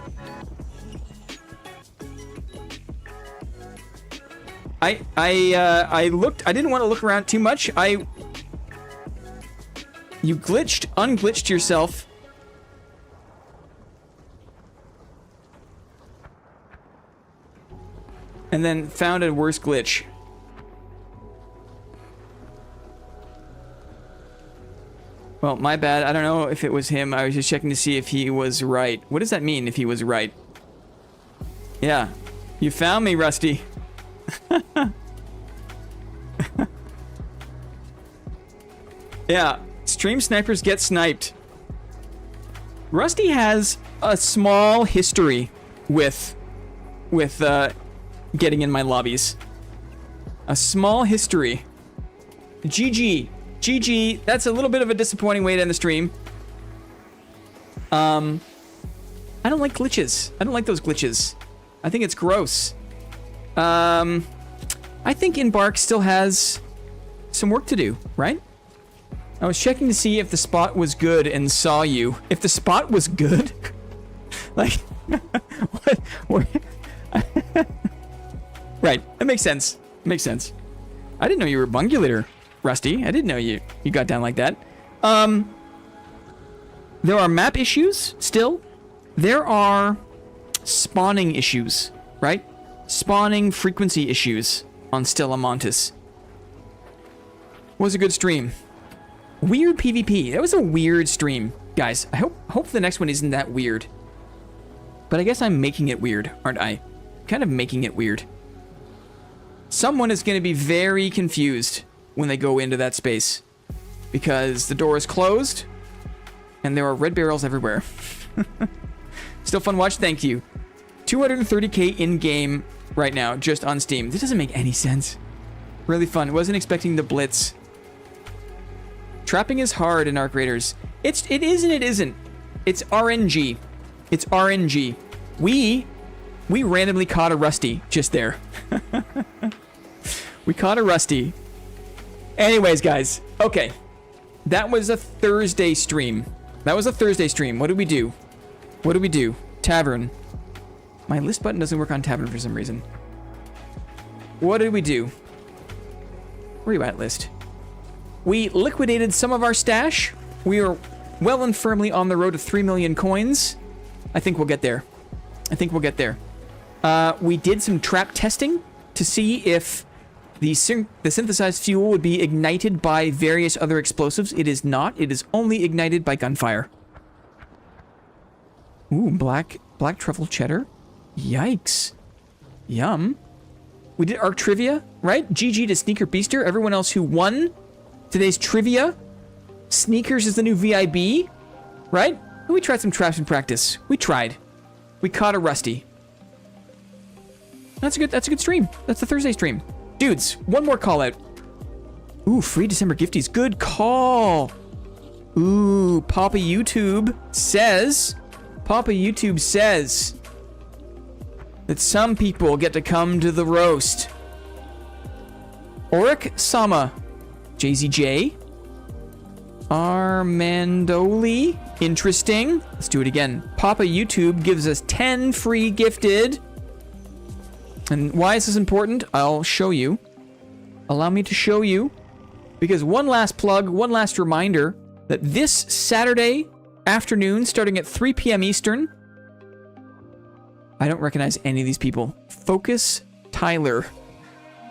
A: I looked. I didn't want to look around too much. You glitched, unglitched yourself. And then found a worse glitch. Well, my bad. I don't know if it was him. I was just checking to see if he was right. What does that mean, if he was right? Yeah. You found me, Rusty. Yeah. Stream snipers get sniped. Rusty has a small history with getting in my lobbies. A small history. GG. GG. That's a little bit of a disappointing way to end the stream. I don't like glitches. I don't like those glitches. I think it's gross. I think Embark still has some work to do, right? I was checking to see if the spot was good and saw you. If the spot was good? Like, what? Right, that makes sense. Makes sense. I didn't know you were a bungulator, Rusty. I didn't know you got down like that. There are map issues still. There are spawning issues, right? Spawning frequency issues on Stella Montis. Was a good stream. Weird PvP. That was a weird stream, guys. I hope the next one isn't that weird. But I guess I'm making it weird, aren't I? Kind of making it weird. Someone is going to be very confused when they go into that space, because the door is closed and there are red barrels everywhere. Still fun watch. Thank you. 230k in game right now, just on Steam. This doesn't make any sense. Really fun. Wasn't expecting the blitz. Trapping is hard in Arc Raiders. It is and it isn't. It's RNG. It's RNG. We randomly caught a Rusty just there. We caught a Rusty. Anyways, guys. Okay. That was a Thursday stream. That was a Thursday stream. What did we do? What did we do? Tavern. My list button doesn't work on Tavern for some reason. What did we do? Where are you at, list? We liquidated some of our stash. We are well and firmly on the road to 3 million coins. I think we'll get there. I think we'll get there. We did some trap testing to see if the synthesized fuel would be ignited by various other explosives. It is not. It is only ignited by gunfire. Ooh, black truffle cheddar. Yikes. Yum. We did Arc Trivia, right? GG to Sneaker Beaster. Everyone else who won today's trivia. Sneakers is the new V.I.B, right? We tried some traps in practice. We tried. We caught a Rusty. That's a good stream. That's the Thursday stream. Dudes, one more call out. Ooh, free December gifties. Good call. Ooh, Papa YouTube says that some people get to come to the roast. Oric Sama, JZJ, Armandoli, interesting. Let's do it again. Papa YouTube gives us 10 free gifted. And why is this important? I'll show you. Allow me to show you. Because one last plug, one last reminder that this Saturday afternoon, starting at 3 p.m. Eastern, I don't recognize any of these people. Focus Tyler,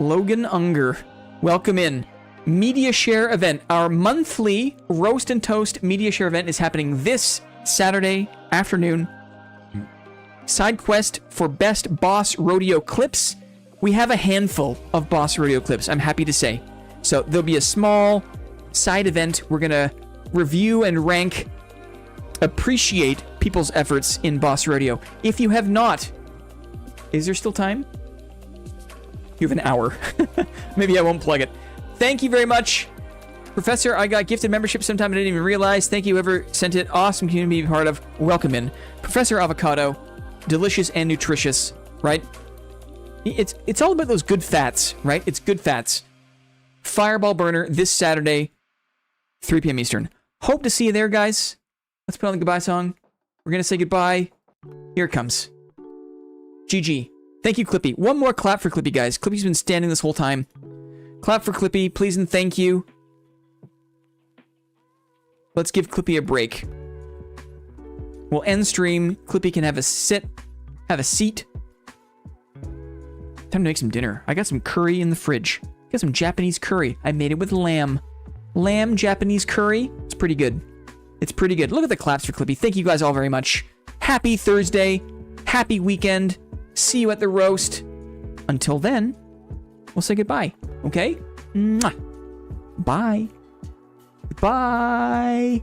A: Logan Unger, welcome in. media share event. Our monthly Roast and Toast media share event is happening this Saturday afternoon. Side quest for best Boss Rodeo clips. We have a handful of Boss Rodeo clips, I'm happy to say. So there'll be a small side event. We're going to review and rank, appreciate people's efforts in Boss Rodeo. If you have not, is there still time? You have an hour. Maybe I won't plug it. Thank you very much. Professor, I got gifted membership sometime I didn't even realize. Thank you whoever sent it. Awesome community to be part of. Welcome in. Professor Avocado, delicious and nutritious, right? It's all about those good fats, right? It's good fats. Fireball Burner this Saturday, 3 p.m. Eastern. Hope to see you there, guys. Let's put on the goodbye song. We're going to say goodbye. Here it comes. GG. Thank you, Clippy. One more clap for Clippy, guys. Clippy's been standing this whole time. Clap for Clippy, please and thank you. Let's give Clippy a break. We'll end stream. Clippy can have a sit, have a seat. Time to make some dinner. I got some curry in the fridge. Got some Japanese curry. I made it with lamb. Lamb Japanese curry. It's pretty good. It's pretty good. Look at the claps for Clippy. Thank you guys all very much. Happy Thursday. Happy weekend. See you at the roast. Until then, we'll say goodbye. Okay? Mwah. Bye. Bye.